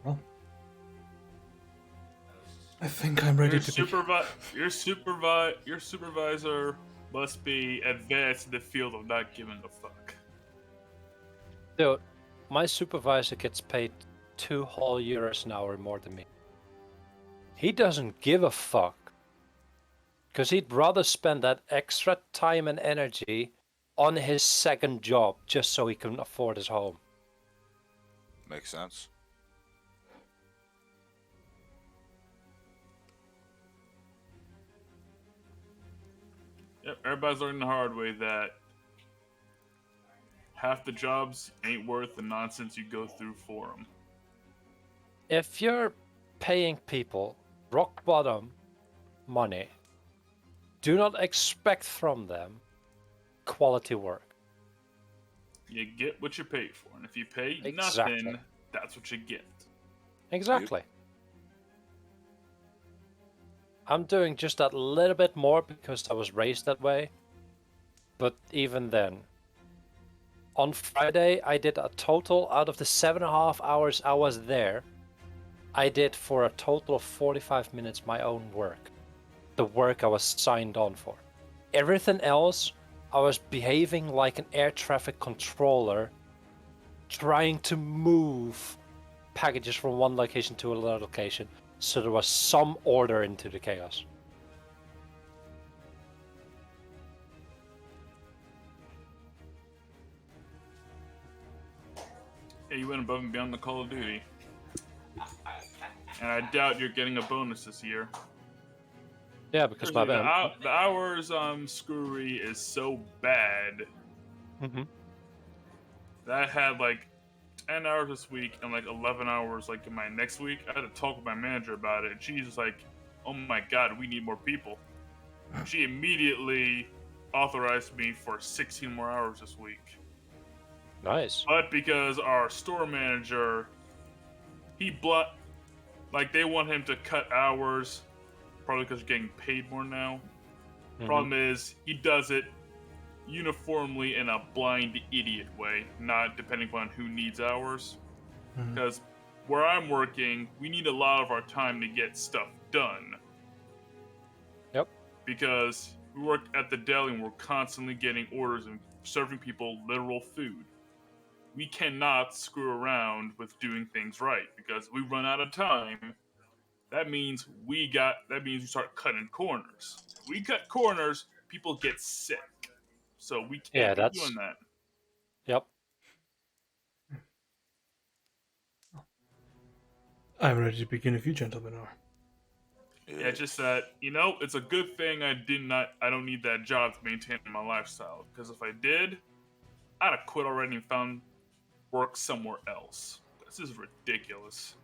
Well, I think I'm ready to be. Your supervisor must be advanced in the field of not giving a fuck. Dude, my supervisor gets paid 2 whole euros an hour more than me. He doesn't give a fuck. Because he'd rather spend that extra time and energy on his second job just so he can afford his home. Makes sense. Yep, everybody's learning the hard way that half the jobs ain't worth the nonsense you go through for them. If you're paying people rock bottom money, do not expect from them quality work. You get what you pay for, and if you pay Exactly. nothing, that's what you get. Exactly. I'm doing just that little bit more because I was raised that way. But even then, on Friday, I did a total out of the 7.5 hours I was there. I did for a total of 45 minutes my own work. The work I was signed on for. Everything else, I was behaving like an air traffic controller, trying to move packages from one location to another location, so there was some order into the chaos. Yeah, you went above and beyond the Call of Duty. And I doubt you're getting a bonus this year. Yeah, because my the hours Screwy is so bad that I had like 10 hours this week and like 11 hours like in my next week. I had to talk with my manager about it, and she's just like, "Oh my god, we need more people." She immediately authorized me for 16 more hours this week. Nice. But because our store manager, like they want him to cut hours, probably because you're getting paid more now. Problem is, he does it uniformly in a blind idiot way, not depending upon who needs hours. Because where I'm working, we need a lot of our time to get stuff done. Yep. Because we work at the deli and we're constantly getting orders and serving people literal food. We cannot screw around with doing things right because we run out of time. That means we start cutting corners. We cut corners, people get sick. So we can't be doing that. Yep. I'm ready to begin if you gentlemen are. Yeah, just that, it's a good thing I don't need that job to maintain my lifestyle. Because if I did, I'd have quit already and found work somewhere else. This is ridiculous.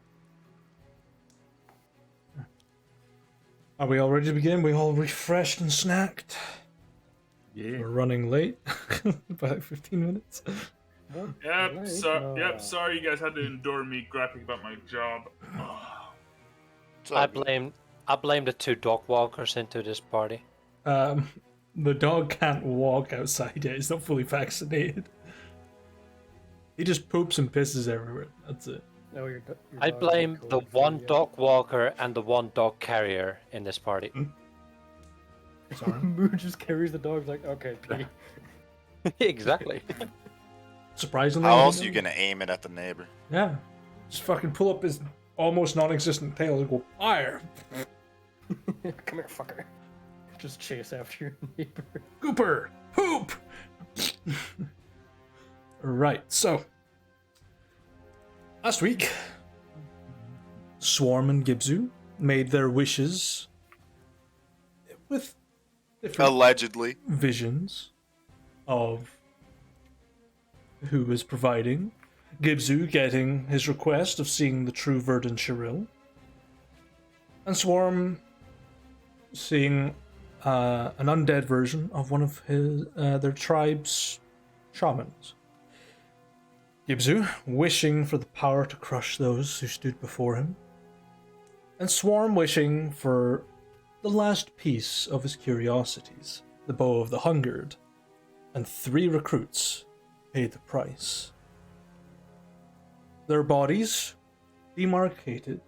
Are we all ready to begin? We all refreshed and snacked? Yeah. We're running late by like 15 minutes. Yep, sorry you guys had to endure me griping about my job. I blame the 2 dog walkers into this party. The dog can't walk outside yet. He's not fully vaccinated. He just poops and pisses everywhere. That's it. No, your I dog blame is the COVID 1 free, dog walker and the 1 dog carrier in this party. Sorry. Moo just carries the dogs like, okay, pee. Exactly. Surprisingly. How else are you gonna aim it at the neighbor? Yeah. Just fucking pull up his almost non-existent tail and go, fire! Come here, fucker. Just chase after your neighbor. Cooper! Poop! Right, so. Last week, Swarm and Gibzu made their wishes with different Allegedly. visions of who was providing. Gibzu getting his request of seeing the true Verdant Shiril, and Swarm seeing an undead version of one of their tribe's shamans. Gibzu wishing for the power to crush those who stood before him, and Swarm wishing for the last piece of his curiosities, the Bow of the Hungered, and 3 recruits paid the price. Their bodies demarcated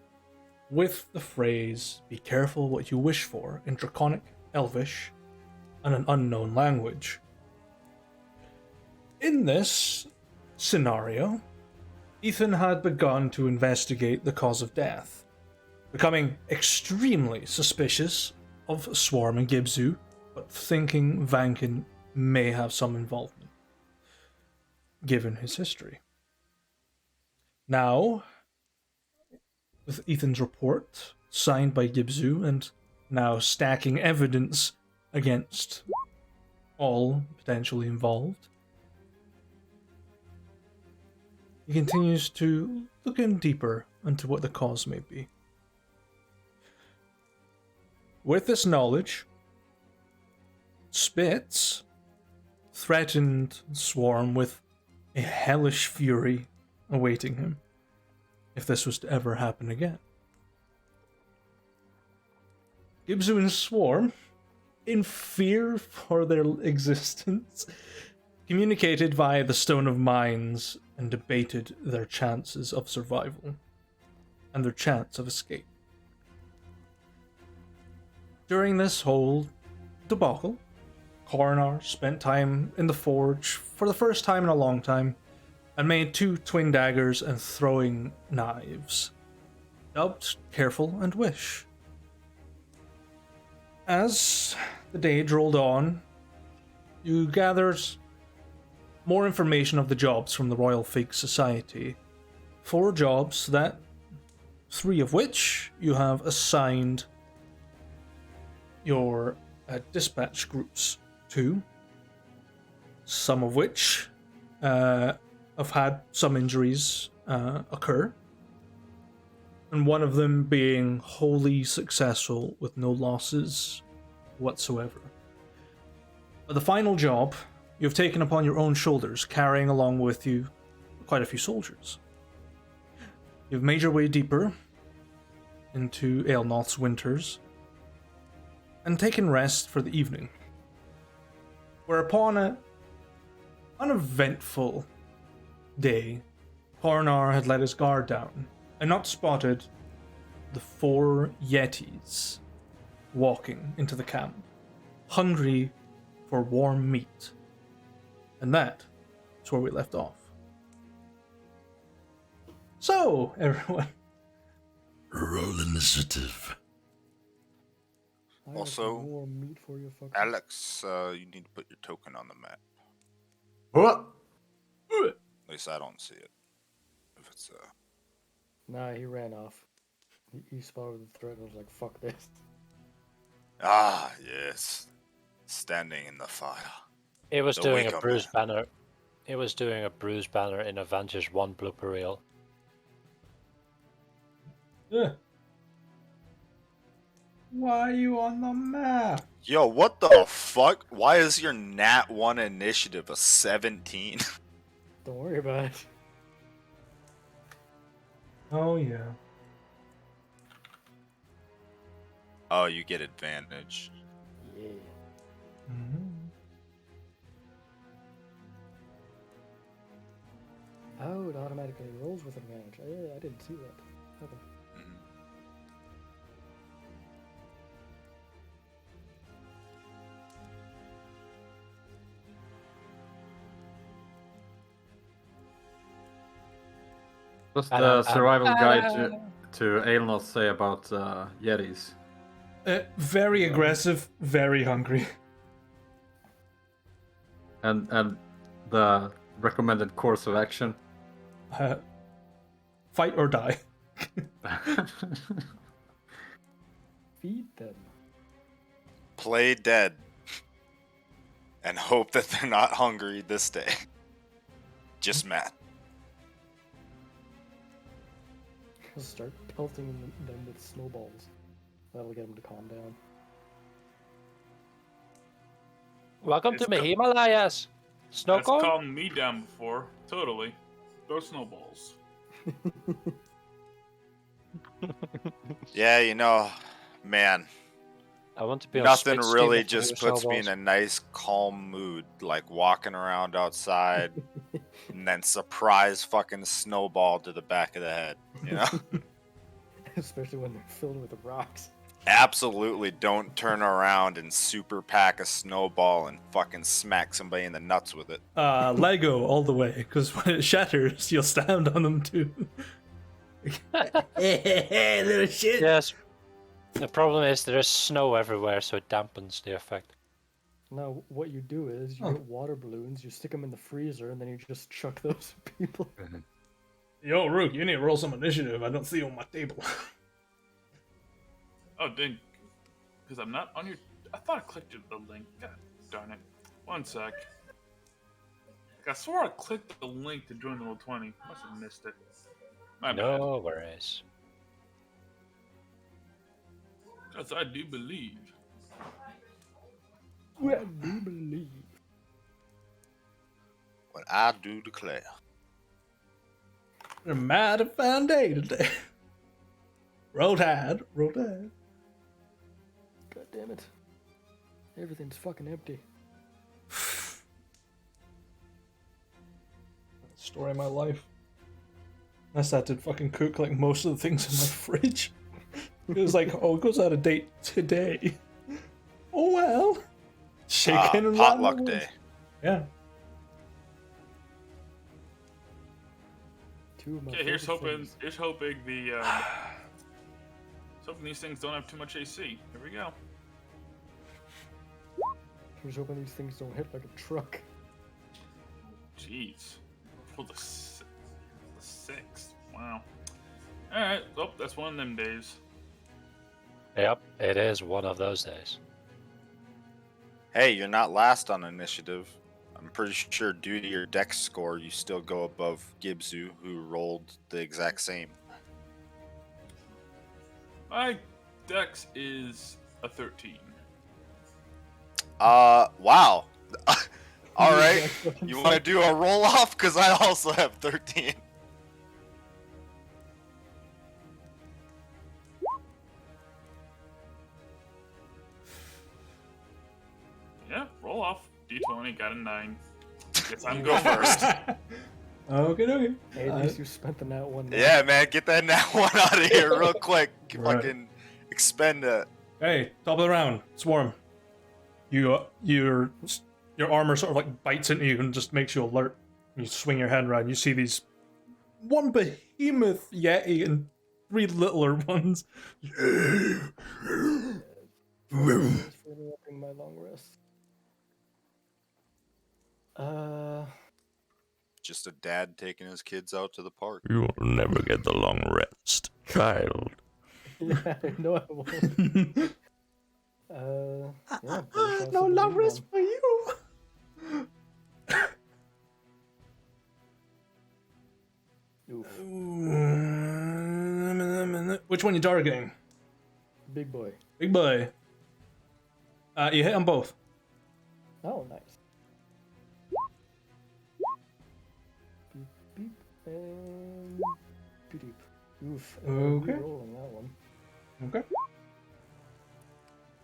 with the phrase, "Be careful what you wish for," in Draconic, Elvish, and an unknown language. In this scenario, Ethan had begun to investigate the cause of death, becoming extremely suspicious of Swarm and Gibzu, but thinking Vankin may have some involvement, given his history. Now, with Ethan's report signed by Gibzu and now stacking evidence against all potentially involved, he continues to look in deeper into what the cause may be. With this knowledge, Spitz threatened Swarm with a hellish fury awaiting him if this was to ever happen again. Gibzu and Swarm, in fear for their existence, communicated via the Stone of Minds and debated their chances of survival and their chance of escape. During this whole debacle, Coronar spent time in the forge for the first time in a long time and made 2 twin daggers and throwing knives, dubbed Careful and Wish. As the day rolled on, you gathered more information of the jobs from the Royal Fake Society. 4 jobs that 3 of which you have assigned your dispatch groups to, some of which have had some injuries occur, and one of them being wholly successful with no losses whatsoever. But the final job you've taken upon your own shoulders, carrying along with you quite a few soldiers. You've made your way deeper into Aelnoth's winters and taken rest for the evening. Whereupon an uneventful day, Coronar had let his guard down and not spotted the 4 Yetis walking into the camp, hungry for warm meat. And that is where we left off. So, everyone. Roll initiative. I got Also, some warm meat for you, fucker. Alex, you need to put your token on the map. What? At least I don't see it. If it's Nah, he ran off. He spotted the threat and was like, fuck this. Ah, yes. Standing in the fire. It was The doing a Waco bruise Man. banner. It was doing a bruise banner in Avengers 1 blooper reel. Why are you on the map? Yo, what the fuck? Why is your Nat 1 initiative a 17? Don't worry about it. Oh, yeah. Oh, you get advantage. Yeah. Mm-hmm. Oh, it automatically rolls with advantage. I didn't see that. Okay. Mhm. What's the survival guide to Aelnoth say about Yetis? Very aggressive, very hungry. And the recommended course of action? Fight or die. Feed them. Play dead. And hope that they're not hungry this day. Just mad. Start pelting them with snowballs. That'll get them to calm down. Welcome It's to the co- Himalayas. Snow That's cone? calmed me down before. Totally. Throw snowballs. Yeah, you know, man, I want to be on nothing Spitz really team just with your puts me in snowballs. a nice, calm mood, like walking around outside and then surprise fucking snowball to the back of the head. You know? Especially when they're filled with rocks. Absolutely don't turn around and super pack a snowball and fucking smack somebody in the nuts with it. Lego all the way, because when it shatters, you'll stand on them too. Little shit. Yes. The problem is there's snow everywhere, so it dampens the effect. Now, what you do is you get water balloons, you stick them in the freezer, and then you just chuck those at people. Yo, Rook, you need to roll some initiative. I don't see you on my table. Oh, dang. Because I'm not on your... I thought I clicked the link. God darn it. One sec. I swore I clicked the link to join the Roll20. Must have missed it. My bad. No worries. Because I do believe. I do believe. What I do declare. A mighty fine day today. Roll Tide, Roll Tide. God damn it. Everything's fucking empty. Story of my life. I had to fucking cook like most of the things in my fridge. It was like, oh, it goes out of date today. Oh well. Chicken and potluck ramen. day. Yeah. Two of my Okay, here's favorite hoping. things. Here's hoping the. Hoping these things don't have too much AC. Here we go. Here's hoping these things don't hit like a truck. Jeez. Pull the six. Wow. All right. Oh, that's one of them days. Yep, it is one of those days. Hey, you're not last on initiative. I'm pretty sure due to your dex score, you still go above Gibzu, who rolled the exact same. My dex is a 13. Wow. All right. You want to do a roll off? Because I also have 13. Yeah, roll off. D20, got a 9. Guess I'm going first. Okay. Hey, at least you spent the nat one. Yeah, man, get that nat one out of here real quick. Right. Fucking expend it. Hey, top of the round, Swarm. Your armor sort of like bites into you and just makes you alert. You swing your head around. You see these one behemoth yeti and 3 littler ones. Thanks for interrupting my long rest. Just a dad taking his kids out to the park. You will never get the long rest, child. Yeah, I know I won't. Yeah, No long rest for you. Oof. Which one you targeting? Big boy. Big boy. You hit them both. Oh, nice. Beep, beep, and beep, beep. Oof. Okay. Rolling that one. Okay.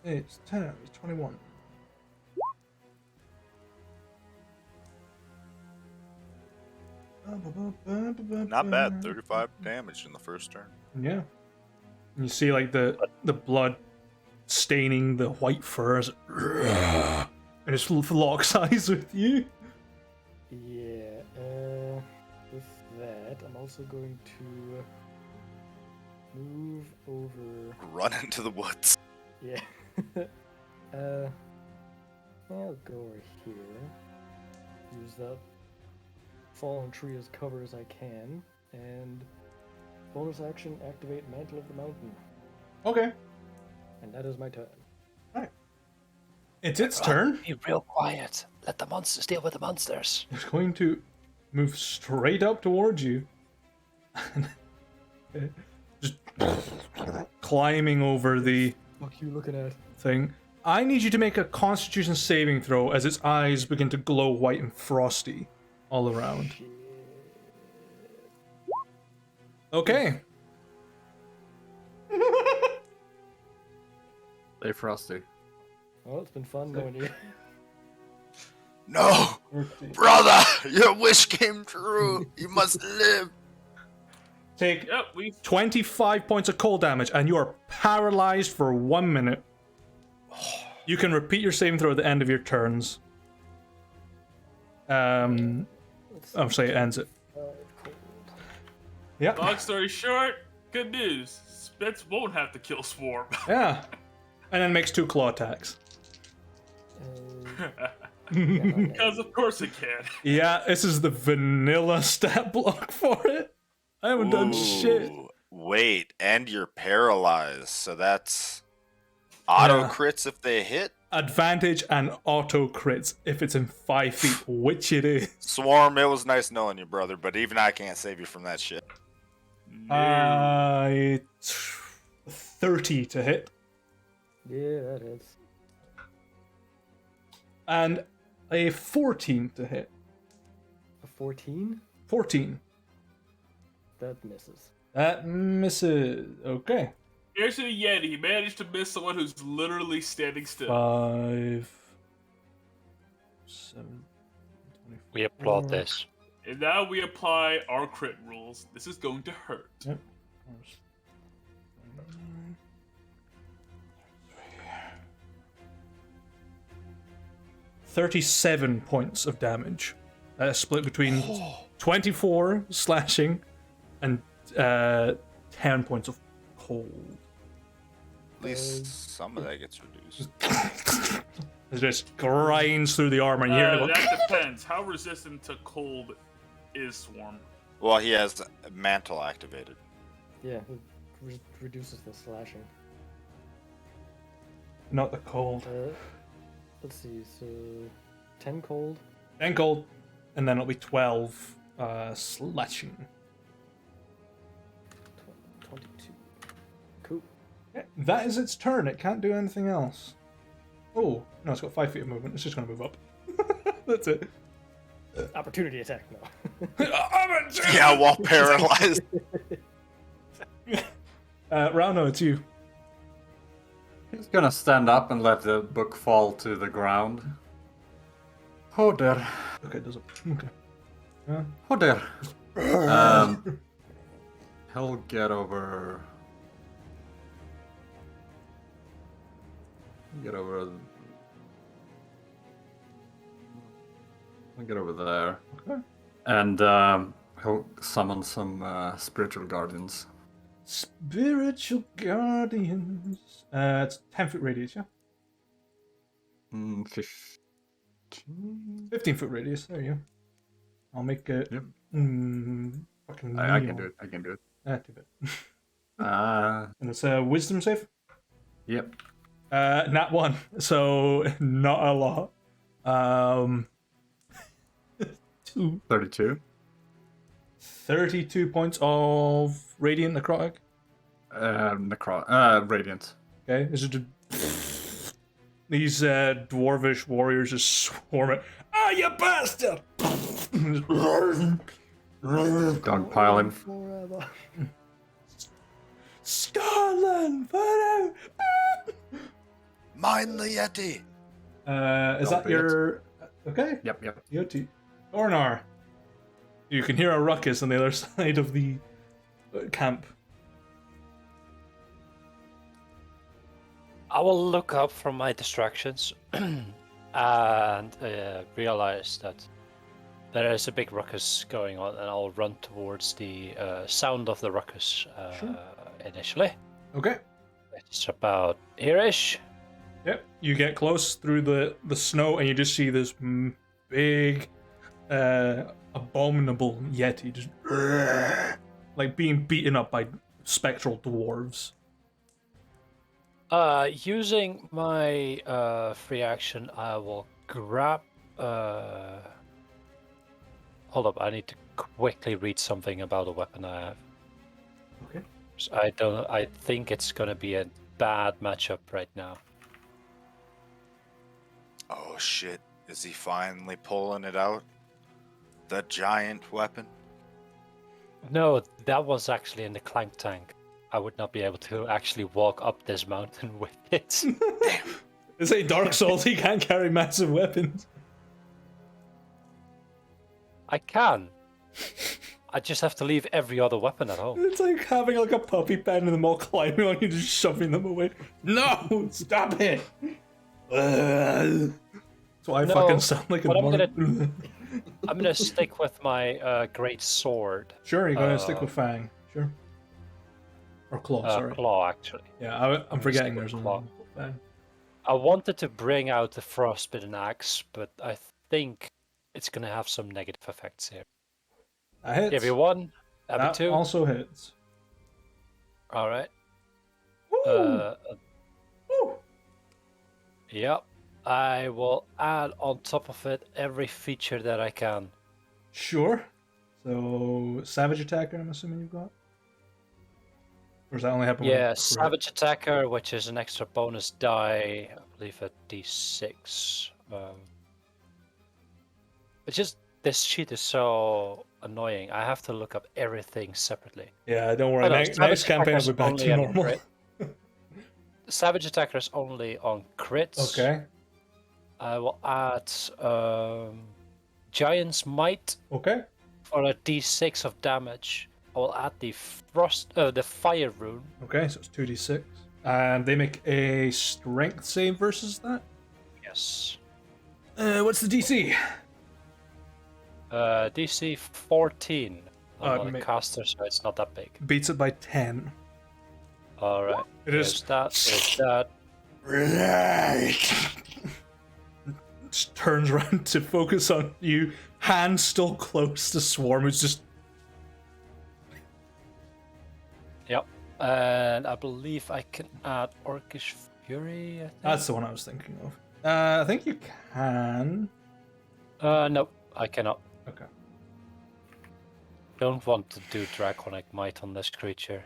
It's 10, it's 21. Not bad. 35 damage in the first turn. Yeah. And you see like the blood staining the white fur as it and it locks eyes with you. Yeah, with that, I'm also going to move over. Run into the woods. Yeah. I'll go over here. Use that fallen tree as cover as I can, and bonus action, activate Mantle of the Mountain, Okay. and that is my turn. It's its turn. Be real quiet. Let the monsters deal with the monsters. It's going to move straight up towards you. Just climbing over the What are you looking at? thing. I need you to make a Constitution saving throw as its eyes begin to glow white and frosty all around. Shit. Okay. Stay frosty. Well, it's been fun knowing you. No! Brother! Your wish came true! You must live! take Yep, we 25 points of cold damage, and you are paralyzed for 1 minute. You can repeat your saving throw at the end of your turns. I'm sorry, it ends it. Cold. Yeah. long story short, good news. Spitz won't have to kill Swarm. Yeah. And then makes 2 claw attacks. Because of course it can. Yeah, this is the vanilla stat block for it. I haven't done shit. Ooh, wait, and you're paralyzed, so that's auto Yeah. crits if they hit. Advantage and auto crits if it's in 5 feet, which it is. Swarm, it was nice knowing you, brother, but even I can't save you from that shit. No. 30 to hit. Yeah, that hits. And a 14 to hit. A 14? 14. That misses. That misses. Okay. Here's to the Yeti. He managed to miss someone who's literally standing still. 5, 7, 24. We applaud this. And now we apply our crit rules. This is going to hurt. Yep. 37 points of damage. Split between 24 slashing and 10 points of cold. At least some of that gets reduced. It just grinds through the armor, and you hear it go, That depends. How resistant to cold is Swarm? Well, he has mantle activated. Yeah, it reduces the slashing. not the cold. Let's see, so 10 cold. 10 cold, and then it'll be 12 slashing. 22. Cool. Yeah, that is its turn. It can't do anything else. Oh, no, it's got 5 feet of movement. It's just going to move up. That's it. Opportunity attack, no. Yeah, while paralyzed. Rauno, it's you. He's gonna stand up and let the book fall to the ground. Oh dear. Okay, does it? Okay. Oh dear. He'll get over. I'll get over there. Okay. And he'll summon some spiritual guardians. Spiritual guardians. It's 10-foot radius, yeah? 15. 15-foot radius, there you go. I'll make it... Yep. Fucking I can neon. do it. I can do it. Too bad. And it's a wisdom save? Yep. Nat 1, so not a lot. 32. 32 points of radiant necrotic. Radiant. Okay, is it these dwarvish warriors just swarm it? Ah, you bastard! Dogpile him. Forever. Scotland, forever! Mind the Yeti. Is that your... Okay, Yep. Yoti. Ornar. You can hear a ruckus on the other side of the camp. I will look up from my distractions and realize that there is a big ruckus going on, and I'll run towards the sound of the ruckus initially. Okay. It's about here-ish. Yep. You get close through the snow, and you just see this big, abominable yeti just like being beaten up by spectral dwarves. Using my free action, I will grab. Hold up! I need to quickly read something about a weapon I have. Okay. I think it's gonna be a bad matchup right now. Oh shit! Is he finally pulling it out? The giant weapon. No, that was actually in the clank tank. I would not be able to actually walk up this mountain with it. This ain't Dark Souls. He can't carry massive weapons. I can. I just have to leave every other weapon at home. It's like having like a puppy pen and them all climbing on you, just shoving them away. No, stop it! So I No, fucking sound like a but monk. I'm gonna stick with my great sword. Sure, you're gonna stick with Fang. Sure. Or Claw, sorry. Claw, actually. Yeah, I'm gonna forgetting stick there's with another Claw. one called Fang. I wanted to bring out the frostbitten axe, but I think it's gonna have some negative effects here. That hits. Give you one, have you That two. also hits. All right. Woo! Woo! Yep. I will add on top of it every feature that I can. Sure. So, Savage Attacker, I'm assuming you've got? Or does that only happen Yeah, with Savage Attacker, which is an extra bonus die, I believe a d6. It's just, this sheet is so annoying. I have to look up everything separately. Yeah, don't worry. Oh, no, Next Savage campaign will be Attacker's back only to on normal. crit. Savage Attacker is only on crits. Okay. I will add Giant's Might Okay. for a d6 of damage. I will add the fire rune. Okay, so it's 2d6. And they make a strength save versus that? Yes. What's the DC? DC 14. I'm not a ma- caster, so it's not that big. Beats it by 10. Alright. It is- There's that. Just turns around to focus on you, hand still close to Swarm, who's just. Yep. And I believe I can add Orcish Fury, I think. That's the one I was thinking of. I think you can. No, I cannot. Okay. Don't want to do Draconic Might on this creature.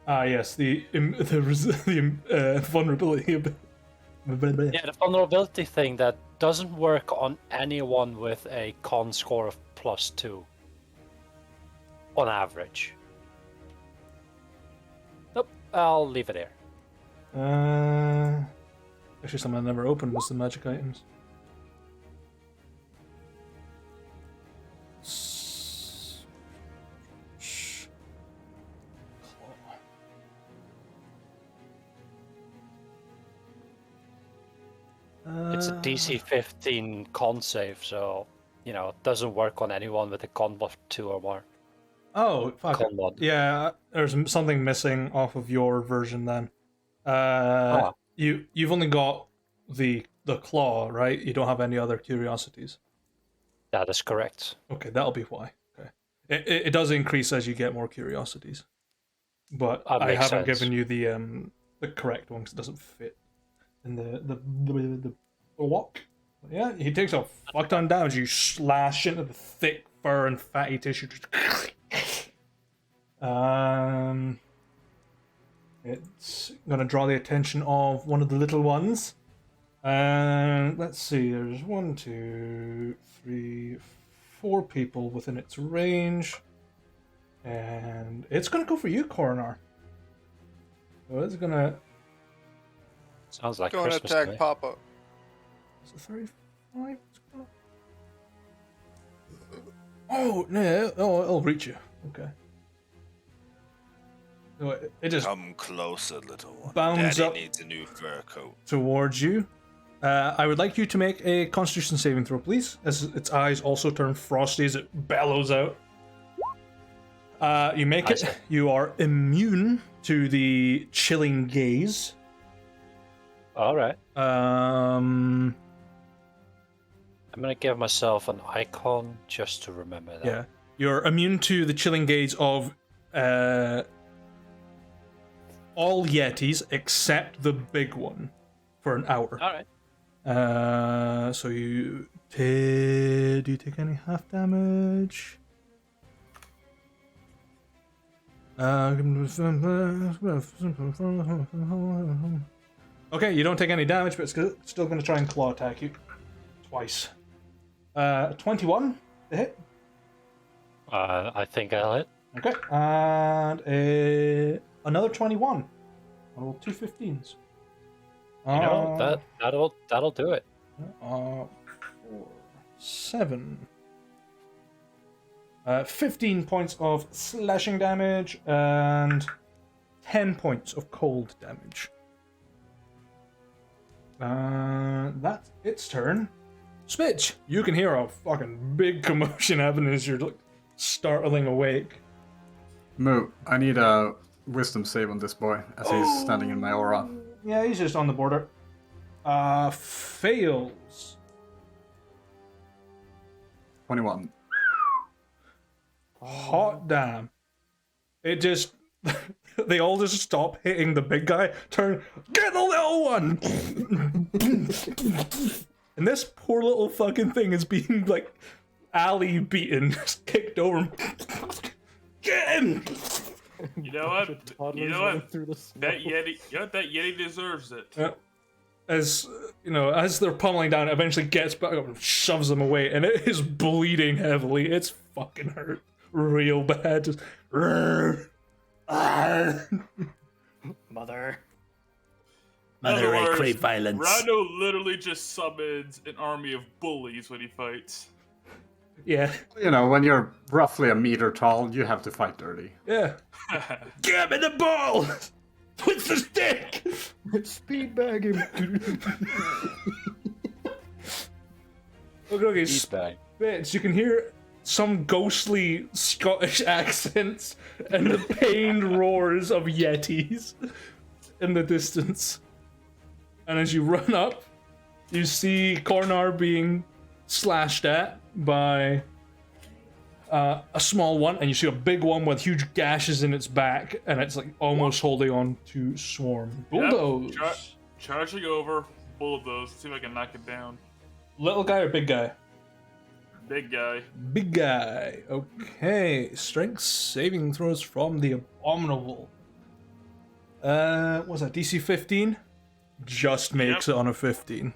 Yes, the vulnerability. Yeah, the vulnerability thing that doesn't work on anyone with a con score of +2. On average. Nope, I'll leave it here. Actually, something I never opened was the magic items. It's a DC 15 con save, so, it doesn't work on anyone with a con of 2 or more. Oh, fuck. Con mod. Yeah, there's something missing off of your version then. You've only got the claw, right? You don't have any other curiosities. That is correct. Okay, that'll be why. Okay, it does increase as you get more curiosities, but I haven't given you the correct one because it doesn't fit in the walk. Yeah, he takes a fuck ton damage. You slash into the thick fur and fatty tissue. It's gonna draw the attention of one of the little ones. Let's see. There's 1, 2, 3, 4 people within its range, and it's gonna go for you, Coronar. So it's gonna. Sounds like Go and Christmas attack to me. Papa. Is it 35? Oh no! Oh, it'll reach you. Okay. So it just Come closer, little one. Bounds Daddy up. needs a new fur coat. towards you. I would like you to make a Constitution saving throw, please, as its eyes also turn frosty as it bellows out. You make it. You are immune to the chilling gaze. Alright. Um, I'm gonna give myself an icon just to remember that. yeah, you're immune to the chilling gaze of all Yetis except the big one for an hour. Alright. So you do you take any half damage? Okay, you don't take any damage, but it's still going to try and claw attack you twice. 21 to hit. I think I'll hit. Okay, and another 21. I rolled 2 15s. That'll do it. 4, 7. 15 points of slashing damage and 10 points of cold damage. That's its turn. Spitch, you can hear a fucking big commotion happening as you're like startling awake. Moo, I need a wisdom save on this boy as he's standing in my aura. Yeah, he's just on the border. Fails. 21. Hot damn. It just... they all just stop hitting the big guy, turn, get the little one! And this poor little fucking thing is being, like, alley beaten, just kicked over. Get him! You know what? Toddlers You know running what? through the snow. That Yeti deserves it. As, you know, as they're pummeling down, it eventually gets back up and shoves them away, and it is bleeding heavily. It's fucking hurt real bad. Just... Mother. Mother, I words, crave violence. Rhino literally just summons an army of bullies when he fights. Yeah. You know, when you're roughly a meter tall, you have to fight dirty. Yeah. Give me the ball! With the stick! Speed bag him. Okay, Feedback. Spitz, you can hear some ghostly Scottish accents and the pained roars of Yetis in the distance. And as you run up, you see Cornar being slashed at by a small one, and you see a big one with huge gashes in its back, and it's like almost holding on to Swarm. Bulldoze. Yep, charging over, bulldoze. See if I can knock it down. Little guy or big guy? Big guy. Big guy. Okay. Strength saving throws from the Abominable. What's that? DC 15? Just makes it on a 15.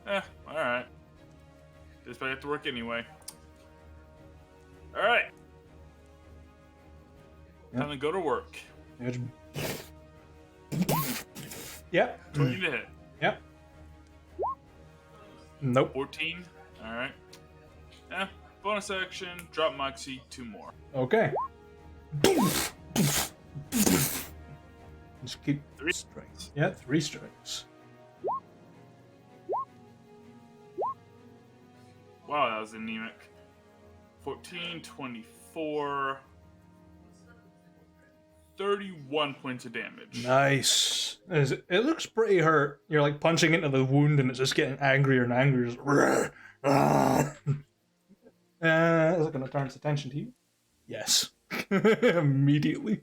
Alright. This probably have to work anyway. Alright. Yep. Time to go to work. Yep. 20 to hit. Yep. Nope. 14. Alright. Bonus action, drop Moxie, 2 more. Okay. Just keep 3 strength. Yeah, 3 strengths. Wow, that was anemic. 14, 24, 31 points of damage. Nice. It looks pretty hurt. You're like punching into the wound and it's just getting angrier and angrier. Just, is it going to turn its attention to you? Yes. Immediately.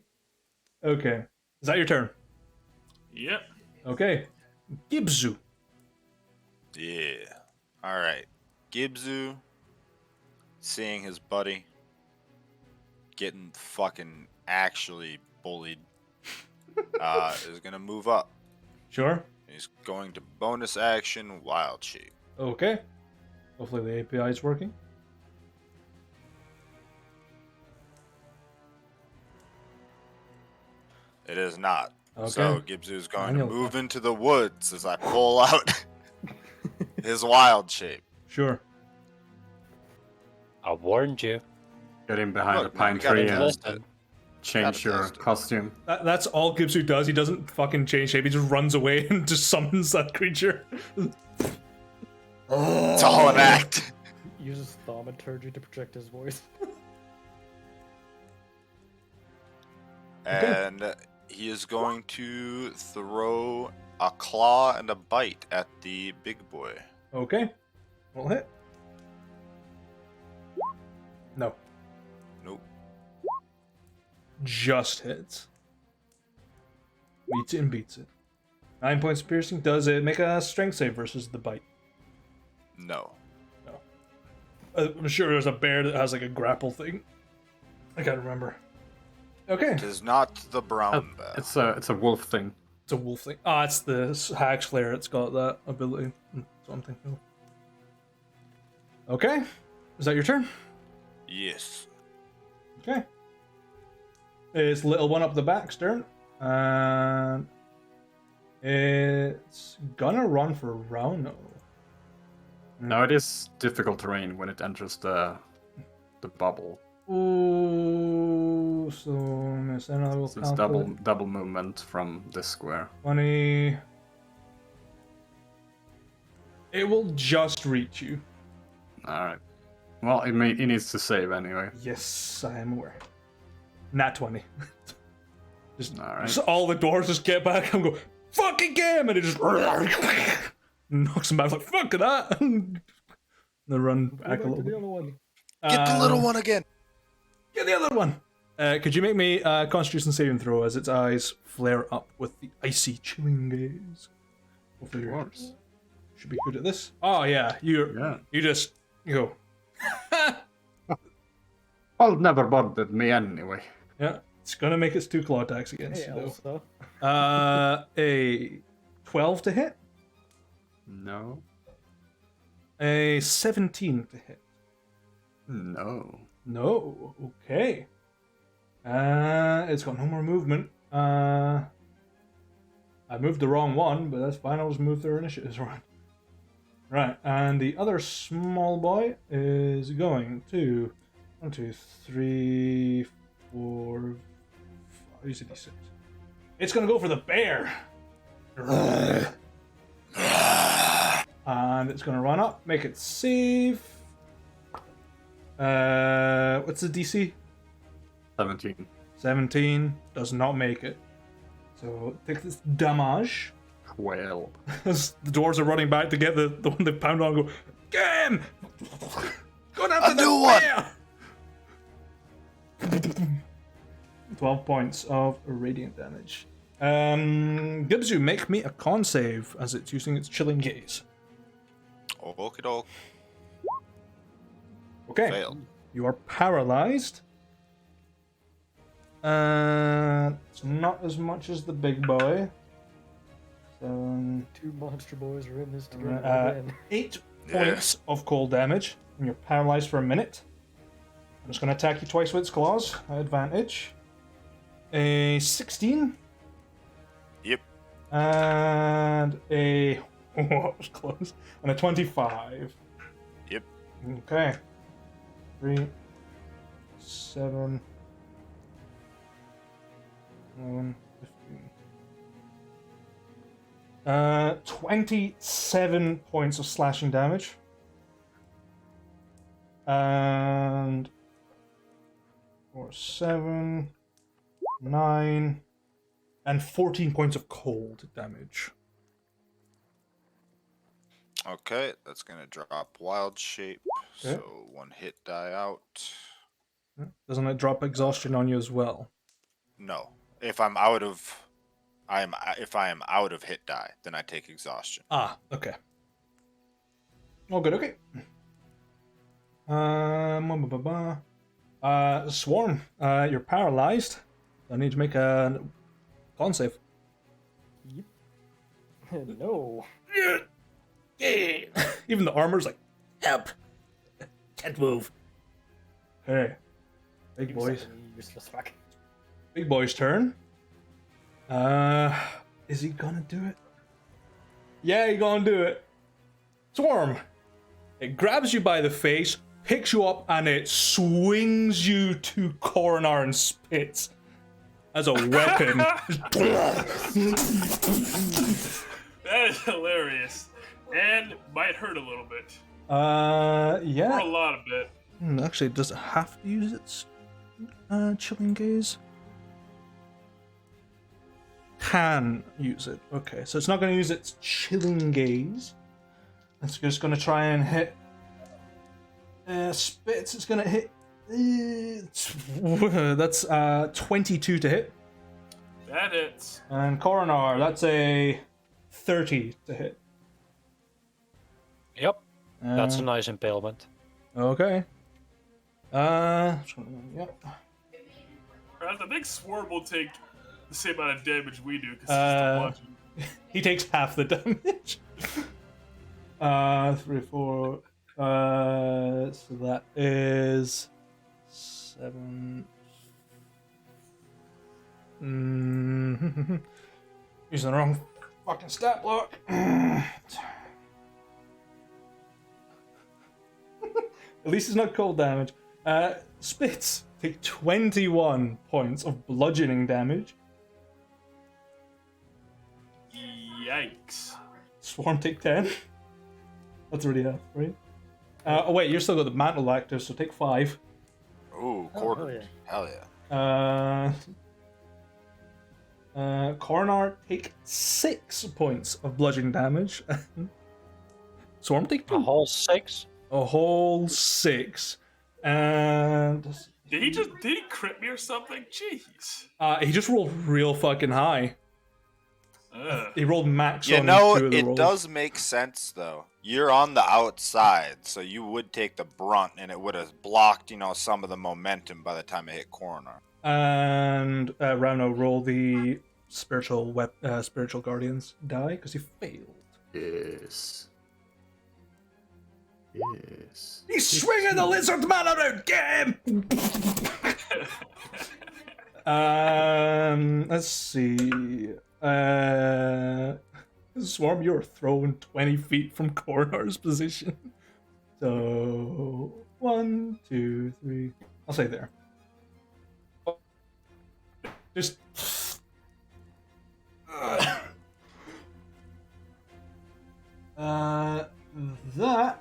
Okay. Is that your turn? Yep. Okay. Gibzu. Yeah. Alright. Gibzu, seeing his buddy getting fucking actually bullied, is gonna move up. Sure. He's going to bonus action Wild Shape. Okay. Hopefully the API is working. It is not. Okay. So Gibzu is going to Manual. move into the woods as I pull out his Wild Shape. Sure. I warned you. Get in behind Look, a pine we gotta tree and test it. change Gotta your test it. costume. That's all Gibzu does. He doesn't fucking change shape. He just runs away and just summons that creature. It's all an act. Uses thaumaturgy to project his voice. And he is going to throw a claw and a bite at the big boy. Okay. We'll hit. No. Nope. Just hits. Beats it and beats it. 9 points of piercing. Does it make a strength save versus the bite? No. I'm sure there's a bear that has like a grapple thing. I can't remember. Okay. It is not the brown bear. It's a wolf thing. It's a wolf thing. Ah, it's the Hack Slayer. It's got that ability. That's what I'm thinking of. Okay. Is that your turn? Yes. Okay. It's little one up the back's turn. And it's gonna run for Rauno. No, it is difficult terrain when it enters the bubble. Ooh, so miss. And I will So it's calculate. double movement from this square. 20. It will just reach you. All right. Well, it needs to save anyway. Yes, I am aware. Nat 20. Just, All right. just all the doors just get back and go, fuck again! And it just knocks them back like, fuck that! And they run Go back a to little the bit. other one. Get the little one again. Get the other one! Could you make me a Constitution saving throw as its eyes flare up with the icy, chilling gaze? Hopefully Of you course. should be good at this. Oh yeah, you go. Well, never bothered me anyway. Yeah, it's gonna make its 2 claw attacks against Hey, you though. Elsa. A 12 to hit, No. a 17 to hit. No. No, okay. It's got no more movement. I moved the wrong one, but that's fine. I'll just move their initiatives around. Right, and the other small boy is going to 1, 2, 3, 4, 5. Use a d6. It's gonna go for the bear. And it's gonna run up, make it save. What's the DC? 17. 17 does not make it. So take this damage. 12. As the doors are running back to get the one they pound on and go, get him! Go after A new one! one! 12 points of radiant damage. Gibzu, make me a con save as it's using its chilling gaze. Okie doke. Okay. Failed. You are paralyzed. It's not as much as the big boy. 7, 2 monster boys are in this together again. 8 points of cold damage, and you're paralyzed for a minute. I'm just going to attack you twice with its claws at advantage. A 16. Yep. And a... Oh, that was close. And a 25. Yep. Okay. 3, 7, 11, 15. 27 points of slashing damage. And 4, 7, 9, and 14 points of cold damage. Okay, that's gonna drop wild shape. Okay. So 1 hit die out. Doesn't it drop exhaustion on you as well? No. If I'm out of if I am out of hit die, then I take exhaustion. Ah, okay. Oh, good, okay. Swarm, you're paralyzed. I need to make a con save. No. Even the armor's like, help! Can't move. Hey, big boys. Useless fuck. Big boy's turn. Is he gonna do it? Yeah, he gonna do it. Swarm. It grabs you by the face, picks you up, and it swings you to Coronar and spits as a weapon. That is hilarious. And might hurt a little bit. Yeah. Or a lot of it. Actually, does it have to use its chilling gaze? Can use it. Okay, so it's not going to use its chilling gaze. It's just going to try and hit spits. It's going to hit. That's 22 to hit. That hits. And Coronar, that's a 30 to hit. Yep, that's a Uh, nice impalement. Okay. Yeah. I think Swarm will take the same amount of damage we do because Uh, he's still watching. He takes half the damage. 3, 4. So that is 7. Using the wrong fucking stat block. At least it's not cold damage. Spitz, take 21 points of bludgeoning damage. Yikes. Swarm, take 10. That's already half, right? Oh, wait, you're still got the mantle active, so take 5. Ooh, quarter. Hell yeah. Coronar, take 6 points of bludgeoning damage. Swarm, take 2. A whole 6? A whole 6. And Did he crit me or something? Jeez. he just rolled real fucking high. Ugh. He rolled max You on know, 2 of the it rolls. does make sense though. You're on the outside, so you would take the brunt, and it would have blocked, some of the momentum by the time it hit Coronar. And Rauno, roll the spiritual guardians die because he failed. Yes. Yes. He's swinging the lizard man around. Get him! Let's see. Swarm, you're thrown 20 feet from Coronar's position. So 1, 2, 3. I'll say there. Just. That.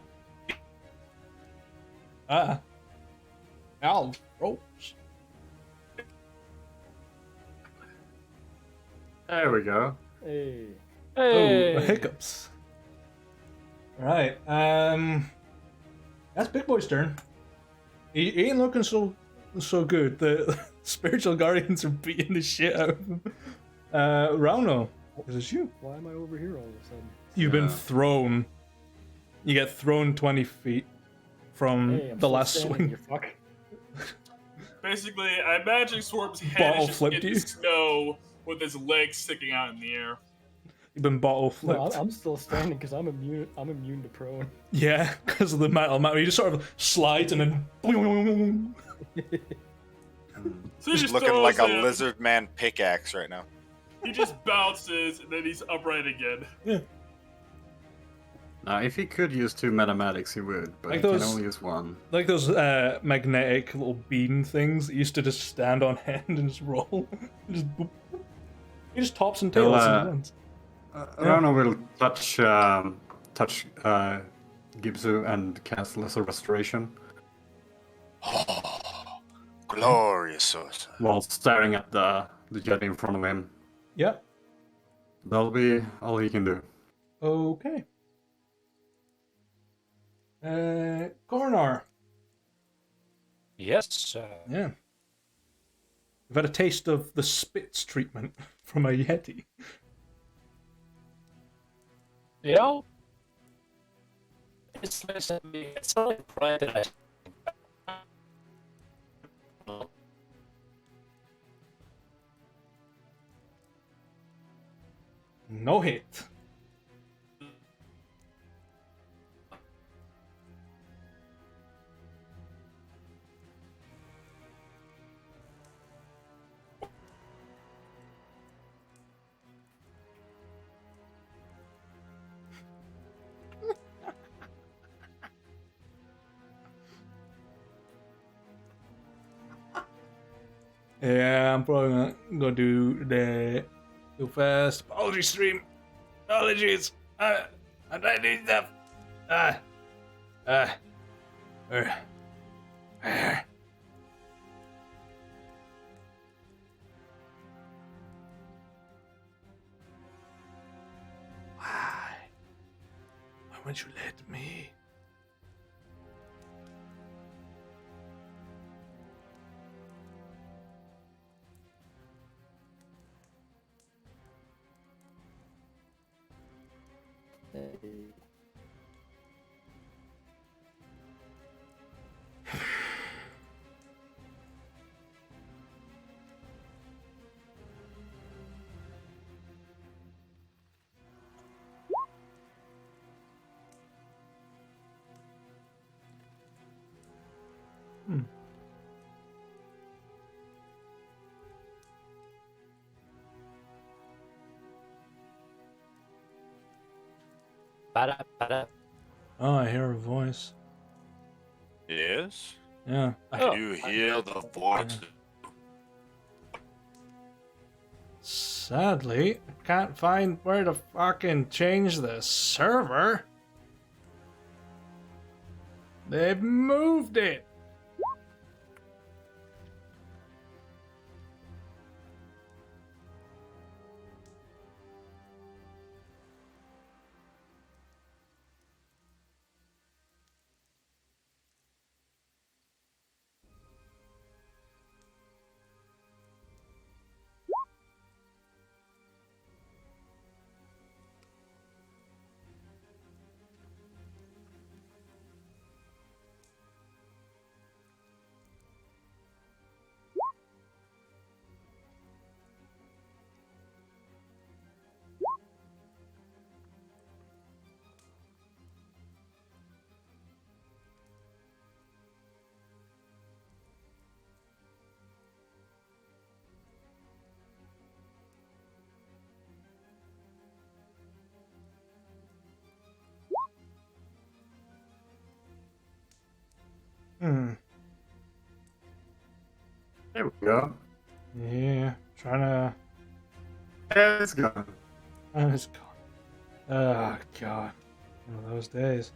Ow, ropes. There we go. Hey. Hey! Oh, hiccups. Alright, that's Big Boy's turn. He ain't looking so good. The spiritual guardians are beating the shit out of him. Rauno, is this you? Why am I over here all of a sudden? You've been Yeah. thrown. You get thrown 20 feet from Hey, I'm the still last standing, swing. you fuck. Basically, I imagine Swarm's head Bottle is just flipped in you. the snow with his legs sticking out in the air. You've been bottle No, flipped. I'm still standing because I'm immune to prone. Yeah, because of the metal. You just sort of slides and then. So he Just just looking throws like a him, lizard man pickaxe right now. He just bounces and then he's upright again. Yeah. Now, if he could use 2 mathematics, he would, but Like he those- can only use 1. Like those magnetic little bean things that used to just stand on end and just roll. Just boop. He just tops and tails Well, and runs. Rana will touch Gibsu and cast Lesser Restoration Glorious sauce. while staring at the jet in front of him. Yep. That'll be all he can do. Okay. Gornar. Yes, sir. Yeah. We've had a taste of the spits treatment from a Yeti. You know, it's nice that it's only pride that I. No hit. Yeah, I'm probably gonna do the too fast apology stream. Apologies. I'm trying to do stuff. uh, uh, Why won't you let me? Hey. Ba-da, ba-da. Oh, I hear a voice. Yes? Yeah. Oh, You hear the voice. Sadly, I can't find where to fucking change the server. They've moved it. Hmm. There we go. Yeah. Trying to. Yeah, it's gone. Oh, it's gone. Oh, God. One of those days.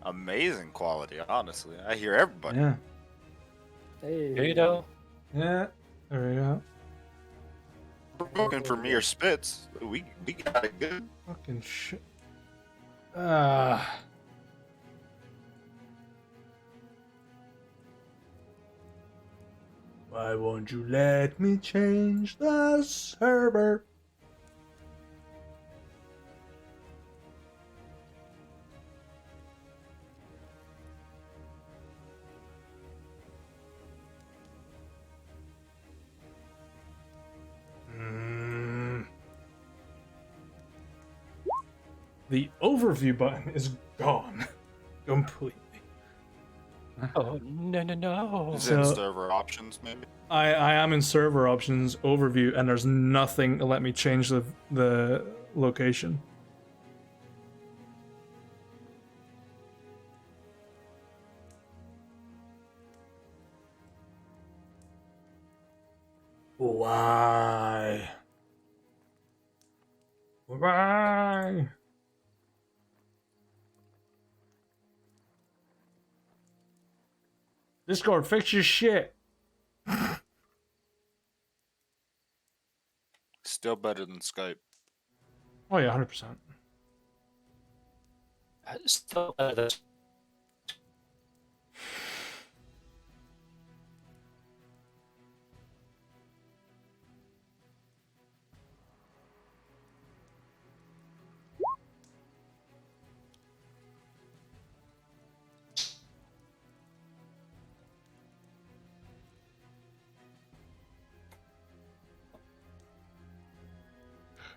Amazing quality, honestly. I hear everybody. Yeah. Hey. you know, Yeah. There we go. Looking for me or Spitz. We got it good. Fucking shit. Ah. Why won't you let me change the server? The overview button is gone completely. oh no. Is So- it server options, maybe? I am in server options overview, and there's nothing to let me change the location. Why? Why? Discord, fix your shit. Still better than Skype. Oh yeah, 100%. Still,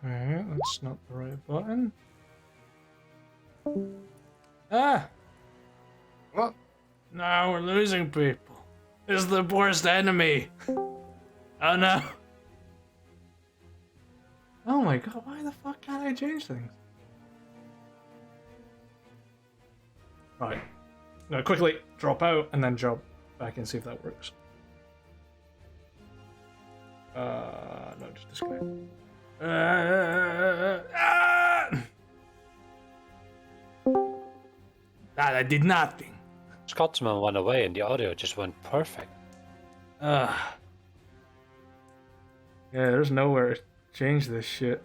Okay, that's not the right button. Ah! What? No, we're losing people. This is the worst enemy. Oh no. Oh my god, why the fuck can't I change things? Right. No, quickly drop out and then jump back and see if that works. No, just disconnect. That did nothing. Scotsman went away and the audio just went perfect. Yeah, there's nowhere to change this shit.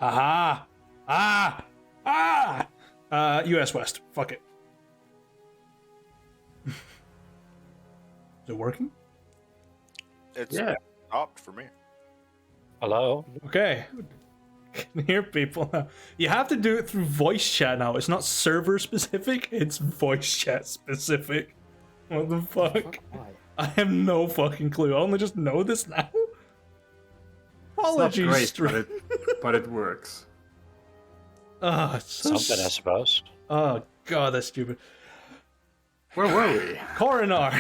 Aha! Ah! Ah! US West. Fuck it. Is it working? It's Yeah. stopped for me. Hello? Okay. Can hear people now. You have to do it through voice chat now. It's not server specific, it's voice chat specific. What the fuck? Why? I have no fucking clue. I only just know this now. It's not Apologies, great, stream. but it works. Oh, it's so Something, I suppose. Oh god, that's stupid. Where were we? Coronar.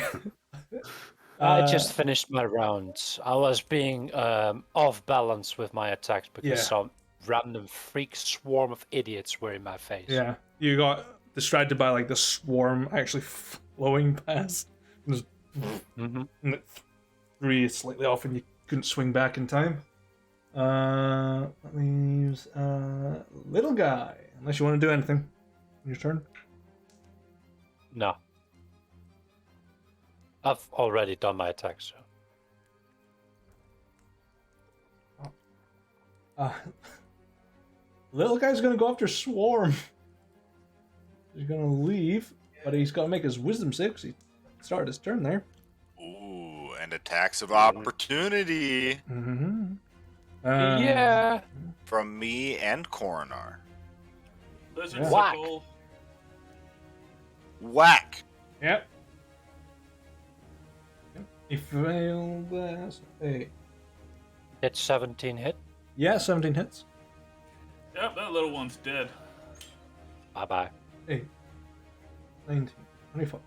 I just finished my rounds. I was being off balance with my attacks because Yeah. some random freak swarm of idiots were in my face. Yeah, you got distracted by like the swarm actually flowing past. It was, Mm-hmm. and it threw you slightly off, and you couldn't swing back in time. Let me use little guy. Unless you want to do anything. Your turn. No. I've already done my attacks. So. Little guy's gonna go after swarm. He's gonna leave, but he's gotta make his wisdom save 'cause he started his turn there. Ooh, and attacks of opportunity Mm-hmm. Yeah. from me and Coronar. Lizard Yeah. Whack. sickle. Whack! Yep. He failed last. Hey. Hit 17 hit. Yeah, 17 hits. Yep, that little one's dead. Bye-bye. 8, 19, 25.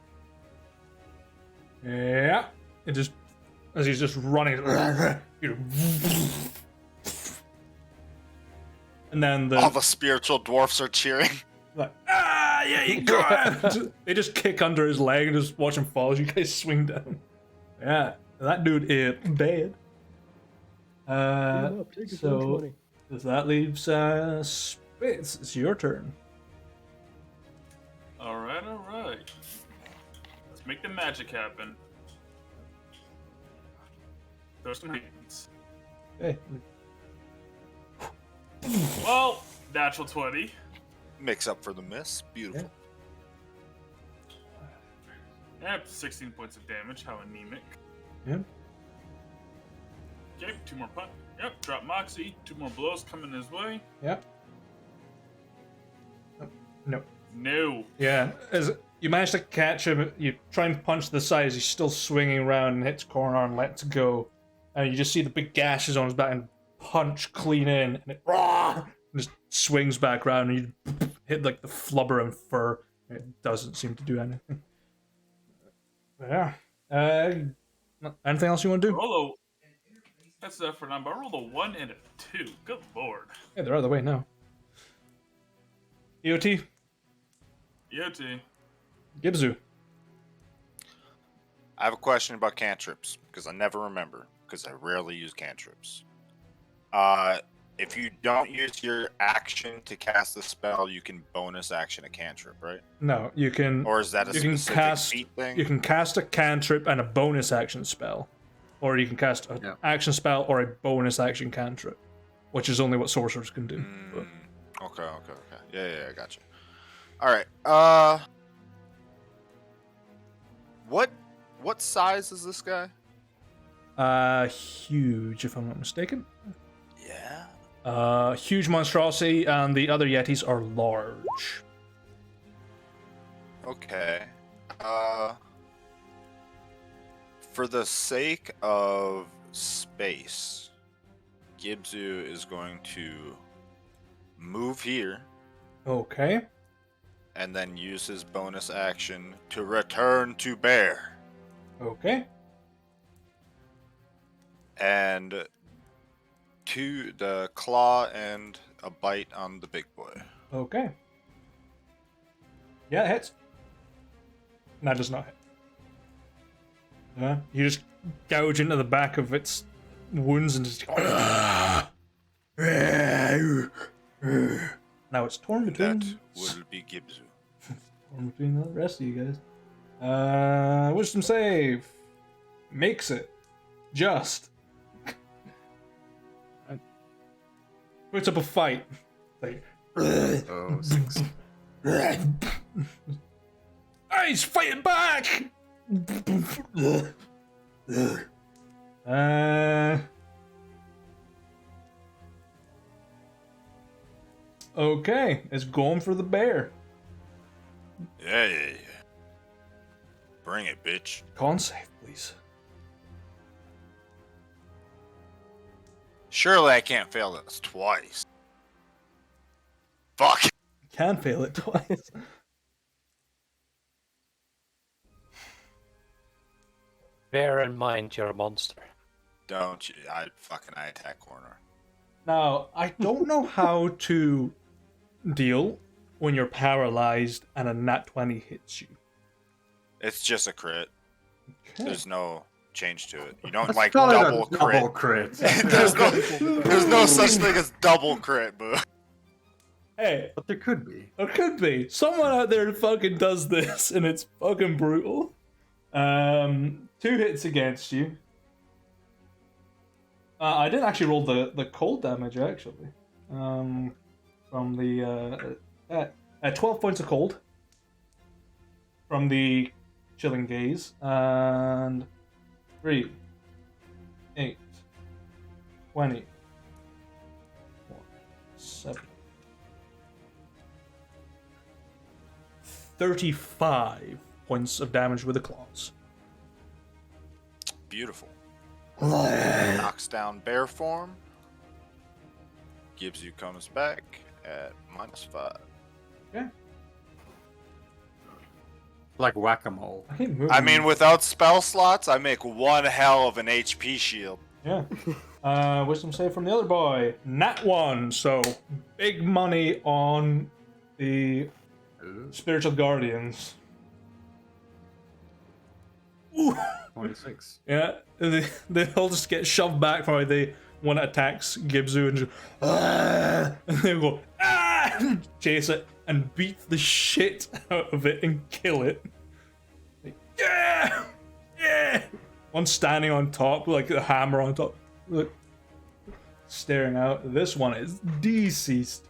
Yeah. It just, as he's just running, and then All the spiritual dwarfs are cheering. like, yeah, you got it! They just kick under his leg and just watch him fall as you guys swing down. Yeah, that dude is dead. Beat him up, take his lunch So money. that leaves Spitz. It's your turn. Alright, alright. Let's make the magic happen. Throw some hands. Hey, Well, natural 20. Makes up for the miss. Beautiful. Yep, 16 points of damage. How anemic. yeah. Okay, 2 more punch. Yep, drop Moxie. 2 more blows coming his way. Yep. No. No. Yeah, as you manage to catch him, you try and punch the side as he's still swinging around and hits corner and lets go. And you just see the big gashes on his back and punch clean in, and it and just swings back around and you hit like the flubber and fur. It doesn't seem to do anything. Yeah. Anything else you want to do? Roll a... That's enough for now, but I rolled a 1 and a 2. Good lord. Yeah, they're out of the way now. EOT, EOT. Gibzu. I have a question about cantrips, because I never remember, because I rarely use cantrips. If you don't use your action to cast the spell, you can bonus action a cantrip, right? No, you can. Or is that a You can specific cast. feat thing? You can cast a cantrip and a bonus action spell, or you can cast an Yeah. action spell or a bonus action cantrip, which is only what sorcerers can do. But Okay. Yeah, I got you. All right. What size is this guy? huge, if I'm not mistaken. Yeah. Huge monstrosity, and the other yetis are large. Okay. For the sake of space, Gibzu is going to move here Okay. and then use his bonus action to return to bear. Okay. And the claw and a bite on the big boy. Okay. Yeah, it hits. That does not hit. Yeah, you just gouge into the back of its wounds and just. Now it's torn between. That will be Gibzu. Torn between the rest of you guys. Wisdom save. Makes it. Just. Puts up a fight. Like. Oh, 6. He's fighting back! Okay, it's going for the bear. Yeah. Bring it, bitch. Con save, please. Surely I can't fail this twice. Fuck. Can fail it twice. Bear in mind you're a monster. Don't you? I attack corner. Now, I don't know how to deal when you're paralyzed and a nat 20 hits you. It's just a crit. Okay. There's no change to it. You don't Let's like call it a double crit. double crit. there's no such thing as double crit, boo. Hey, But there could be. there could be. Someone out there fucking does this, and it's fucking brutal. 2 hits against you. I didn't actually roll the cold damage, actually. From the 12 points of cold from the chilling gaze, and 3, 8, 20, 7, 35 points of damage with the claws. Beautiful. Knocks down bear form. Gives you comes back at -5. Okay. Like whack-a-mole. I keep moving. I mean, without spell slots, I make one hell of an HP shield. Yeah. Wisdom save from the other boy. Nat 1, so big money on the spiritual guardians. Ooh. 26. Yeah, they all just get shoved back from the one that attacks Gibzu and just, and they go, and chase it and beat the shit out of it and kill it. Like, yeah! Yeah! One standing on top, like a hammer on top, look, staring out. This one is deceased.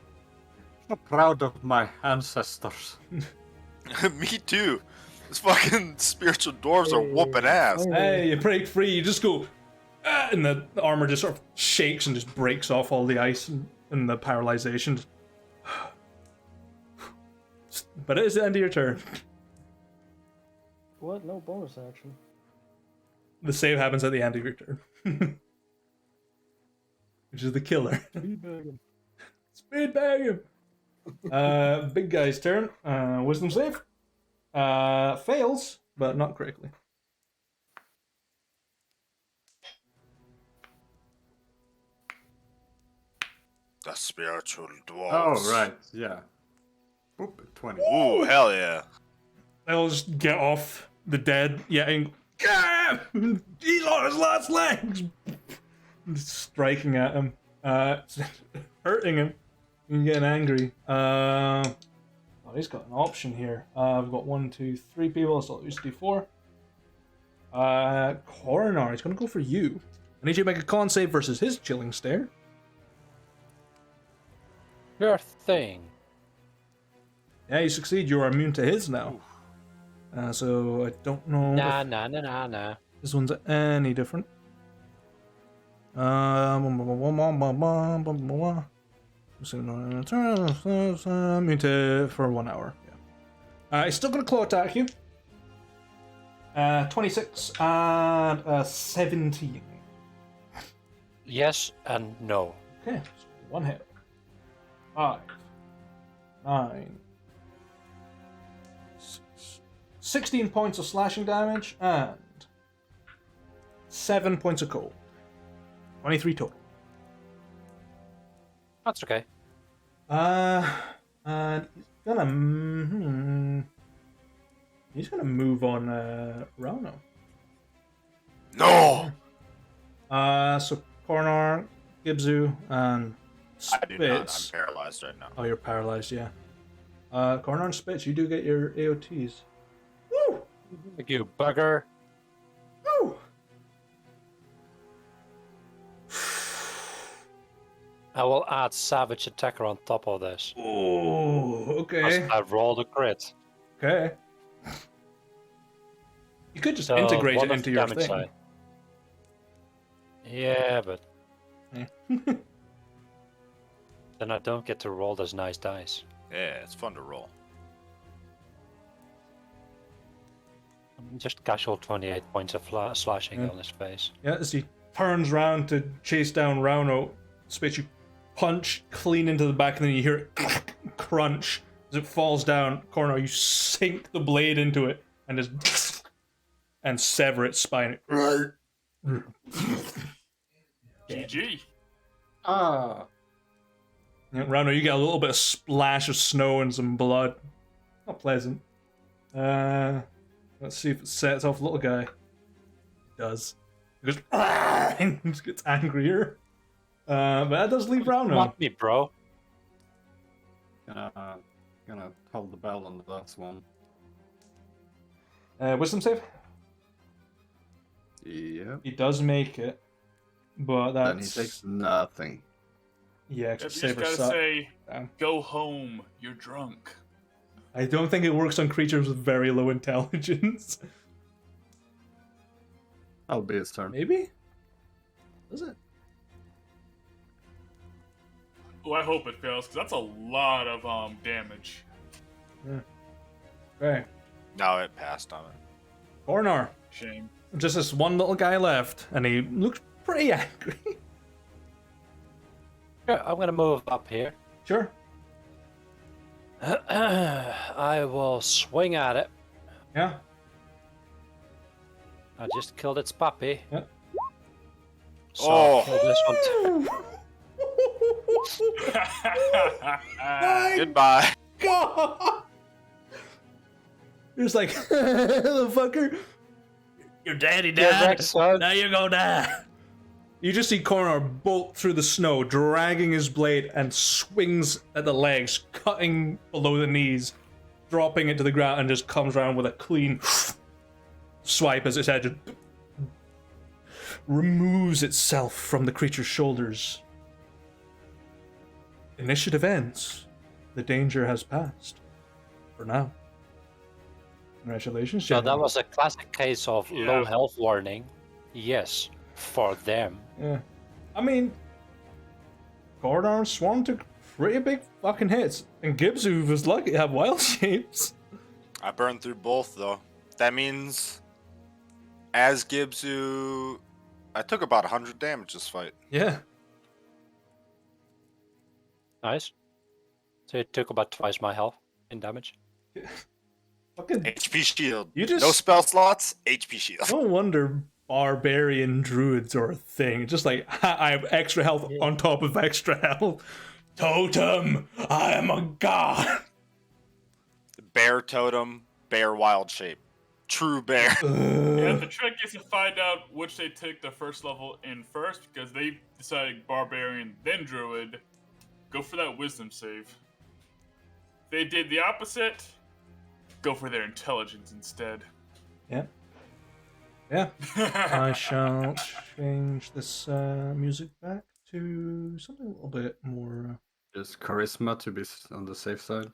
So proud of my ancestors. Me too. These fucking spiritual dwarves are whooping ass. Hey, you break free, you just go, and the armor just sort of shakes and just breaks off all the ice and the paralyzation. But it is the end of your turn. What? No bonus action. The save happens at the end of your turn. Which is the killer. Speedbag him. Speed bag him! Big guy's turn. Wisdom save. Fails, but not critically. The spiritual dwarves. Oh, right, yeah. Oop, 20. Ooh, hell yeah. They'll just get off the dead, yelling, "Gah! He's on his last legs!" Just striking at him. Hurting him. And getting angry. Oh, he's got an option here. I've got 1, 2, 3 people, so I'll use D4. Coronar, he's gonna go for you. I need you to make a con save versus his chilling stare. Your thing. Yeah, you succeed. You are immune to his now. So I don't know Nah, if nah, nah, nah, nah. this one's any different. Immune to for 1 hour. Yeah. He's still gonna claw attack you. 26 and 17. Yes and no. Okay, so 1 hit. 5, 9, 6, 16 points of slashing damage and 7 points of cold. 23 total. That's okay. And he's gonna move on Rano. No! So Coronar, Gibzu, and I do not. I'm Spitz. paralyzed right now. Oh, you're paralyzed, yeah. Coronar and Spitz, you do get your AOTs. Woo! Thank you, bugger. Woo! I will add Savage Attacker on top of this. Oh, 'Cause okay. I rolled a crit. Okay. You could just So integrate what it does into the your damage thing. say? Yeah, but Yeah. then I don't get to roll those nice dice. Yeah, it's fun to roll. Just casual 28 points of slashing Yeah. on his face. Yeah, as he turns round to chase down Rauno, Spitz, you punch clean into the back, and then you hear it crunch as it falls down. Corner, you sink the blade into it and just and sever its spine. GG. Ah. Yeah, Rauno, you get a little bit of splash of snow and some blood. Not pleasant. Let's see if it sets off the little guy. It does. It goes and just gets angrier. But that does leave Rauno. Not me, bro. Gonna hold the bell on the last one. Wisdom save? Yeah. He does make it, but that's Then he takes nothing. yeah. You just Saber gotta suck. say, Damn. go home, you're drunk. I don't think it works on creatures with very low intelligence. That'll be his turn. Maybe? Does it? Oh, I hope it fails, because that's a lot of damage. Okay. No, it passed on it. Ornar. Shame. Just this one little guy left, and he looks pretty angry. Yeah, I'm gonna move up here. Sure. I will swing at it. Yeah. I just killed its puppy. Yeah. So Oh. I'll kill this one too. Goodbye. God! You're just like, little fucker. Your daddy Yeah, died. next son. Now you're gonna die. You just see Cornor bolt through the snow, dragging his blade, and swings at the legs, cutting below the knees, dropping it to the ground, and just comes around with a clean swipe as its head just removes itself from the creature's shoulders. Initiative ends. The danger has passed. For now. Congratulations, So that gentlemen. was a classic case of low health warning. Yes, for them. Yeah. I mean, Gordon and Swarm took pretty big fucking hits, and Gibsu was lucky to have wild shapes. I burned through both though. That means, as Gibsu, I took about 100 damage this fight. Yeah. Nice. So it took about twice my health in damage. Fucking. HP shield. You just. No spell slots. HP shield. No wonder barbarian druids are a thing. Just like, I have extra health on top of extra health. Totem, I am a god. Bear totem. Bear wild shape. True bear. Yeah, the trick is to find out which they take the first level in first, because they decided barbarian, then druid. Go for that wisdom save. If they did the opposite, go for their intelligence instead. Yeah. Yeah. I shall change this music back to something a little bit more. Just charisma to be on the safe side.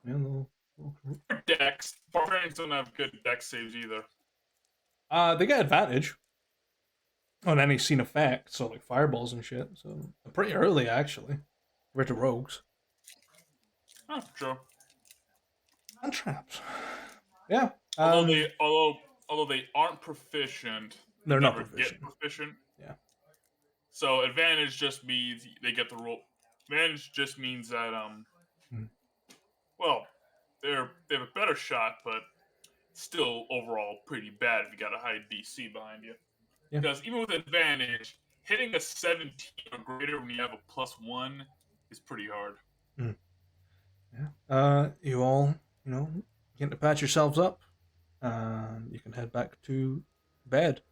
Yeah, a little Dex. Barbarians don't have good dex saves either. they get advantage on any scene effect, so like fireballs and shit. So pretty early actually, compared to rogues Oh, true. and traps. Yeah, Although they aren't proficient, they're not never proficient. get proficient. Yeah. So advantage just means they get the roll. Advantage just means that well, they have a better shot, but still overall pretty bad if you got a high DC behind you. Yeah. Because even with advantage, hitting a 17 or greater when you have a +1 is pretty hard. Yeah. You all, get to patch yourselves up. You can head back to bed.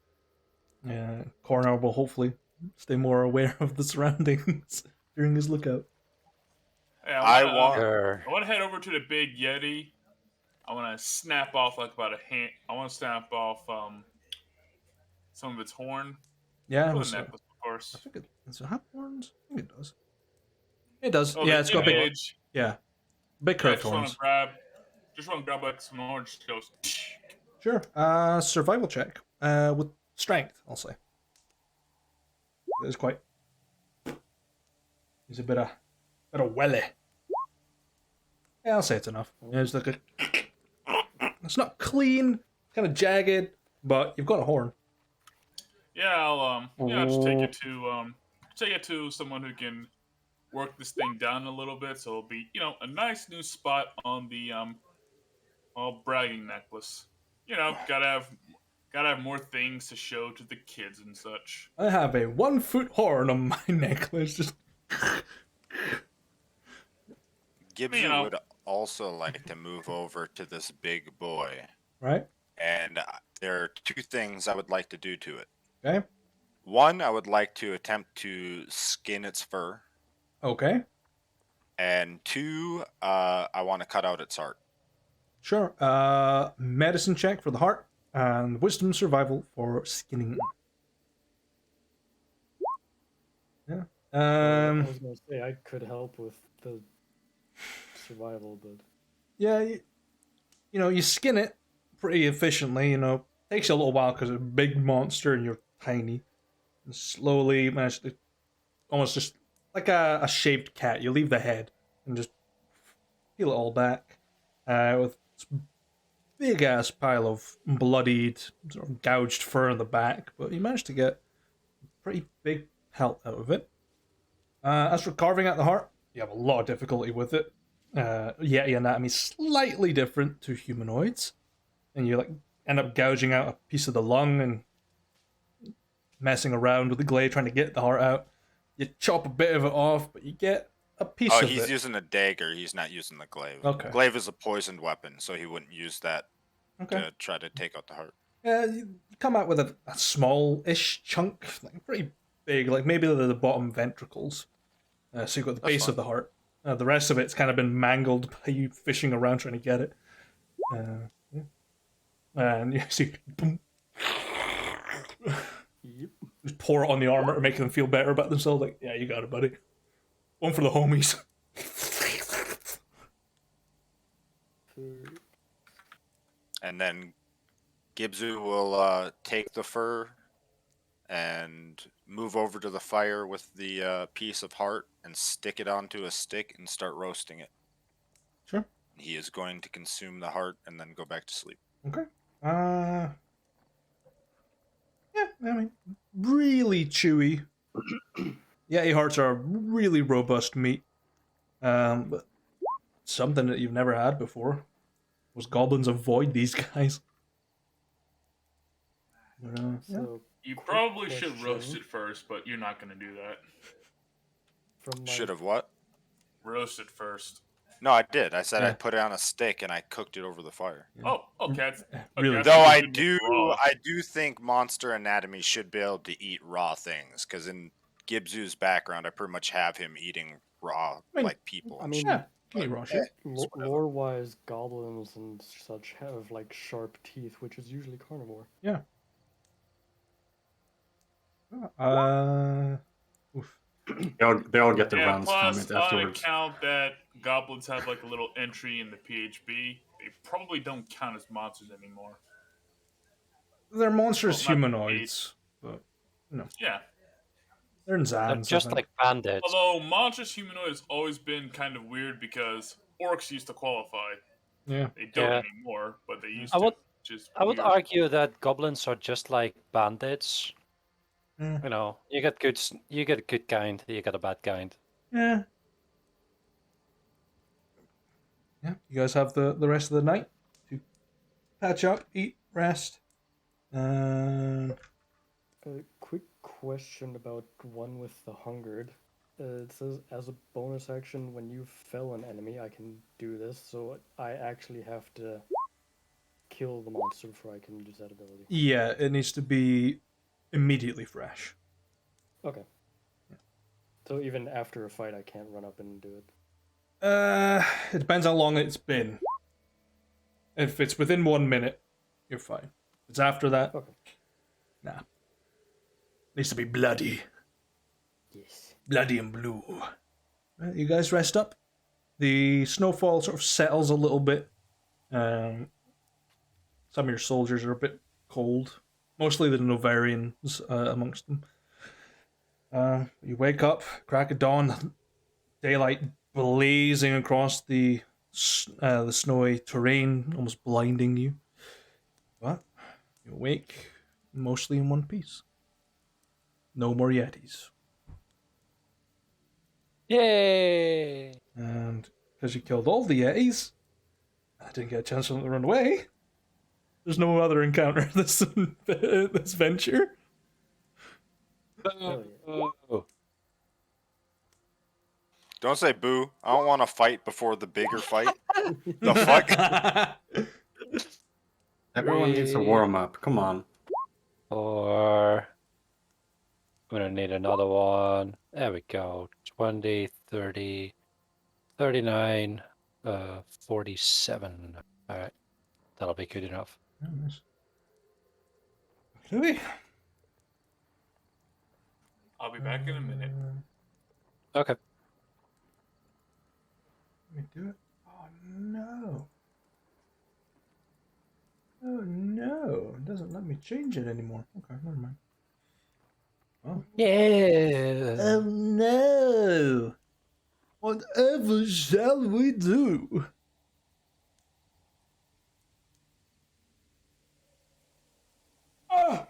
Cornell will hopefully stay more aware of the surroundings during his lookout. Yeah, I I want. want to head over to the big Yeti. I want to snap off like about a hand. I want to snap off some of its horn. Yeah, it Well, was, necklace, of I course. think it's a hot horn. horns? I think it does. It does. Oh, Yeah, the it's got big. image. Yeah, big Yeah, curved horns. just want to grab like some orange goes. Sure. Survival check. With strength, I'll say. It's quite. It's a bit of welly. Yeah, I'll say it's enough. Yeah, it's like a. It's not clean. It's kind of jagged, but you've got a horn. Yeah, I'll just take it to someone who can work this thing down a little bit, so it'll be a nice new spot on the bragging necklace. Gotta have more things to show to the kids and such. I have a 1 foot horn on my necklace. Just Gibson would also like to move over to this big boy, right. and there are two things I would like to do to it. Okay. One, I would like to attempt to skin its fur, Okay. and two, I want to cut out its heart. Sure. Medicine check for the heart and wisdom survival for skinning. Yeah. I was gonna say I could help with the survival, but Yeah. You skin it pretty efficiently. Takes you a little while because it's a big monster and you're tiny. And slowly manage to almost just like a shaved cat. You leave the head and just peel it all back with this big ass pile of bloodied, sort of gouged fur in the back. But you manage to get pretty big pelt out of it. As for carving out the heart, you have a lot of difficulty with it. Yeti anatomy is slightly different to humanoids, and you end up gouging out a piece of the lung and messing around with the glaive trying to get the heart out. You chop a bit of it off, but you get a piece of it. Oh, he's using a dagger. He's not using the glaive. Okay. Glaive is a poisoned weapon, so he wouldn't use that Okay. to try to take out the heart. You come out with a small-ish chunk, like pretty big, like maybe the bottom ventricles. So you've got the That's base fine. of the heart. The rest of it's kind of been mangled by you fishing around trying to get it. Yeah. And you see, boom, yep. just pour it on the armor to make them feel better about themselves. Like, yeah, you got it, buddy. One for the homies. And then Gibzu will take the fur and move over to the fire with the piece of heart and stick it onto a stick and start roasting it. Sure. He is going to consume the heart and then go back to sleep. Okay. Yeah, I mean, really chewy. Yeti hearts are really robust meat. But something that you've never had before. Most goblins avoid these guys. But, yeah. So You quick probably should question roast it first, but you're not gonna do that. From my Should have what? Roast it first. No, I did. I said Yeah. I put it on a stick and I cooked it over the fire. Oh, okay. Really. Though I That's do, raw. I do think Monster Anatomy should be able to eat raw things because in Gibzu's background, I pretty much have him eating raw I mean- like people. I and mean, Yeah, you eat raw shit. lore-wise, goblins and such have like sharp teeth, which is usually carnivore. Yeah. Oof. They all get the Yeah, rounds from plus it on afterwards. account that goblins have like a little entry in the PHB, they probably don't count as monsters anymore. They're monstrous Well, not humanoids, but Yeah. they're in They're Zans. just like bandits. Although monstrous humanoid has always been kind of weird because orcs used to qualify. Yeah. They don't Yeah. anymore, but they used I to. would- Just I would weird. argue that goblins are just like bandits. Yeah. You know, you get a good kind, you get a bad kind. Yeah. Yeah. You guys have the rest of the night to patch up, eat, rest. A quick question about one with the hungered. It says, as a bonus action, when you fell an enemy, I can do this, so I actually have to kill the monster before I can use that ability. Yeah, it needs to be immediately fresh. Okay. So even after a fight, I can't run up and do it. It depends how long it's been. If it's within 1 minute, you're fine. If it's after that, Okay. nah. Needs to be bloody. Yes. bloody and blue. You guys rest up. The snowfall sort of settles a little bit. Some of your soldiers are a bit cold, mostly the Novarians amongst them. You wake up, crack of dawn, daylight blazing across the snowy terrain, almost blinding you. But you awake mostly in one piece. No more Yetis. Yay! And because you killed all the Yetis, I didn't get a chance for them to run away. There's no other encounter this venture. Hell yeah. Oh. Don't say boo. I don't want to fight before the bigger fight. The fuck? Everyone needs a warm up. Come on. Or I'm gonna need another one. There we go. 20, 30, 39, 47. Alright. That'll be good enough. Oh, nice. Okay. I'll be back in a minute. Okay. Let me do it. Oh no. Oh no. It doesn't let me change it anymore. Okay, never mind. Oh. Yeah. Oh no. Whatever shall we do? Ah!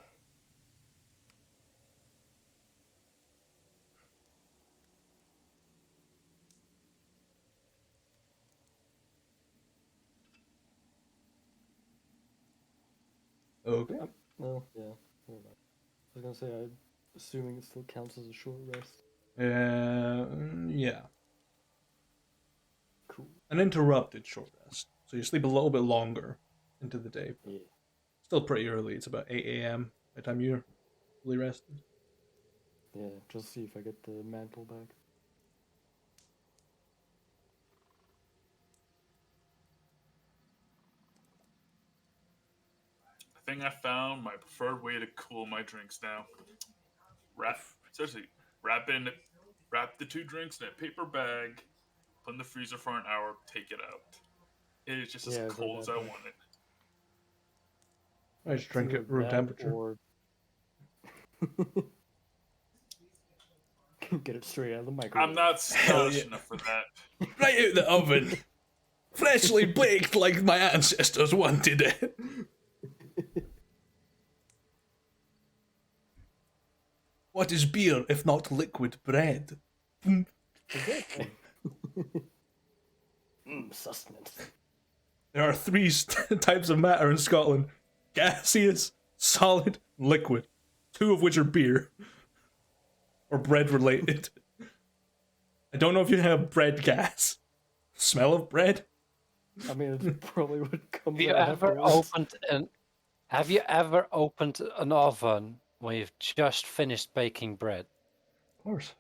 Okay. No, yeah. Never mind. I was gonna say, I'm assuming it still counts as a short rest. Yeah. Cool. An interrupted short rest. So you sleep a little bit longer into the day. Yeah. Still pretty early. It's about 8 a.m. by the time you're fully rested. Yeah, just see if I get the mantle back. I think I found my preferred way to cool my drinks now. Wrap the 2 drinks in a paper bag, put in the freezer for an hour, take it out. It is just Yeah, as I've heard cold as that I too. want it. I just drink Either it room that temperature. Or get it straight out of the microwave. I'm not stylish yeah. enough for that. Right out the oven. Freshly baked like my ancestors wanted it. What is beer if not liquid bread? Exactly. Sustenance. There are 3 types of matter in Scotland: gaseous, solid, liquid. 2 of which are beer. Or bread related. I don't know if you have bread gas. Smell of bread? I mean, it probably would come Have you out ever afterwards. opened an oven when you've just finished baking bread? Of course.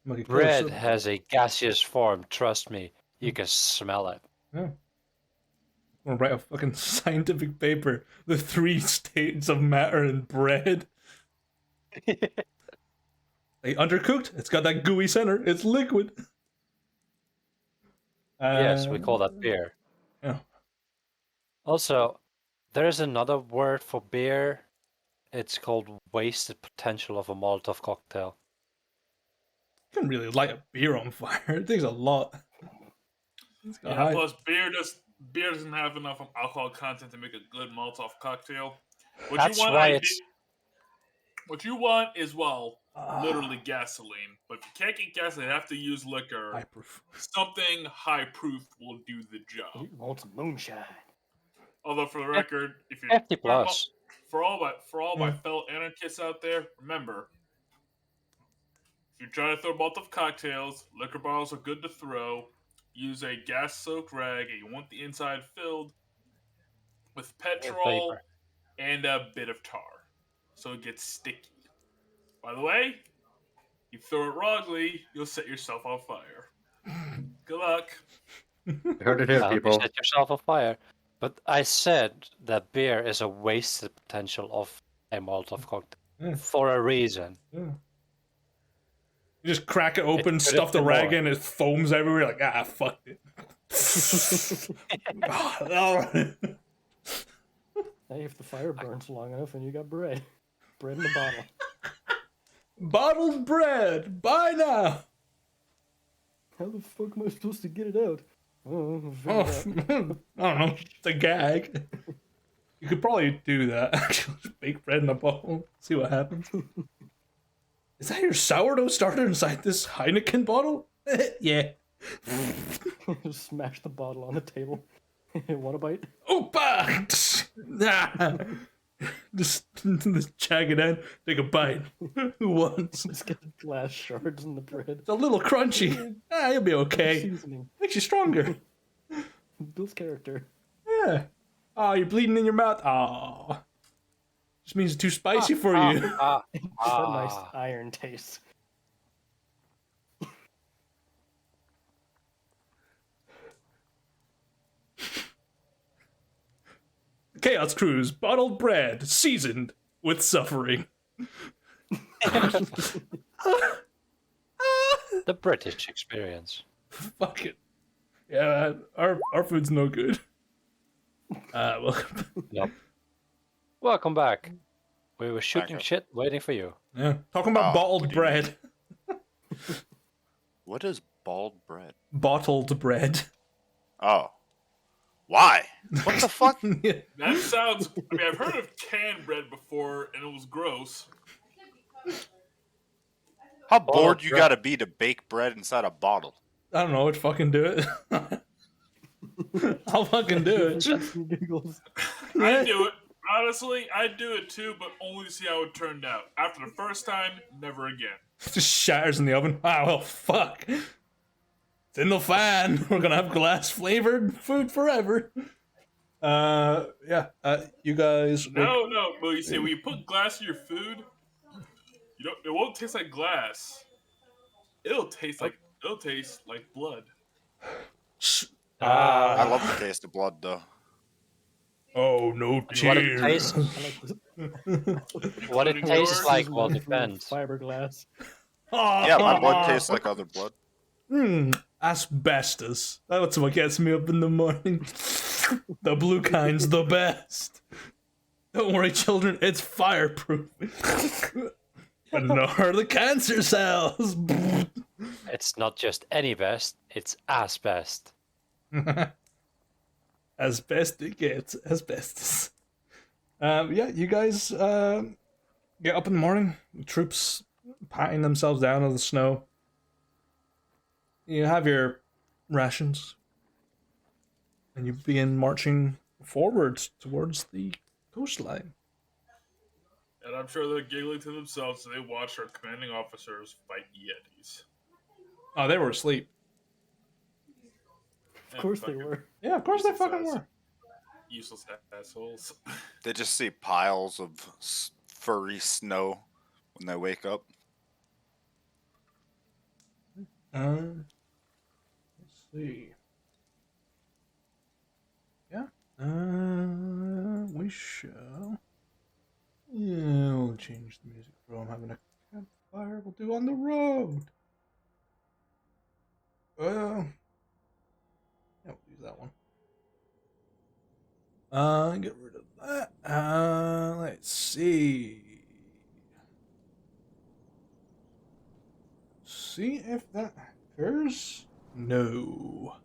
I'm like, Bread has a gaseous form, trust me. You can smell it. Yeah. I'm gonna write a fucking scientific paper. The 3 states of matter in bread. Like, undercooked, it's got that gooey center. It's liquid. Yes, we call that beer. Yeah. Also, there's another word for beer. It's called wasted potential of a Molotov cocktail. You can really light a beer on fire. It takes a lot. It's got Yeah, high. plus beer doesn't have enough alcohol content to make a good Molotov cocktail. That's why it's What you want is, well, literally gasoline. But if you can't get gasoline, you have to use liquor. high proof. Something high proof will do the job. You want some moonshine? Although, for the record, if you're 50 plus. for all my fellow anarchists out there, remember, if you're trying to throw Molotov cocktails, liquor bottles are good to throw. Use a gas-soaked rag, and you want the inside filled with petrol vapor. and a bit of tar, so it gets sticky. By the way, you throw it wrongly, you'll set yourself on fire. Good luck. You heard it here, I hope you people. set yourself on fire. But I said that beer is a wasted potential of a Molotov cocktail Yeah. for a reason. Yeah. You just crack it open, could stuff have the been rag more. in, it foams everywhere. Like, fucked it. Hey, if the fire burns long enough and you got bread. Bread in a bottle. Bottled bread. Buy now. How the fuck am I supposed to get it out? Oh, Oh, I don't know. It's a gag. You could probably do that. Actually, just bake bread in a bowl. See what happens. Is that your sourdough starter inside this Heineken bottle? Yeah. Just smash the bottle on the table. Want a bite? Opa! Nah. Just check it in. Take a bite. Who wants? Just get glass shards in the bread. It's a little crunchy. You'll be okay. Seasoning. Makes you stronger. Builds character. Yeah. Oh, you're bleeding in your mouth. Oh. Just means it's too spicy for you. It's that nice iron taste. Chaos Cruise, bottled bread, seasoned with suffering. The British experience. Fuck it. Yeah, our food's no good. Welcome. Yep. Welcome back. We were shooting up. shit, waiting for you. Yeah, talking about Oh, bottled what do you bread. What is bald bread? Bottled bread. Oh. Why? What the fuck? Yeah. That sounds. I mean, I've heard of canned bread before, and it was gross. How bored Bald you bread. gotta be to bake bread inside a bottle? I don't know. I'd fucking do it. I'll fucking do it. Some giggles. I do it. Honestly, I'd do it too, but only to see how it turned out. After the first time, never again. Just shatters in the oven. Ah, well, fuck. It's in the fan. We're gonna have glass flavored food forever. Yeah. You guys. No. Well, you see, when you put glass in your food, it won't taste like glass. It'll taste like blood. I love the taste of blood, though. Oh no! What it Cheers. tastes, I like this. what it tastes like will Sizzling through depend. Fiberglass. Yeah, my blood tastes like other blood. Asbestos. That's what gets me up in the morning. The blue kind's the best. Don't worry, children, it's fireproof. But nor the cancer cells. It's not just any best, it's asbest. As best it gets, asbestos. Yeah, you guys get up in the morning. The troops patting themselves down on the snow. You have your rations, and you begin marching forward towards the coastline. And I'm sure they're giggling to themselves as they watch our commanding officers fight Yetis. Oh, they were asleep. Of course they were. Yeah, of course they Useless fucking ass. were. Useless assholes. They just see piles of furry snow when they wake up. Let's see. Yeah. We shall. Yeah, we'll change the music from having a campfire. We'll do on the road. Well, yeah, we'll use that one. Get rid of that. Let's see. See if that occurs. No.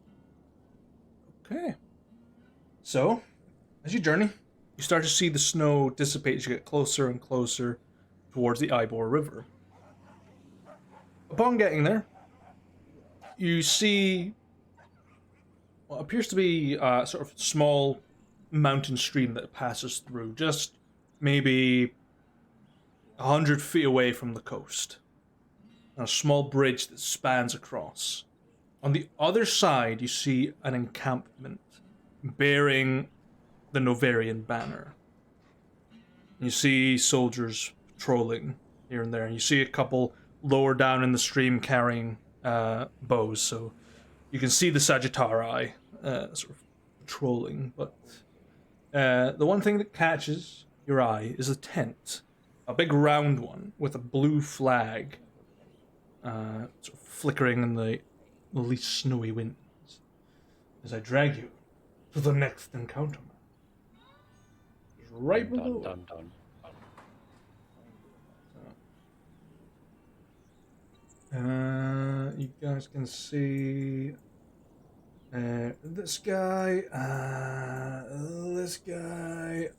Okay. So, as you journey, you start to see the snow dissipate as you get closer and closer towards the Ybor River. Upon getting there, you see what appears to be a sort of small mountain stream that passes through, just maybe 100 feet away from the coast. And a small bridge that spans across. On the other side, you see an encampment bearing the Novarian banner. You see soldiers patrolling here and there. And you see a couple lower down in the stream carrying bows, so you can see the Sagittarii sort of patrolling. But the one thing that catches your eye is a tent, a big round one with a blue flag sort of flickering in the least snowy winds, as I drag you to the next encounter. It's right Dun, below. dun, dun, dun. You guys can see this guy, this guy.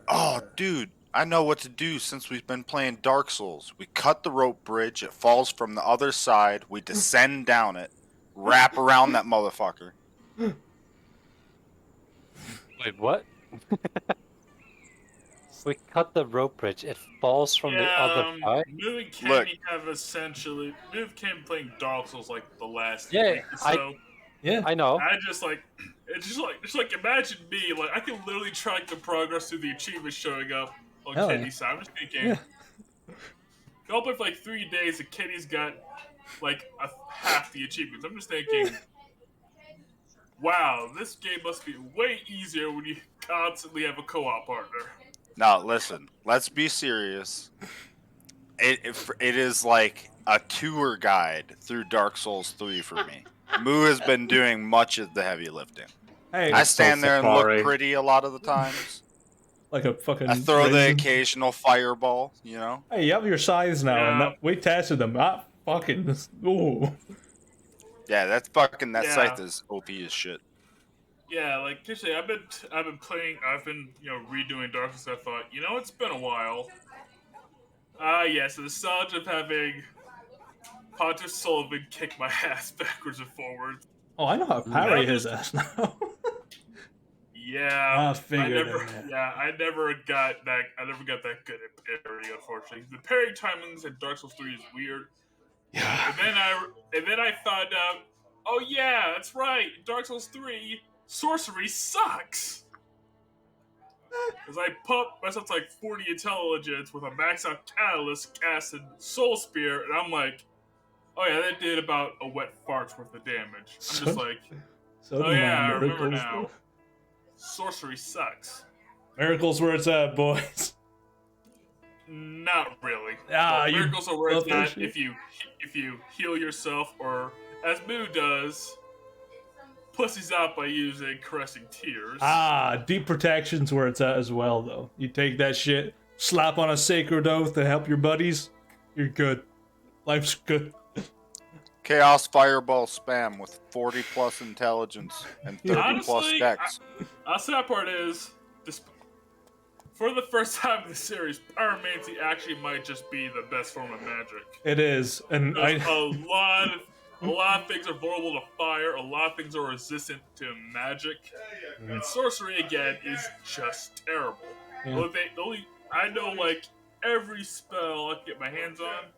Oh, dude, I know what to do since we've been playing Dark Souls. We cut the rope bridge, it falls from the other side, we descend down it, wrap around that motherfucker. Wait, what? We cut the rope bridge. It falls from the other side. Moo and Look. Kenny have essentially Moo and Kenny playing Dark Souls like the last Yeah, week or so. Yeah. I know. I just like it's just like imagine me, like I can literally track the progress through the achievements showing up on Hell yeah. Kenny's side. I'm just thinking Yeah. I'll play for like 3 days and Kenny's got like half the achievements. I'm just thinking, wow, this game must be way easier when you constantly have a co-op partner. Now, listen, let's be serious. It is like a tour guide through Dark Souls 3 for me. Moo has been doing much of the heavy lifting. Hey, I stand there and Safari. look pretty a lot of the times. like a fucking. I throw the raisin. occasional fireball, you know? Hey, you have your size now, and Yeah. we tested them. That fucking. Ooh. Yeah, that Yeah. scythe is OP as shit. Yeah, like seriously, I've been redoing Dark Souls. I thought, it's been a while. Yes, the nostalgia of having Pontiff Sullivan kick my ass backwards and forwards. Oh, I know how to parry his ass now. Yeah, I figured it, I never got that. I never got that good at parry, unfortunately. The parry timings in Dark Souls 3 is weird. Yeah. And then I found out, oh yeah, that's right. In Dark Souls 3, sorcery sucks. Because I pumped myself to like 40 intelligence with a max out catalyst cast and soul spear, and I'm like, oh yeah, that did about a wet fart's worth of damage. I'm just like, So oh do yeah, my I remember miracles. now. Sorcery sucks. Miracles where it's at, boys. Not really. Ah, you miracles are where love it's that at shit. if you heal yourself, or as Moo does, pussies out by using caressing tears. Deep protection's where it's at as well, though. You take that shit, slap on a sacred oath to help your buddies, you're good. Life's good. Chaos fireball spam with 40 plus intelligence and 30 plus Honestly, dex. The sad part is, for the first time in the series, pyromancy actually might just be the best form of magic. It is, and There's a lot of things are vulnerable to fire. A lot of things are resistant to magic. And sorcery again is just terrible. Yeah. I know like every spell I can get my hands on,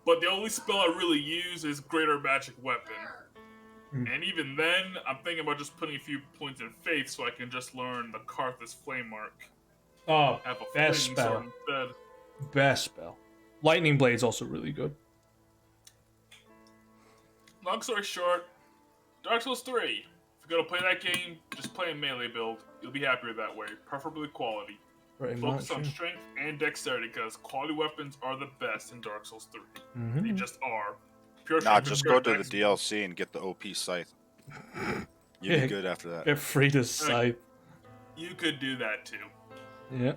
but the only spell I really use is Greater Magic Weapon. And even then, I'm thinking about just putting a few points in faith so I can just learn the Karthus Flame Mark. Oh, Have a best flaming spell. sword instead. Best spell. Lightning Blade's also really good. Long story short, Dark Souls 3. If you're gonna play that game, just play a melee build. You'll be happier that way. Preferably quality. Pretty Focus much. on Yeah. strength and dexterity because quality weapons are the best in Dark Souls 3. Mhm. They just are. Pure Nah, strength just and pure go to the dex. DLC and get the OP scythe. You'll Yeah. be good after that. Get free to scythe. You could do that too. Yeah.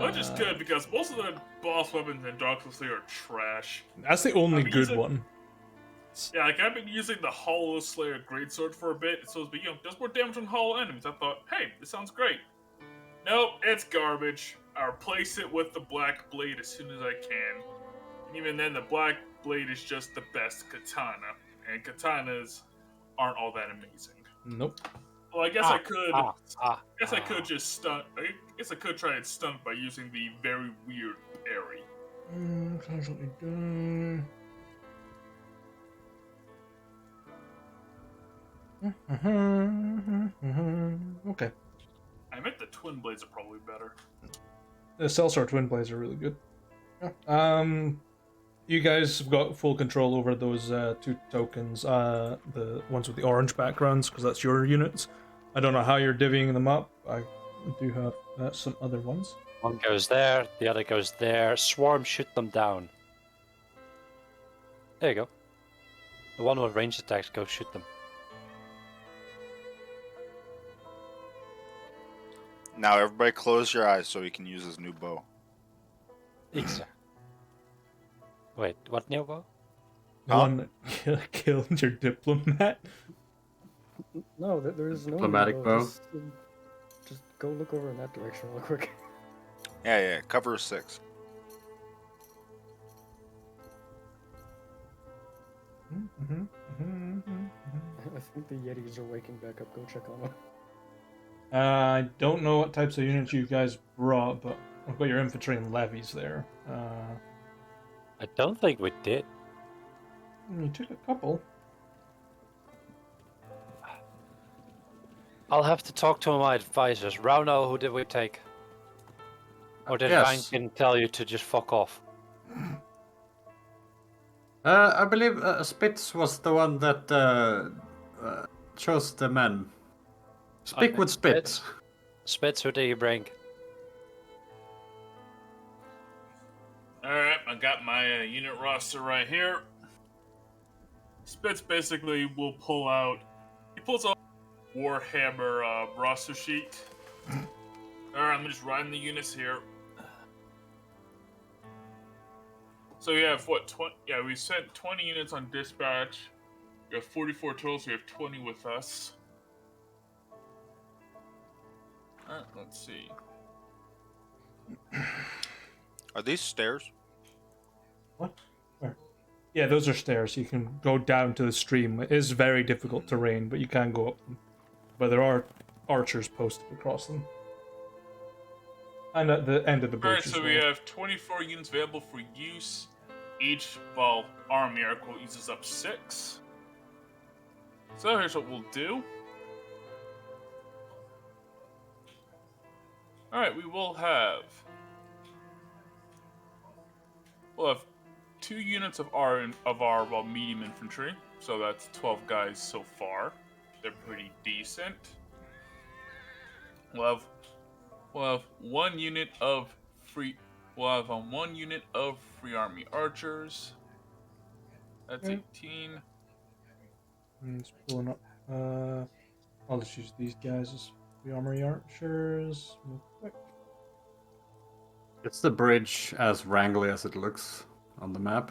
Which is good because most of the boss weapons in Dark Souls 3 are trash. That's the only I've been good using- one. Yeah, like I've been using the Hollow Slayer Greatsword for a bit. It's supposed to be, does more damage on hollow enemies. I thought, hey, this sounds great. Nope, it's garbage. I replace it with the Black Blade as soon as I can. And even then, the Black Blade is just the best katana. And katanas aren't all that amazing. Nope. Well, I guess I could. I I could just stun. I guess I could try and stun by using the very weird parry. Constantly done. Okay. I meant the twin blades are probably better. The Cellstar Twin Blades are really good. Yeah. You guys have got full control over those two tokens, the ones with the orange backgrounds, because that's your units. I don't know how you're divvying them up. I do have some other ones. One goes there, the other goes there. Swarm shoot them down. There you go. The one with range attacks, go shoot them. Now everybody close your eyes so he can use his new bow. Exa. Wait, what new bow? The Huh? one that killed your diplomat. No, there is no Diplomatic new bow? Just go look over in that direction real quick. Yeah, cover 6. I think the Yetis are waking back up. Go check on them. I don't know what types of units you guys brought, but I've got your infantry and levies there. I don't think we did. You took a couple. I'll have to talk to my advisors. Rauno, who did we take? Or did Yes. Ryan tell you to just fuck off? I believe Spitz was the one that chose the men. Speak Okay, with Spitz. Spitz, who did you bring? Alright, I got my unit roster right here. Spitz basically will pull out. He pulls out Warhammer roster sheet. Alright, I'm just writing the units here. So we have what? 20? Yeah, we sent 20 units on dispatch. We have 44 total, so we have 20 with us. Alright, let's see. Are these stairs? What? Where? Yeah, those are stairs. You can go down to the stream. It is very difficult terrain, but you can go up them. But there are archers posted across them. And at the end of the bridge Alright, as so well. we have 24 units available for use. Each, well, army air quote uses up 6. So here's what we'll do. Alright, we'll have 2 units of our medium infantry. So that's 12 guys so far. They're pretty decent. We'll have 1 unit of free. We'll have 1 unit of free army archers. That's Okay. 18. It's pulling up. I'll just use these guys as the armory archers. Real quick. It's the bridge as wrangly as it looks on the map.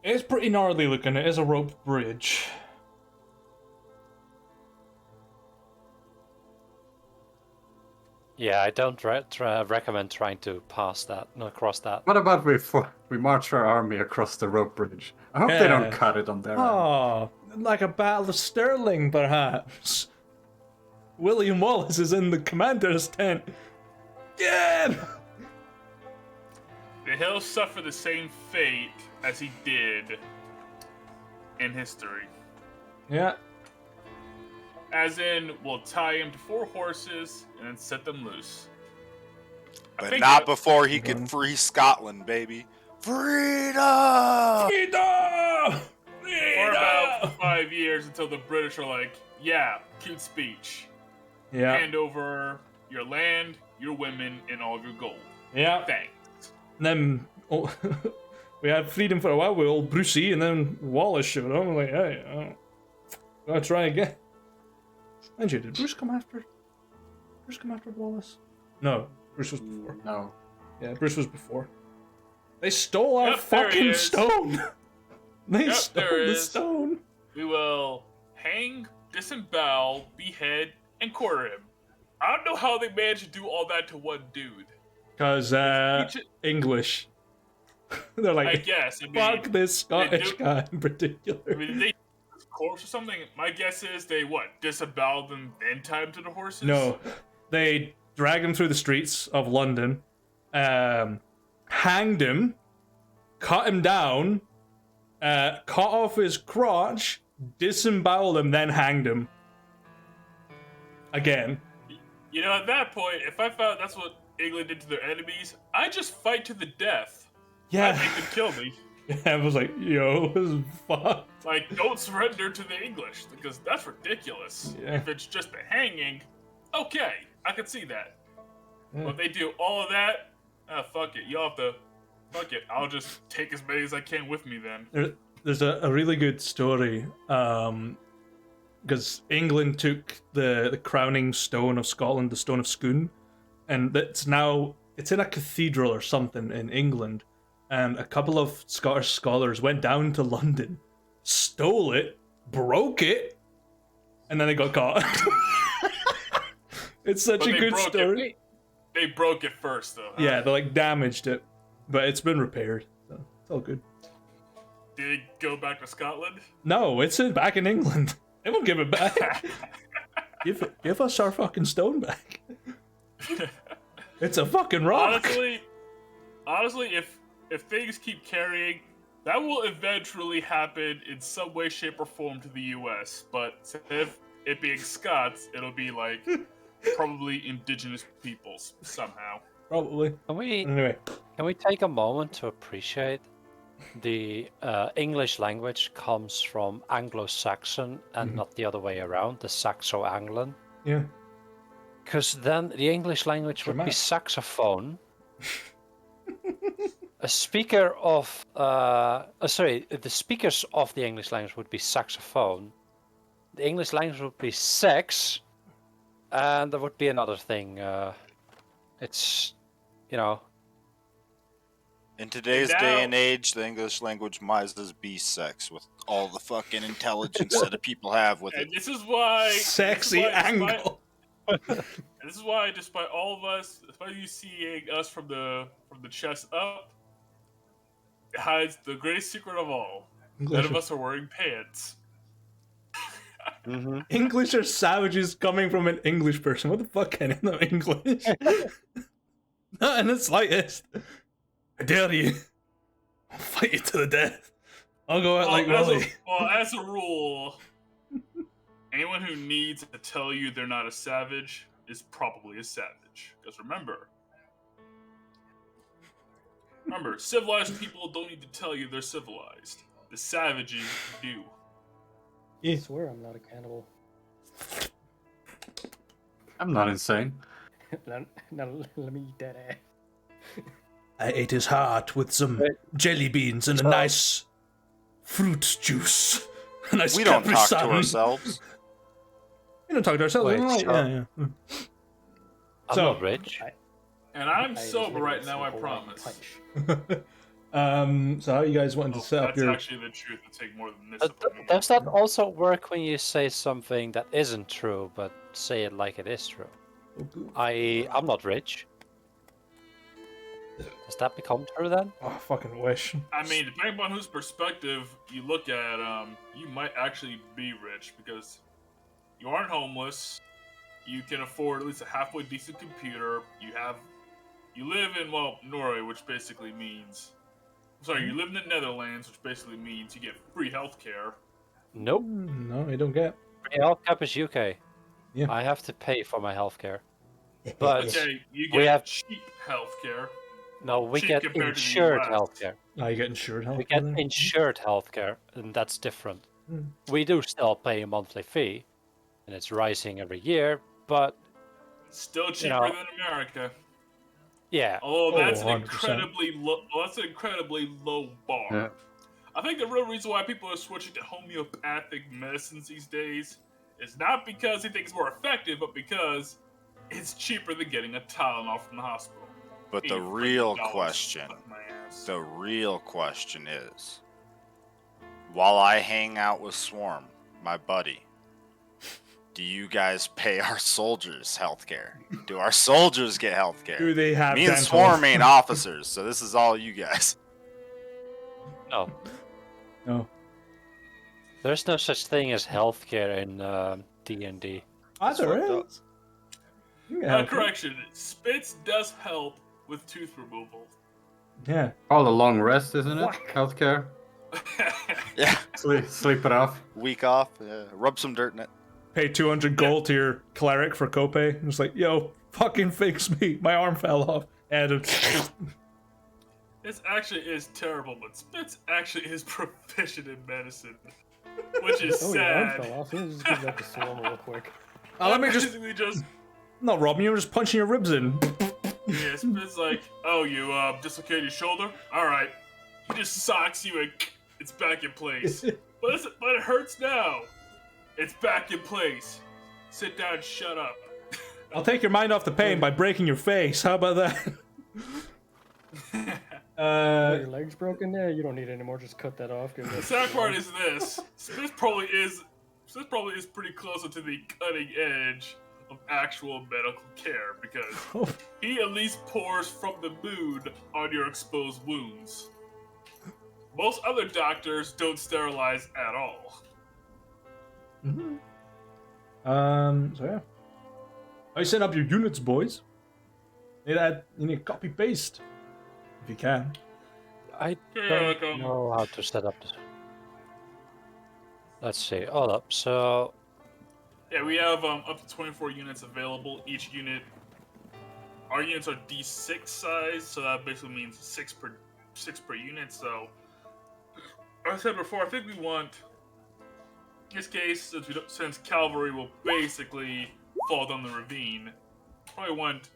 It's pretty gnarly looking. It is a roped bridge. Yeah, I don't recommend trying to pass that, no, cross that. What about we march our army across the rope bridge? I hope they don't Yeah. cut it on their end. Oh, like a battle of Stirling, perhaps. William Wallace is in the commander's tent. Yeah! He'll suffer the same fate as he did in history. Yeah. As in, we'll tie him to 4 horses and then set them loose. I But think not that- before he Mhm. can free Scotland, baby. Freedom! Freedom! For about 5 years until the British are like, yeah, cute speech. Yeah. Hand over your land, your women, and all of your gold. Yeah. Thanks. And then we had freedom for a while with old Brucey, and then Wallace showed up. I'm like, hey, I'm gonna try again. And you did Bruce come after Wallace? No, Bruce was before. No. Yeah, Bruce was before. They stole our Yep, there he fucking is. stone. They Yep, stole there the is. stone. We will hang, disembowel, behead, and quarter him. I don't know how they managed to do all that to one dude. Cause Each- English. They're I like, guess. I mean, fuck this Scottish do- guy in particular. I mean, did they corpse or something? My guess is they disemboweled them, then tied them to the horses. No, they dragged him through the streets of London, hanged him, cut him down, cut off his crotch, disemboweled him, then hanged him. Again. You know, at that point, if I found that's what England did to their enemies, I just fight to the death. I'd Yeah. make them kill me. I was like, yo, this is fuck. Like, don't surrender to the English, because that's ridiculous. Yeah. If it's just a hanging, okay, I can see that. Yeah. But if they do all of that, fuck it. You'll have to, fuck it. I'll just take as many as I can with me then. there's a really good story. Because England took the crowning stone of Scotland, the Stone of Scone, and it's in a cathedral or something in England. And a couple of Scottish scholars went down to London, stole it, broke it, and then they got caught. It's such a good story. They broke it first, though. Huh? Yeah, they like damaged it, but it's been repaired, so it's all good. Did it go back to Scotland? No, it's back in England. They won't give it back. give us our fucking stone back. It's a fucking rock. Honestly, if things keep carrying, that will eventually happen in some way, shape, or form to the U.S. But instead of it being Scots, it'll be like probably indigenous peoples somehow. Probably. Can we take a moment to appreciate the English language comes from Anglo-Saxon and not the other way around, the Saxo-Anglan? Yeah. Because then the English language would be Dramatic. saxophone. The speakers of the English language would be saxophone. The English language would be sex, and there would be another thing. It's, In today's day and age, the English language might as well be sex with all the fucking intelligence that people have with it. And this is why Sexy angle. This is why, despite all of us, despite you seeing us from the chest up, it hides the greatest secret of all. None of us are wearing pants. English are savages coming from an English person. What the fuck can I know English? Not in the slightest. I dare you. I'll fight you to the death. I'll go out like Willie. As a rule, anyone who needs to tell you they're not a savage is probably a savage. Because remember, civilized people don't need to tell you they're civilized. The savages do. I swear I'm not a cannibal. I'm not insane. Now, let me eat that ass. I ate his heart with some jelly beans and a nice fruit juice. A nice We don't Capri talk to Sun. ourselves. We don't talk to ourselves. Wait, right? so- Yeah. I'm So- not rich. And I'm I just sober made right it now, I simple, promise. punch. So how you guys wanting to set up That's your... actually the truth. It'll take more than this. Does that also work when you say something that isn't true, but say it like it is true? I'm not rich. Does that become true then? Oh, I fucking wish. I mean, depending on whose perspective you look at, you might actually be rich because you aren't homeless. You can afford at least a halfway decent computer. You live in Norway, which basically means, you live in the Netherlands, which basically means you get free healthcare. Nope. No, I don't get. Healthcare is UK. Yeah. I have to pay for my healthcare. But Okay, you we get have- cheap healthcare. no, we cheap get compared to the insured US. healthcare. Oh, you get insured health. We get insured healthcare, and that's different. We do still pay a monthly fee, and it's rising every year, but Still cheaper know- than America. yeah. Although that's an 100%. incredibly low bar. Yeah. I think the real reason why people are switching to homeopathic medicines these days is not because they think it's more effective, but because it's cheaper than getting a Tylenol from the hospital. But the $80 real freaking question, up my ass. the real question is, while I hang out with Swarm, my buddy, do you guys pay our soldiers healthcare? Do our soldiers get healthcare? Do they have Me and dental? Swarm ain't officers, so this is all you guys. No. No. There's no such thing as healthcare in D&D. Ah, there fucked is. You can help. Correction, spits does help with tooth removal. Yeah. Oh, the long rest, isn't it? Healthcare. Yeah, Sleep it off. week off. Yeah. Rub some dirt in it. Pay 200 gold to your cleric for copay. And it's like, yo, fucking fix me. My arm fell off. And This actually is terrible, but Spitz actually is proficient in medicine, which is Oh, your arm sad. fell off. Let me just give that to Swarm real quick. let me just Basically just not robbing you. Just punching your ribs in. yeah, Spitz like, oh, you dislocated your shoulder. All right, he just socks you It's back in place. But it hurts now. It's back in place. Sit down and shut up. I'll take your mind off the pain by breaking your face. How about that? Your leg's broken there. You don't need it anymore. Just cut that off. Give it The a sad part shot. is this. This probably is pretty closer to the cutting edge of actual medical care because he at least pours from the moon on your exposed wounds. Most other doctors don't sterilize at all. So yeah. I set up your units, boys. You need copy paste. If you can. I Yeah, don't know how to set up this. Let's see. Hold up. So Yeah, we have up to 24 units available. Each unit, our units are D6 size, so that basically means six per unit. So, as I said before, I think we want, in this case, since cavalry will basically fall down the ravine, probably want,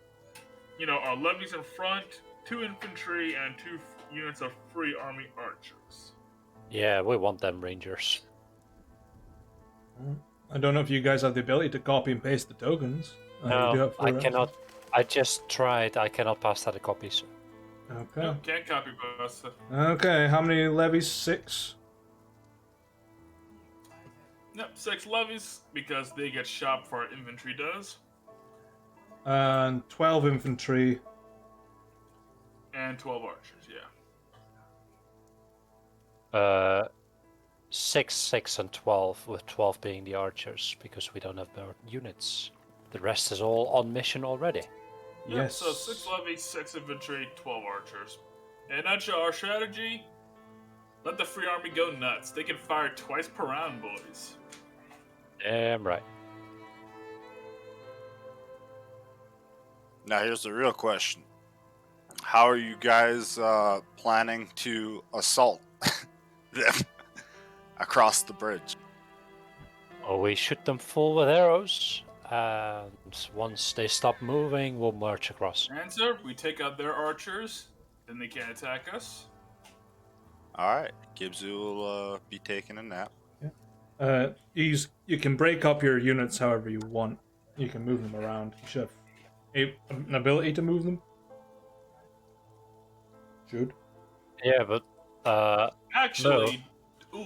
our levies in front, 2 infantry, and 2 units of free army archers. yeah, we want them rangers. I don't know if you guys have the ability to copy and paste the tokens. You do No, have I 4 cannot. I just tried. I cannot pass that copies. Okay. No, can't copy paste. Okay, how many levies? 6? Yep, 6 levies because they get shot before our infantry does. And 12 infantry. And 12 archers, yeah. 6, 6, and 12, with 12 being the archers, because we don't have more units. The rest is all on mission already. Yep, Yes. so 6 levies, 6 infantry, 12 archers. And that's our strategy. Let the free army go nuts. They can fire twice per round, boys. Damn right. Now here's the real question: how are you guys planning to assault them across the bridge? Oh, we shoot them full with arrows, and once they stop moving, we'll march across. Answer, we take out their archers, then they can't attack us. All right, Gibbsy will be taking a nap. You can break up your units however you want. You can move them around. You should have an ability to move them. Should. Yeah, but Actually, ooh.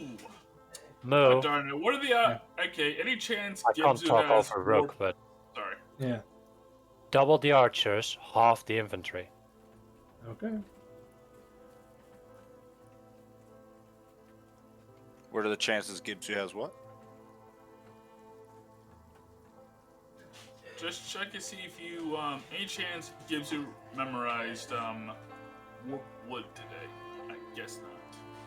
no, Darn it. What are the, okay, any chance I can't Gibzu talk has over more... Rook, but Sorry. Yeah. double the archers, half the infantry. Okay. What are the chances Gibbsy has what? Just check to see if you, any chance Gibzu memorized, warp wood today. I guess not.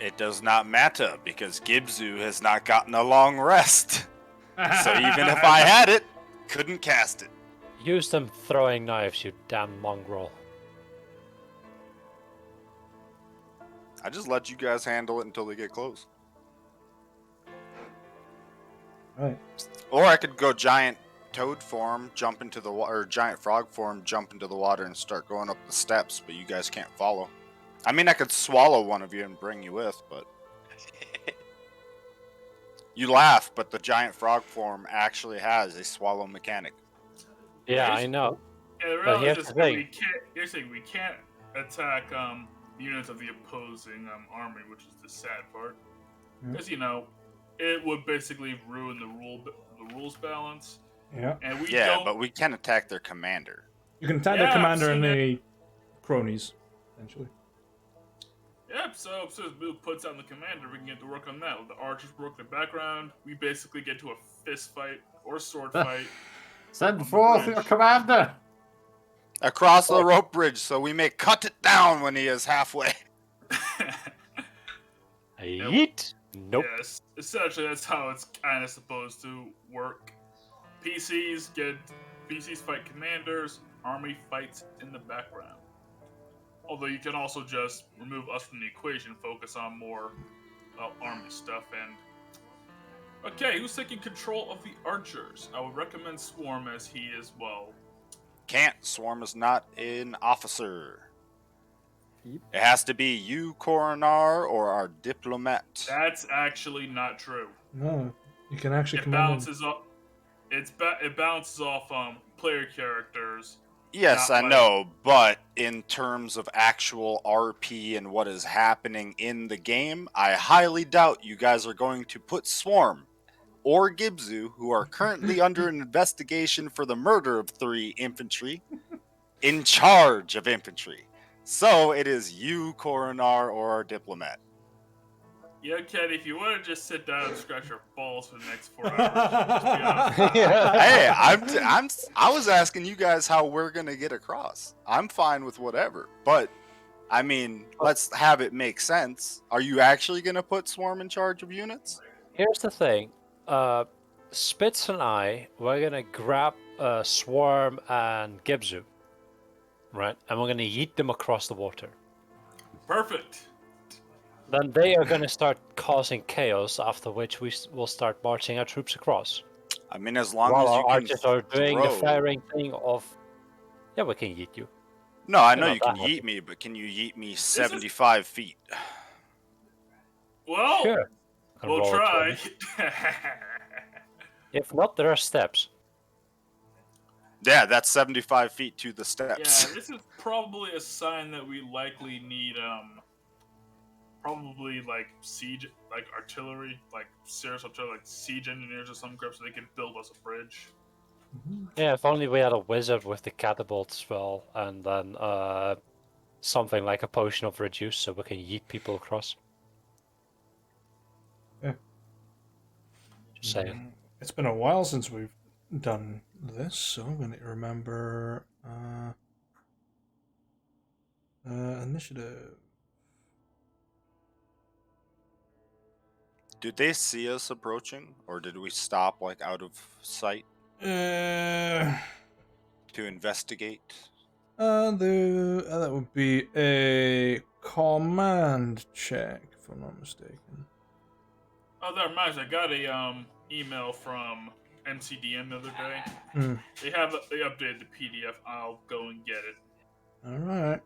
It does not matter because Gibbsy has not gotten a long rest. So even if I had it, couldn't cast it. Use them throwing knives, you damn mongrel. I just let you guys handle it until they get close. Right. Or I could go giant toad form, jump into the water, or giant frog form, jump into the water and start going up the steps, but you guys can't follow. I mean, I could swallow one of you and bring you with, but... You laugh, but the giant frog form actually has a swallow mechanic. Yeah, I know. Yeah, the But reality here's is the that thing. you're saying we can't attack units of the opposing army, which is the sad part. Yeah. Because it would basically ruin the rules balance. Yeah. And we Yeah, don't. but we can attack their commander. You can attack Yeah, the commander I've and seen the cronies, essentially. Yep. So as Bill puts on the commander, we can get to work on that. The archers work the background. We basically get to a fist fight or sword fight. Send forth your commander! Across the rope bridge, so we may cut it down when he is halfway. Yeet? Nope. Yes. Essentially, that's how it's kind of supposed to work. PCs fight commanders. Army fights in the background. Although you can also just remove us from the equation, focus on more army stuff. And okay, who's taking control of the archers? I would recommend Swarm, as he is, well, Can't. Swarm is not an officer. Yep. It has to be you, Coronar, or our diplomat. That's actually not true. No, you can actually It command them. bounces off. It bounces off player characters. Yes, Not I like- know, but in terms of actual RP and what is happening in the game, I highly doubt you guys are going to put Swarm or Gibzu, who are currently under an investigation for the murder of 3 infantry, in charge of infantry. So it is you, Coronar, or our diplomat. Yeah, Kenny, if you want to just sit down and scratch your balls for the next 4 hours, just be honest. Hey, I was asking you guys how we're gonna get across. I'm fine with whatever, but I mean, let's have it make sense. Are you actually gonna put Swarm in charge of units? Here's the thing. Spitz and I, we're gonna grab Swarm and Gibzu, right? And we're gonna yeet them across the water. Perfect. Then they are gonna start causing chaos, after which we will start marching our troops across. I mean, as long While as you our can archers are doing the throw. firing thing of... Yeah, we can yeet you. No, I know You're you not can that happy. yeet me, but can you yeet me 75 feet? Well, Sure. I can we'll roll a try. 20. If not, there are steps. Yeah, that's 75 feet to the Yeah, steps. this is probably a sign that we likely need probably like siege, like artillery, like serious artillery, like siege engineers or some crap, so they can build us a bridge. Yeah, if only we had a wizard with the catapult spell, and then something like a potion of reduce, so we can yeet people across. Yeah. Just saying. It's been a while since we've done this, so I'm going to remember initiative. Did they see us approaching, or did we stop like out of sight Uh, to investigate? that would be a command check, if I'm not mistaken. Oh, that reminds me, I got a email from MCDM the other day. Hmm. They updated the PDF. I'll go and get it. All right.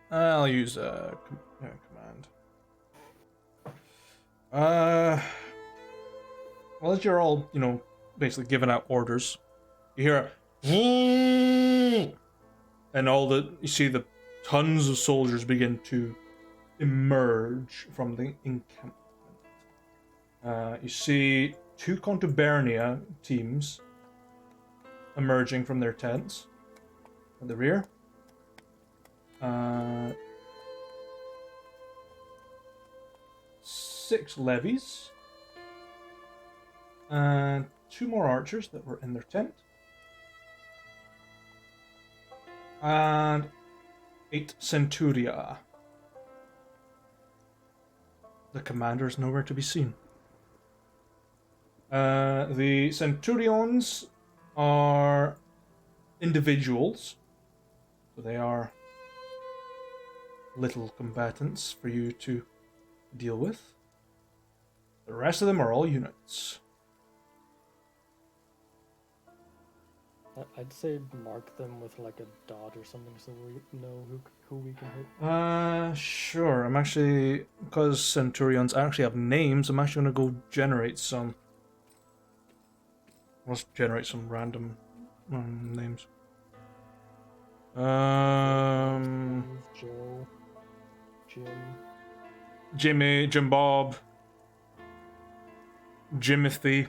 I'll use a command. Well, as you're all, basically giving out orders, you hear a and you see the tons of soldiers begin to emerge from the encampment. You see 2 Contubernia teams emerging from their tents at the rear. 6 levies. And 2 more archers that were in their tent. And 8 Centuria. The commander is nowhere to be seen. The Centurions are individuals, so they are little combatants for you to deal with. The rest of them are all units. I'd say mark them with like a dot or something so we know who we can hit. Sure. I'm actually, because Centurions actually have names, I'm actually gonna go generate some. Let's generate some random names. Joe, Jim. Jimmy, Jim Bob, Jimothy.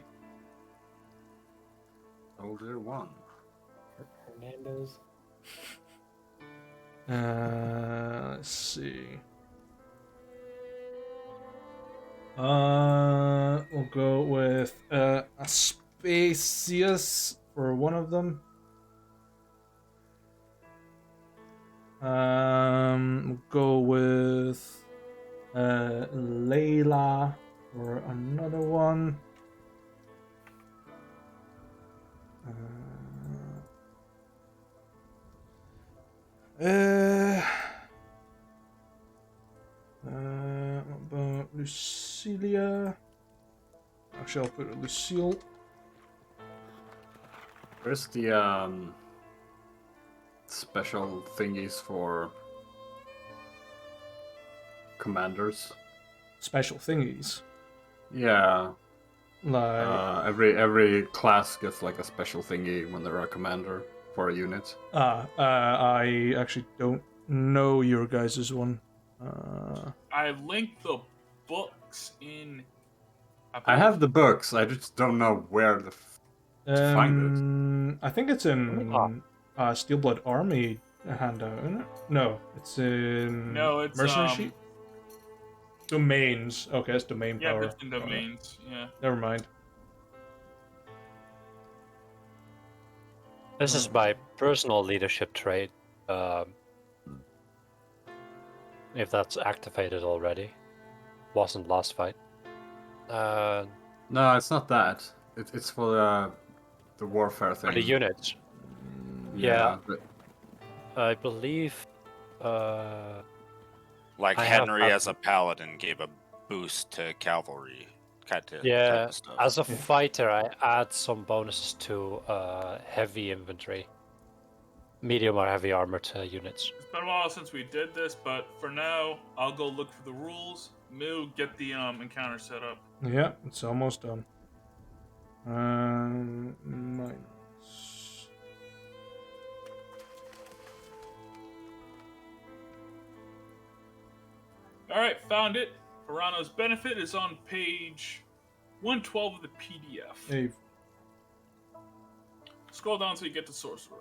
Older one. Hernandez. Let's see. We'll go with Aspasius for one of them. We'll go with Layla for another one. What about Lucilia? Actually, I'll put Lucille. Where's the special thingies for commanders. Special thingies. Yeah. Like Every class gets like a special thingy when they're a commander for a unit. I actually don't know your guys' one. I linked the books in. I believe- have the books. I just don't know where to find I think it's in Steelblood Army handout, isn't it? No, it's in No, it's Mercenary Sheet. Domains. Okay, it's domain Yeah, power. it's in domains. Yeah. Never mind. This is my personal leadership trait. If that's activated already. Wasn't last fight. it. No, it's not that. It's for the warfare thing. For the units. Yeah. I believe Like I have Henry had- as a paladin gave a boost to cavalry type yeah, of stuff. as a fighter I add some bonuses to heavy infantry. Medium or heavy armored units. It's been a while since we did this, but for now, I'll go look for the rules. Moo, get the encounter set up. Yeah, it's almost done. Minus. Alright, found it. Verano's benefit is on page 112 of the PDF. Hey, Scroll down until you get to Sorcerer.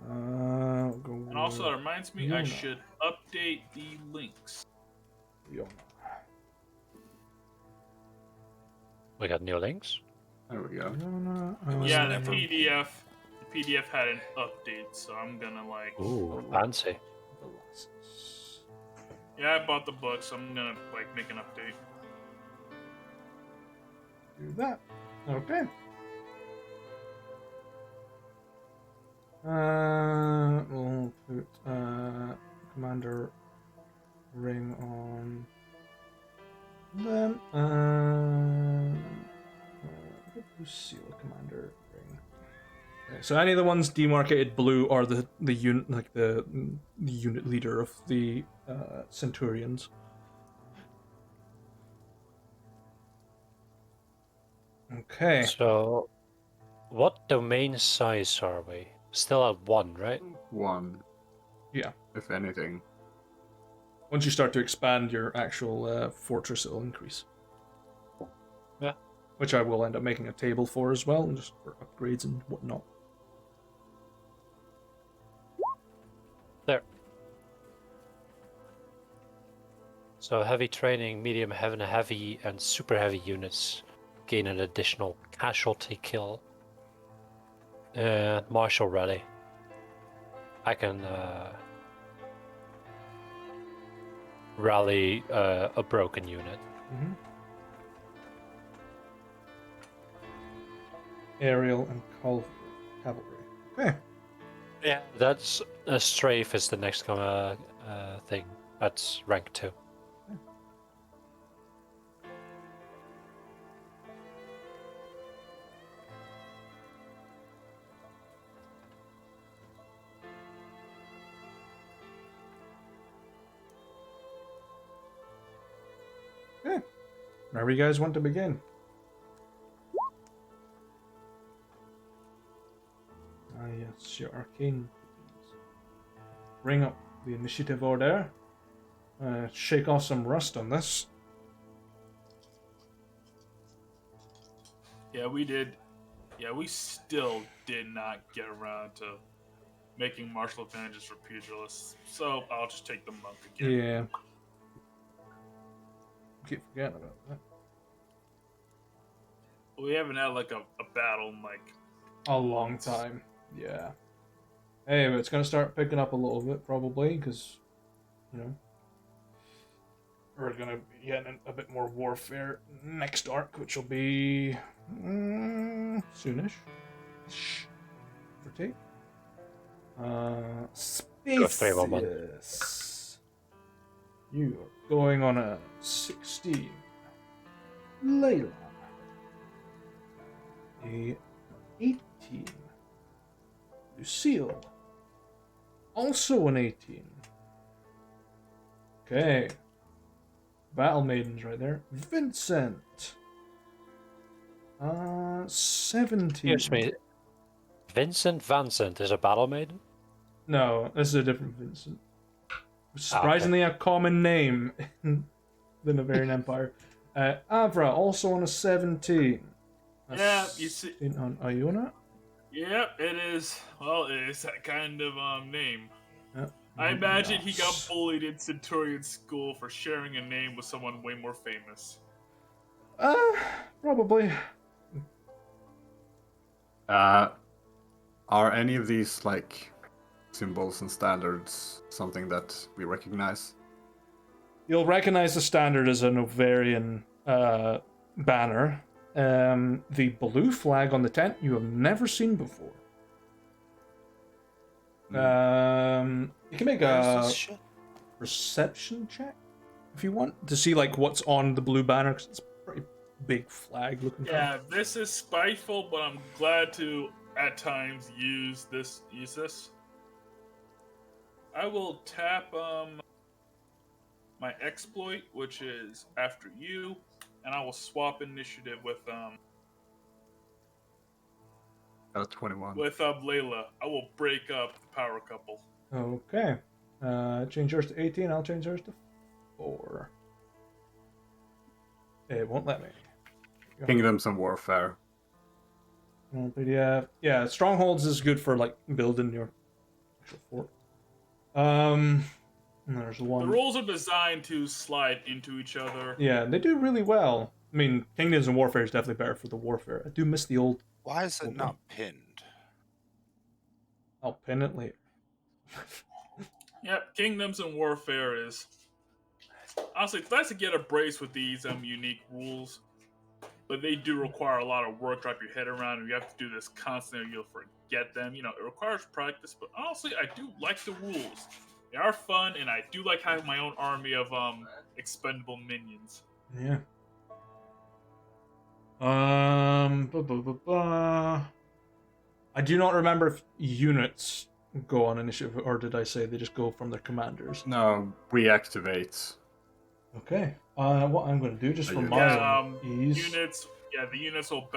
go And also, that reminds me, I Yona. should update the links. Yona. We got new links. There we go. Yona, Yeah, the never- PDF had an update, so I'm gonna like. Ooh, fancy. Velocus. Yeah, I bought the book, so I'm gonna like make an update. Do that. Okay. We'll put commander ring on them. Seal commander ring. Okay, so any of the ones demarcated blue are the unit, like the unit leader of the centurions. Okay. So what domain size are we? Still at 1, right? 1. Yeah. If anything. Once you start to expand your actual fortress, it'll increase. Yeah. Which I will end up making a table for as well, just for upgrades and whatnot. There. So heavy training, medium heavy, and super heavy units gain an additional casualty kill. Martial rally. I can rally a broken unit. Mm-hmm. Aerial and cavalry. Okay. Yeah, that's a strafe is the next thing. That's rank 2. Okay. Whenever you guys want to begin. Ah, yes, your arcane. Bring up the initiative order. Shake off some rust on this. Yeah, we did. Yeah, we still did not get around to making martial advantages for pugilists, so I'll just take the monk again. Yeah. Keep forgetting about that. We haven't had like a battle in like A long time. Yeah. Hey, but it's gonna start picking up a little bit probably, because, you know, we're gonna be getting a bit more warfare next arc, which will be soonish. Rotate. Got 3 more months. Spacious. You are going on a 16. Layla. A 18. Lucille. Also an 18. Okay. Battle Maidens right there. Vincent. 17. Excuse me. Vincent is a battle maiden? No, this is a different Vincent. Okay. Surprisingly, a common name in the Bavarian Empire. Avra, also on a 17. Yeah, you see. On Iona? Yep, it is. Well, it is that kind of name. Yep. I imagine he got Yes. bullied in Centurion school for sharing a name with someone way more famous. Probably. Are any of these like symbols and standards something that we recognize? You'll recognize the standard as an Ovarian banner. The blue flag on the tent you have never seen before. You can make Where's a this shit? perception check if you want to see like what's on the blue banner, 'cause it's a pretty big flag looking. Yeah, this is spiteful, but I'm glad to at times use this. I will tap my exploit, which is after you, and I will swap initiative with Got a 21. Layla. I will break up the power couple. Okay. Change yours to 18. I'll change yours to 4. It won't let me. Kingdoms and Warfare. But yeah. Strongholds is good for like building your actual fort. And there's The one. rules are designed to slide into each other. Yeah, they do really well. I mean, Kingdoms and Warfare is definitely better for the Warfare. I do miss the old. Why is it Okay. not pinned? I'll pin it later. Yep, Kingdoms and Warfare is honestly it's nice to get a brace with these unique rules, but they do require a lot of work to wrap your head around, and you have to do this constantly or you'll forget them. You know, it requires practice, but honestly, I do like the rules. They are fun, and I do like having my own army of expendable minions. Yeah. I do not remember if units go on initiative, or did I say they just go from their commanders? No, reactivate. Okay. What I'm going to do just for my Yeah, ease. units. Yeah, the units will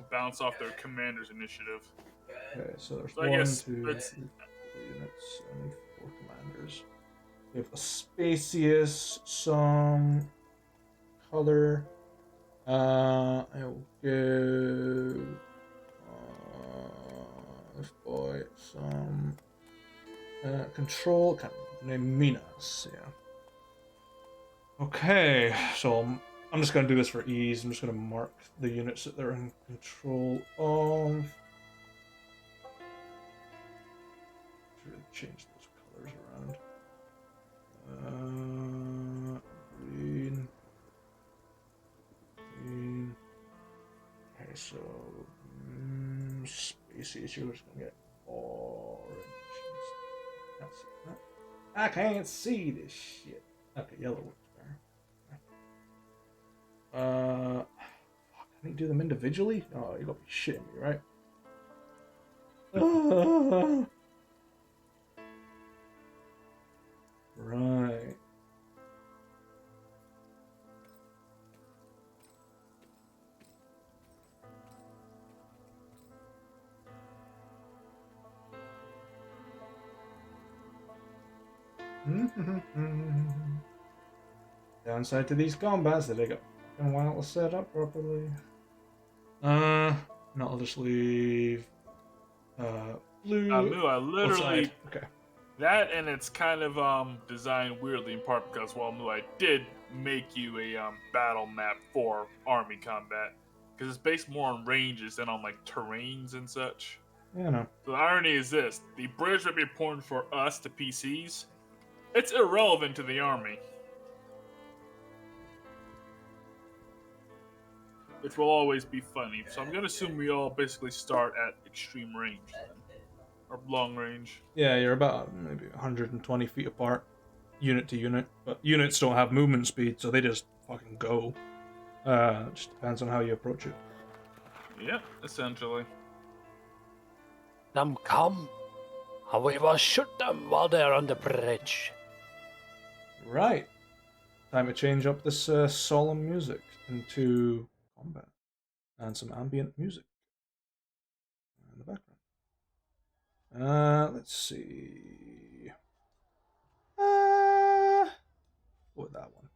bounce off their commander's initiative. Okay, so there's So I 1, guess 2, 3 let's- units, only 4 commanders. We have Aspacius, some color. I'll go. This boy, some control. Kind of name Minas, yeah. Okay, so I'm just gonna do this for ease. I'm just gonna mark the units that they're in control of. Should really change those colors around. Green. Green. Okay, so species, you're just gonna get orange. Can't see that. I can't see this shit. Okay, yellow works better. Fuck, can you do them individually? Oh, you gotta be shitting me, right? Right. Downside to these combats that they got fucking while to set up properly. No, I'll just leave blue. Moo, I literally outside. Okay. that, and it's kind of designed weirdly in part because Moo, I did make you a battle map for army combat because it's based more on ranges than on like terrains and such. Yeah, no. So the irony is this: the bridge might be important for us, the PCs. It's irrelevant to the army. Which will always be funny. So I'm gonna assume we all basically start at extreme range then. Or long range. Yeah, you're about maybe 120 feet apart, unit to unit. But units don't have movement speed, so they just fucking go. It just depends on how you approach it. Yep, essentially. Them come, and we will shoot them while they're on the bridge. Right. Time to change up this solemn music into combat and some ambient music in the background. Let's see. What that one?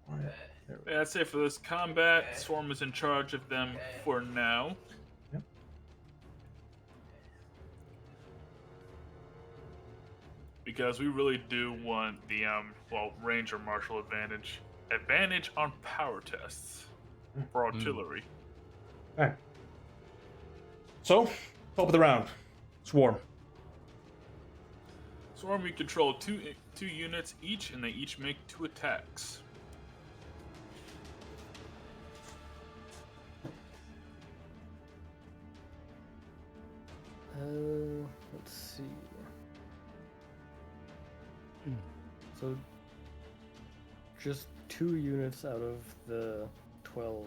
All right. There we go. That's it for this combat. Swarm is in charge of them for now. Yep. Because we really do want the Ranger Marshal advantage. Advantage on power tests for artillery. All right. So, top of the round. Swarm. Swarm, we control two units each, and they each make 2 attacks. Let's see. So, just 2 units out of the 12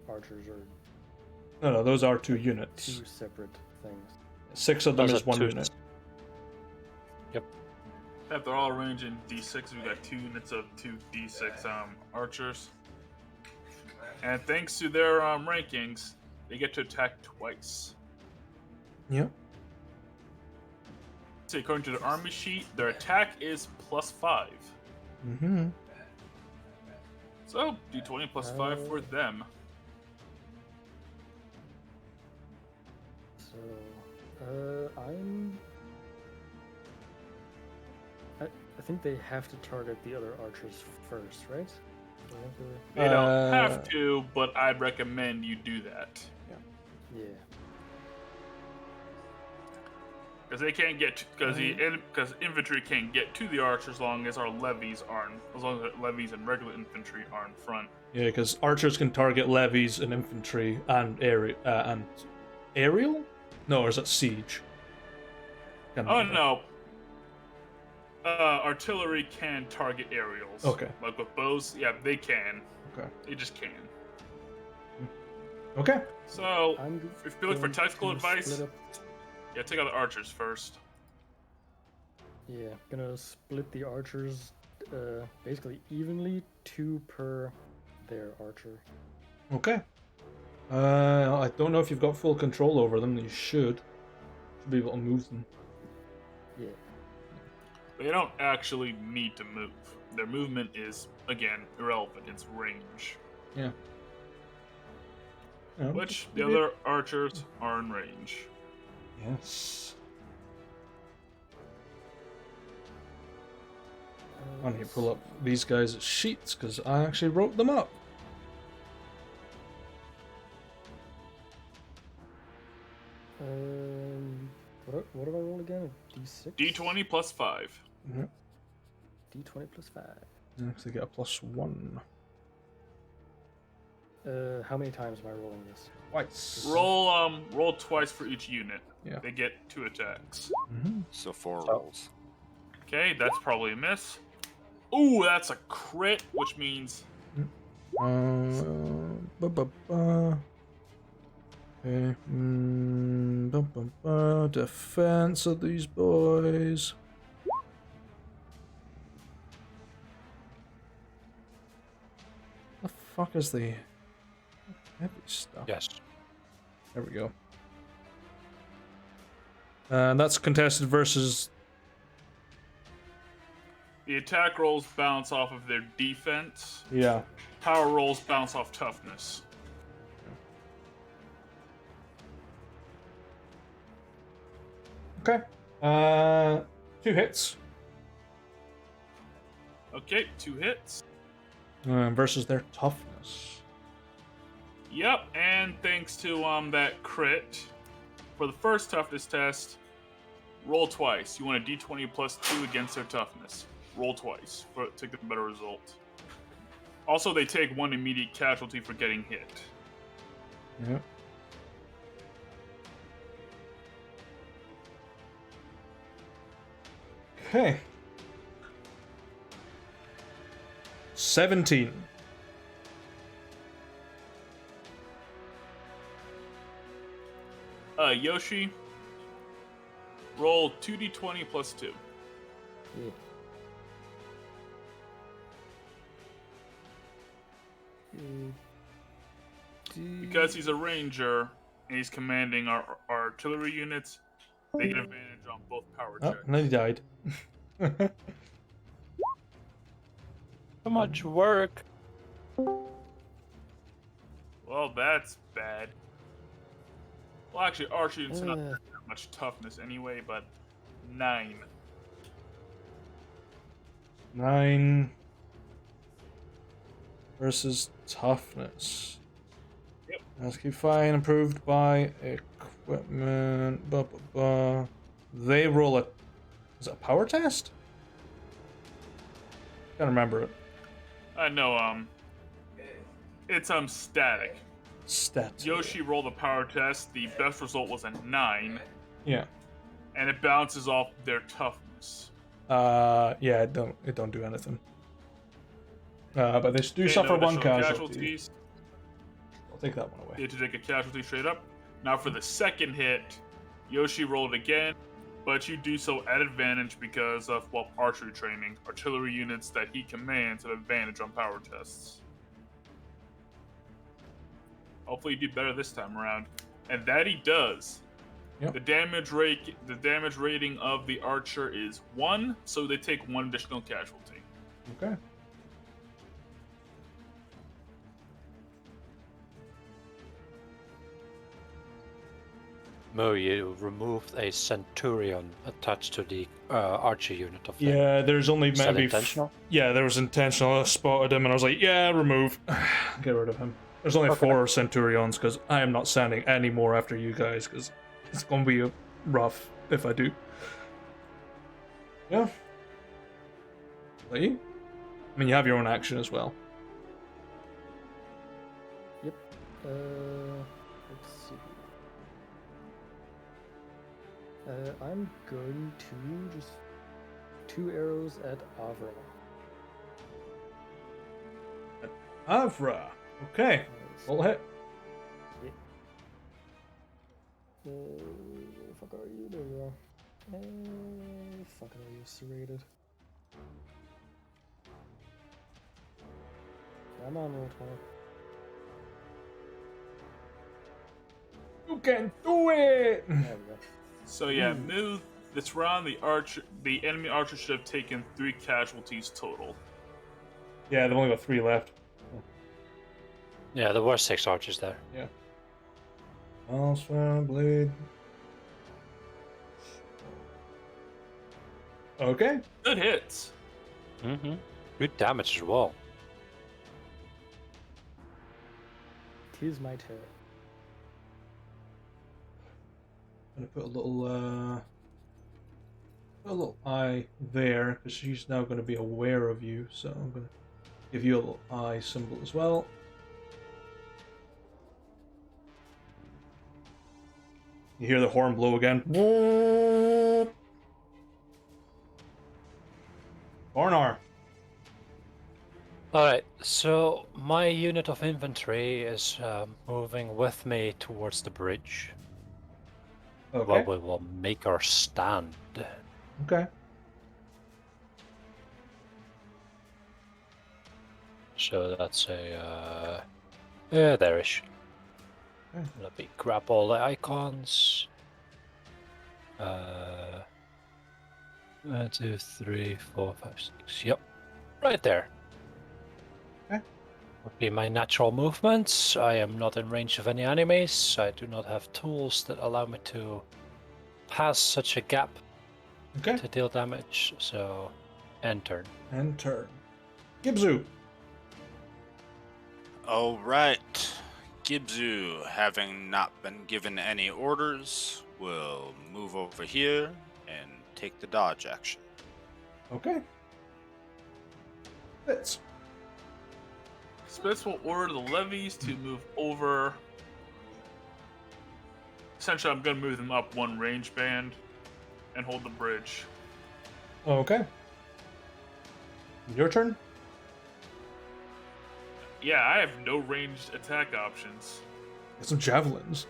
archers are No, those are 2 units. 2 separate things. 6 of them Those is are 1 two- unit. Yep. If they're all ranging D6, we got 2 units of 2 D6 archers. And thanks to their rankings, they get to attack twice. Yep. So according to the army sheet, their attack is +5. Mm-hmm. So D20 +5 for them. So, I think they have to target the other archers first, right? I think They don't Uh, have to, but I'd recommend you do that. yeah. Because they can't get because infantry can't get to the archers as long as our levies aren't, as long as levies and regular infantry are in front. Yeah, because archers can target levies and infantry and aerial. No, or is that siege? Can't Oh remember. no. Artillery can target aerials. Okay. Like with bows, yeah, they can. Okay. They just can. Okay. So, I'm if you look for going tactical to advice, split up- yeah, take out the archers first. Yeah, gonna split the archers basically evenly, 2 per their archer. Okay. I don't know if you've got full control over them. You should be able to move them. Yeah. They don't actually need to move. Their movement is, again, irrelevant. It's range. Yeah. Which the other archers are in range. Yes. I need to pull up these guys' sheets because I actually wrote them up. What do I roll again? A D6? D20 +5. Yeah. D20 +5. If they get a +1. How many times am I rolling this? Twice. Roll twice for each unit. Yeah. They get 2 attacks. Mm-hmm. So 4 rolls. Okay, that's probably a miss. Ooh, that's a crit, which means Okay. Defense of these boys. The fuck is the heavy stuff? Yes. There we go. And that's contested versus. the attack rolls bounce off of their defense. Yeah. Power rolls bounce off toughness. Okay. 2 hits. Okay, 2 hits. Versus their toughness. Yep, and thanks to that crit, for the first toughness test, roll twice. You want a d20 +2 against their toughness. Roll twice to get a better result. Also, they take 1 immediate casualty for getting hit. Yep. Okay. 17. Yoshi, Roll 2d20 plus 2. Yeah. Because he's a ranger and he's commanding our artillery units, they get advantage on both power Oh, checks. and then he died. Too much work. Well, that's bad. Well, actually, archer units are not that much toughness anyway, but 9. 9 versus toughness. Yep. That's keep fine. Improved by equipment. Blah, blah, blah. They roll a. Is it a power test? Can't remember it. No, it's static. Stats. Yoshi rolled a power test. The best result was a 9, Yeah. and it bounces off their toughness. Yeah. It don't do anything. But they do Okay, suffer no one additional casualty. casualties. I'll take that one away. You have to take a casualty straight up. Now for the second hit, Yoshi rolled again, but you do so at advantage because of, well, archery training. Artillery units that he commands have advantage on power tests. Hopefully you do better this time around. And that he does. Yep. The damage rating of the archer is 1, so they take 1 additional casualty. Okay. Mo, you removed a centurion attached to the archer unit of them. Yeah, there's only Is that maybe. intentional? Yeah, there was intentional. I spotted him and I was like, yeah, remove. Get rid of him. There's only Okay. 4 Centurions because I am not sending any more after you guys because it's going to be rough if I do. Yeah. Lee? I mean, you have your own action as well. Yep. Let's see. I'm going to just 2 arrows at Avra. Avra. Okay. Full hit. Where the fuck are you? There you are. Fucking are you serrated? Come on, roll 20. You can do it! There we go. So yeah, move this round. The enemy archer should have taken 3 casualties total. Yeah, they've only got 3 left. Yeah, there were 6 archers there. Yeah. Also, blade. Okay. Good hits. Mm-hmm. Good damage as well. Tis my turn. I'm gonna put a little eye there because she's now going to be aware of you. So I'm gonna give you a little eye symbol as well. You hear the horn blow again. Ornar. Alright, so my unit of infantry is moving with me towards the bridge. Okay. Where we will make our stand. Okay. So that's a yeah, there-ish. Okay. Let me grab all the icons. 1, 2, 3, 4, 5, 6. Yep, right there. Okay. Would be my natural movements. I am not in range of any enemies. I do not have tools that allow me to pass such a gap Okay. to deal damage. So, end turn. And turn. Gibzu. All right. Gibzu, having not been given any orders, will move over here and take the dodge action. Okay. Fits. Spitz will order the levies to move over. Essentially, I'm going to move them up 1 range band and hold the bridge. Okay. Your turn. Yeah, I have no ranged attack options. Get some javelins.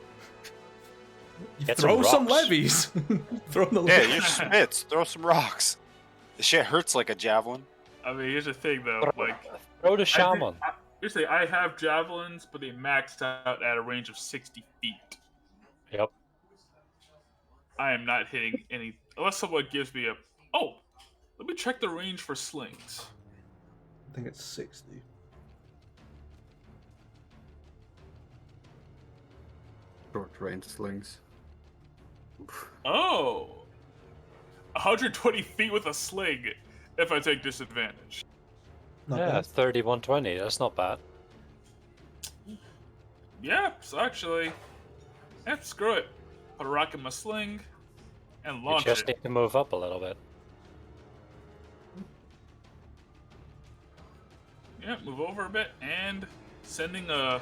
Get Throw some rocks. levies. Throw the Yeah, levies. you're spits. Throw some rocks. The shit hurts like a javelin. I mean, here's the thing though. Like, Throw the shaman. I have javelins, but they max out at a range of 60 feet. Yep. I am not hitting any unless someone gives me a. Oh, let me check the range for slings. I think it's 60. Short range slings. Oh, 120 feet with a sling. If I take disadvantage. Not Yeah, bad. 3120. That's not bad. Yeah, so actually, screw it. Put a rock in my sling and You launch just it. need to move up a little bit. Yeah, move over a bit and sending a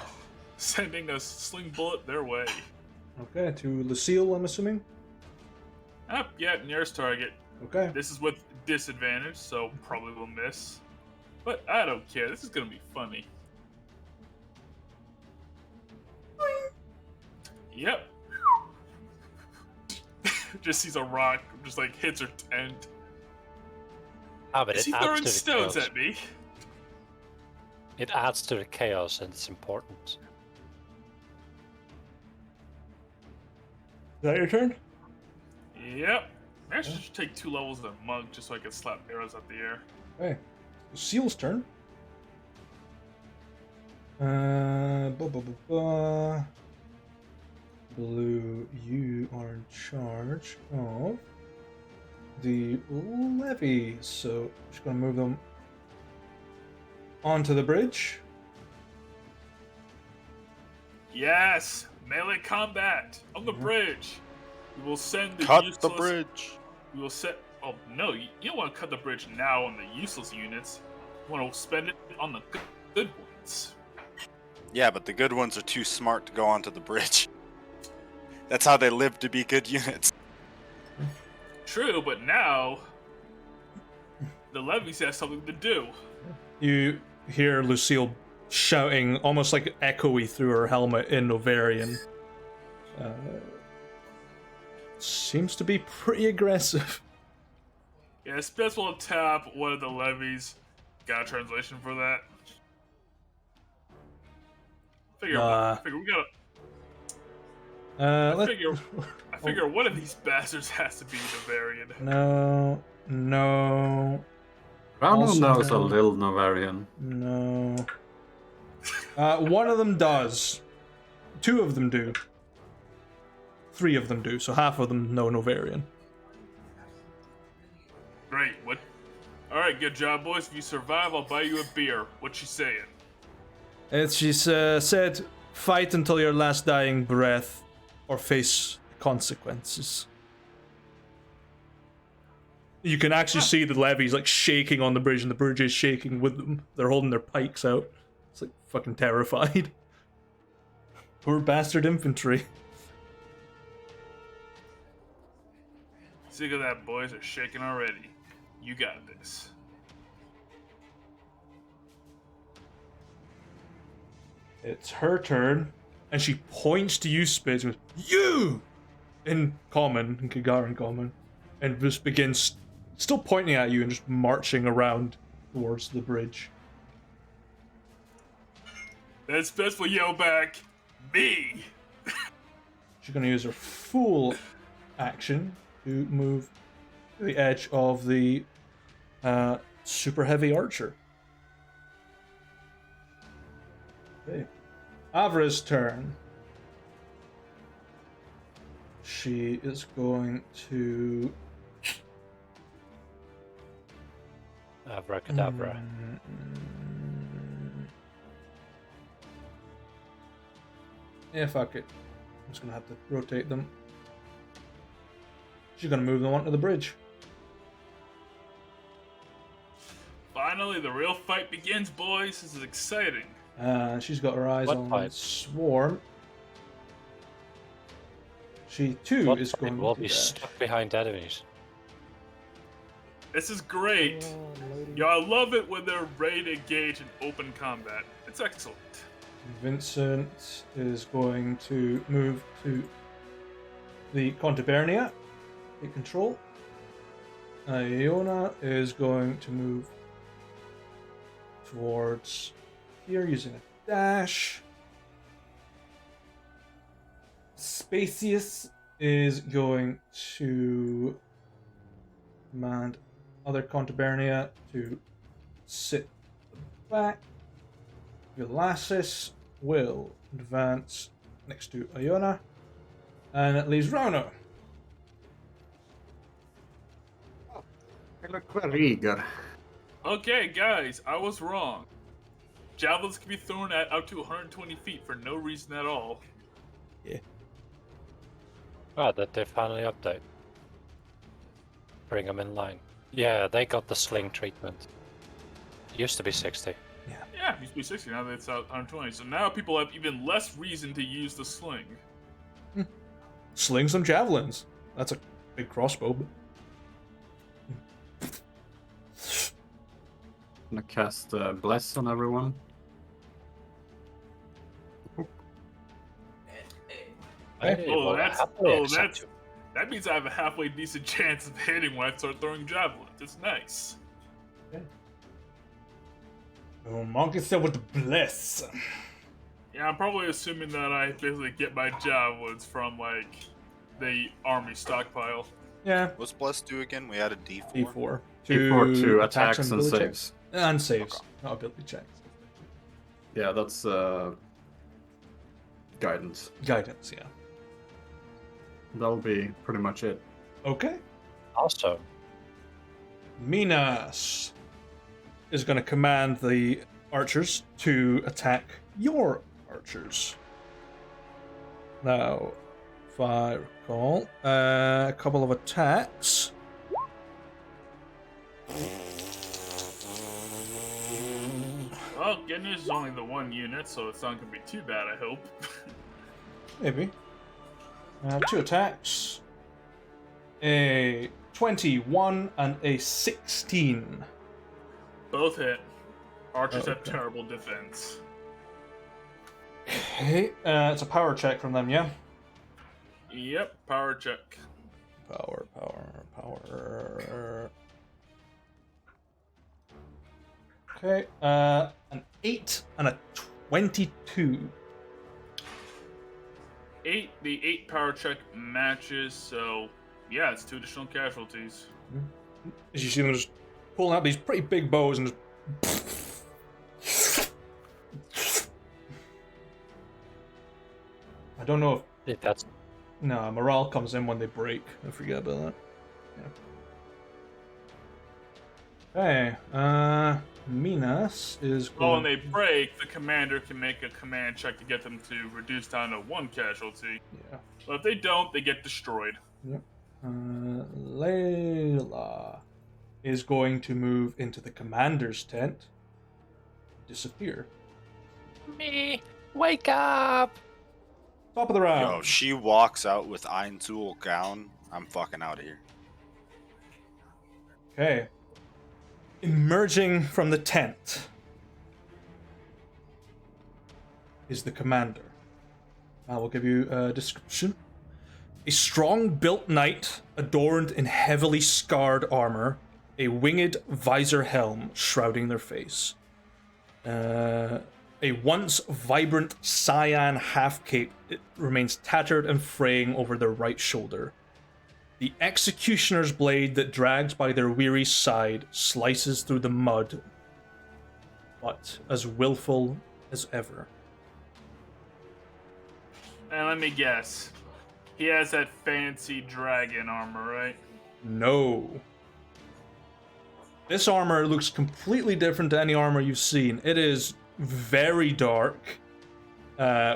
sling bullet their way. Okay, to Lucille, I'm assuming. Yeah, nearest target. Okay. This is with disadvantage, so probably will miss. But I don't care. This is gonna be funny. Yep. Just sees a rock, just like hits her tent. Ah, but Is it he adds throwing to the stones chaos. at me? It adds to the chaos, and it's important. Is that your turn? Yep. I should take 2 levels of monk just so I can slap arrows at the air. Okay. Lucille's turn. Blah, blah, blah, blah. Blue, you are in charge of the levies. So, just gonna move them onto the bridge. Yes! Melee combat on the bridge. We will send the Cut useless... the bridge. We will set... Oh, no, you don't want to cut the bridge now on the useless units. You want to spend it on the good ones. Yeah, but the good ones are too smart to go onto the bridge. That's how they live to be good units. True, but now... The levies have something to do. You hear Lucille shouting, almost like echoey through her helmet in Novarian. Seems to be pretty aggressive. Yeah, Spitz will tap one of the levies. Got a translation for that? Figure we gotta... I figure one of these bastards has to be Novarian. No. Rano Also knows a no. little Novarian. No. One of them does. 2 of them do. 3 of them do, so half of them know Novarian. Great, what? Alright, good job, boys. If you survive, I'll buy you a beer. What she saying? She's said, fight until your last dying breath, or face consequences. You can actually see the levies like shaking on the bridge, and the bridge is shaking with them. They're holding their pikes out. It's like fucking terrified. Poor bastard infantry. Sick of that, boys. They're shaking already. You got this. It's her turn, and she points to you, Spitz, and goes, "You!" in common, in Kagaran common, and just begins still pointing at you and just marching around towards the bridge. Then Spitz will yell back, me! She's going to use her full action to move to the edge of the super heavy archer. Okay. Avra's turn. She is going to... Abracadabra. Yeah, fuck it. I'm just gonna have to rotate them. She's gonna move them onto the bridge. Finally, the real fight begins, boys. This is exciting. She's got her eyes What on fight? Swarm. She too What is fight going will to be dash. stuck behind enemies. This is great. Yo, I love it when they're ready to engage in open combat. It's excellent. Vincent is going to move to the Contubernia. Take control. Iona is going to move towards here using a dash. Spacius is going to command other Contubernia to sit back. Ulasis will advance next to Iona. And it leaves Rauno. I look very eager. Okay, guys, I was wrong. Javelins can be thrown at up to 120 feet for no reason at all. Ah, that they finally update. Bring them in line. Yeah, they got the sling treatment. Used to be 60. Yeah, it used to be 60, now that it's out 120. So now people have even less reason to use the sling. Sling some javelins. That's a big crossbow. Gonna cast Bless on everyone. Okay. Hey, well, happily accept you. That means I have a halfway decent chance of hitting when I start throwing javelins. It's nice. Oh, Monkey said with the bless. Yeah, I'm probably assuming that I basically get my javelins from, like, the army stockpile. Yeah, What's Bless do again? We had a D4. D4. D4 to attacks attacks and ability saves. checks. And saves, Okay. not ability checks. Yeah, that's guidance. Guidance, yeah. That'll be pretty much it. Okay. Also, Minas is going to command the archers to attack your archers. Now, if I recall, a couple of attacks. Well, good news is only the one unit, so it's not going to be too bad, I hope. Maybe. 2 attacks. A 21 and a 16. Both hit. Archers have Okay. terrible defense. Okay, it's a power check from them, yeah? Yep, power check. Power. Okay, an 8 and a 22. The 8 power check matches, so yeah, it's 2 additional casualties. As you see them just pulling out these pretty big bows and just... I don't know if... if that's No, morale comes in when they break. I forget about that. Yeah. Okay, Minas is going... Oh, when they break, the commander can make a command check to get them to reduce down to 1 casualty. Yeah. But if they don't, they get destroyed. Yep. Layla is going to move into the commander's tent. Disappear. me. Wake up! Top of the round. Yo, she walks out with Einzul gown. I'm fucking out of here. Okay. Emerging from the tent is the commander. I will give you a description. A strong-built knight adorned in heavily scarred armor, a winged visor helm shrouding their face. A once vibrant cyan half-cape remains tattered and fraying over their right shoulder. The executioner's blade that drags by their weary side slices through the mud, but as willful as ever. And let me guess. He has that fancy dragon armor, right? No. This armor looks completely different to any armor you've seen. It is very dark,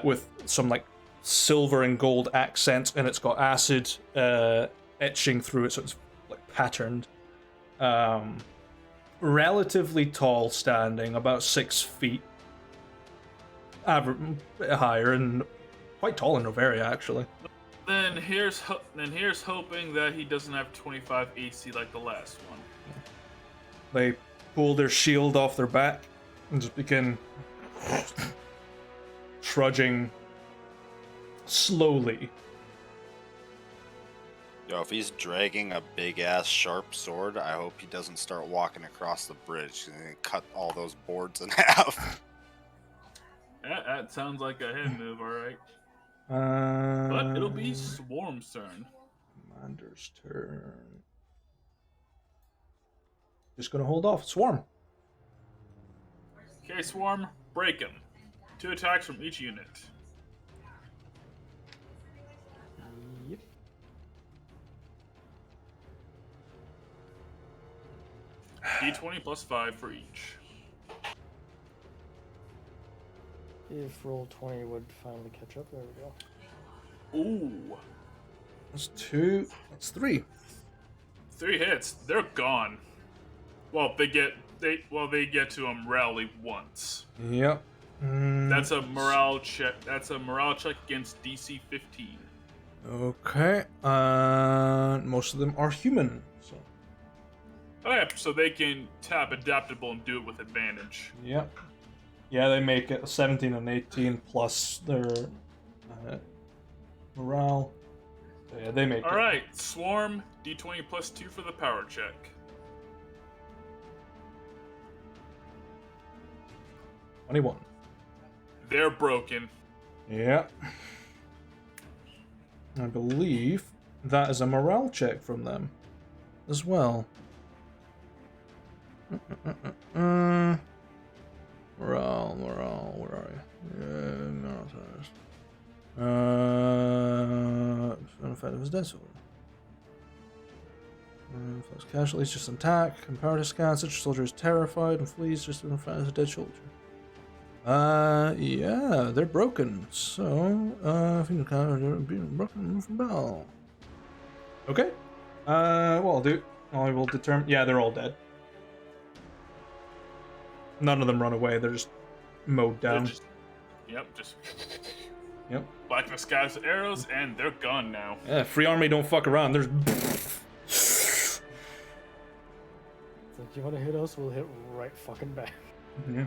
with some like silver and gold accents, and it's got acid etching through it, so it's like patterned. Relatively tall standing, about 6 feet. Average, bit higher, and quite tall in Novaria, actually. Then here's hoping that he doesn't have 25 AC like the last one. They pull their shield off their back and just begin trudging slowly Yo, if he's dragging a big ass sharp sword, I hope he doesn't start walking across the bridge and cut all those boards in half. That sounds like a head move, alright. Uh, But it'll be Swarm's turn. Commander's turn. Just gonna hold off. Swarm. Okay, Swarm, break him. 2 attacks from each unit. Yep. D20 plus 5 for each. If roll 20 would finally catch up, there we go. Ooh. That's 2. That's 3. 3 hits. They're gone. Well, they get to rally once. Yep. That's a morale check. That's a morale check against DC 15. Okay. Most of them are human. So. Oh yeah, so they can tap adaptable and do it with advantage. Yep. Yeah, they make it 17 and 18 plus their morale. So yeah, they make it. Alright, Swarm, D20 plus 2 for the power check. $21. They're broken. Yeah. I believe that is a morale check from them as well. Morale, where are you? Unaffected was dead soldier. Plus casualties, just an attack. Comparative scan, such a soldier is terrified and flees just in front of a dead soldier. Yeah, they're broken. So, I think they're being broken from bell. Okay. Well, I'll do. I will determine. Yeah, they're all dead. None of them run away. They're just mowed down. Just Yep. blacken the skies with arrows, and they're gone now. Yeah, free army don't fuck around. There's. It's like, you want to hit us? We'll hit right fucking back. Yeah.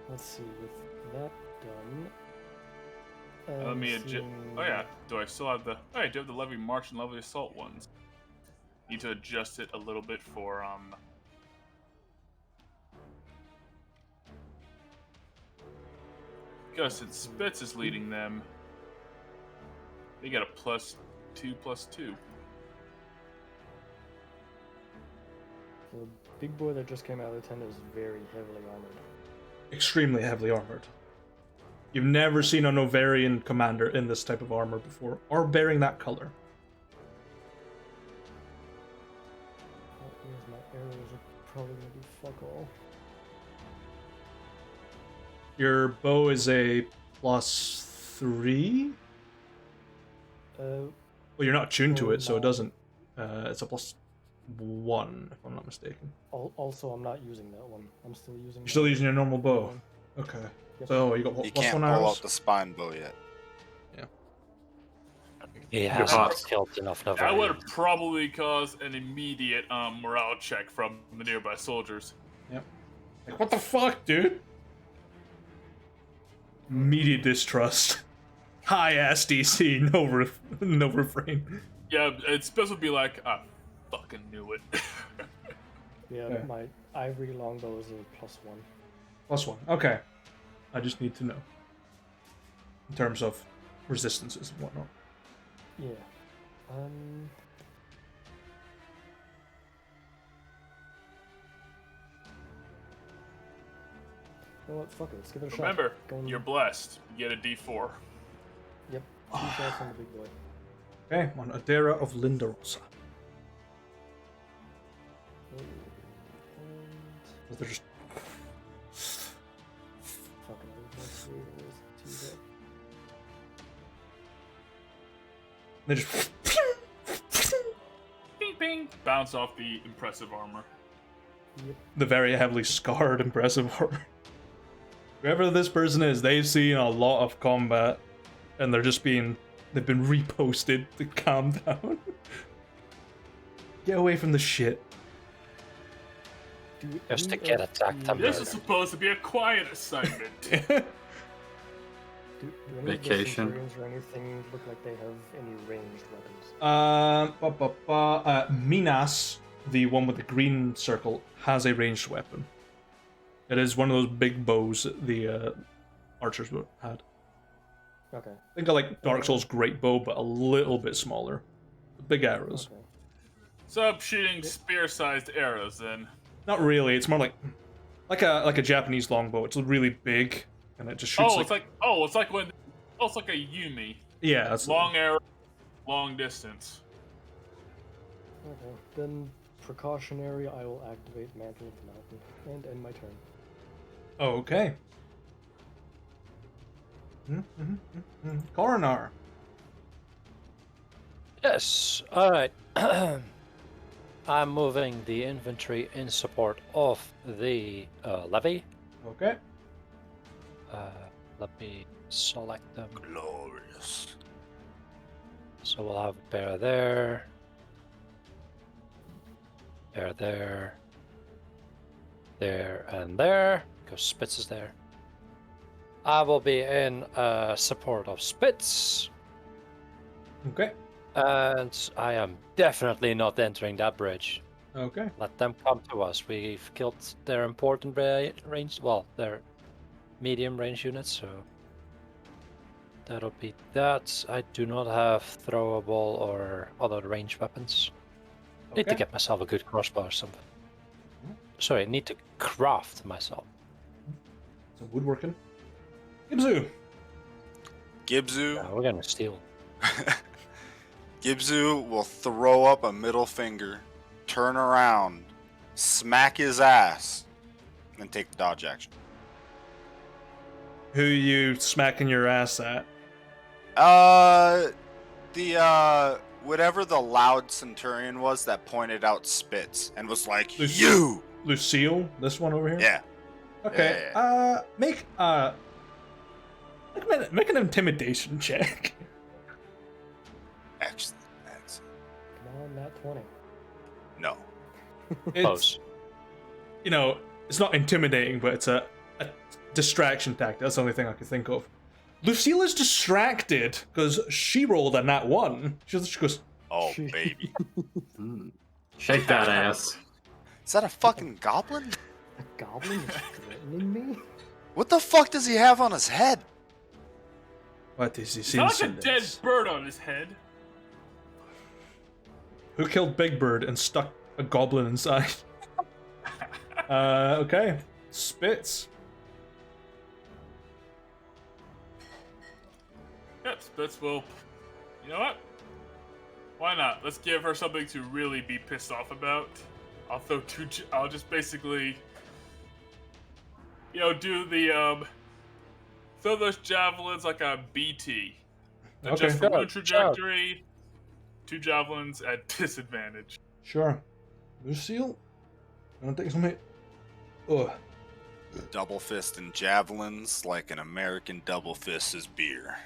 Let's see. With that done. Let me adjust. seeing- Oh yeah, do I still have the? Oh, I do have the levy march and levy assault ones. Need to adjust it a little bit for because since Spitz is leading them, they get a +2/+2. The big boy that just came out of the tent is very heavily armored. Extremely heavily armored. You've never seen an Ovarian commander in this type of armor before, or bearing that color. That means my arrows are probably gonna do fuck all. Your bow is a +3. Uh, Well, you're not tuned to Oh, it, so it no. doesn't. It's a +1, if I'm not mistaken. also, I'm not using that one. I'm still using. You're still my- using your normal bow. Okay. Yep. So you got what, You +1 can't pull arrows? out the spine bow yet. He boss. hasn't killed enough That would Novarians. probably cause an immediate morale check from the nearby soldiers. Like, what the fuck, dude? Immediate distrust. High ass DC, no refrain. Yeah, it's supposed to be like, I fucking knew it. Yeah, Okay. my ivory longbow is a +1. +1. Okay. I just need to know. In terms of resistances and whatnot. Yeah. You know what? Fuck it. Let's give it a Remember, shot. Go and- you're blessed. You get a D4. Yep. 2 shots on the big boy. Okay, on Adera of Lindarosa. And They're just fucking let's see, where's the 2 they just Bing, bing. Bounce off the impressive armor. Yep. the very heavily scarred, impressive armor. Whoever this person is, they've seen a lot of combat, and they've been reposted to calm down. Get away from the shit. Do Just to any get of attacked, the- I'm This murder. is supposed to be a quiet assignment. Do any Vacation. of the Centurions or anything look like they have any ranged weapons? Minas, the one with the green circle, has a ranged weapon. It is one of those big bows that the archers had. Okay. Think of like Dark Souls' great bow, but a little bit smaller. Big arrows. Okay. So shooting spear-sized arrows then. Not really. It's more like a Japanese longbow. It's really big, and it just shoots. It's like a Yumi. Yeah, that's Long arrow, long distance. Okay. Then, precautionary, I will activate Mantle of the Mountain and end my turn. Okay. Coronar. Yes. All right. I'm moving the infantry in support of the levy. Okay. Let me select them. Glorious. So we'll have a bear there. Bear there. There and there. Because Spitz is there. I will be in support of Spitz. Okay. And I am definitely not entering that bridge. Okay. Let them come to us. We've killed their important range, well, their medium range units, so that'll be that. I do not have throwable or other range weapons. Need to Okay. get myself a good crossbow or something. Sorry, I need to craft myself. Some woodworking. Gibzu. Gibzu. Yeah, we're gonna steal. Gibzu will throw up a middle finger, turn around, smack his ass, and take the dodge action. Who you smacking your ass at? Whatever the loud centurion was that pointed out Spitz and was like, Lucy- "You." Lucille? This one over here? Yeah. Okay. Yeah. Make an intimidation check. Excellent. Come on, Nat 20. No. It's, Close. you know, it's not intimidating, but it's a distraction tactic. That's the only thing I could think of. Lucille is distracted because she rolled a nat 1. She goes, Oh, baby. Shake that ass. Is that a fucking goblin? A goblin is threatening me? What the fuck does he have on his head? what is this It's not like a insolence? dead bird on his head. Who killed Big Bird and stuck a goblin inside? Okay. Spitz. Yep, Spitz will. You know what? Why not? Let's give her something to really be pissed off about. I'll just basically, do the throw those javelins like a BT. Okay. Just for one Good trajectory, 2 javelins at disadvantage. Sure. Lucille? Wanna take some hit? Ugh. Double fist and javelins like an American double fist is beer.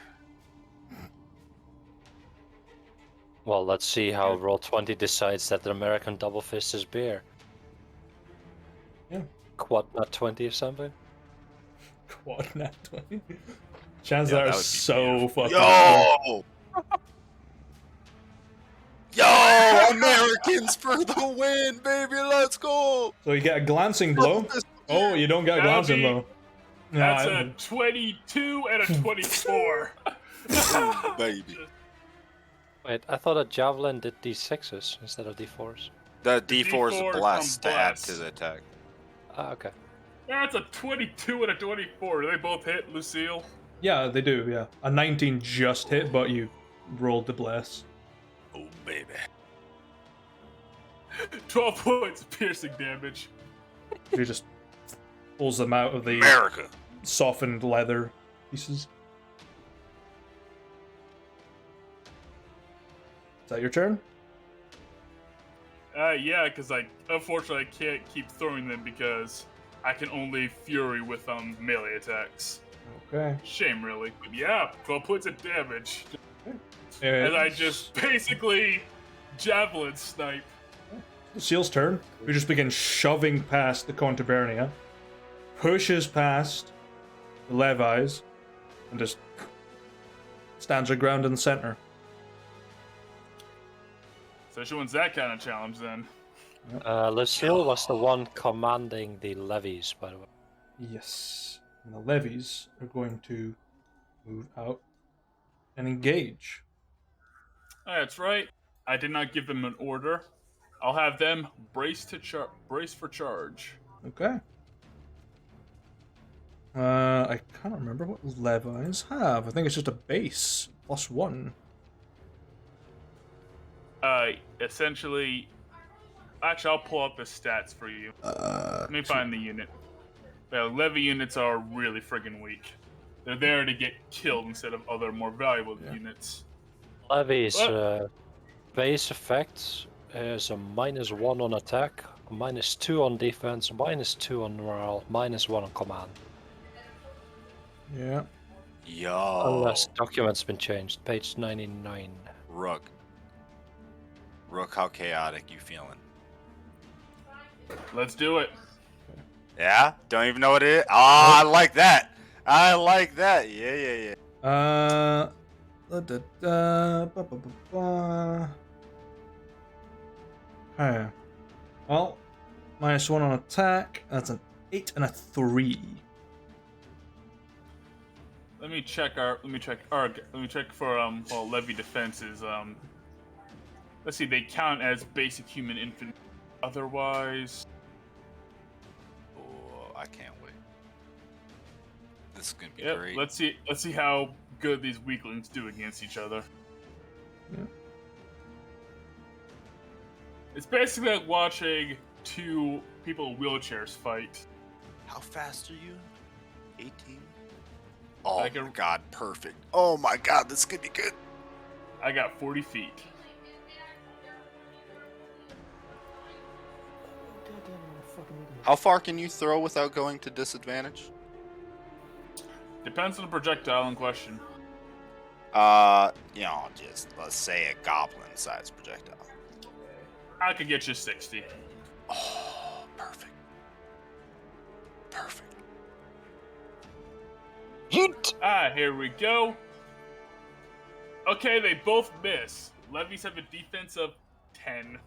Well, let's see how Roll20 decides that the American double fist is beer. Yeah. Quad nut 20 or something? Quad nat 20. Chances Yeah, are that would be so fucking. Yo! Yo! Americans for the win, baby! Let's go! So you get a glancing blow. Oh, you don't get a That'll glancing be- blow. No, That's I- a 22 and a 24. Baby. Wait, I thought a javelin did d6s instead of d4s. The D4 is D4 a blast from to add blast. to the attack. Ah, okay. That's a 22 and a 24. Do they both hit, Lucille? Yeah, they do, yeah. A 19 just hit, but you rolled the bless. Oh, baby. 12 points of piercing damage. He just pulls them out of the America! softened leather pieces. Is that your turn? Yeah, because unfortunately I can't keep throwing them because I can only fury with melee attacks. Okay. Shame, really. But yeah, 12 points of damage. Uh, And I just basically javelin snipe. Seal's turn. We just begin shoving past the Contubernia, pushes past the Levi's, and just stands her ground in the center. So she wants that kind of challenge then. Lucille was the one commanding the levies, by the way. Yes. And the levies are going to move out and engage. That's right. I did not give them an order. I'll have them brace for charge. Okay. I can't remember what levies have. I think it's just a base +1. Essentially, actually, I'll pull up the stats for you. Let me find the unit. Well, levy units are really friggin' weak. They're there to get killed instead of other more valuable units. Levies, What? base effect is a -1 on attack, a -2 on defense, -2 on morale, -1 on command. Yeah. Yo. Unless document's been changed. Page 99. Rook. Rook, how chaotic you feeling? Let's do it. Yeah? Don't even know what it is? Oh, I like that. I like that. Yeah. Ba, ba, ba. Okay. Well, -1 on attack. That's an 8 and a 3. Let me check for levy defenses. Let's see, they count as basic human infantry. Otherwise, Oh, I can't wait. This is gonna be yep. great. Let's see how good these weaklings do against each other. Yeah. It's basically like watching two people in wheelchairs fight. How fast are you? 18? Oh Like my a- god, perfect. Oh my god, this could be good. I got 40 feet. How far can you throw without going to disadvantage? Depends on the projectile in question. Just let's say a goblin-sized projectile. I could get you 60. Oh, perfect. Perfect. Yeet! Here we go. Okay, they both miss. Levies have a defense of 10.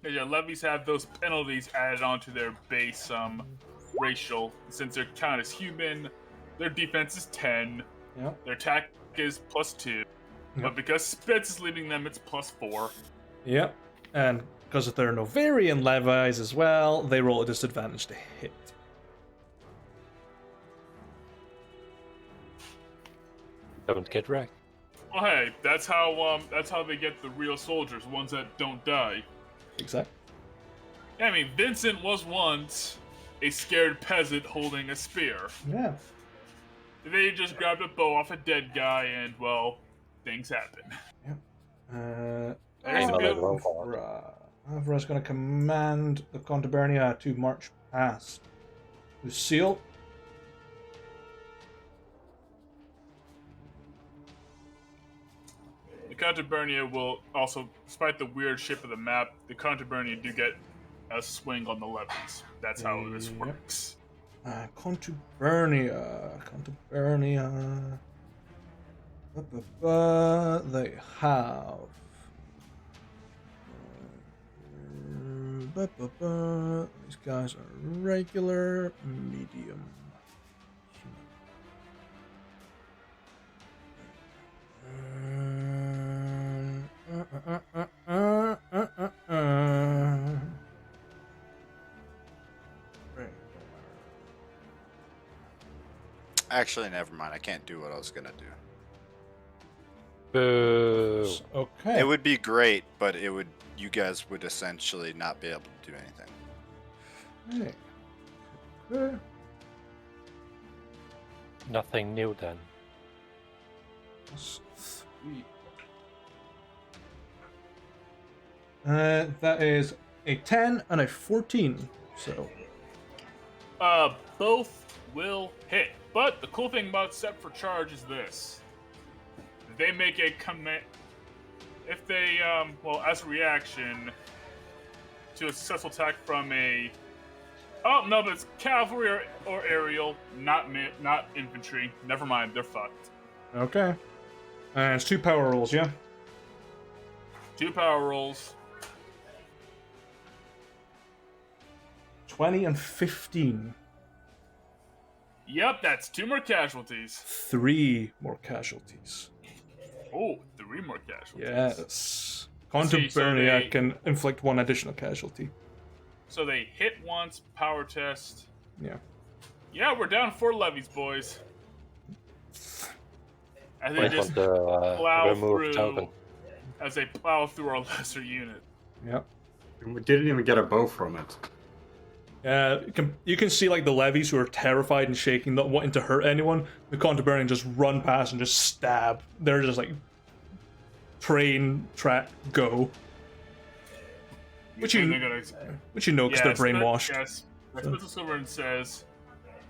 Yeah, levies have those penalties added onto their base racial. Since they're counted as human, their defense is 10. Yep. Their attack is +2. But because Spitz is leading them, it's +4. Yep. And because they're Novarian levies as well, they roll a disadvantage to hit. Don't get wrecked. Well, hey, that's how they get the real soldiers, ones that don't die. Exactly. I mean, Vincent was once a scared peasant holding a spear. Yeah. They just grabbed a bow off a dead guy, and well, things happen. Yep. There's a good. Avra's going to command the Contubernia to march past Lucille. The Contubernia will also, despite the weird shape of the map, the Contubernia do get a swing on the levies. That's how this Yep. works. Contubernia. They have. These guys are regular, medium. Actually, never mind. I can't do what I was gonna do. Boo. Okay. It would be great, but you guys would essentially not be able to do anything. Okay. Nothing new then. Sweet. That is a 10 and a 14. So. Both will hit. But the cool thing about set for charge is this. If they make a command... If they, as a reaction to a successful attack from a Oh no, but it's cavalry or aerial, not infantry. Never mind, they're fucked. Okay. And it's 2 power rolls, yeah? 2 power rolls. 20 and 15. Yep, that's 2 more casualties. 3 more casualties. Oh, 3 more casualties. Yes. See, so Contubernia they- can inflict 1 additional casualty. So they hit once, power test. Yeah. Yeah, we're down 4 levies, boys. And they Wait just for the plow remove through token. as they plow through our lesser unit. Yep. We didn't even get a bow from it. You can see like the levies who are terrified and shaking, not wanting to hurt anyone. The Contubernian just run past and just stab. They're just like train track go. Which you They're gonna, know because they're brainwashed. Yes. Mr. Silverman says,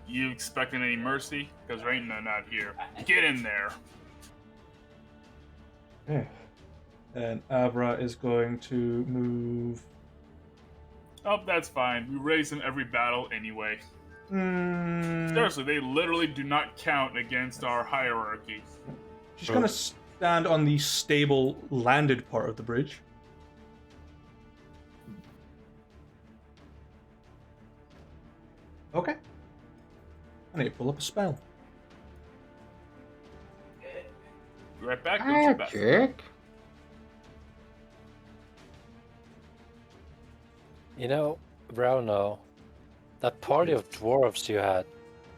"You expecting any mercy? Because there ain't none out here. Get in there." Okay. And Abra is going to move. Oh, that's fine. We raise them every battle anyway. Seriously, they literally do not count against our hierarchy. She's gonna stand on the stable landed part of the bridge. Okay. I need to pull up a spell. Be right back. Go to bed. Magic. You know, Browno, that party of dwarves you had,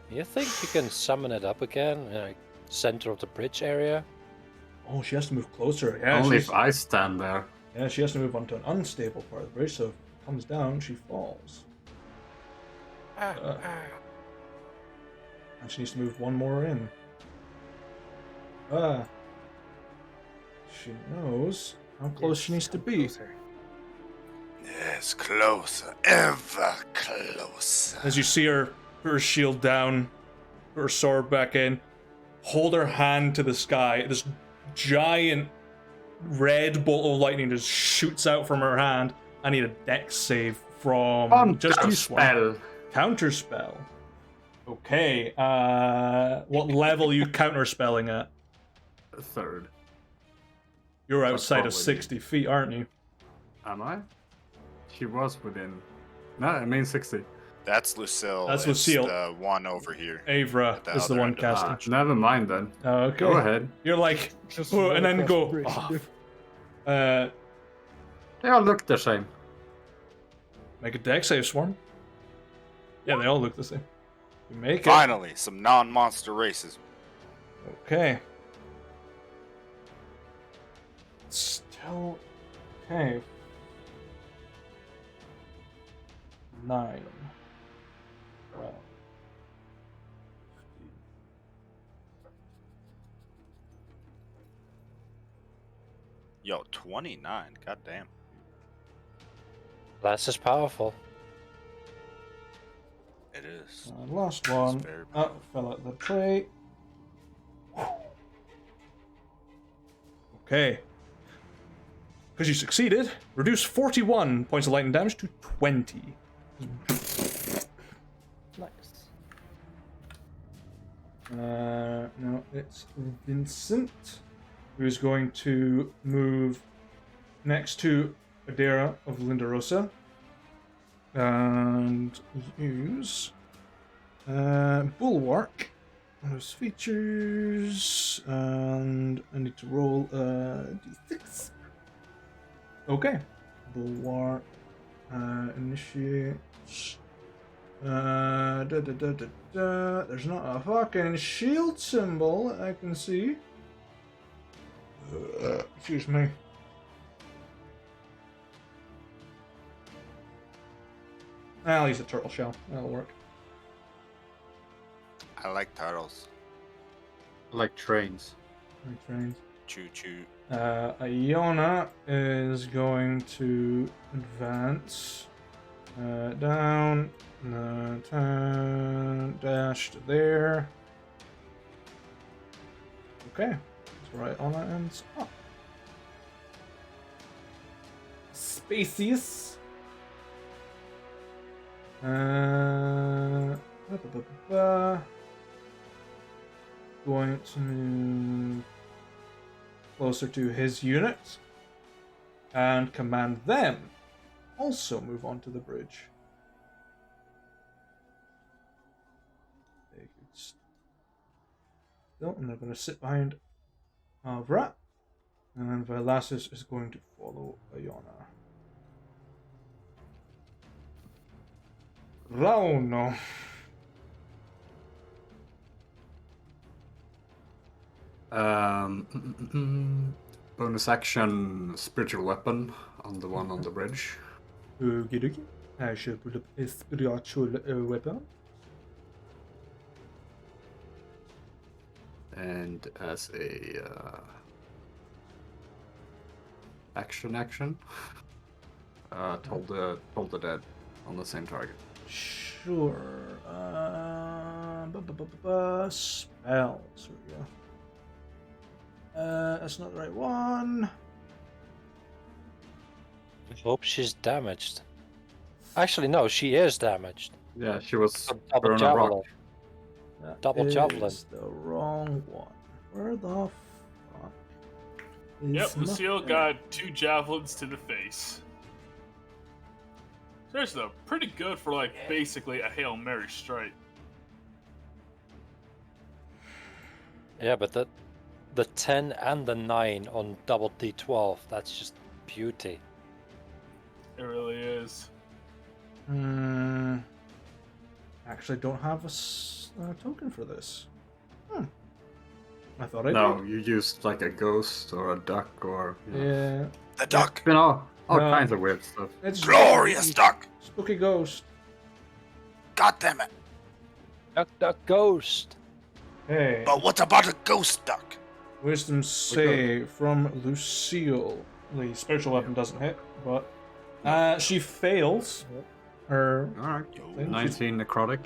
you think you can summon it up again in like center of the bridge area? Oh, she has to move closer. Yeah, Only she's- if I stand there. yeah, she has to move onto an unstable part of the bridge, so if it comes down, she falls. And she needs to move 1 more in. She knows how close she needs to be. Yes, closer, ever closer. As you see her put her shield down, put her sword back in, hold her hand to the sky, this giant red bolt of lightning just shoots out from her hand. I need a dex save from just you, Swan. spell. Counter spell. Okay, what level are you counter spelling at? Third. You're That's outside of probably 60 feet, aren't you? Am I? She was within. No, I mean 60. That's Lucille. That's It's Lucille. the one over here. Avra At the is the other one end of the casting. Never mind then. Okay. Go ahead. You're like, Just "Oh," run and then across go the bridge, off. dude. They all look the same. Make a dex save, Swarm. Yeah, they all look the same. You make it. Finally, some non-monster racism. Okay. Still. Okay. 9. Well. Yo, 29. Goddamn. Less is powerful. It is. Last one. very Oh, fell out the tray. Okay. Because you succeeded, reduce 41 points of lightning damage to 20. Nice. Now it's Vincent, who's going to move next to Adira of Lindarosa and use Bulwark on his features, and I need to roll d6. Okay, Bulwark initiates. There's not a fucking shield symbol I can see. Excuse me. I'll use a turtle shell. That'll work. I like turtles. Like trains. Trains. Choo choo. Iona is going to advance down, dash to there. Okay, that's right on that ends up. Species. Ba, ba, ba, ba. Going to move closer to his unit and command them also move onto the bridge. They could still, and they're going to sit behind Vrat, and Vilasis is going to follow Iona. Rauno. Bonus action spiritual weapon on the one on the bridge. Okidoki. I shall put up a spiritual weapon. And as a action, told the dead on the same target. Sure. Spells. Here we go. That's not the right one. I hope she's damaged. Actually, no, she is damaged. Yeah, she was Double thrown a javelin. rock. That Double is javelin. the wrong one. Where the fuck is Yep, my Lucille thing? got 2 javelins to the face. Seriously though, pretty good for like basically a Hail Mary strike. Yeah, but the 10 and the 9 on double D12, that's just beauty. It really is. Actually, don't have a token for this. I thought I No, did. you used like a ghost or a duck or Yeah, The duck! been all No. kinds of weird stuff. it's Glorious duck! spooky ghost. God damn it! Duck, ghost. Hey, But what about a ghost duck? wisdom save from Lucille. The spiritual weapon doesn't hit, but she fails her. All right, thing. 19 necrotic.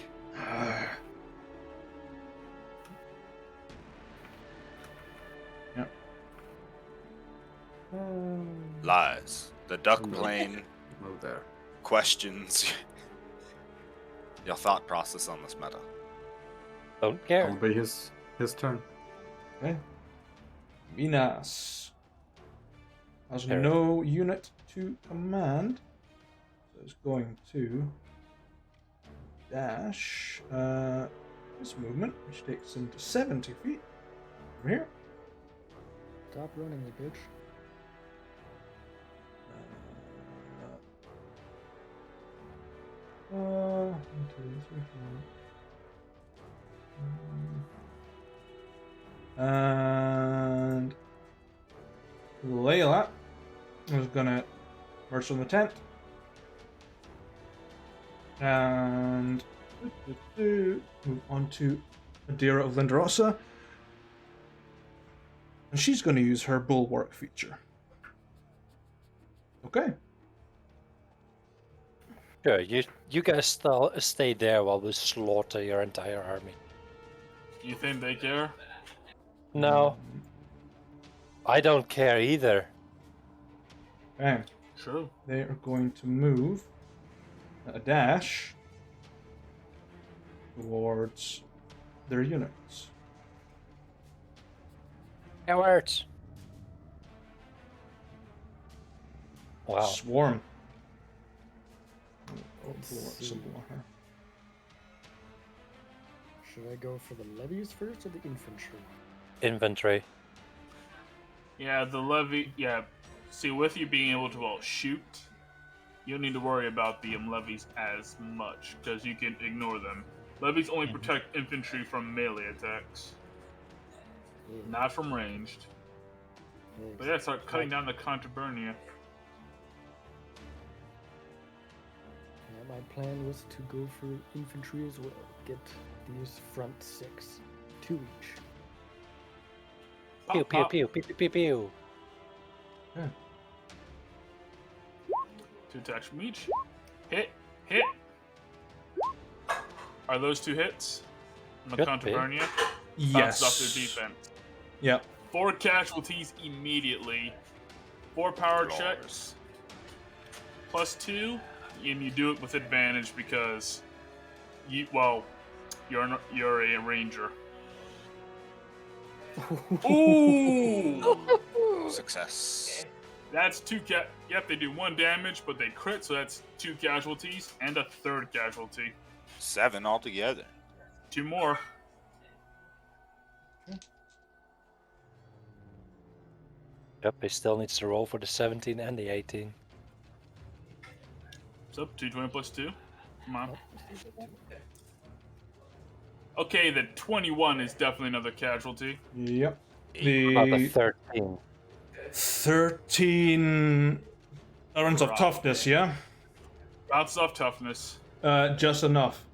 Yep. Lies. The duck plane Move there. questions your thought process on this meta. Don't care. It'll be his turn. Okay. Minas has Here. no unit to command, so it's going to dash this movement, which takes him to 70 feet from here. Stop running, you bitch. One, two, three, four. And Layla is gonna march on the tent and move on to Adira of Lindarosa, and she's going to use her bulwark feature. Okay. Sure, you guys stay there while we slaughter your entire army. You think they care? No, I don't care either. Okay. True. They are going to move a dash towards their units. Cowards. Wow. Swarm. Let's Bulwark see. symbol on her. Should I go for the levies first or the infantry? Infantry. Yeah, the levy. Yeah, see, with you being able to shoot, you don't need to worry about the levies as much because you can ignore them. Levies only protect infantry from melee attacks, Yeah, not from ranged. But yeah, start cutting down the Contubernia. Yeah, my plan was to go for infantry as well. Get these front 6. 2 each. Pew Pop, pew pop. pew pew pew pew pew. 2 attacks from each. Hit, hit. Are those 2 hits? On the Could be. Contubernia? Yes. Bounces off their defense. Yep. 4 casualties immediately. 4 power Glorious. checks. +2. and you do it with advantage because you're a ranger. Ooh, Success. that's Yep, they do 1 damage, but they crit, so that's 2 casualties and a 3rd casualty. 7 altogether. 2 more. Yep, he still needs to roll for the 17 and the 18. So 220 plus 2. Come on. Okay, the 21 is definitely another casualty. Yep. About the The 13. 13 errands of Right. toughness, yeah? Lots of toughness. Just enough.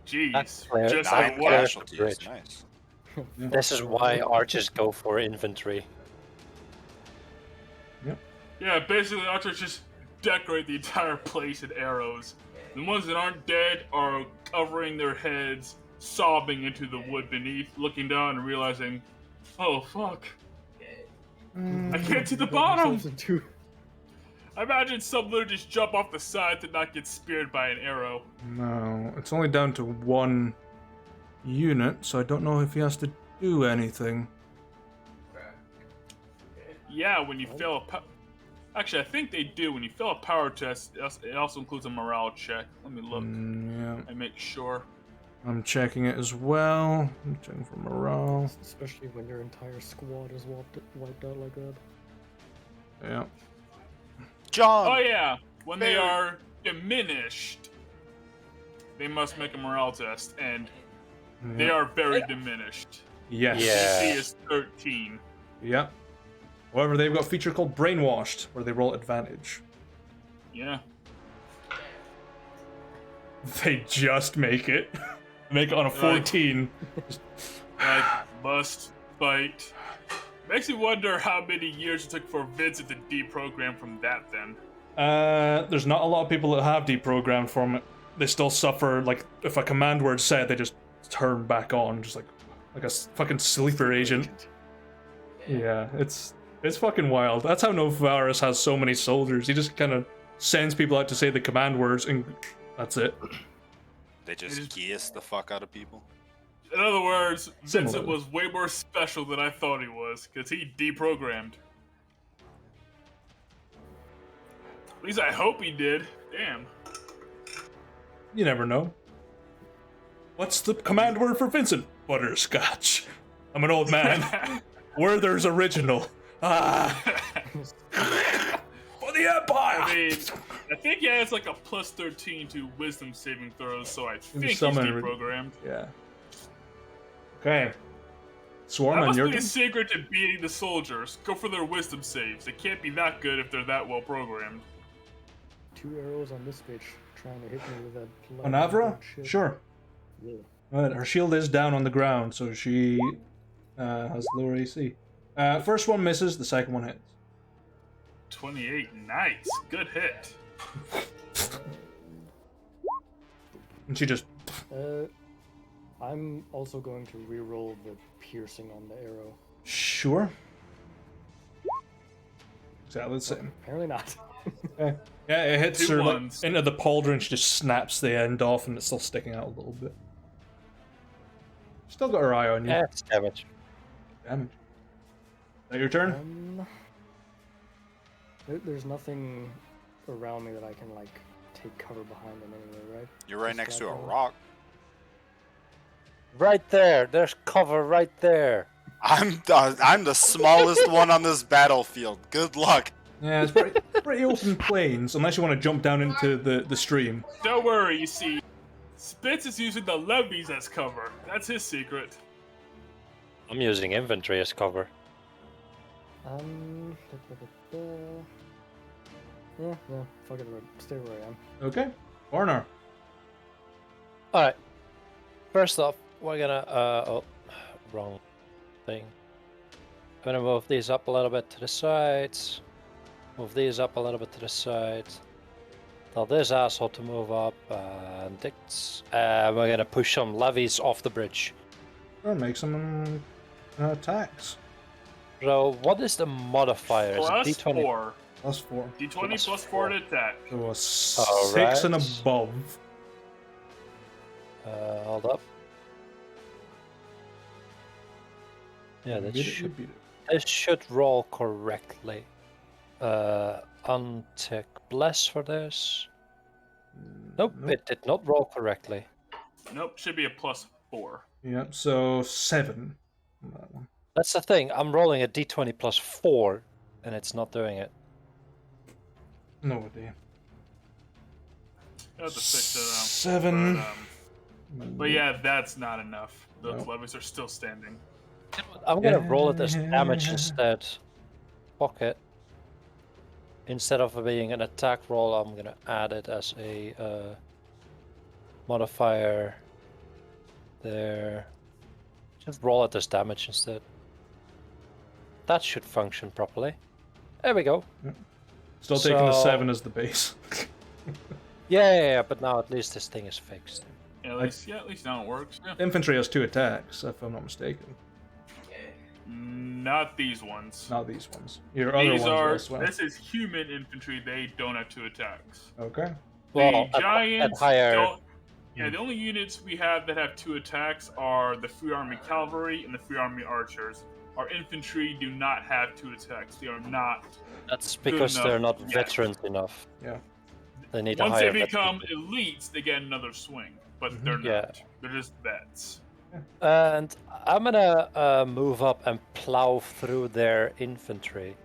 Jeez. That's clear. Just Nine like 9 what? clear. casualties. Bridge. Nice. This is why archers go for infantry. Yeah, basically, archers just decorate the entire place in arrows. The ones that aren't dead are covering their heads, sobbing into the wood beneath, looking down and realizing, oh fuck, I can't see the bottom! I imagine some literally just jump off the side to not get speared by an arrow. No, it's only down to 1 unit, so I don't know if he has to do anything. Yeah, when you fail a actually, I think they do. When you fail a power test, it also includes a morale check. Let me look Yeah, and make sure. I'm checking it as well. I'm checking for morale. Especially when your entire squad is wiped out like that. Yeah. John! Oh yeah, when they Barry. are diminished, they must make a morale test, and they Yeah. are very diminished. Yes. Yeah. DC is 13. Yep. However, they've got a feature called Brainwashed, where they roll advantage. Yeah. They just make it. Make it on a 14. Like, must fight. Makes me wonder how many years it took for Vincent to deprogram from that then. There's not a lot of people that have deprogrammed from it. They still suffer, like, if a command word's said, they just turn back on, just like a fucking sleeper agent. Yeah, it's fucking wild. That's how Novaris has so many soldiers. He just kind of sends people out to say the command words, and that's it. They just geas the fuck out of people. In other words, Vincent Similar. was way more special than I thought he was, because he deprogrammed. At least I hope he did. Damn. You never know. What's the command word for Vincent? Butterscotch. I'm an old man. Werther's original. Ah. For the Empire! I mean, I think he has like a plus 13 to wisdom saving throws, so I think he's summon- deprogrammed. Yeah. Okay. Swarm That on must your be the turn. secret to beating the soldiers. Go for their wisdom saves. They can't be that good if they're that well programmed. 2 arrows on this bitch trying to hit me with that. On lightning Avra? bolt shit. Sure. Yeah. Her shield is down on the ground, so she has lower AC. First one misses, the second one hits. 28, nice. Good hit. And she just... I'm also going to reroll the piercing on the arrow. Sure. Exactly the same. Apparently not. Okay. Yeah, it hits Two her like, ones. into the pauldron, she just snaps the end off, and it's still sticking out a little bit. Still got her eye on you. Yeah, it's damage. Damage. Is that your turn? There's nothing around me that I can like take cover behind in any way, right? You're right Just next that to a one. rock. Right there. There's cover right there. I'm the smallest one on this battlefield. Good luck. Yeah, it's pretty open plains, unless you want to jump down into the stream. Don't worry, you see. Spitz is using the levies as cover. That's his secret. I'm using infantry as cover. Yeah, fuck it, stay where I am. Okay. Warner. Alright. First off, we're gonna, oh, wrong thing. I'm gonna move these up a little bit to the sides. Move these up a little bit to the sides. Tell this asshole to move up, and we're gonna push some levies off the bridge. Or make some attacks. So, what is the modifier? Is it Plus D20? 4. +4. D20 plus 4 to attack. So a 6 and Alright. above. Hold up. Yeah, that Immediately should, beat it. this should roll correctly. Untick bless for this. Nope, it did not roll correctly. Nope, should be a +4. Yep, so 7 on that one. That's the thing. I'm rolling a d20 plus 4, and it's not doing it. No idea. You have to fix it out. 7. But yeah, that's not enough. Those Nope. levies are still standing. I'm gonna roll it as damage instead. Fuck it. Instead of it being an attack roll, I'm gonna add it as a modifier there. Just roll it as damage instead. That should function properly. There we go. Still taking the So- 7 as the base. Yeah, but now at least this thing is fixed. Yeah, at least now it works. Yeah. Infantry has 2 attacks, if I'm not mistaken. Not these ones. Not these ones. Your other These ones are. as well. This is human infantry. They don't have 2 attacks. Okay. Well, The giants at higher. don't. Yeah, the only units we have that have 2 attacks are the Free Army Cavalry and the Free Army Archers. Our infantry do not have 2 attacks. They are not. That's because enough they're not yet. veterans enough. Yeah. They need a Once they higher become veteran. elites, they get another swing. But Mhm. they're not. Yeah. They're just vets. And I'm gonna move up and plow through their infantry.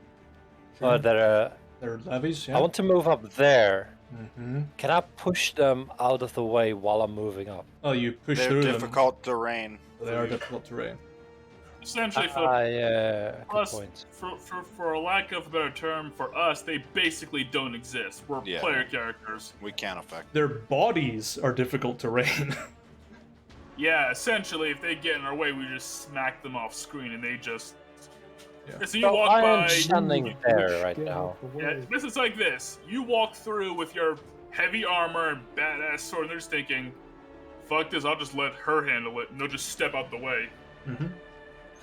Sure. Their, They're levies, yeah. I want to move up there. Mm-hmm. Can I push them out of the way while I'm moving up? Oh, you push They're through difficult terrain. them. They are difficult terrain. Essentially, Yeah, good Plus, point. for a lack of a better term, for us, they basically don't exist. We're Yeah. player characters. We can't affect. Their bodies are difficult terrain. Yeah, essentially, if they get in our way, we just smack them off screen, and they just. Yeah. So you So walk I by. am standing there right Get now. out the Yeah, way. this is like this. You walk through with your heavy armor and badass sword, and they're just thinking, "Fuck this! I'll just let her handle it," and they'll just step out the way. Mm-hmm.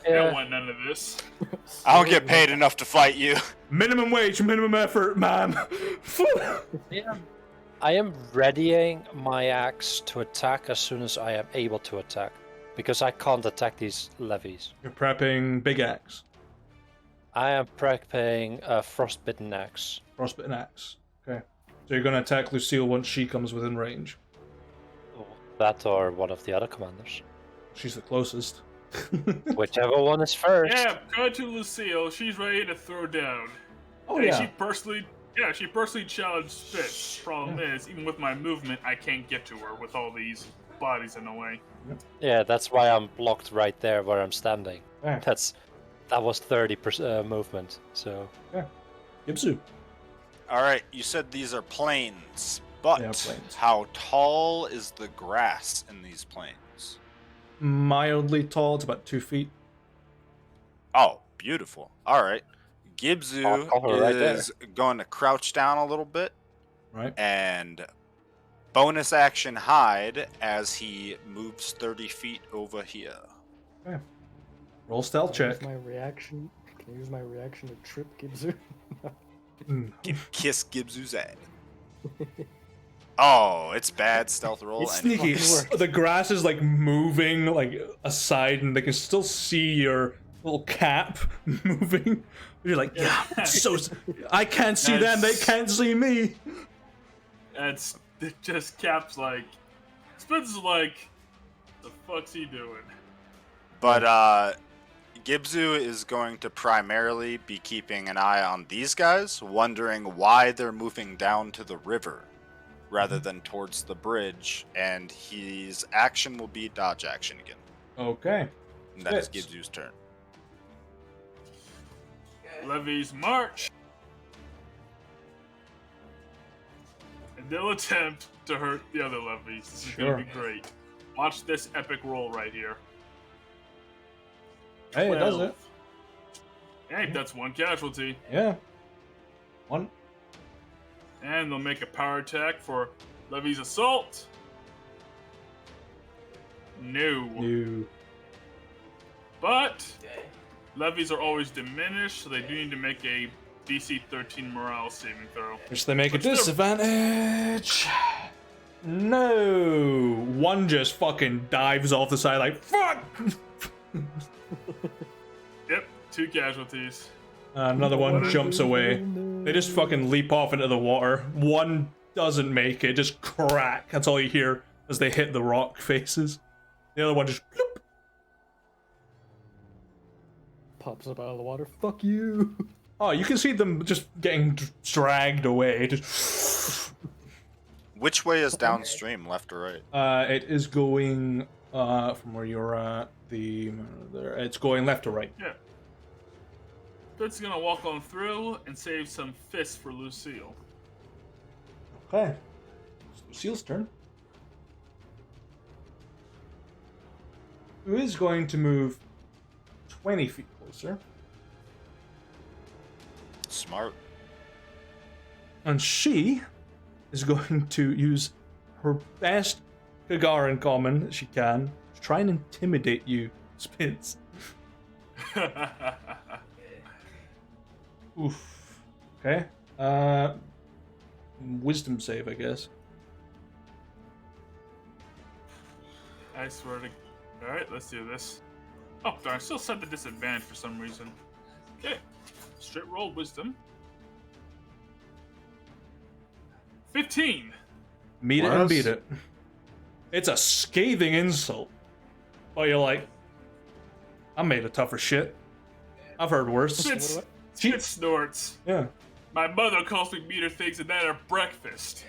I don't Yeah, want none of this. I don't get paid enough to fight you. Minimum wage, minimum effort, man. yeah. I am readying my axe to attack as soon as I am able to attack, because I can't attack these levies. You're prepping big axe, I am prepping a frostbitten axe. frostbitten axe. Okay. So you're gonna attack Lucille once she comes within range. That or one of the other commanders. She's the closest. Whichever one is first. Yeah, cut to Lucille. She's ready to throw down. Oh Hey, yeah. she personally challenged Spitz. Problem is, even with my movement, I can't get to her with all these bodies in the way. Yeah, that's why I'm blocked right there where I'm standing. Yeah. That was 30% movement. So Gibsu. All right, you said these are plains, but They are plains. how tall is the grass in these plains? Mildly tall. It's about 2 feet. Oh, beautiful. All right. Gibzu I'll cover right there. is going to crouch down a little bit Right. and bonus action hide as he moves 30 feet over here. Roll stealth Can I check. use my reaction? Can I use my reaction to trip Gibzu? Mm. Kiss Gibzu's ass. Oh, it's bad stealth roll. It's and it sneaky. fucking works. The grass is like moving like aside, and they can still see your little cap moving. You're like, yeah, so I can't see them, they can't see me. That's it. Just Cap's like, Spitz is like, the fuck's he doing? But Gibzu is going to primarily be keeping an eye on these guys, wondering why they're moving down to the river rather than towards the bridge, and his action will be dodge action again. Okay. And that is Fits. Gibzu's turn. Levies march, and they'll attempt to hurt the other levies. This is gonna be great. Watch this epic roll right here. Hey, it does it. 12. Hey, that's 1 casualty. Yeah. 1. And they'll make a power attack for Levy's assault. No. You. But levies are always diminished, so they do need to make a DC 13 morale saving throw. Which they make a Which they're- disadvantage. No! One just fucking dives off the side like, fuck! Yep, 2 casualties. Another one jumps away. They just fucking leap off into the water. One doesn't make it, just crack. That's all you hear as they hit the rock faces. The other one just bloop. Pops up out of the water. Fuck you. Oh, you can see them just getting dragged away. Just Which way is downstream, left or right? it is going from where you're at. It's going left to right. Yeah. Fitz is gonna walk on through and save some fists for Lucille. Okay. It's Lucille's turn. Who is going to move 20 feet closer. Smart. And she is going to use her best Kagaran common that she can to try and intimidate you, Spitz. Oof. Okay. Wisdom save, I guess. I swear to... Alright, let's do this. Oh, darn, I still set the disadvantage for some reason. Okay. Straight roll wisdom. 15! Meet it and Plus- beat it. It's a scathing insult. But you're like, I'm made of tougher shit. I've heard worse. Fitz, She- Fitz snorts. Yeah. My mother calls me meaner things than that at breakfast.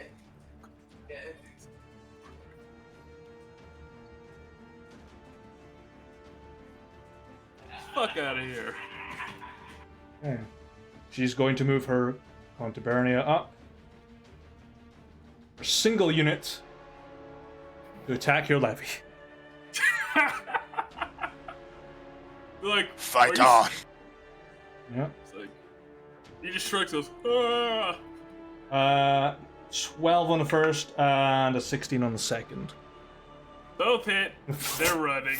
Fuck out of here. Okay. She's going to move her Contabernia up. A single unit to attack your levy. Like, Fight are you- on. Yeah. It's like, he just shrugs those. Ah! 12 on the first and a 16 on the second. Both hit. They're running.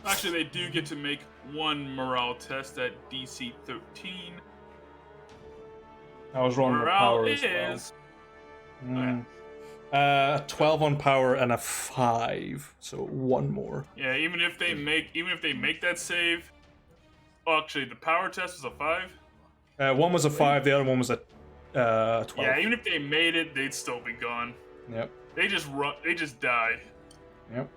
Actually, they do get to make one morale test at DC 13. I was wrong with Morale power is. as well. 12 on power and a 5, so one more. Yeah, even if they make that save. Oh, actually, the power test was a 5. One was a 5, the other one was a 12. Yeah, even if they made it, they'd still be gone. Yep. They just run. They just die. Yep.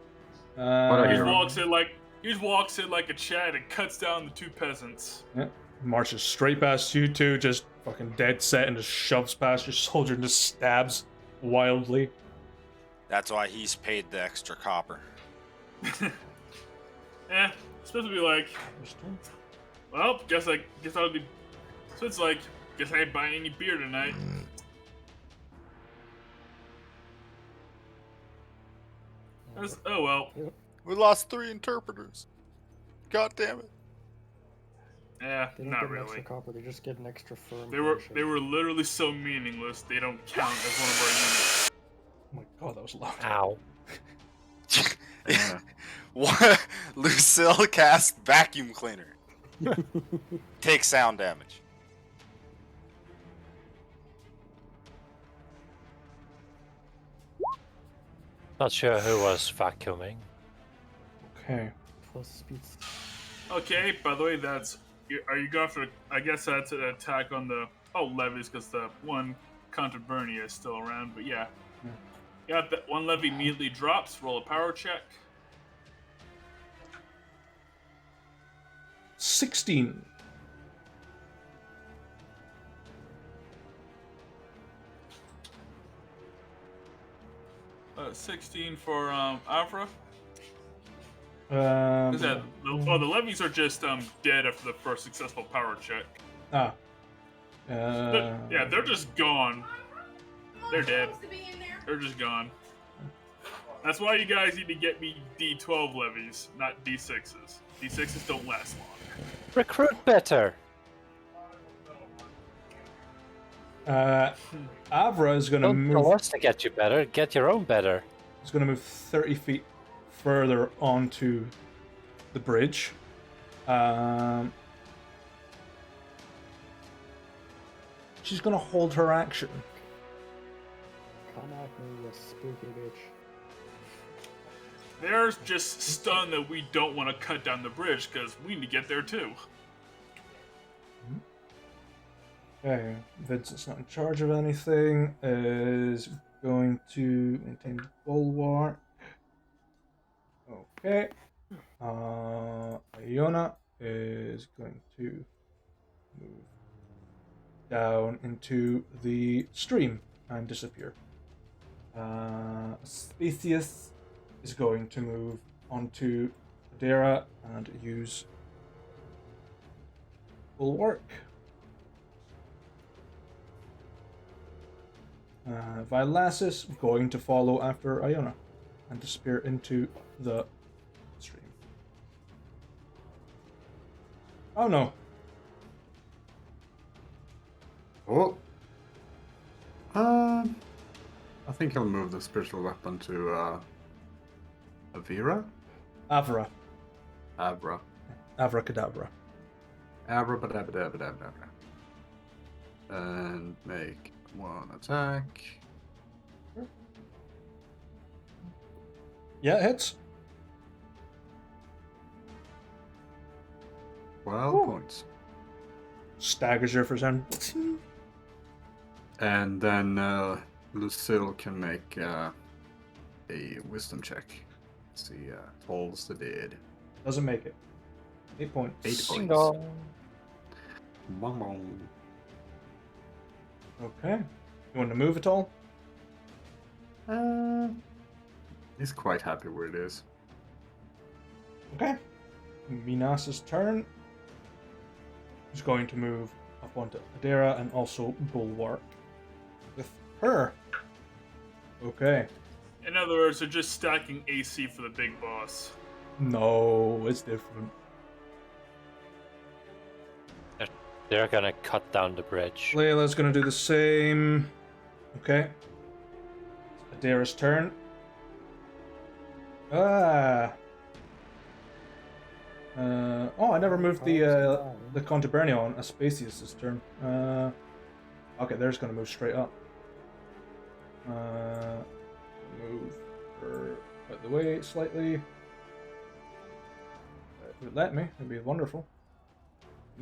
What a He hero. just walks in like a Chad and cuts down the 2 peasants. Yep. Marches straight past you two, just fucking dead set, and just shoves past your soldier and just stabs wildly. That's why he's paid the extra copper. Yeah, supposed to be like, well, guess I'll be. So it's like, guess I ain't buying any beer tonight. Oh well. We lost 3 interpreters. God damn it. Yeah, They don't not get an extra really. copper, they just get an extra firm. They were literally so meaningless they don't count as one of our units. Oh my god, that was loud. Ow. What? Lucille cast vacuum cleaner. Take sound damage. Not sure who was vacuuming. Okay. Plus speed. Okay, by the way, are you going for? I guess that's an attack on the levies because the one Contabernia is still around. But yeah, got that one levy immediately drops. Roll a power check. 16. 16 for Avra. Is Um, that the levies are just dead after the first successful power check. ah. Yeah, they're just gone. They're dead. They're just gone. That's why you guys need to get me D12 levies, not D6s. D6s don't last long. Recruit better. Avra is going to Don't tell move. us to get you better. Get your own better. Is going to move 30 feet further onto the bridge. she's gonna hold her action. Come at me, you spooky bitch. They're just stunned that we don't want to cut down the bridge because we need to get there too. Okay, Vincent's not in charge of anything. Is going to maintain the bulwark. Okay. Iona is going to move down into the stream and disappear. Spacius is going to move onto Adera and use bulwark. Violasis going to follow after Iona and disappear into the stream. Oh no. Oh. I think he'll move the spiritual weapon to Avira? Avra. Avra. Avracadabra. Abracadabra. And make one attack. Yeah, it hits. 12 Ooh. points. Staggers her for some. And then Lucille can make a wisdom check. See, falls the dead. Doesn't make it. 8 points. 8 points. No. Bong bong. Okay. You want to move at all? He's quite happy where it is. Okay. Minas's turn. He's going to move up onto Adera and also bulwark with her. Okay. In other words, they're just stacking AC for the big boss. No, it's different. They're gonna cut down the bridge. Layla's going to do the same. Okay. Adera's turn. Oh, I never moved the Contubernio on Aspasius' turn. Okay, they're just gonna move straight up. Move her out of the way slightly. If it would let me, it'd be wonderful.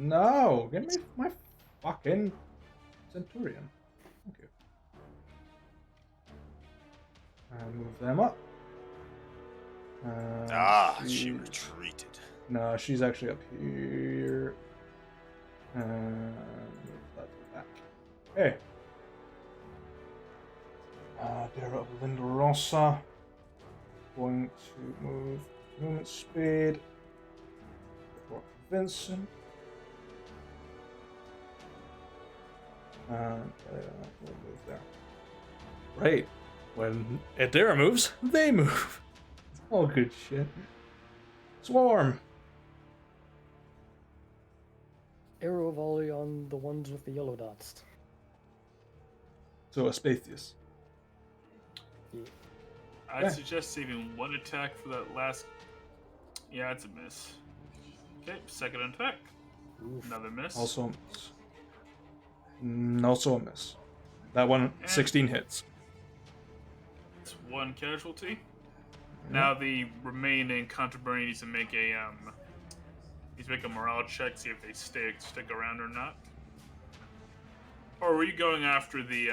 No, give me my fucking Centurion. Thank you. And move them up. She she- retreated. No, she's actually up here. Move that back. Okay. Dara of Linda Rossa. Going to move movement speed. For Vincent. And we'll move there. Right. When Adara moves, they move. It's all good shit. Swarm. Arrow volley on the ones with the yellow dots. So Aspathius. Yeah. I'd Yeah. suggest saving one attack for that last. Yeah, it's a miss. Okay, second attack. Oof. Another miss. Also a miss. Also a miss. That one, 16 hits. It's one casualty. Now the remaining Controversy needs to make a morale check, see if they stick around or not. Or were you going after the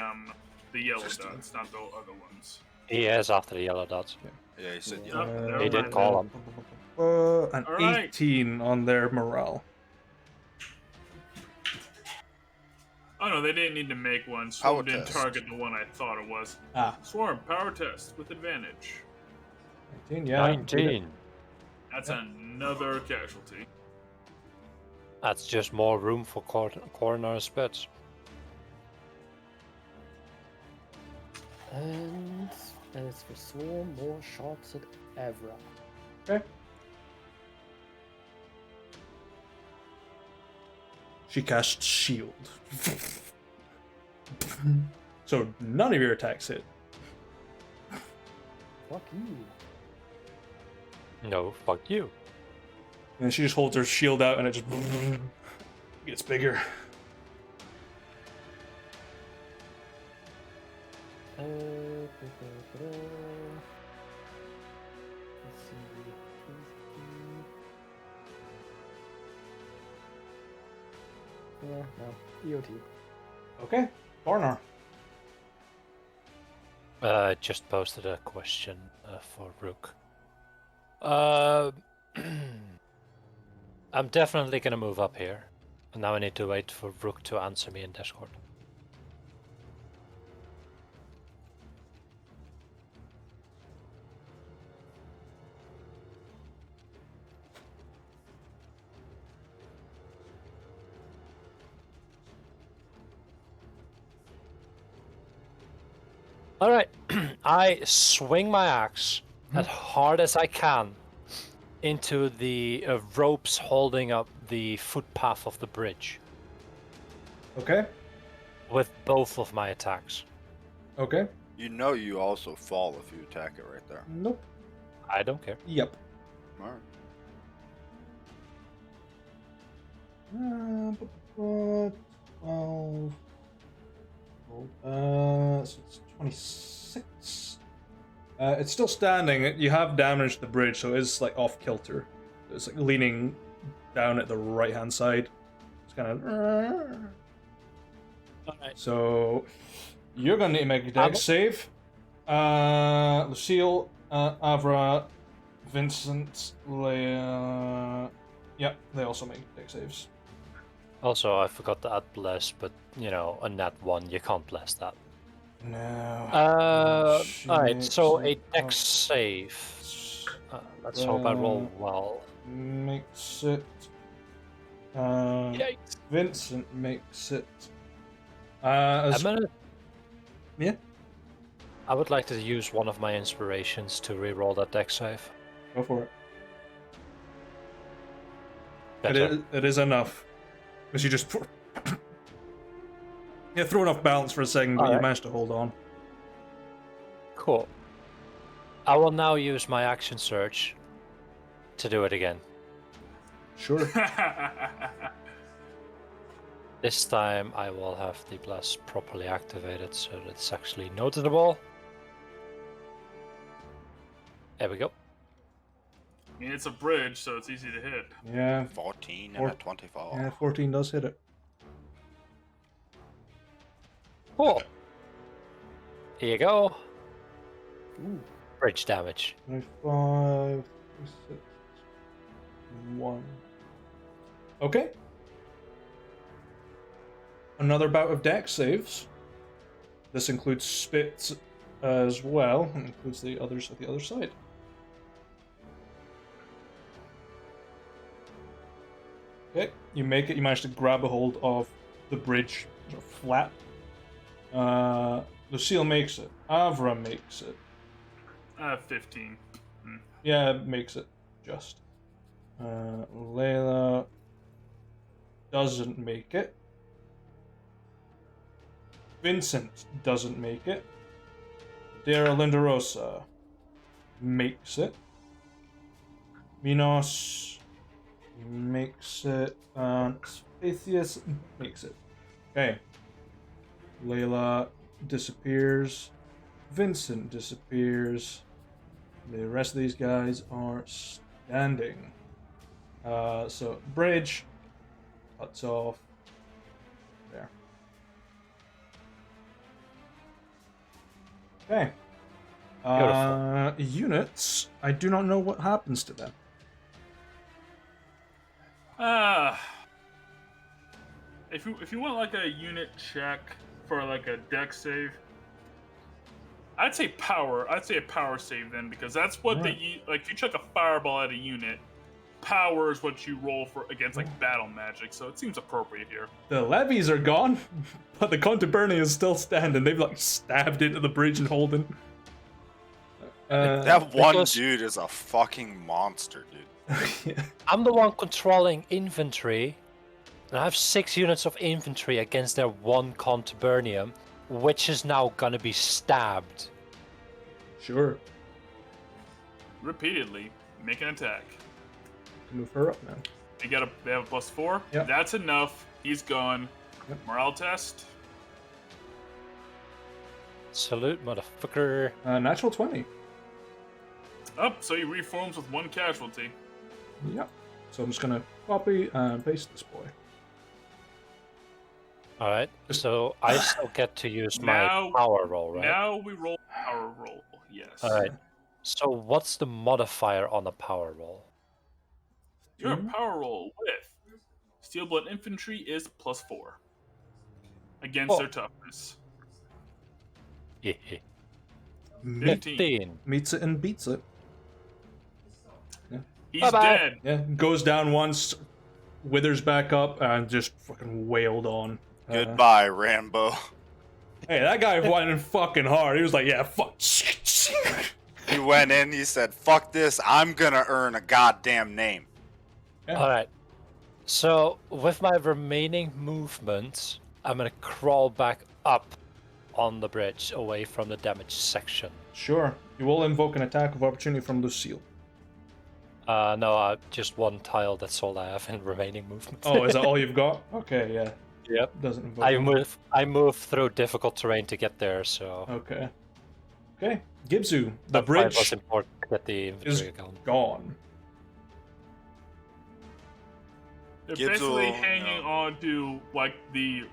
yellow dots, not the other ones? He is after the yellow dots. Yeah, he said Yeah. yellow. Never He did mind call then. him. An Alright. 18 on their morale. Oh no, they didn't need to make one. Power Swarm didn't test. target the one I thought it was. Ah, Swarm, power test with advantage. 19, yeah. 19. That's another casualty. That's just more room for corner spits. And as for Swarm, more shots at Avra. Okay. She casts shield. So none of your attacks hit. Fuck you. No, fuck you. And she just holds her shield out and it just gets bigger. Let's see. Yeah, no. EOT. Okay, Barnar. Just posted a question for Rook. I'm definitely gonna move up here. And now I need to wait for Rook to answer me in Discord. Alright, I swing my axe as hard as I can into the ropes holding up the footpath of the bridge Okay. with both of my attacks. Okay. You know you also fall if you attack it right there. Nope. I don't care. Yep. Alright. 12. So it's 26. It's still standing. You have damaged the bridge, so it's like off kilter. It's like leaning down at the right hand side. It's kind of. Alright. So you're gonna need to make a dex save. Lucille, Avra, Vincent, Leia. Yep, they also make dex saves. Also, I forgot to add bless, but you know, a nat 1, you can't bless that. No. Alright, so a Makes dex save. Let's hope I roll well. Makes it. Yikes. Vincent makes it. I'm gonna... Yeah. I would like to use one of my inspirations to re-roll that dex save. Go for it. Better. It is enough. Because you just. Yeah, thrown off balance for a second, but you Alright. managed to hold on. Cool. I will now use my action surge to do it again. Sure. This time I will have the bless properly activated so that it's actually noticeable. There we go. I mean, it's a bridge, so it's easy to hit. Yeah. 14 and a 24. Yeah, 14 does hit it. Cool. Here you go. Ooh. Bridge damage. 25, 6, 1. Okay. Another bout of dex saves. This includes spits as well, and includes the others at the other side. Okay, you make it. You manage to grab a hold of the bridge, sort of flat. Lucille makes it. Avra makes it. 15. Yeah, it makes it just. Layla doesn't make it. Vincent doesn't make it. Dara Lindarosa makes it. Minos makes it. And Atheus makes it. Okay. Layla disappears. Vincent disappears. The rest of these guys are standing. So bridge cuts off there. Okay. Units. I do not know what happens to them. If you want like a unit check for like a dex save, I'd say power. I'd say a power save then, because that's what they like. If you chuck a fireball at a unit, power is what you roll for against like battle magic. So it seems appropriate here. The levies are gone, but the Contuberni is still standing. They've like stabbed into the bridge and holding. That one because- dude is a fucking monster, dude. I'm the one controlling infantry, and I have 6 units of infantry against their 1 Contubernium, which is now gonna be stabbed. Sure. Repeatedly, make an attack. Move her up now. They have a +4. Yep. That's enough. He's gone. Yep. Morale test. Salute, motherfucker. Natural 20. Up, so he reforms with 1 casualty. Yep. So I'm just gonna copy and paste this boy. Alright, so I still get to use my Now- power roll, right? Now we roll power roll. Yes. Alright. So what's the modifier on a power roll? Your power roll with Steel Blood Infantry is +4 against their toughness. 15. Meets it and beats it. He's Bye-bye. dead. Yeah, goes down once, withers back up, and just fucking wailed on. Goodbye, Rambo. Hey, that guy went fucking hard. He was like, yeah, fuck. He went in, he said, fuck this, I'm gonna earn a goddamn name. Yeah. Alright. So with my remaining movement, I'm gonna crawl back up on the bridge away from the damaged section. Sure. You will invoke an attack of opportunity from Lucille. No, just 1 tile, that's all I have in remaining movement. Oh, is that all you've got? Okay, yeah. Yep. Doesn't invoke. I move through difficult terrain to get there, so Okay. Okay. Gibzu, the that's why it bridge was important to get the is infantry going. gone. They're Gibbs basically will, hanging on to like the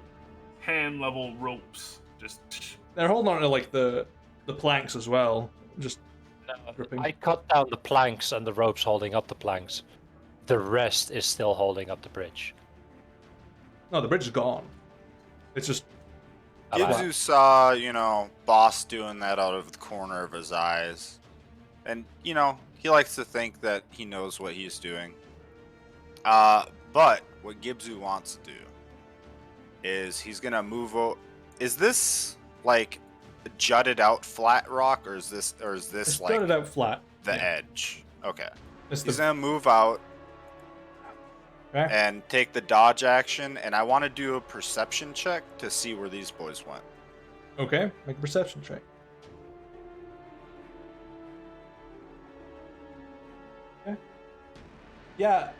hand level ropes. Just They're holding on to like the planks as well. Just No, gripping. I cut down the planks and the ropes holding up the planks. The rest is still holding up the bridge. No, the bridge is gone. It's just Gibzu saw, Boss doing that out of the corner of his eyes. And, he likes to think that he knows what he's doing. But what Gibzu wants to do is he's going to move out. Is this like jutted out flat rock or is this it's like jutted out flat. the Yeah. edge? Okay. It's He's the going to move out okay. and take the dodge action, and I want to do a perception check to see where these boys went. Okay, make a perception check. Okay. Yeah,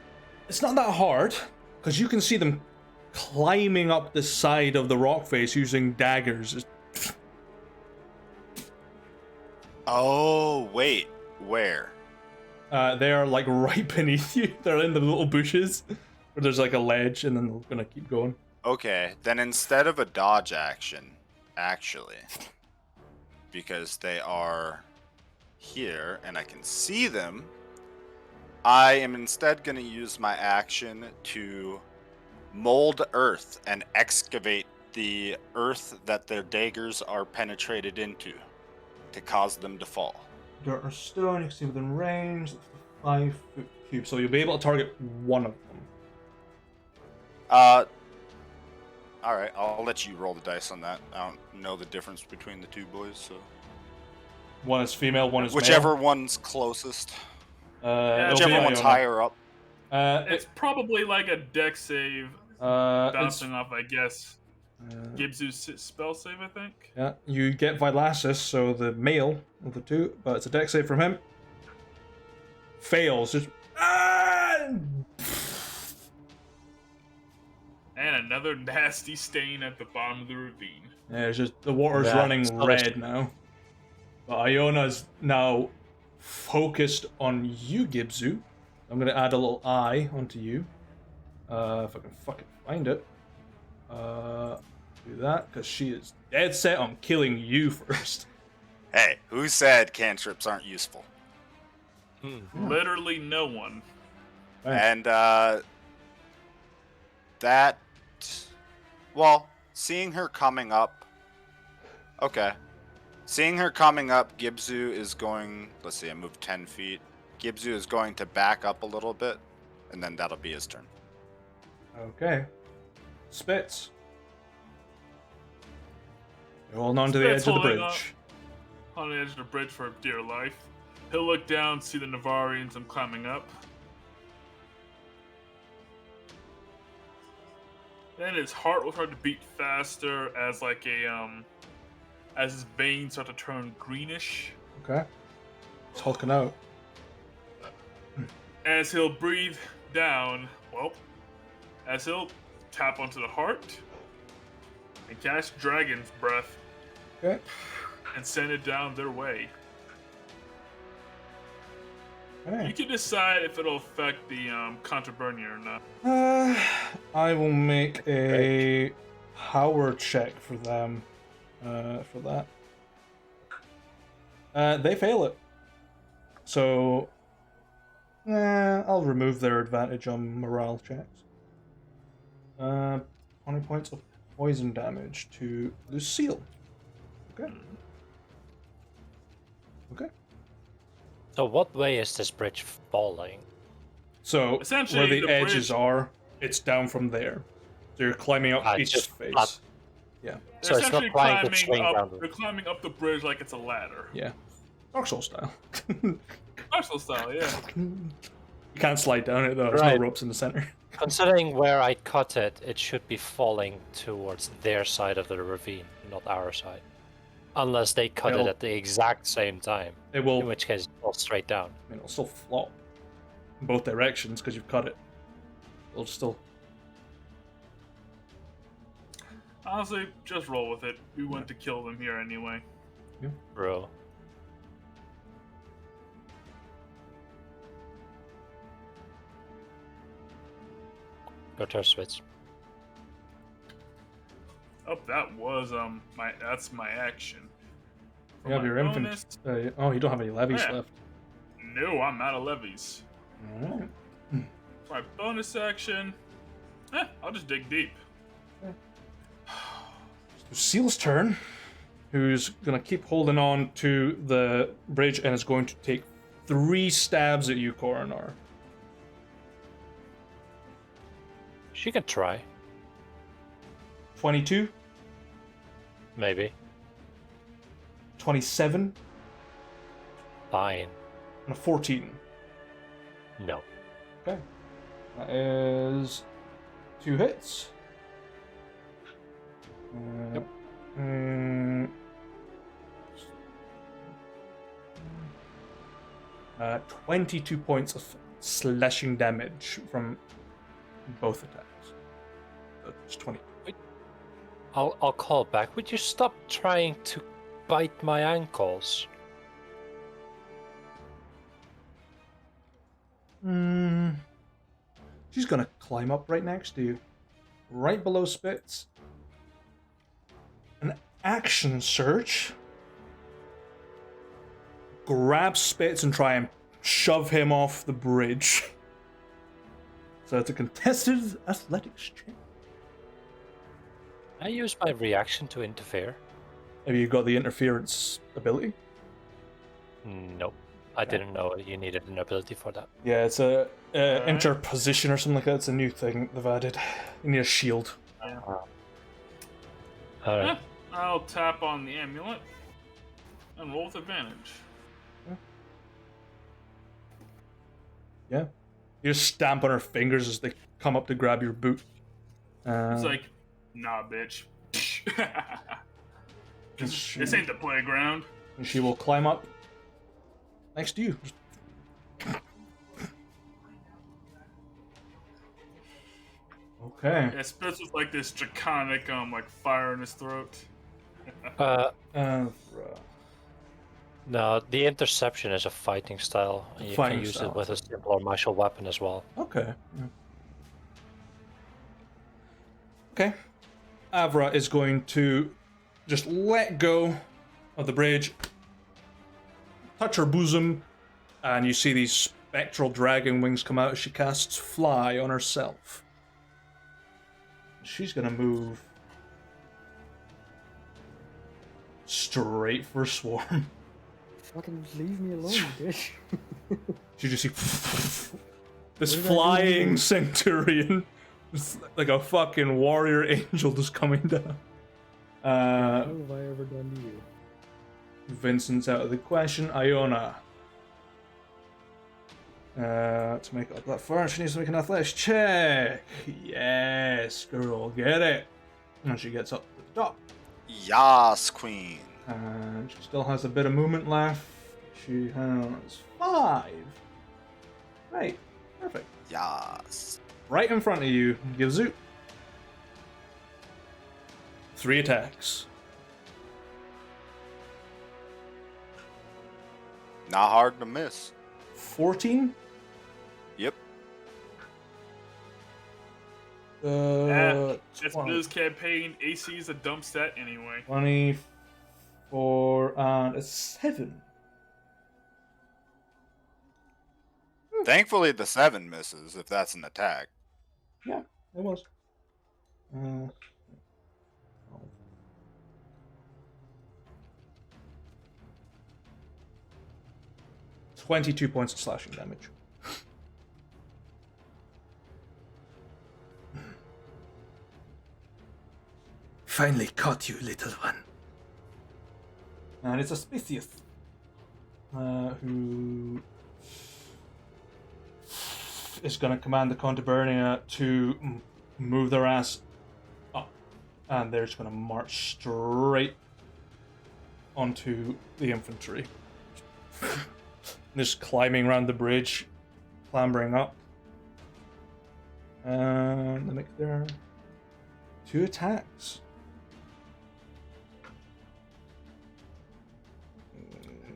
it's not that hard because you can see them climbing up the side of the rock face using daggers. Oh, wait. Where? They are like right beneath you. They're in the little bushes where there's like a ledge, and then they're gonna keep going. Okay, then instead of a dodge action, actually, because they are here and I can see them, I am instead going to use my action to mold earth and excavate the earth that their daggers are penetrated into to cause them to fall. Dirt or stone, you can see within range, 5-foot cube, so you'll be able to target one of them. Alright, I'll let you roll the dice on that. I don't know the difference between the two boys, so. One is female, one is Whichever one's closest. male. It'll Whichever be one's Iona. higher up. it's probably like a deck save It's, bouncing off, I guess. uh, Gibzu's spell save, I think. yeah, you get Vilasis, so the male of the two, but it's a deck save from him. Fails. Just And another nasty stain at the bottom of the ravine. yeah, it's just the water's Yeah, running it's not red now. But Iona's now focused on you, Gibzu. I'm gonna add a little eye onto you. If I can fucking find it. Do that, because she is dead set on killing you first. Hey, who said cantrips aren't useful? Literally no one. And that, well, seeing her coming up, okay. Seeing her coming up, Gibzu is going, let's see, I moved 10 feet. Gibzu is going to back up a little bit, and then that'll be his turn. Okay. Spits. You're holding on to the Spit's edge of the holding bridge. On the edge of the bridge for dear life. He'll look down, see the Navarians I'm climbing up. Then his heart will start to beat faster as like as his veins start to turn greenish. Okay. It's hulking out. As he'll breathe down, as he'll tap onto the heart and cast Dragon's Breath. Okay. and send it down their way. Okay. You can decide if it'll affect the Conturburnian or not. I will make a power check for them. For that. They fail it. So, I'll remove their advantage on morale checks. 20 points of poison damage to Lucille. Okay. Okay. So what way is this bridge falling? So, Essentially, where the the edges bridge- are, it's down from there. So you're climbing up each just face. flat. Yeah. So it's not essentially trying to swing up, down. They're climbing up the bridge like it's a ladder. Yeah. Dark Souls style. Martial style, yeah. You can't slide down it though. There's Right. no ropes in the center. Considering where I cut it, it should be falling towards their side of the ravine, not our side. Unless they cut it It'll- at the exact same time, It will. in which case it falls straight down. I mean, it'll still flop in both directions because you've cut it. It'll still. Honestly, just roll with it. We want to kill them here anyway. Bro. Go to switch. Oh, that was that's my action. For You have my your infantry. bonus- Oh, you don't have any levies Yeah. left. No, I'm out of levies. Alright. For my bonus action, I'll just dig deep. Seal's turn, who's going to keep holding on to the bridge and is going to take 3 stabs at you, Coronar. She can try, 22, maybe. 27, Fine. and a 14. No. Okay. That is 2 hits. Yep. 22 points of slashing damage from both attacks. It's 20. I'll call back. Would you stop trying to bite my ankles? She's gonna climb up right next to you, right below Spitz. An action search. Grab Spitz and try and shove him off the bridge. So it's a contested athletics check. I use my reaction to interfere. Have you got the interference ability? Nope. I didn't know you needed an ability for that. Yeah, it's a interposition or something like that. It's a new thing they've added. You need a shield. Alright. I'll tap on the amulet and roll with advantage. Yeah. You just stamp on her fingers as they come up to grab your boot. It's like, nah, bitch. This ain't the playground. And she will climb up next to you. Okay. Yeah, Spitz with like this draconic like fire in his throat. No, the interception is a fighting style. And you Fighting can use style. it with a simpler martial weapon as well. Okay. Yeah. Okay. Avra is going to just let go of the bridge, touch her bosom, and you see these spectral dragon wings come out as she casts Fly on herself. She's gonna move straight for Swarm. Fucking leave me alone, you bitch. You just see this What did I do? flying centurion, just like a fucking warrior angel, just coming down. What have I ever done to you? Vincent's out of the question. Iona. To make up that far, she needs to make an athletics check. Yes, girl, get it. And she gets up to the top. Yas, queen. And she still has a bit of movement left. She has 5. Right, perfect. Yas. Right in front of you, Givzoot. 3 attacks. Not hard to miss. 14? Yep. That's Blizz campaign. AC is a dump set anyway. 24 and a 7. Thankfully, the 7 misses if that's an attack. Yeah, it was. 22 points of slashing damage. Finally caught you, little one. And it's Auspicious, who is going to command the Contubernia to move their ass up. And they're just going to march straight onto the infantry. Just climbing around the bridge, clambering up. And they make their 2 attacks.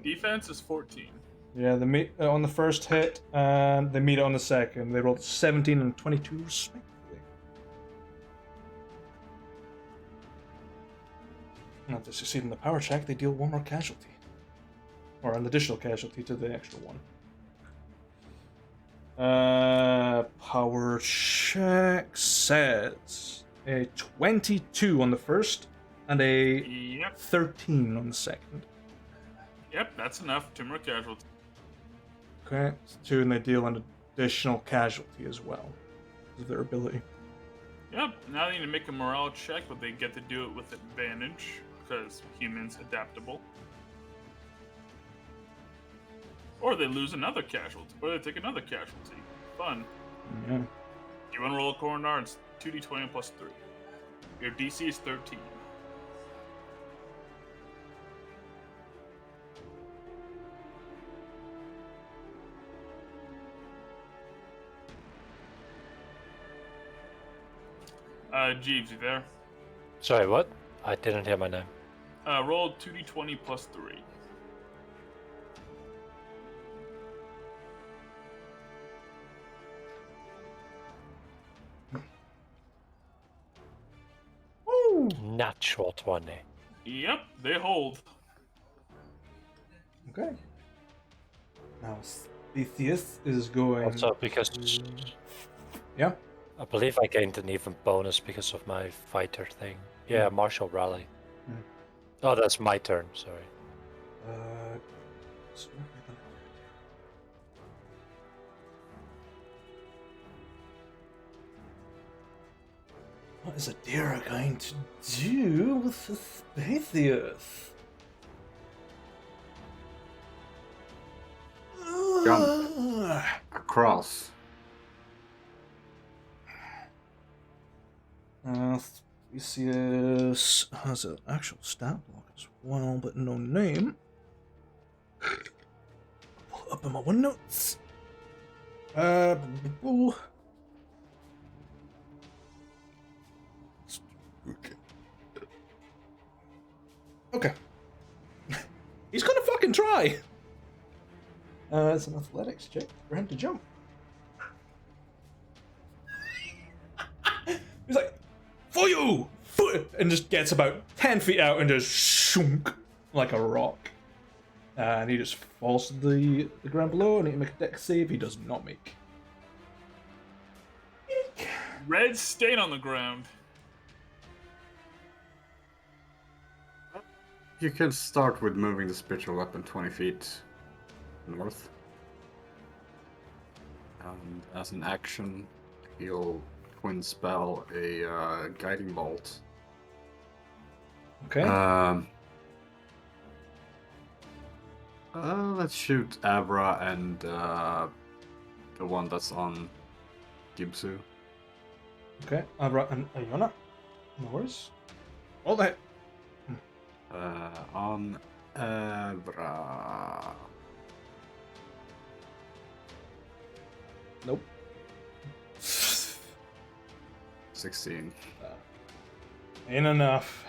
Defense is 14. Yeah, they meet on the first hit, and they meet it on the second. They rolled 17 and 22 respectively. And if they succeed in the power check, they deal 1 more casualty. Or an additional casualty to the extra 1. Power check says a 22 on the first, and a Yep. 13 on the second. Yep, that's enough. 2 more casualties. Okay, it's 2, and they deal an additional casualty as well. Is their ability. Yep, now they need to make a morale check, but they get to do it with advantage, because humans adaptable. Or they lose another casualty, or they take another casualty. Fun. Yeah. You want to roll a coronar, it's 2d20 plus 3. Your DC is 13. Jeeves, you there? Sorry, what? I didn't hear my name. Roll 2d20 plus 3. Woo! Natural 20. Yep, they hold. Okay. Now, Theseus is going. Also, because Yeah. I believe I gained an even bonus because of my fighter thing. Yeah, martial rally. Hmm. Oh, that's my turn. Sorry. So what is Adira going to do with Theseus? Jump. Across. Theseus has an actual stat block as well, but no name. Pull it up in my OneNotes. Okay. He's gonna fucking try! It's an athletics check for him to jump. He's like, for you! And just gets about 10 feet out and just shunk like a rock. And he just falls to the ground below and he make a dex save. He does not make. Red stain on the ground. You can start with moving the spiritual weapon 20 feet north. And as an action, he'll twin spell a guiding bolt. Okay. Let's shoot Abra and the one that's on Gibsu. Okay. Abra and Iona. No worries. Roll that. On Abra. Nope. 16. Ain't enough.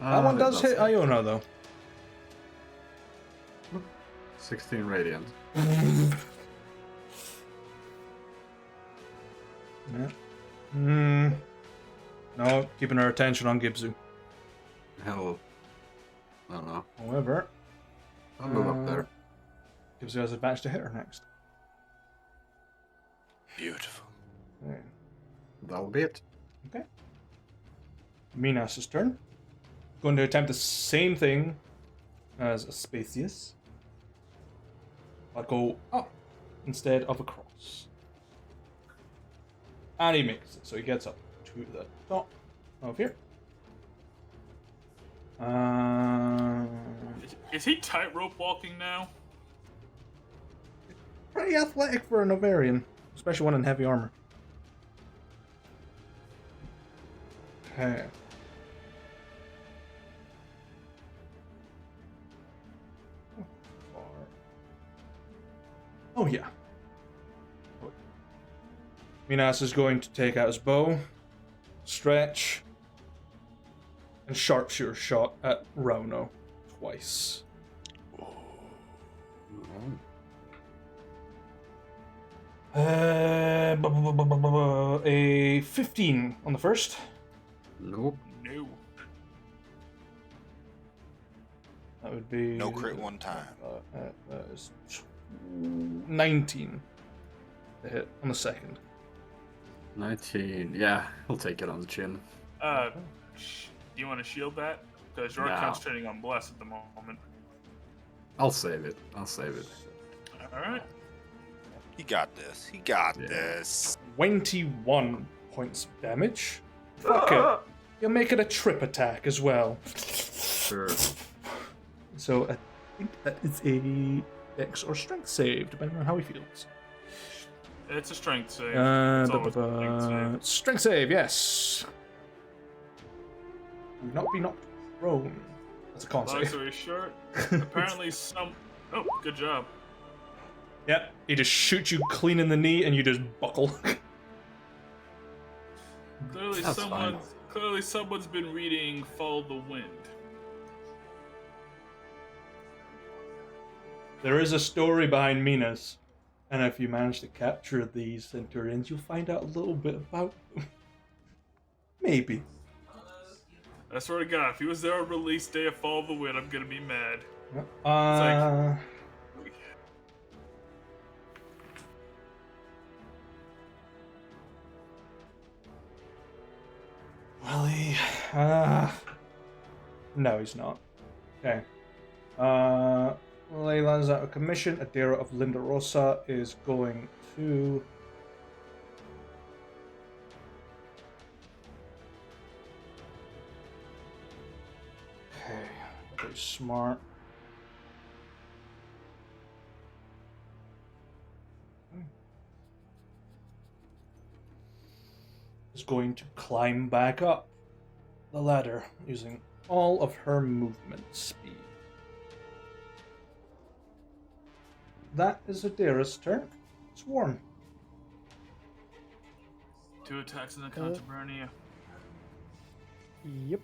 That one does hit Iona though. 16 radiant. Yeah. No, keeping our attention on Gibzu. Hell, I don't know. However, I'll move up there. Gibzu has advantage to hit her next. Beautiful. Okay. That'll be it. Okay. Minas' turn. Going to attempt the same thing as Aspacius, but go up instead of across. And he makes it, so he gets up to the top of here. Is he tightrope walking now? Pretty athletic for an Ovarian, especially one in heavy armor. Okay. Oh yeah. Minas is going to take out his bow, stretch, and sharpshooter shot at Rauno twice. A 15 on the first. Nope. No. That would be No crit one time. That is 19 to hit on the second. 19. Yeah, I'll take it on the chin. Do you want to shield that? Because you're No. concentrating on bless at the moment. I'll save it. I'll save it. All right. He got this. He got Yeah. this. 21 points of damage. Fuck it. You'll make it a trip attack as well. Sure. So I think that is a dex or strength save, depending on how he feels. It's a strength save. Strength It's always a strength save, save. yes. Do not be knocked prone. That's a con Long save. story short, apparently some. Oh, good job. Yep, he just shoots you clean in the knee and you just buckle. Clearly, That's fine. someone's been reading "Follow the Wind." There is a story behind Minas, and if you manage to capture these Centurions, you'll find out a little bit about them. Maybe. I swear to God, if he was there on release day of "Follow the Wind," I'm gonna be mad. Well, no, he's not. Okay. Leyland's out of commission. Adira of Linda Rosa is going to. Okay, very smart. Is going to climb back up the ladder using all of her movement speed. That is Adira's turn. Swarm. 2 attacks in the Contubernia. Yep.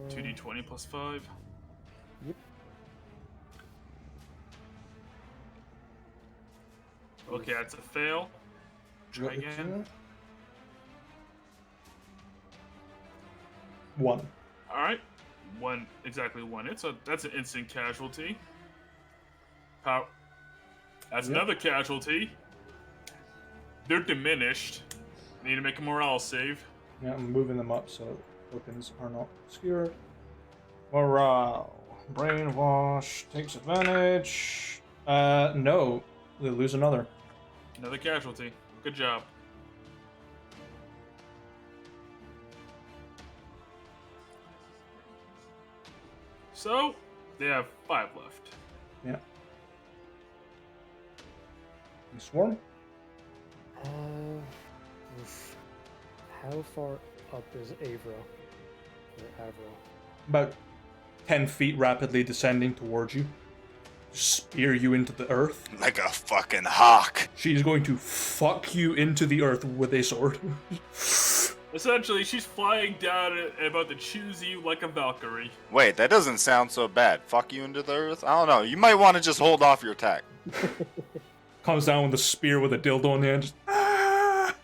2d20 plus 5. Yep. Okay, that's a fail. Try again. 1. Alright. Exactly one. That's an instant casualty. That's Yep. another casualty. They're diminished. Need to make a morale save. Yeah, I'm moving them up so tokens are not obscured. Morale. Brainwash takes advantage. No. They lose another. Another casualty. Good job. So, they have 5 left. Yeah. And Swarm? Oof. How far up is Avro? Or Avro? About 10 feet rapidly descending towards you. Spear you into the earth. Like a fucking hawk. She is going to fuck you into the earth with a sword. Essentially, she's flying down and about to choose you like a Valkyrie. Wait, that doesn't sound so bad. Fuck you into the earth? I don't know. You might want to just hold off your attack. Comes down with a spear with a dildo in the end. Just, ah!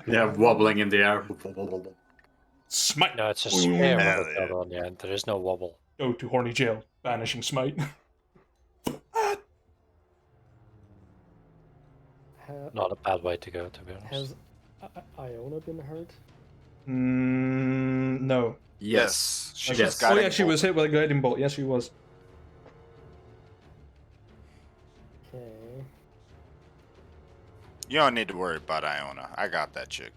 Yeah, wobbling in the air. Smite. No, it's a spear Hell with a yeah. dot on the end. There is no wobble. Go to horny jail. Banishing smite. Not a bad way to go, to be honest. Has Iona been hurt? No. Yes. She Okay. just got Oh yeah, she was hit with a guiding bolt. Yes, she was. Okay. You don't need to worry about Iona. I got that chick.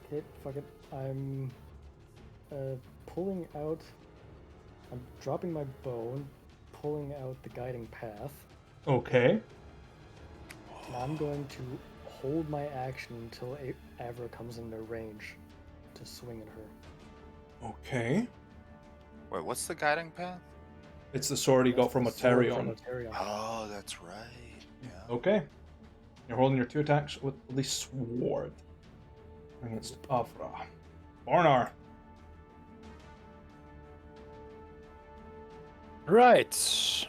Okay, fuck it. I'm pulling out. I'm dropping my bow and pulling out the guiding path. Okay. And I'm going to hold my action until Avra comes into range to swing at her. Okay. Wait, what's the guiding path? It's the sword he got from That's the sword Aterion. from Aterion. Oh, that's right. Yeah. Okay. You're holding your 2 attacks with the sword against Avra. Barnar. Right.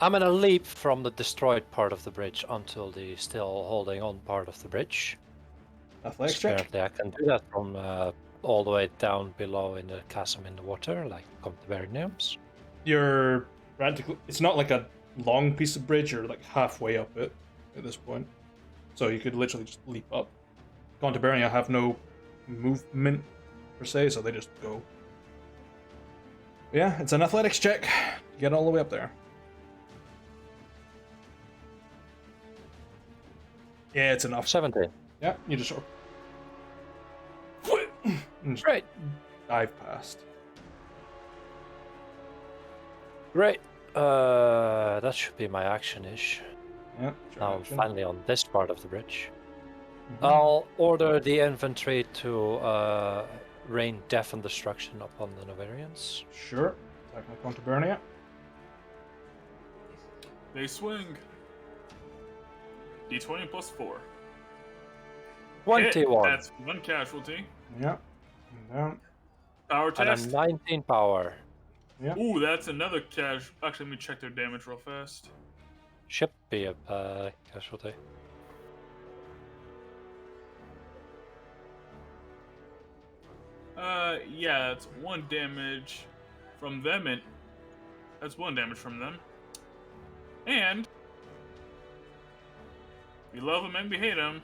I'm gonna leap from the destroyed part of the bridge onto the still holding on part of the bridge. Athletics check. Apparently I can do that from all the way down below in the chasm in the water, like Comptiberiums. You're practically. It's not like a long piece of bridge. You're like halfway up it at this point. So you could literally just leap up. Contaberia have no movement per se, so they just go. Yeah, it's an athletics check. Get all the way up there. Yeah, it's enough. 17. Yeah, you just sort of and just Great. dive past. Great. That should be my action-ish. Yeah. Now I'm finally on this part of the bridge. Mhm. I'll order the infantry to rain death and destruction upon the Novarians. Sure. Attack my Contabernia. They swing. D20 plus 4. Hit, 21. that's 1 casualty. Yeah. And down. Power And a test. 19 power. Yeah. Ooh, that's another cash. Actually, let me check their damage real fast. Should be a casualty. Yeah, that's 1 damage from them, and that's 1 damage from them. And we love them and we hate them.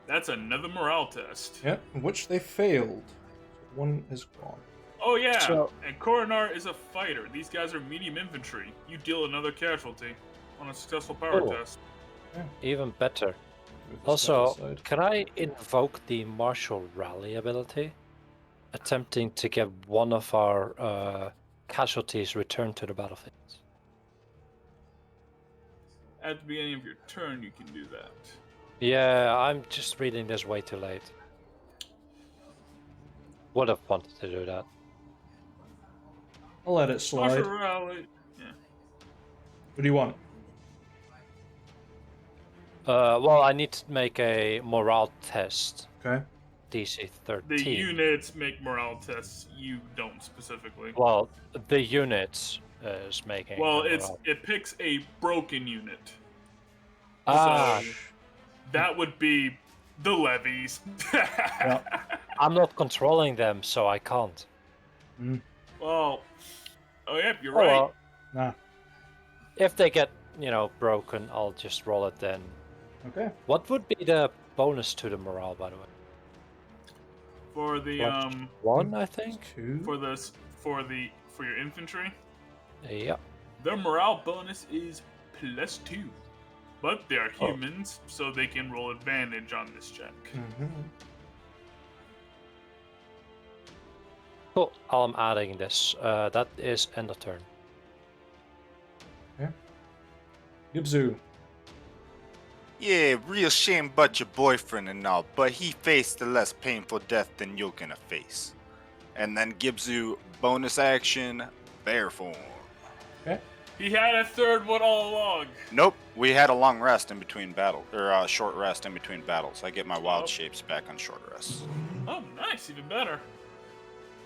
That's another morale test. Yeah. Which they failed. So one is gone. Oh yeah, So- and Coronar is a fighter. These guys are medium infantry. You deal another casualty on a successful power Oh. test. Even better. Move this Also, guy aside. can I invoke the martial rally ability? Attempting to get one of our casualties returned to the battlefield. At the beginning of your turn, you can do that. Yeah, I'm just reading this way too late. Would have wanted to do that. I'll let it slide. Martial rally. Yeah. What do you want? Well, I need to make a morale test. Okay. DC 13. The units make morale tests. You don't specifically. Well, the unit is making. Well, a morale. it picks a broken unit. Ah, So that would be the levies. I'm not controlling them, so I can't. Well, oh yep, you're Oh, right. well, Nah. if they get, broken, I'll just roll it then. Okay. What would be the bonus to the morale, by the way? For the One, I think. 2. for your infantry, Yeah. their morale bonus is +2. But they are Oh. humans, so they can roll advantage on this check. Mm-hmm. Cool. I'm adding this. That is end of turn. Gibzu. Yeah, real shame about your boyfriend and all, but he faced a less painful death than you're gonna face. And then gives you bonus action, bear form. Okay. He had a third one all along. Nope, we had a long rest in between battle, or a short rest in between battles. I get my wild Oh. shapes back on short rests. Oh, nice, even better.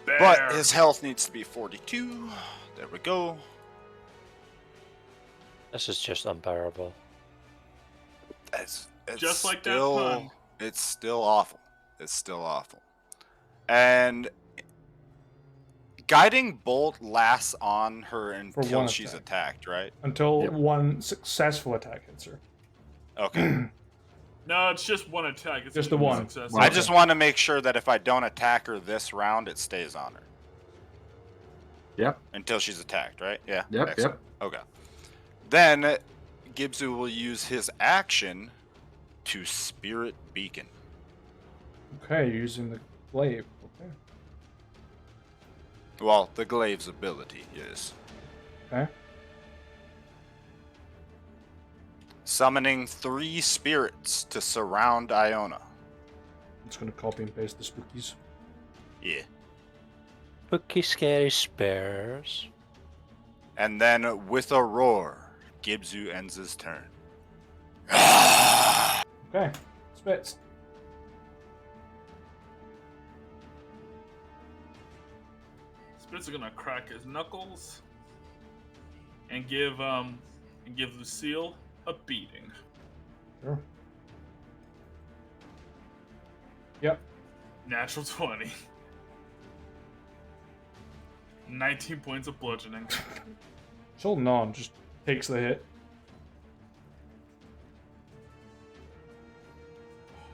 Bear. But his health needs to be 42. There we go. This is just unbearable. It's Just like that still, pun. It's still awful. It's still awful. And guiding bolt lasts on her until one she's attack. attacked, right? Until Yep. one successful attack hits her. Okay. No, it's just one attack. It's Just the a one. Success. One. I just want to make sure that if I don't attack her this round, it stays on her Yep. until she's attacked, right? Yeah. Yep, Excellent. Okay. Then Gibzu will use his action to Spirit Beacon. Okay, using the glaive. Okay. Well, the glaive's ability is Okay. summoning 3 spirits to surround Iona. I'm just gonna copy and paste the spookies. Yeah. Spooky, scary spares. And then with a roar, Gibzu ends his turn. Okay. Spits. Spitz are gonna crack his knuckles and give Lucille a beating. Sure. Yep. Natural 20. 19 points of bludgeoning. She's holding on, just takes the hit.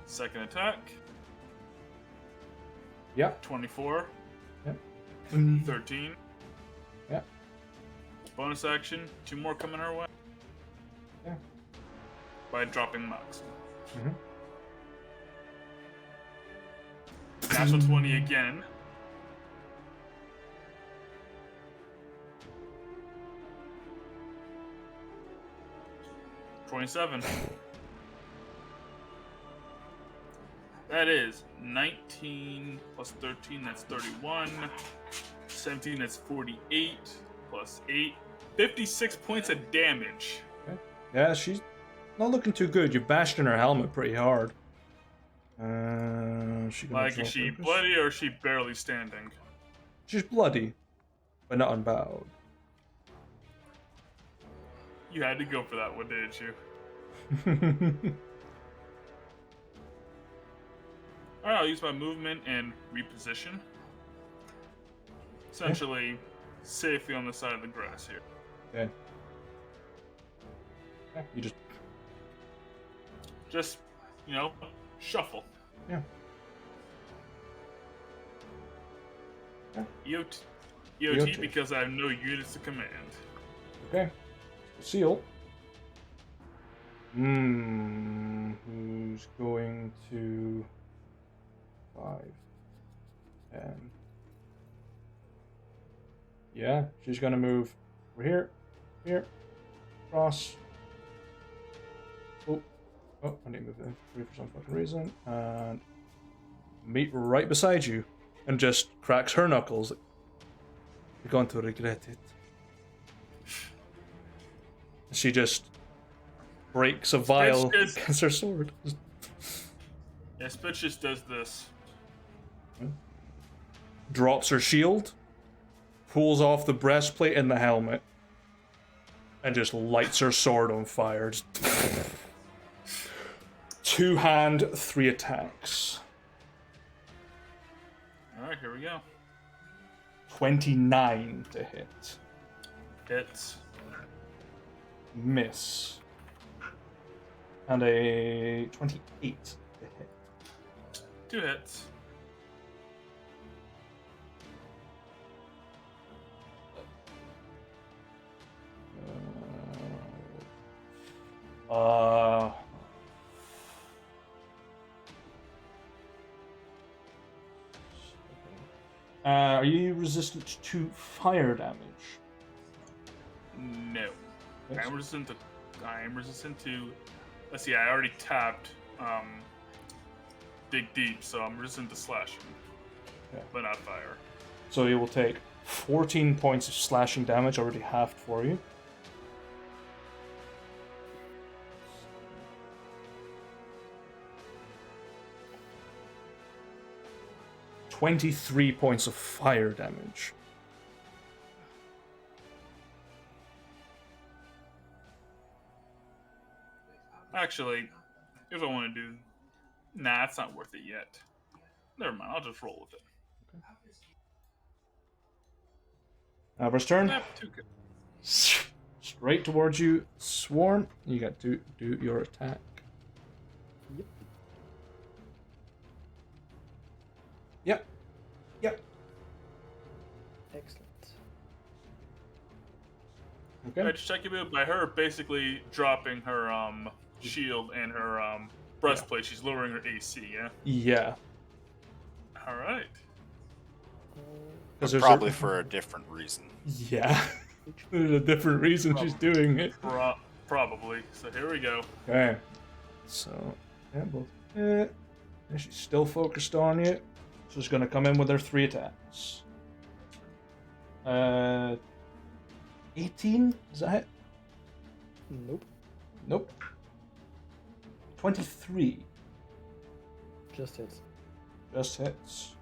Second attack. Yep. 24. Yep. 13. Yep. Bonus action. 2 more coming our way. Yeah. By dropping Mox. Mhm. Natural 20 again. $27. That is 19 plus 13, that's 31. 17, that's 48. Plus 8. 56 points of damage. Yeah, she's not looking too good. You bashed in her helmet pretty hard. She gonna Like, draw is she focus? bloody or is she barely standing? She's bloody, but not unbowed. You had to go for that one, didn't you? Alright, I'll use my movement and reposition. Essentially, safely on the side of the grass here. Okay. Yeah, you Just, shuffle. Yeah. EOT, EOT. because I have no units to command. Okay. Seal. Who's going to 5, 10. Yeah, she's gonna move over here, cross. Oh, I need to move that through for some fucking reason, and meet right beside you, and just cracks her knuckles. You're going to regret it. She just breaks a vial Spitz against her sword. Yeah, Spitz just does this. Drops her shield, pulls off the breastplate and the helmet, and just lights her sword on fire. Just 2 hand, 3 attacks. Alright, here we go. 29 to hit. Hits. Miss. And a 28 to hit. 2 hits. Are you resistant to fire damage? No. Yes. I am resistant to. Let's see. I already tapped. Dig deep, so I'm resistant to slashing, Okay. but not fire. So you will take 14 points of slashing damage, already halved for you. 23 points of fire damage. Actually, if I want to do, nah, it's not worth it yet. Never mind. I'll just roll with it. Alva's turn. Yep, 2K. Straight towards you, Swarm. You got to do your attack. Yep. Yep. Yep. Excellent. Okay. I just check it out by her basically dropping her shield and her breastplate. She's lowering her AC. Yeah. Yeah. All right. But there's probably for a different reason. Yeah. There's a different reason she's doing it. Probably. So here we go. Okay. So, yeah, both. And she's still focused on you. So she's going to come in with her 3 attacks. 18? Is that it? Nope. Nope. 23. Just hits. Just hits.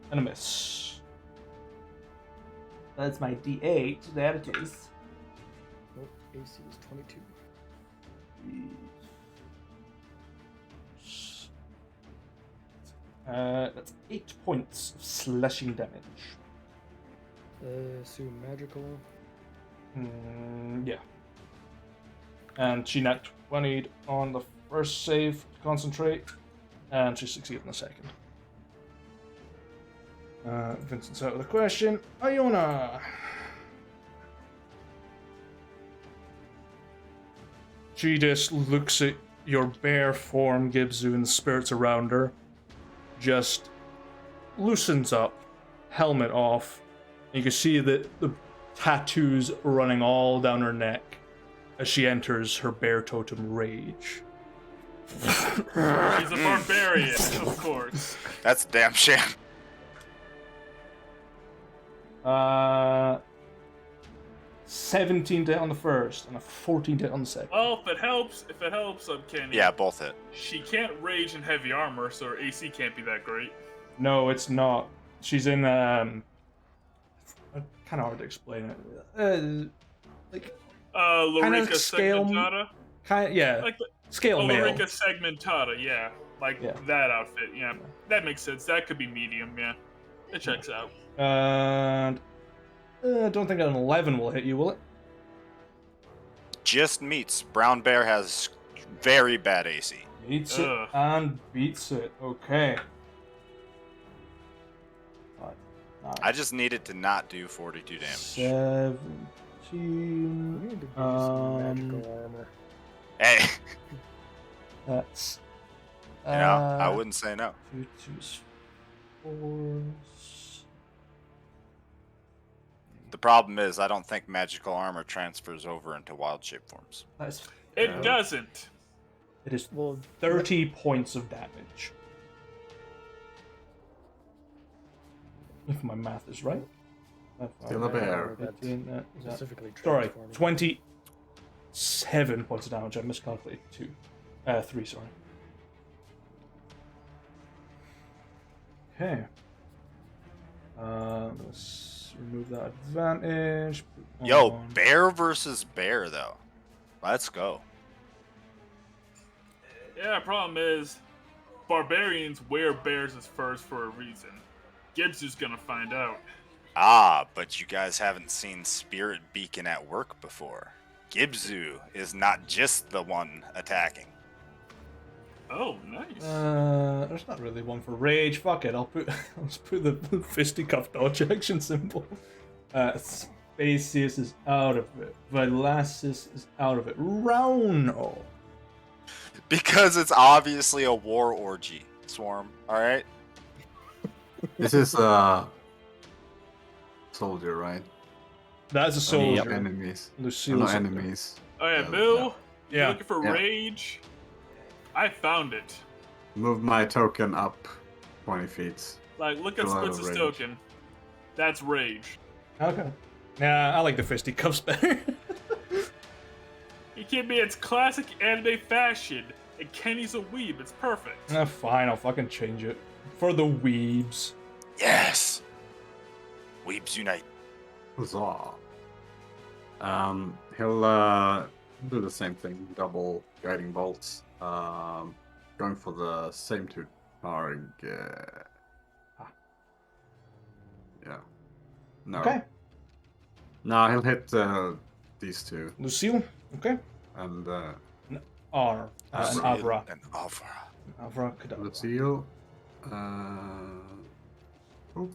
And a miss. That's my D8. There it is. Nope. AC is 22. That's 8 points of slashing damage. Assume magical. Yeah. And she nat 20'd on the first save to concentrate, and she succeeded in the second. Vincent's out of the question. Iona! She just looks at your bare form, Gibzu, and the spirits around her. Just loosens up, helmet off. And you can see that the tattoos running all down her neck as she enters her bear totem rage. She's a barbarian, of course. That's a damn shame. 17 to hit on the first and a 14 to hit on the second. Well, if it helps, Kenny. Yeah, both hit. She can't rage in heavy armor, so her AC can't be that great. No, it's not. She's in kind of hard to explain it. Like Lorica scale- segmentata? yeah, Like the scale mail. Lorica segmentata, yeah. Like Yeah. that outfit, yeah. That makes sense. That could be medium, yeah. It checks out. And I don't think an 11 will hit you, will it? Just meets. Brown Bear has very bad AC. Meets Ugh. it and beats it. Okay. I just needed to not do 42 damage. 17. We need to give you some magical armor. Hey, That's. you know, I wouldn't say no. 2, 4. The problem is, I don't think magical armor transfers over into wild shape forms. That's. It doesn't. It is Well, 30 points of damage. If my math is right. Still a bear. 15, is that- specifically Sorry, transforming. 27 points of damage. I miscalculated 3, sorry. Okay. Let's remove that advantage. put Yo, on- bear versus bear, though. Let's go. Yeah, problem is, barbarians wear bears as furs for a reason. Gibbs is gonna find out. Ah, but you guys haven't seen Spirit Beacon at work before. Gibzu is not just the one attacking. Oh, nice. There's not really one for rage. Fuck it. I'll just put the fisticuff dodge action symbol. Spacius is out of it. Vilasis is out of it. Rauno. Because it's obviously a war orgy, Swarm, alright? This is soldier, right? That's a soldier. Enemies. Lucille's No up there. enemies. Oh yeah, Yeah, Bill, yeah. you Yeah. looking for Yeah. rage? I found it. Move my token up 20 feet. Like, look at Go out of Splitz's rage. token. That's rage. Okay. Yeah, I like the fisticuffs better. It can be its classic anime fashion, and Kenny's a weeb. It's perfect. Fine, I'll fucking change it. For the weebs. Yes! Weebs unite. Huzzah. He'll do the same thing, double guiding bolts. Going for the same two target. Yeah. No. Okay. No, he'll hit these two. Lucille. Okay. And R. And Avra. And Avra. Avra Kedavra. Lucille. Oop.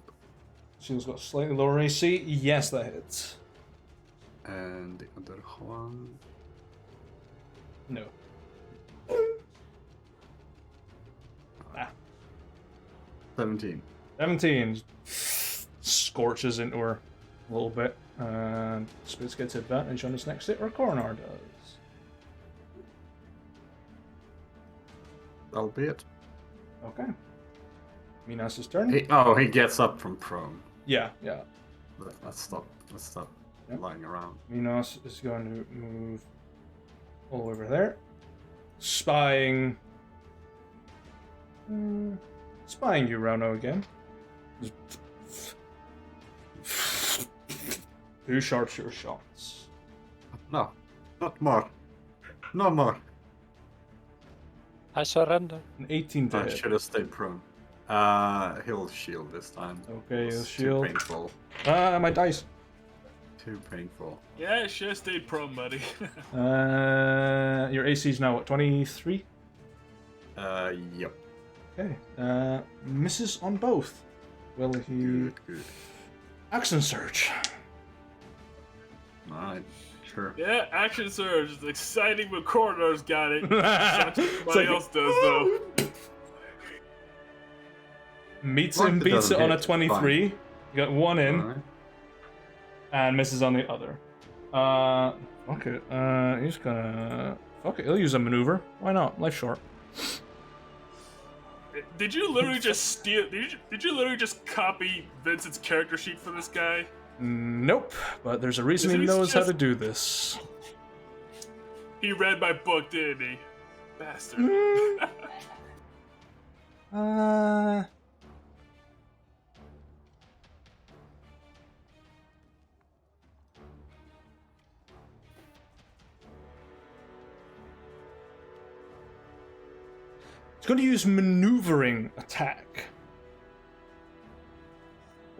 Lucille's got slightly lower AC. Yes, that hits. And the other one. No. Ah. 17. 17 scorches into her a little bit, and Spitz gets advantage on his next hit, or Coronar does. That'll be it. Okay. Minas' turn. He gets up from prone. Yeah. Let's stop Yep. lying around. Minas is going to move all over there. Spying you, Rauno, again. Two sharpshooter shots. No, not more. No more. I surrender. An 18 to I hit. should have stayed prone. He'll shield this time. Okay, he'll It's shield. Too painful. My dice. Too painful. Yeah, should have stayed prone, buddy. Your AC is now what, 23? Yep. Okay. Misses on both. Will he? Good. Action surge. Alright, sure. Yeah, action surge. It's exciting when Coronar's got it. It's Somebody like- else does, though. Meets Like and it beats doesn't it on a hit, 23. You got one in, Alright. and misses on the other. Fuck it. He's gonna. Fuck it. He'll use a maneuver. Why not? Life's short. Did you literally just steal? Did you literally just copy Vincent's character sheet for this guy? Nope. But there's a reason he He's knows how just- to do this. He read my book, didn't he? Bastard. He's going to use maneuvering attack.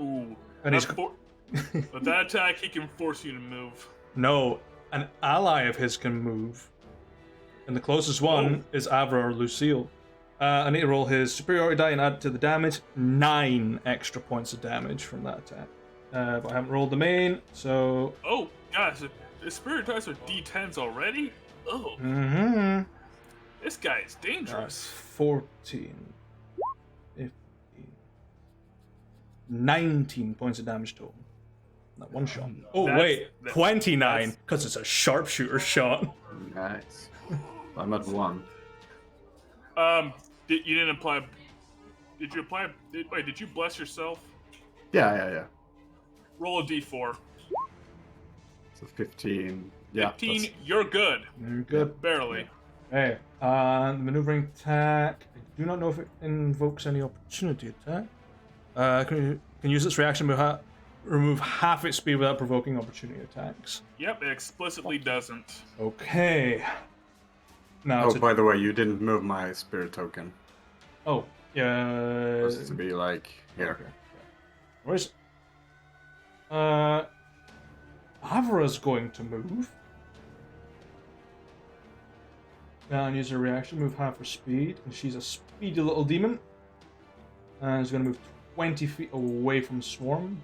Ooh. And he's- With that attack, he can force you to move. No, an ally of his can move. And the closest one is Avra or Lucille. I need to roll his superiority die and add to the damage 9 extra points of damage from that attack. But I haven't rolled the main, so. Oh, gosh. The spirit dice are D10s already? Oh, Mm-hmm. this guy is That's dangerous. 14. 15. 19 points of damage total. Not one shot. Oh, That's- wait. that- 29, that's- because it's a sharpshooter shot. Nice. I'm at 1. You didn't apply. Did you apply? Did you bless yourself? Yeah. Roll a D4. So 15. Yeah. 15, that's- you're good. Very good. Barely. Hey, maneuvering attack. I do not know if it invokes any opportunity attack. Can use its reaction to remove half its speed without provoking opportunity attacks. Yep, it explicitly doesn't. Okay. Now Oh, it's a- by the way, you didn't move my spirit token. Oh, yeah. Supposed to be like here. Okay. Where's Avra's going to move. And use her reaction, move half her speed, and she's a speedy little demon. And is going to move 20 feet away from Swarm.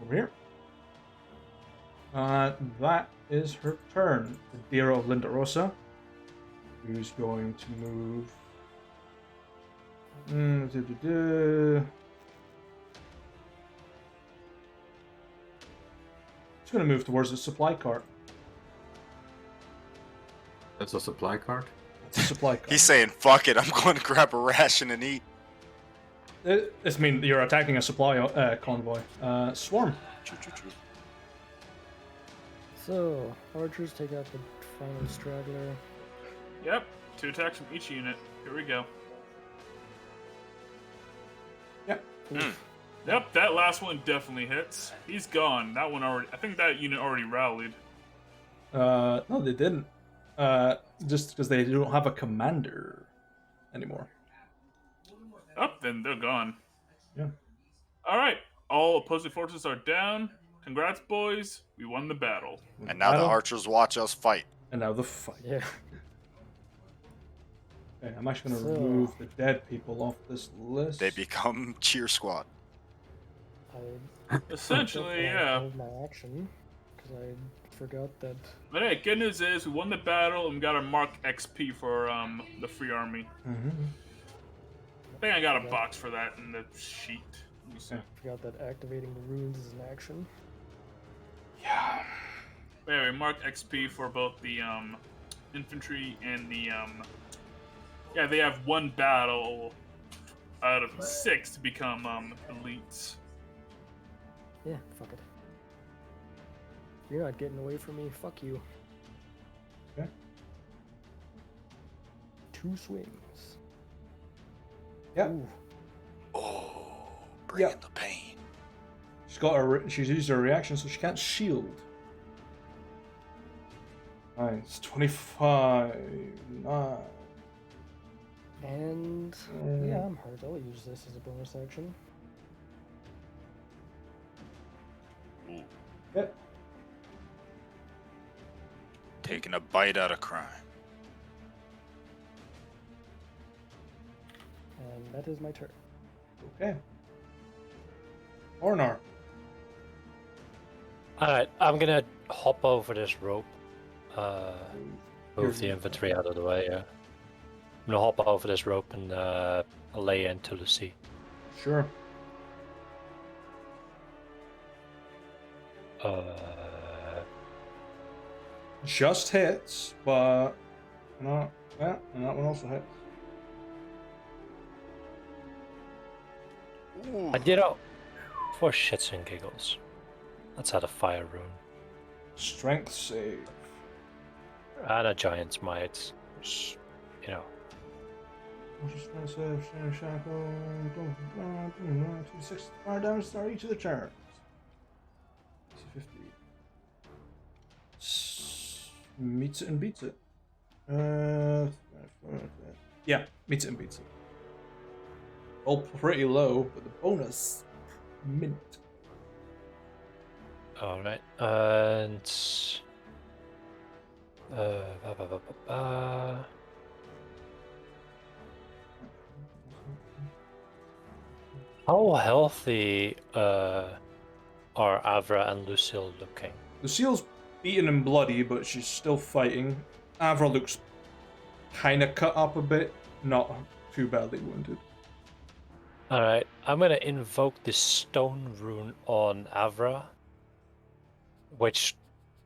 Over here. That is her turn. The deer of Linda Rosa. Who's going to move. It's going to move towards the supply cart. That's a supply cart. It's a supply cart. He's saying, fuck it, I'm going to grab a ration and eat. I mean, you're attacking a supply convoy. Swarm. So, archers take out the final straggler. Yep, 2 attacks from each unit. Here we go. Yep. Yep, that last one definitely hits. He's gone. That one already. I think that unit already rallied. No, they didn't. Just because they don't have a commander anymore. Up, then they're gone. Yeah. All right, all opposing forces are down. Congrats, boys. We won the battle. And now the Battle, archers watch us fight. and now the fight. Yeah. Okay, I'm actually going to So- remove the dead people off this list. They become cheer squad. I Essentially, don't yeah. have my action because I forgot that. But hey, good news is we won the battle and we got a mark XP for the free army. Mm-hmm. I think I got a box for that in the sheet. Let me see. Yeah. Forgot that activating the runes is an action. Yeah. Anyway, mark XP for both the infantry and the yeah, they have one battle out of 6 to become elites. Yeah, fuck it. You're not getting away from me. Fuck you. Okay. 2 swings. Yeah. Ooh. Oh, bringing Yeah. the pain. She's used her reaction, so she can't shield. Nice. 25. Nice. And yeah, I'm hurt. I'll use this as a bonus action. Yep. Taking a bite out of crime. And that is my turn. Okay. Ornar. Alright, I'm gonna hop over this rope. Move the Here. infantry out of the way, yeah. I'm gonna hop over this rope and lay into the sea. Sure. Just hits, but no, yeah, and that one also hits. Ooh. And you know, for shits and giggles, let's add a fire rune. Strength save. And a giant's might. Which, you know. Six fire damage start each of the turns. 50. Meets it and beats it. Yeah, meets it and beats it. All pretty low, but the bonus mint. Alright, and. Ba, ba, ba, ba, ba. How healthy are Avra and Lucille looking? Lucille's beaten and bloody, but she's still fighting. Avra looks kind of cut up a bit, not too badly wounded. Alright, I'm gonna invoke the stone rune on Avra, which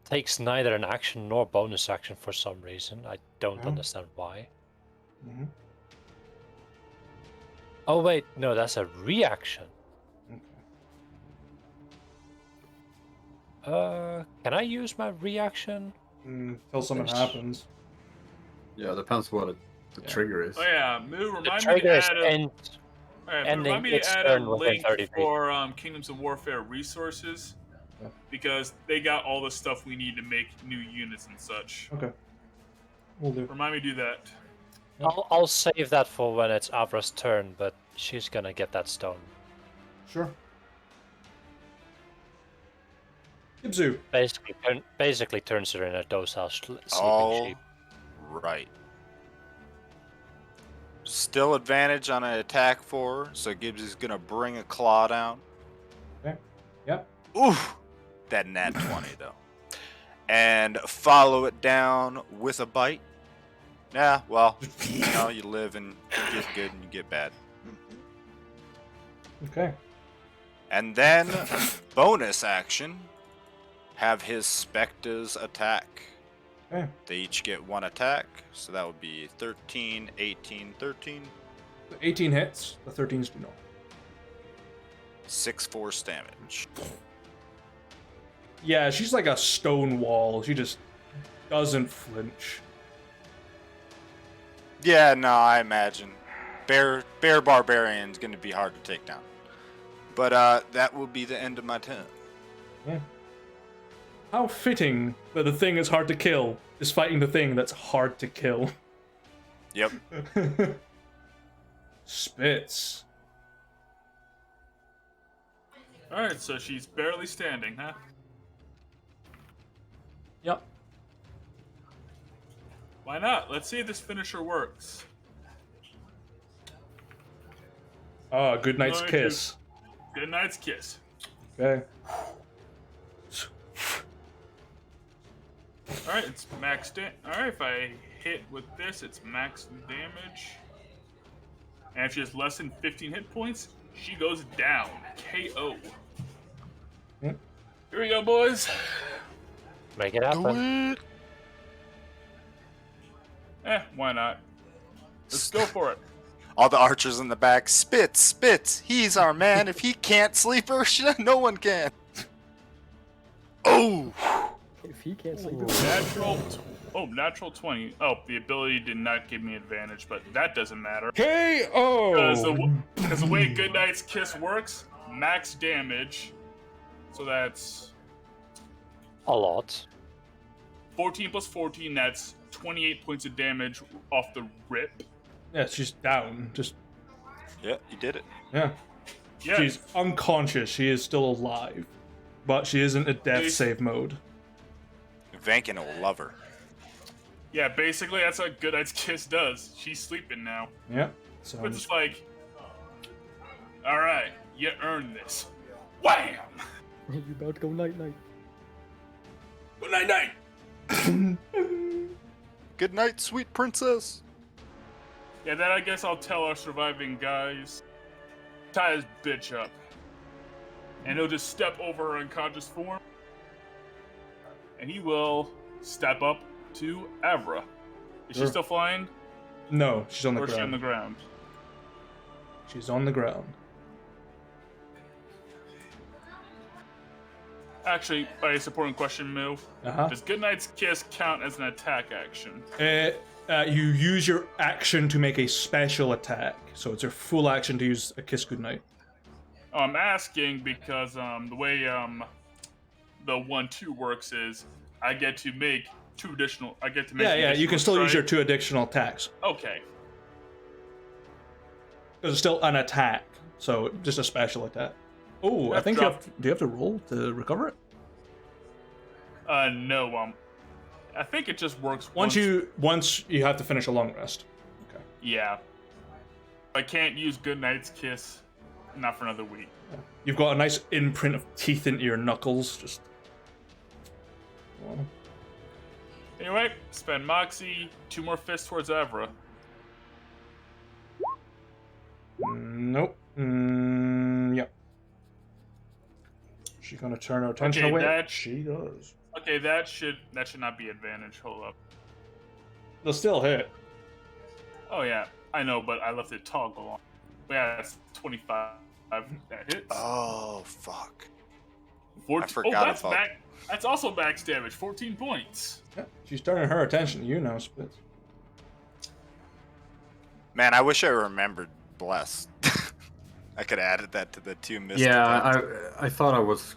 takes neither an action nor bonus action for some reason. I don't Oh. understand why. Mm-hmm. Oh wait, no, that's a reaction. Okay. Can I use my reaction? Until something Yes. happens. Yeah, depends what the trigger is. Oh yeah, Moo, The remind me to trigger is add a, end. alright, Moo, ending remind me to its add a turn within link 30 feet. for Kingdoms of Warfare resources. Yeah. Because they got all the stuff we need to make new units and such. Okay. We'll do. Remind me to do that. I'll save that for when it's Avra's turn, but she's gonna get that stone. Sure. Gibzu. Basically turns her in a docile sleeping All sheep. right. Still advantage on an attack for her, so Gibbs is gonna bring a claw down. Okay. Yep. Oof! That nat 20 though. And follow it down with a bite. Yeah, well, you know, you live and you get good and you get bad. Okay. And then, bonus action, have his Spectres attack. Okay. They each get 1 attack, so that would be 13, 18, 13. The 18 hits. The 13s do not. 6 force damage. Yeah, she's like a stone wall. She just doesn't flinch. Yeah, no, I imagine. Bear Barbarian's gonna be hard to take down. But that will be the end of my turn. Yeah. How fitting that the thing that's hard to kill is fighting the thing that's hard to kill. Yep. Spitz. Alright, so she's barely standing, huh? Yep. Why not? Let's see if this finisher works. Good night's Alright, kiss. Good night's kiss. Okay. Alright, it's max Alright, if I hit with this, it's max damage. And if she has less than 15 hit points, she goes down. KO. Yep. Here we go, boys. Make it happen. Why not? Let's go for it. All the archers in the back. Spitz. He's our man. If he can't sleep, no one can. Oh. If he can't sleep, Natural 20. Oh, the ability did not give me advantage, but that doesn't matter. KO! Because the way Goodnight's Kiss works, max damage. So that's A lot. 14 plus 14, that's 28 points of damage off the rip. Yeah, she's down. Just, Yeah, you did it. yeah. Yeah. She's unconscious. She is still alive. But she isn't in death Please. save mode. Vankin will love her. Yeah, basically that's what Goodnight's Kiss does. She's sleeping now. Yeah. So It's just like, alright, you earned this. Wham! you about to go night night. Good night. Good night, sweet princess. Yeah, then I guess I'll tell our surviving guys, tie his bitch up. And he'll just step over her unconscious form. And he will step up to Avra. Is she Sure. still flying? no, she's on the Or is she on ground. the ground? She's on the ground. Actually, a supporting question, Moo. Uh-huh. Does Goodnight's Kiss count as an attack action? You use your action to make a special attack. So it's your full action to use a kiss goodnight. Oh, I'm asking because the way the 1-2 works is I get to make two additional. I get to make. Yeah, an yeah, you additional can still use your strike. 2 additional attacks. Okay. Because it's still an attack. So just a special attack. Oh, I That's think you dropped. have. Do you have to roll to recover it? No. I think it just works Once you have to finish a long rest. Okay. Yeah. I can't use Goodnight's Kiss. Not for another week. You've got a nice imprint of teeth into your knuckles. Just. Well, Anyway, spend Moxie. 2 more fists towards Avra. nope. Yep. She's gonna turn her attention Okay, away. that- She does. Okay, that should not be advantage. Hold up. They'll still hit. Oh yeah, I know, but I left it toggle on. But yeah, that's 25. That hits. Oh, fuck. 14. I forgot that's about- back. That's also max damage. 14 points. Yeah, she's turning her attention to you now, Spitz. Man, I wish I remembered Bless. I could have added that to the 2 missed Yeah, attempts. I thought I was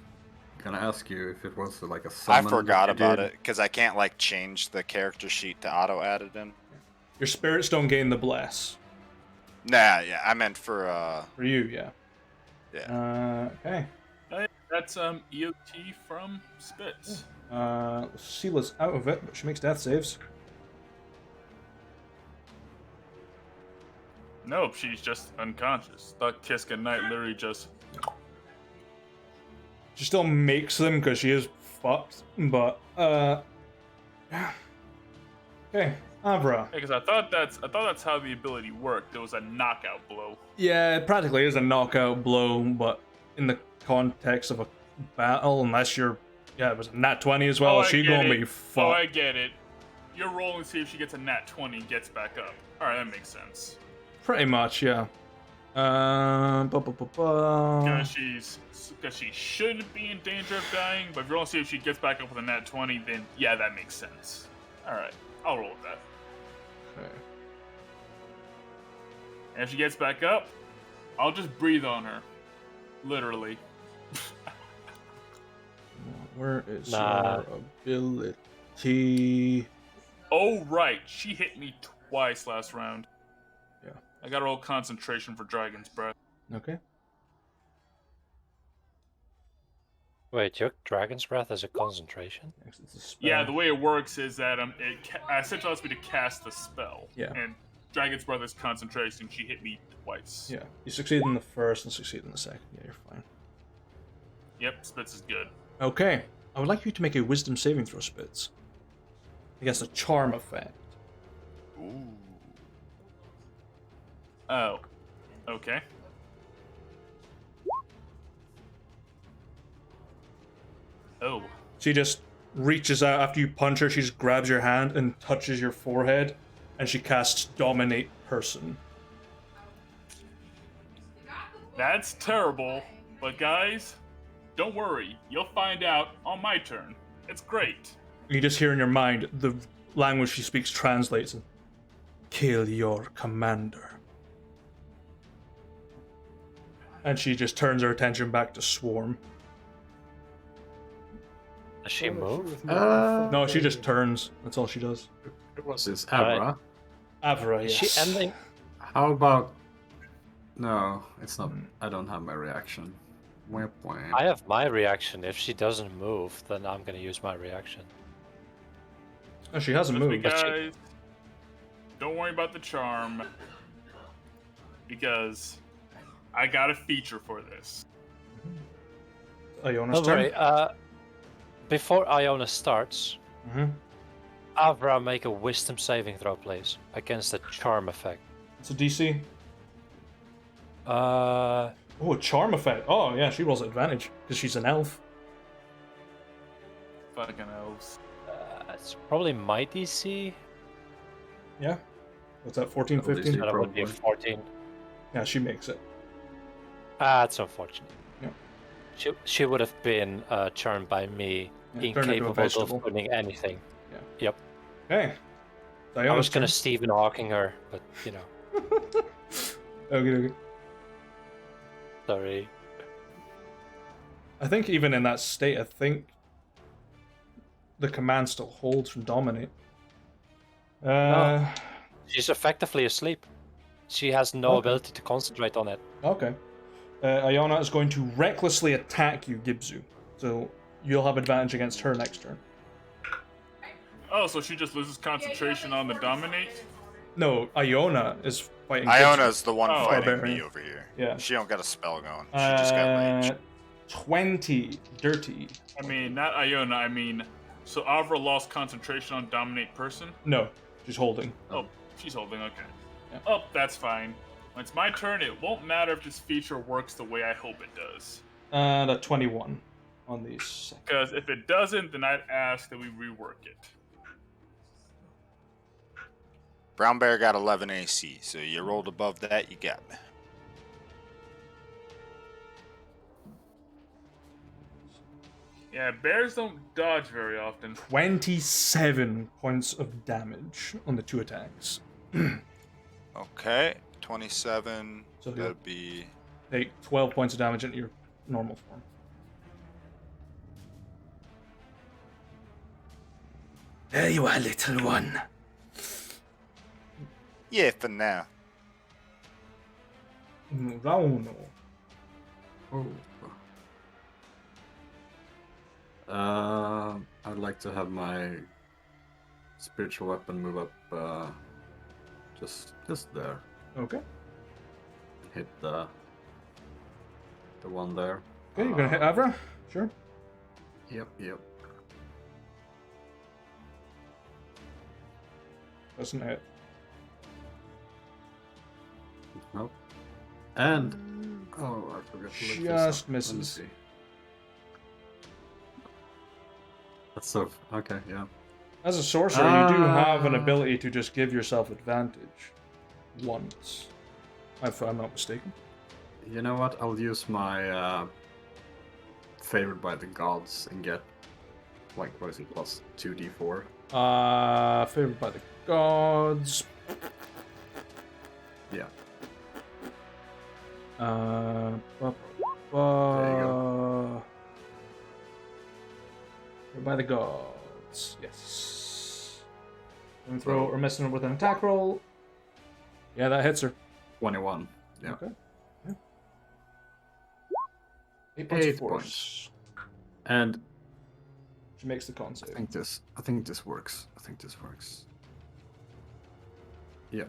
gonna ask you if it was like a I summon. forgot that you about did. it because I can't like change the character sheet to auto add it in. Your spirits don't gain the bless. Nah, yeah, I meant for For you, yeah. yeah. Okay. That's EOT from Spitz. Sela's out of it, but she makes death saves. Nope, she's just unconscious. The Kiss Goodnight literally just. She still makes them because she is fucked, but yeah. Okay, Avra. Because I thought that's how the ability worked. There was a knockout blow. Yeah, it practically is a knockout blow, but in the context of a battle, unless you're, it was a nat 20 as well. I She get gonna it. be Oh, I fucked. get it. You're rolling to see if she gets a nat 20 and gets back up. All right, that makes sense. Pretty much, yeah. Because she shouldn't be in danger of dying, but if you're rolling to see if she gets back up with a nat 20, then yeah, that makes sense. All right, I'll roll with that. Okay. And if she gets back up, I'll just breathe on her. Literally. Where is Nah. your ability? Oh, right. She hit me twice last round. Yeah. I got to roll concentration for Dragon's Breath. Okay. Wait, your Dragon's Breath is a concentration? It's a spell. Yeah, the way it works is that essentially allows me to cast the spell. Yeah. And Dragon's Breath is concentration. She hit me twice. Yeah. You succeed in the first and succeed in the second. Yeah, you're fine. Yep, Spitz is good. Okay. I would like you to make a wisdom saving throw, Spitz. Against a charm effect. Ooh. Oh. Okay. Oh. She just reaches out after you punch her, she just grabs your hand and touches your forehead, and she casts Dominate Person. That's terrible. But guys, don't worry. You'll find out on my turn. It's great. You just hear in your mind the language she speaks translates and kill your commander. And she just turns her attention back to Swarm. Does she move? No, she just turns. That's all she does. It was this Alright. Abra. Avra, Is yes. she ending? How about? No, it's not. I don't have my reaction. Wimp wimp. I have my reaction. If she doesn't move, then I'm gonna use my reaction. Oh, she hasn't Listen, moved. guys, don't worry about the charm. Because I got a feature for this. Iona's Don't turn. worry. Before Iona starts, Mm-hmm. Avra, make a Wisdom saving throw, please, against the charm effect. It's a DC. Uh, Oh, a charm effect. Oh, yeah, she rolls advantage because she's an elf. Fucking elves. it's probably my DC. Yeah. What's that, 14, Double 15? DC. That would be Probably. 14. Yeah, she makes it. That's unfortunate. Yeah. She would have been charmed by me, Yeah, turned into a incapable vegetable. of doing anything. Okay. I Iona's was gonna turn. Stephen Hawking her, but you know, Okay. sorry. I think even in that state, I think the command still holds from Dominate. She's effectively asleep. She has no Okay. ability to concentrate on it. Okay. Iona is going to recklessly attack you, Gibzu. So you'll have advantage against her next turn. Oh, so she just loses concentration on the dominate? No, Iona is fighting Gibzu. Iona's the one Oh. fighting Barbarian. me over here. Yeah. She don't got a spell going. She just got rage. 20 dirty. I mean, not Iona, I mean... So Avra lost concentration on dominate person? No, she's holding. Oh, she's holding, okay. Yeah. Oh, that's fine. When it's my turn, it won't matter if this feature works the way I hope it does. And a 21 on the second. Because if it doesn't, then I'd ask that we rework it. Brown Bear got 11 AC, so you rolled above that, you got me. Yeah, bears don't dodge very often. 27 points of damage on the two attacks. Okay, 27. So That'd be Take 12 points of damage into your normal form. There you are, little one. yeah for now. Rauno. Oh. I'd like to have my spiritual weapon move up, just there. Okay. Hit the one there. Okay, you're gonna hit Avra? Sure. Yep. Doesn't hit. Nope. And oh, I forgot to look this Just up. Let me misses. see. That's so okay. Yeah. As a sorcerer, you do have an ability to just give yourself advantage once. If I'm not mistaken. You know what? I'll use my favored by the gods and get like what is it plus 2d4. Favored by the gods. Yeah. There you go. By the gods. Yes. And throw or missing with an attack roll. Yeah, that hits her. 21. Yeah. Okay. Yeah. 8 points of 8 force. points. And She makes the con save. I think this works. I think this works. Yeah.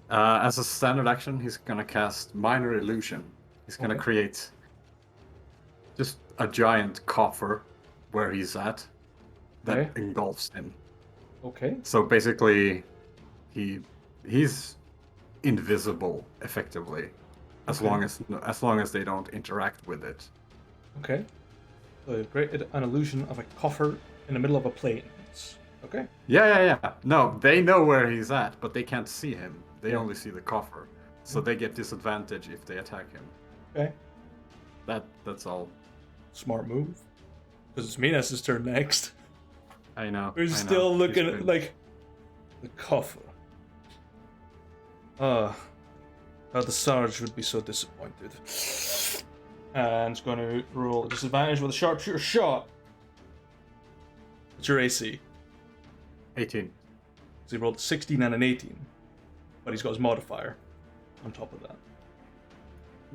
As a standard action, he's gonna cast Minor Illusion. He's gonna Okay. create just a giant coffer where he's at that Okay. engulfs him. Okay. So basically, he's invisible effectively, as Okay. long as they don't interact with it. Okay. So you created an illusion of a coffer in the middle of a plains. Okay. Yeah. No, they know where he's at, but they can't see him. They Yeah. only see the coffer, so they get disadvantage if they attack him. Okay. That's all. Smart move. Because it's Minas' turn next. I know. We're I know. still He's looking been- at like the coffer. The Sarge would be so disappointed. And it's going to roll a disadvantage with a sharpshooter shot. What's your AC? 18. So he rolled 16 and an 18. But he's got his modifier on top of that.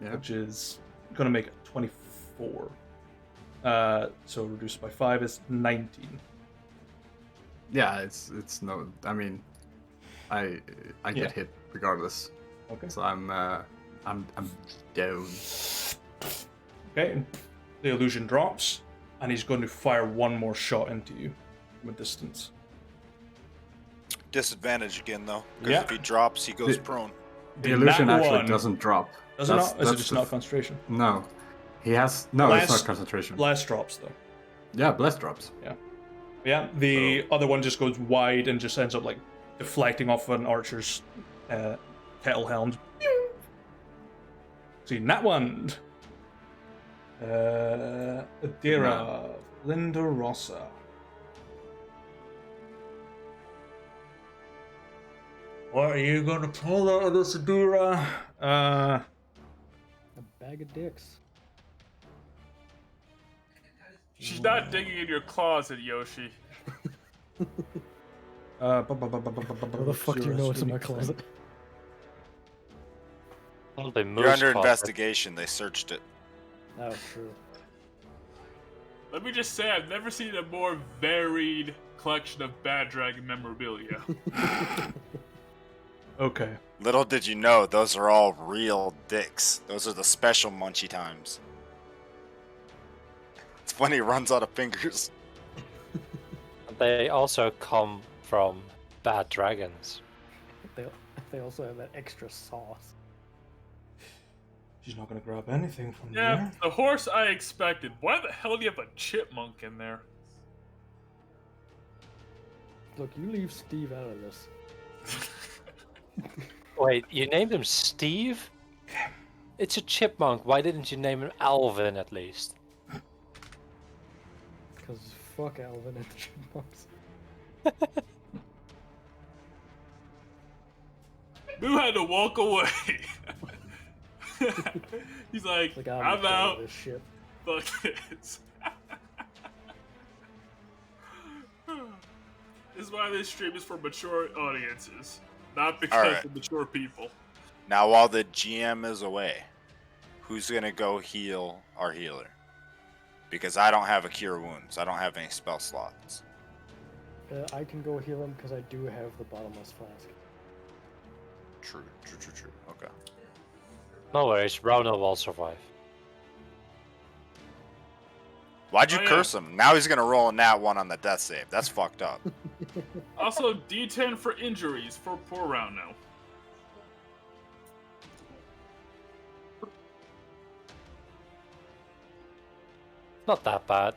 Yeah. Which is going to make it 24. So reduced by 5 is 19. Yeah, it's no. I mean, I Yeah. get hit regardless. Okay. So I'm down. Okay, and the illusion drops, and he's going to fire one more shot into you from a distance. Disadvantage again, though. Because Yeah. if he drops, he goes The- prone. The illusion nat actually one. doesn't drop. Does it That's- not? Is it that's just the not f- concentration? No, he has no. It's Blast- not concentration. Blast drops, though. Yeah, blast drops. Yeah, the other one just goes wide and just ends up, like, deflecting off an archer's kettle helm. See, nat one. Adira, Linda Rossa. What are you gonna pull out of this, Adira? A bag of dicks. She's not digging in your closet, Yoshi. How the fuck do you know it's in my closet? Probably You're moose under closet. investigation. They searched it. That was true. Let me just say, I've never seen a more varied collection of Bad Dragon memorabilia. Okay. Little did you know, those are all real dicks. Those are the special munchy times. It's when he runs out of fingers. They also come from bad dragons. They also have that extra sauce. She's not gonna grab anything from Yeah, there. the horse I expected. Why the hell do you have a chipmunk in there? Look, you leave Steve out of this. Wait, you named him Steve? It's a chipmunk. Why didn't you name him Alvin at least? Because fuck Alvin and the chipmunks. Boo had to walk away. He's like, Like, I'm done out. with this shit. Fuck this. This is why this stream is for mature audiences, not because Alright. of mature people. Now, while the GM is away, who's gonna go heal our healer? Because I don't have a cure wounds. I don't have any spell slots. I can go heal him because I do have the bottomless flask. True. Okay. No worries, Rona will survive. Why'd you Oh, yeah. curse him? Now he's gonna roll a nat 1 on the death save. That's fucked up. Also, D10 for injuries for 4 round now. Not that bad.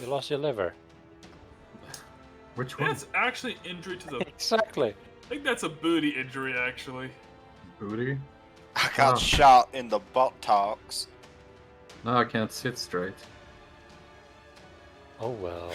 You lost your liver. Which one? That's actually injury to the. Exactly. I think that's a booty injury, actually. Booty? I got Oh. shot in the buttocks. No, I can't sit straight. Oh well.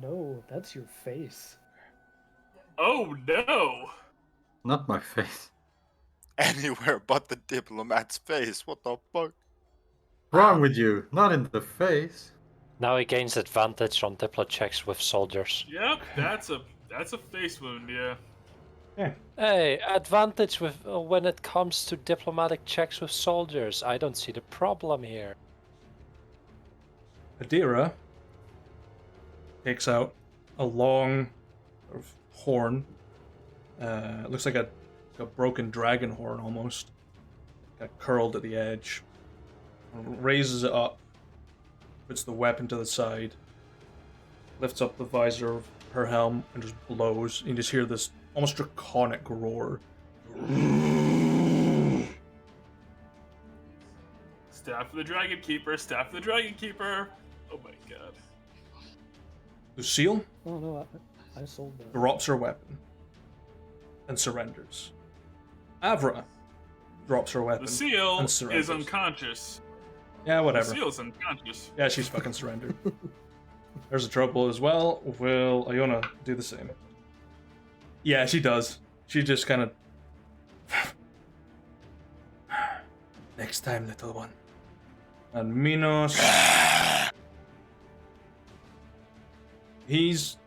No, that's your face. Oh no! Not my face. Anywhere but the diplomat's face. What the fuck? Wrong with you? Not in the face. Now he gains advantage on diplo checks with soldiers. Yep, that's a face wound. Yeah. Okay. Hey, advantage with when it comes to diplomatic checks with soldiers. I don't see the problem here. Adira takes out a long sort of horn. It looks like a broken dragon horn almost. Kind of curled at the edge. Raises it up. Puts the weapon to the side. Lifts up the visor of her helm and just blows. You just hear this almost draconic roar. Staff of the Dragon Keeper. Staff of the Dragon Keeper. Oh my god. Lucille Oh no, I sold that. drops her weapon and surrenders. Avra drops her weapon. Lucille and is surrenders. unconscious. Yeah, whatever. Lucille's unconscious. Yeah, she's fucking surrendered. There's a trouble as well. Will Iona do the same? Yeah, she does. She just kind of. Next time, little one. And Minos. He's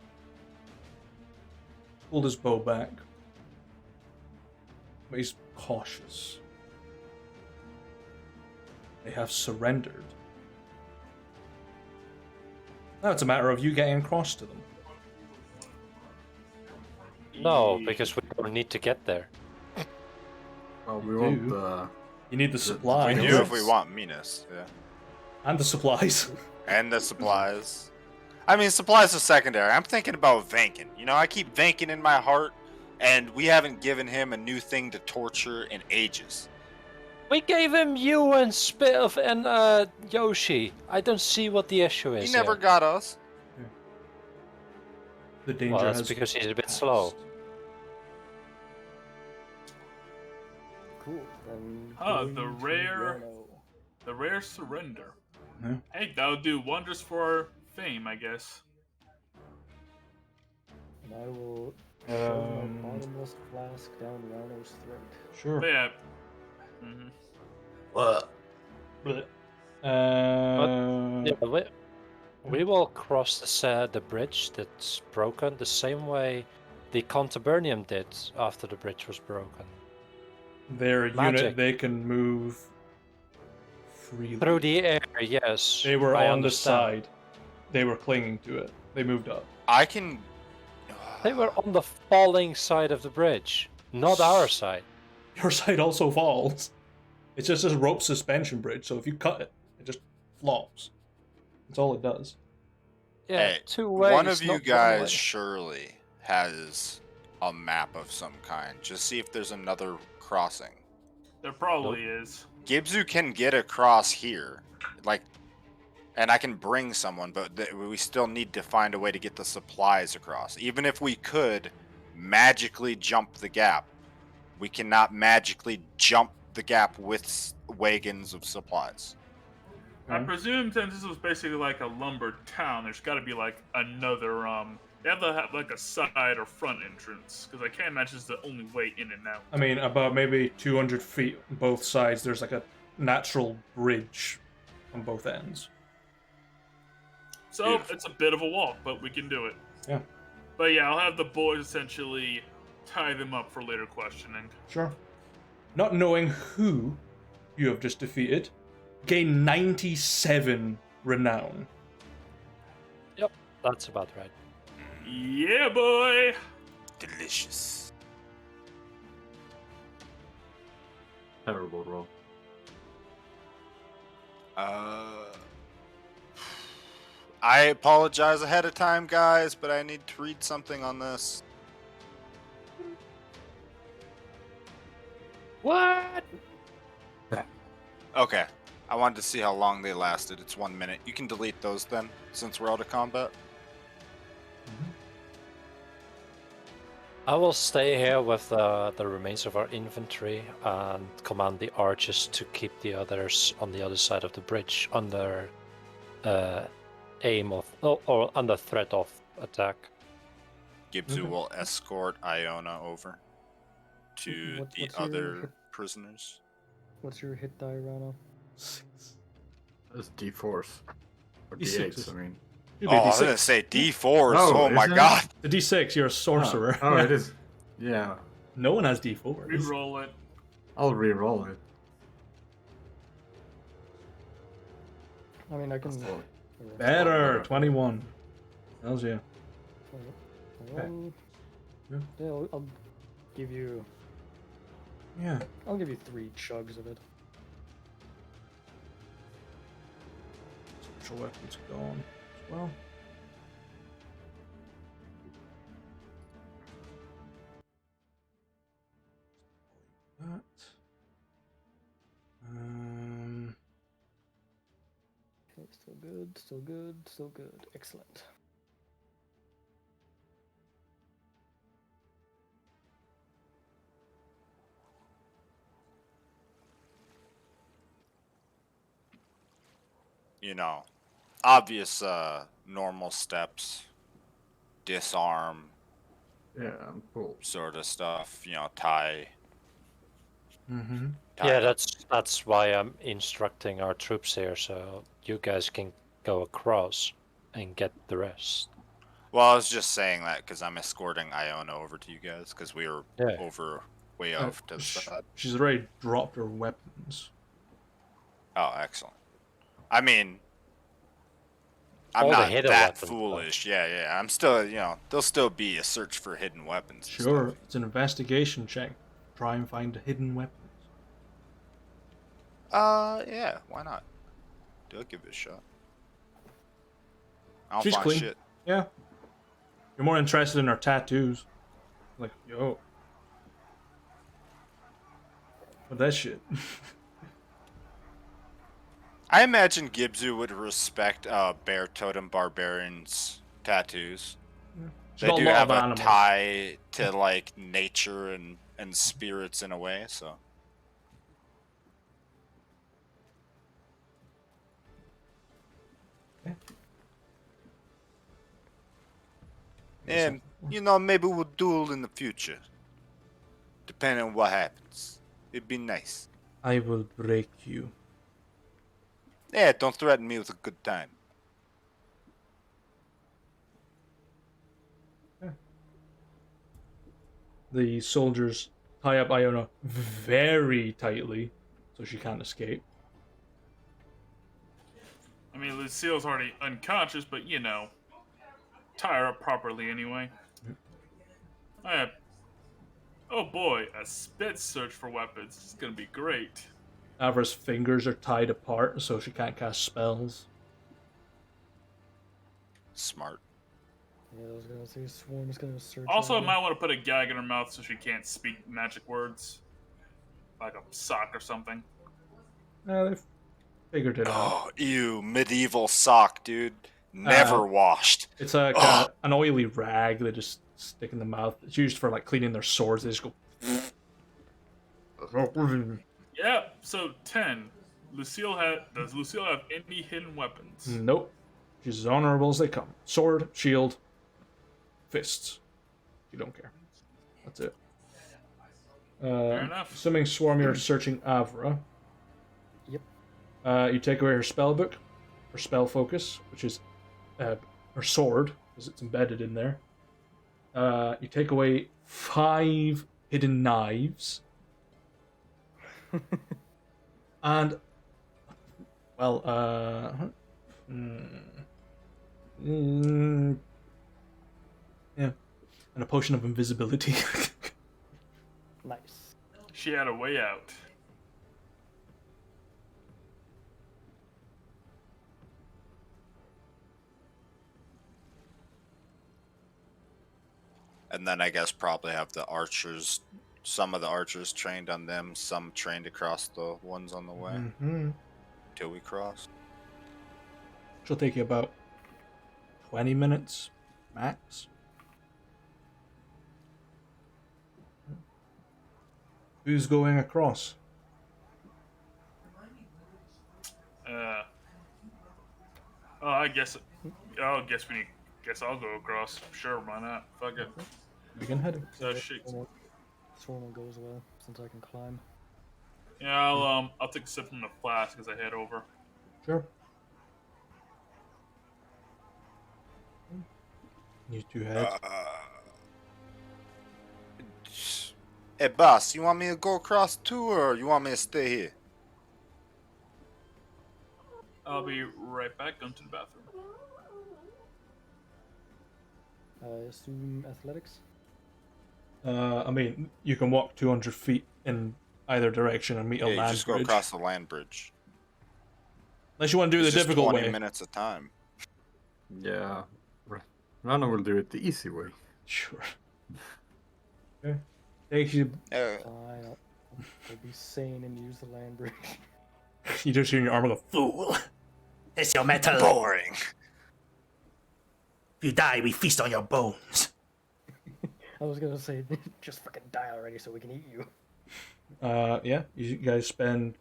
pulled his bow back. But he's cautious. They have surrendered. Now it's a matter of you getting across to them. No, because we don't need to get there. Well, we You want do. the. You need the We supplies. do if we want Minas, yeah. And the supplies. And the supplies. I mean, supplies are secondary. I'm thinking about Vankin. You know, I keep Vankin in my heart, and we haven't given him a new thing to torture in ages. We gave him you and Spiff and Yoshi. I don't see what the issue is. He never here. got us. The danger Well, that's has because he's a bit passed. slow. Cool. Then Ah, going the to rare- Wano. The rare surrender. Yeah. Hey, that'll do wonders for our fame, I guess. And I will shove my Um, bottomless flask down Rano's throat. Sure. But yeah. hmm What? Yeah, we will cross the bridge that's broken the same way the Contubernium did after the bridge was broken. Their Magic. unit, they can move freely. Through the air, yes. They were I on the understand. side. They were clinging to it. They moved up. I can. They were on the falling side of the bridge, not our side. Your side also falls. It's just a rope suspension bridge, so if you cut it, it just flops. That's all it does. Yeah, Hey, two ways. one of you not one guys way. surely has a map of some kind. Just see if there's another crossing. There probably is. Gibzu can get across here, like, and I can bring someone, but we still need to find a way to get the supplies across. Even if we could magically jump the gap, we cannot magically jump the gap with wagons of supplies. I Okay. presume since this was basically like a lumber town, there's got to be like another They have to have like a side or front entrance because I can't imagine it's the only way in and out. I mean, about maybe 200 feet on both sides, there's like a natural bridge on both ends. So Beautiful. it's a bit of a walk, but we can do it. Yeah. But yeah, I'll have the boys essentially tie them up for later questioning. Sure. Not knowing who you have just defeated, gain 97 renown. Yep, that's about right. Yeah, boy. Delicious. Terrible roll. I apologize ahead of time, guys, but I need to read something on this. What? Okay. I wanted to see how long they lasted. It's 1 minute. You can delete those then, since we're out of combat. I will stay here with the remains of our infantry and command the archers to keep the others on the other side of the bridge under aim of or under threat of attack. Gibzu Okay. will escort Iona over to What's the your other hit- prisoners. What's your hit die, Rano? 6. That's D4s. Or D6s. D8s, I mean. You'd Oh, be a I was gonna D6. say D4s. Oh, Oh, my is it? god. The D6, you're a sorcerer. Oh, Yeah. it is. Yeah, No one has D4s. Reroll it. I'll re-roll it. I mean, I can. That's all. Better. 21. Hells yeah. Yeah. Yeah, I'll give you. Yeah. I'll give you 3 chugs of it. Special weapons gone as well. That. Okay, still good, still good, still good. Excellent. You know, obvious normal steps. Disarm, Yeah, cool. sort of stuff. You know, tie. Mm-hmm. tie Yeah, up. that's why I'm instructing our troops here, so you guys can go across and get the rest. Well, I was just saying that because I'm escorting Iona over to you guys because we were Yeah. over way off to the side. She's already dropped her weapons. Oh, excellent. I mean, I'm All the not hidden that weapons, though. foolish. Yeah. I'm still, there'll still be a search for hidden weapons. and Sure, stuff. it's an investigation check. Try and find hidden weapons. Yeah, why not? Do give it a shot. I don't She's find clean. shit. Yeah. You're more interested in her tattoos. Like, yo. What that shit? I imagine Gibzu would respect Bear Totem Barbarian's tattoos. She's They got a do lot have of a animals. tie to like nature and spirits in a way, so. And maybe we'll duel in the future. Depending on what happens. It'd be nice. I will break you. Yeah, don't threaten me with a good time. The soldiers tie up Iona very tightly, so she can't escape. I mean, Lucille's already unconscious, but tie her up properly anyway. Oh boy, a spit search for weapons. This is gonna be great. Avra's fingers are tied apart, so she can't cast spells. Smart. Yeah, I was gonna say Swarm's gonna search. Also, I on her. might want to put a gag in her mouth so she can't speak magic words, like a sock or something. They've figured it out. Oh, ew, medieval sock, dude. Never washed. It's like Ugh. an oily rag they just stick in the mouth. It's used for like cleaning their swords. They just go. Yeah. So 10. Does Lucille have any hidden weapons? Nope. She's as honorable as they come. Sword, shield, fists. You don't care. That's it. Fair enough. Assuming Swarm, you're searching Avra. Yep. You take away her spell book, her spell focus, which is her sword, because it's embedded in there. You take away 5 hidden knives. And, well, yeah, and a potion of invisibility. Nice. She had a way out. And then I guess probably have the archers, some of the archers trained on them, some trained across the ones on the way Mm-hmm. till we cross. She'll take you about 20 minutes max. Who's going across? I guess we need Guess I'll go across. Sure, why not? Fuck it. Begin heading. Shit. Swarm will go as well, since I can climb. Yeah, I'll take a sip from the flask as I head over. Sure. You two head. Hey, boss, you want me to go across too, or you want me to stay here? I'll be right back. Going to the bathroom. I assume athletics? I mean, you can walk 200 feet in either direction and meet a Yeah, you land just go bridge. across the land bridge. Unless you want to do It's the just difficult 20 way. minutes of time. Yeah. Rana will do it the easy way. Sure. Okay. Takes you. Yeah. Fine, I'll be sane and use the land bridge. You just hear your armor go, Fool! It's your metal. Boring. If you die, we feast on your bones. I was gonna say, just fucking die already so we can eat you. Yeah, you guys spend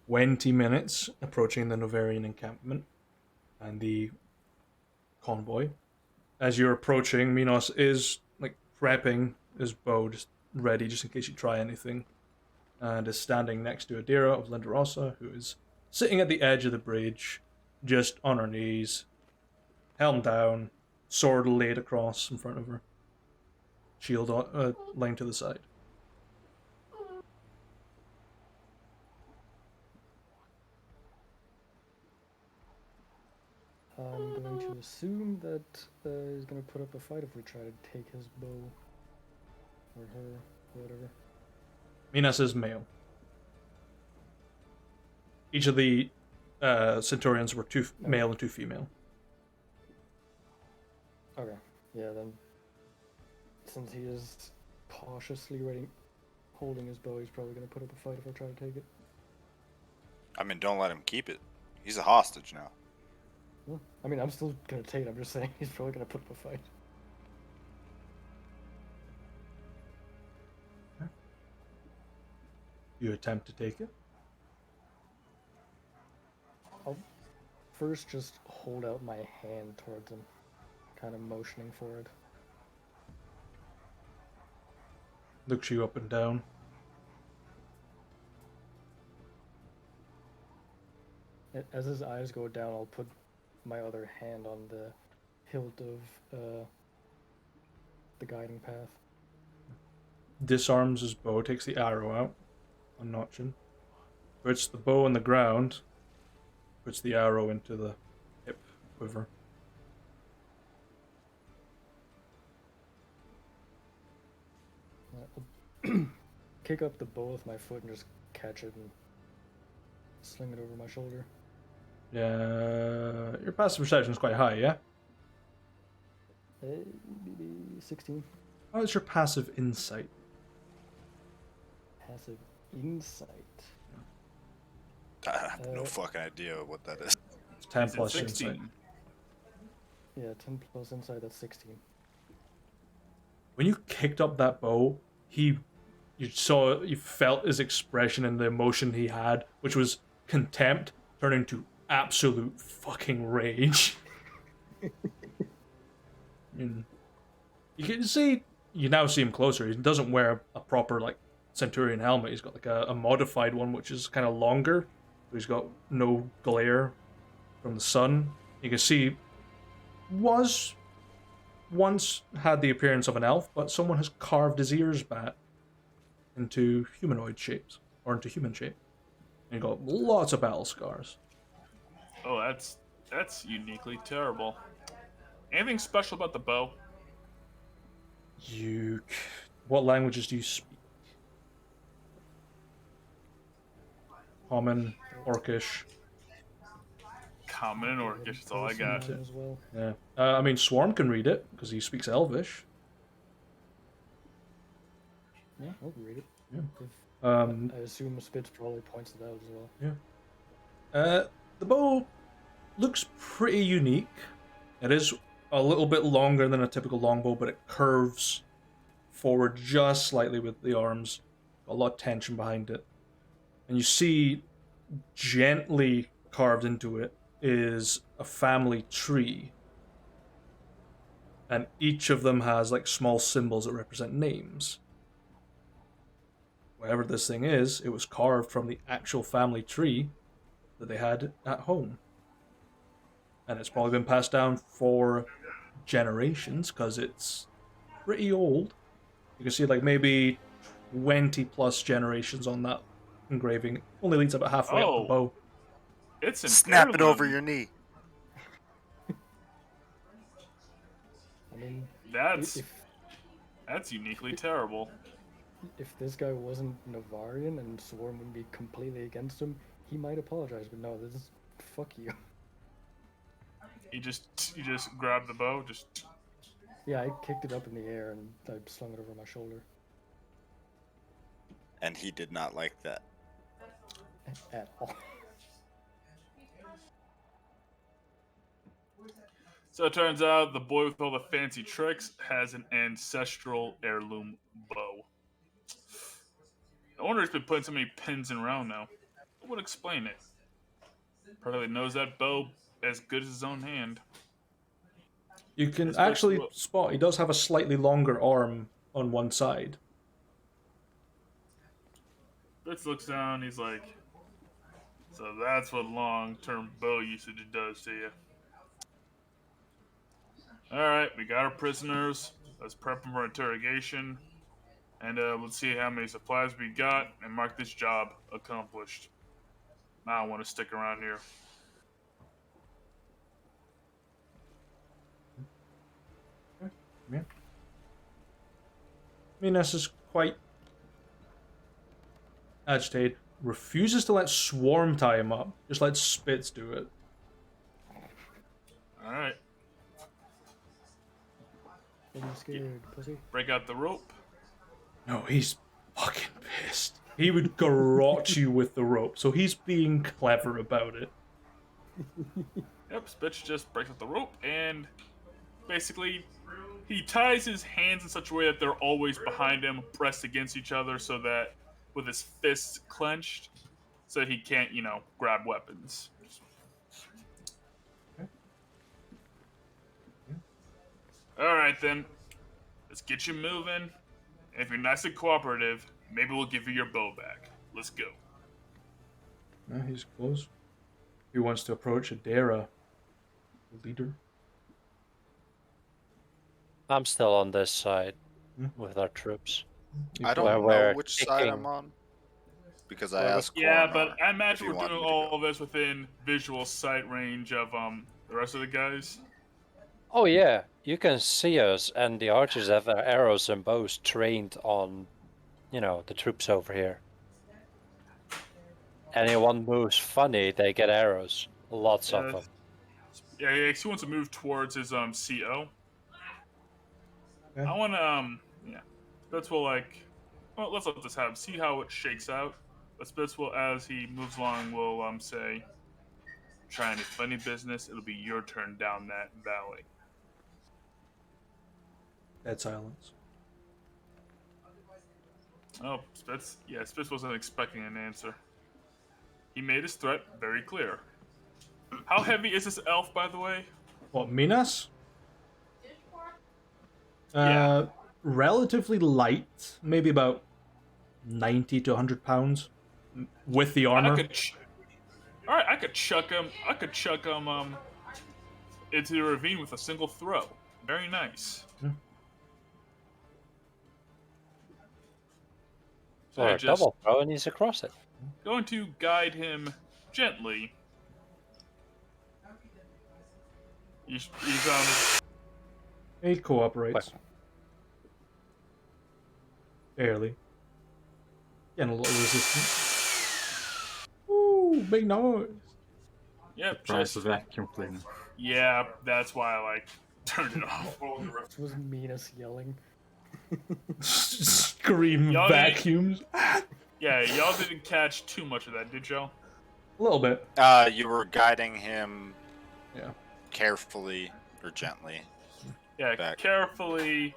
20 minutes approaching the Novarian encampment and the convoy. As you're approaching, Minos is like prepping his bow, just ready, just in case you try anything, and is standing next to Adira of Lenderosa, who is sitting at the edge of the bridge, just on her knees, helm down, sword laid across in front of her, shield lying to the side. I'm going to assume that he's gonna put up a fight if we try to take his bow. Or her, or whatever. Minos is male. Each of the Centaurians were two male and two female. Okay, yeah, then. Since he is cautiously holding his bow, he's probably gonna put up a fight if I try to take it. I mean, don't let him keep it. He's a hostage now. Well, I mean, I'm still gonna take it, I'm just saying he's probably gonna put up a fight. You attempt to take it. I'll first just hold out my hand towards him, kind of motioning for it. Looks you up and down. As his eyes go down, I'll put my other hand on the hilt of the guiding path. Disarms his bow, takes the arrow out, unnotching. Puts the bow on the ground, puts the arrow into the hip quiver. I'll kick up the bow with my foot and just catch it and sling it over my shoulder. Yeah, your passive perception is quite high, yeah? Maybe 16. How is your passive insight? Passive insight. I have no fucking idea what that is. It's 10 Is it plus 16? insight. Yeah, 10 plus insight, that's 16. When you kicked up that bow, you felt his expression and the emotion he had, which was contempt, turn into absolute fucking rage. And you now see him closer. He doesn't wear a proper like Centurion helmet. He's got like a modified one, which is kind of longer. He's got no glare from the sun. You can see was once had the appearance of an elf, but someone has carved his ears back into humanoid shapes, or into human shape. And he got lots of battle scars. Oh, that's uniquely terrible. Anything special about the bow? What languages do you speak? Common, Orcish. Common and Orcish, that's all I got. Mine as well. Yeah. I mean, Swarm can read it because he speaks Elvish. Yeah, I'll read it. Yeah. If, I assume Spitz probably points it out as well. Yeah. The bow looks pretty unique. It is a little bit longer than a typical longbow, but it curves forward just slightly with the arms. Got a lot of tension behind it. And you see, gently carved into it is a family tree. and each of them has like small symbols that represent names. Whatever this thing is, it was carved from the actual family tree that they had at home. And it's probably been passed down for generations because it's pretty old. You can see like maybe 20 plus generations on that engraving. It only leads about halfway up the Oh. bow. It's an Snap it over heirloom. your knee. I mean, That's uniquely terrible. if this guy wasn't Navarian and Swarm would be completely against him, he might apologize. But no, this is fuck you. You just grab the bow, just Yeah, I kicked it up in the air and I slung it over my shoulder. And he did not like that. At all. So it turns out the boy with all the fancy tricks has an ancestral heirloom bow. No wonder he's been putting so many pins in around now. What would explain it? Probably knows that bow as good as his own hand. You can That's actually basically what- spot he does have a slightly longer arm on one side. Fitz looks down, he's like, so that's what long-term bow usage does to you. Alright, we got our prisoners. Let's prep them for interrogation. And let's see how many supplies we got and mark this job accomplished. I don't want to stick around here. Yeah. Minas is quite agitated. Refuses to let Swarm tie him up. Just let Spitz do it. Alright, Are you scared, pussy? break out the rope. No, he's fucking pissed. He would garrote you with the rope, so he's being clever about it. Yep, Spitz just breaks out the rope and basically he ties his hands in such a way that they're always behind him, pressed against each other, so that with his fists clenched, so he can't, grab weapons. Alright then, let's get you moving. And if you're nice and cooperative, maybe we'll give you your bow back. Let's go. Yeah, he's close. He wants to approach Adara, the leader. I'm still on this side Hmm. with our troops. I don't Where know we're which side I'm kicking- on. Because I Where we're- asked Yeah, Coronar but I if imagine he we're wanted doing me to all go. of this within visual sight range of the rest of the guys. Oh yeah, you can see us, and the archers have their arrows and bows trained on, the troops over here. Anyone moves funny, they get arrows. Lots of them. Yeah, he wants to move towards his CO. Okay. I want to yeah. Spitz will let's let this happen. See how it shakes out. But Spitz will, as he moves along, will say, "Try any funny business. It'll be your turn down that valley." Dead silence. Oh, Spitz. Yeah, Spitz wasn't expecting an answer. He made his threat very clear. How heavy is this elf, by the way? What, Minas? Yeah. Relatively light. Maybe about 90 to 100 pounds. With the armor. Alright, I could chuck him. Into the ravine with a single throw. Very nice. So Or I a just double throw, and he's across it. going to guide him gently. He's He cooperates. Barely. Getting a little resistance. Ooh, big noise. Yep, Price just of vacuum cleaner. yeah, that's why I turned it off. This was Minas yelling. Scream Y'all didn't- vacuums. Yeah, y'all didn't catch too much of that, did y'all? A little bit. You were guiding him Yeah. carefully or gently. Yeah, Back. carefully.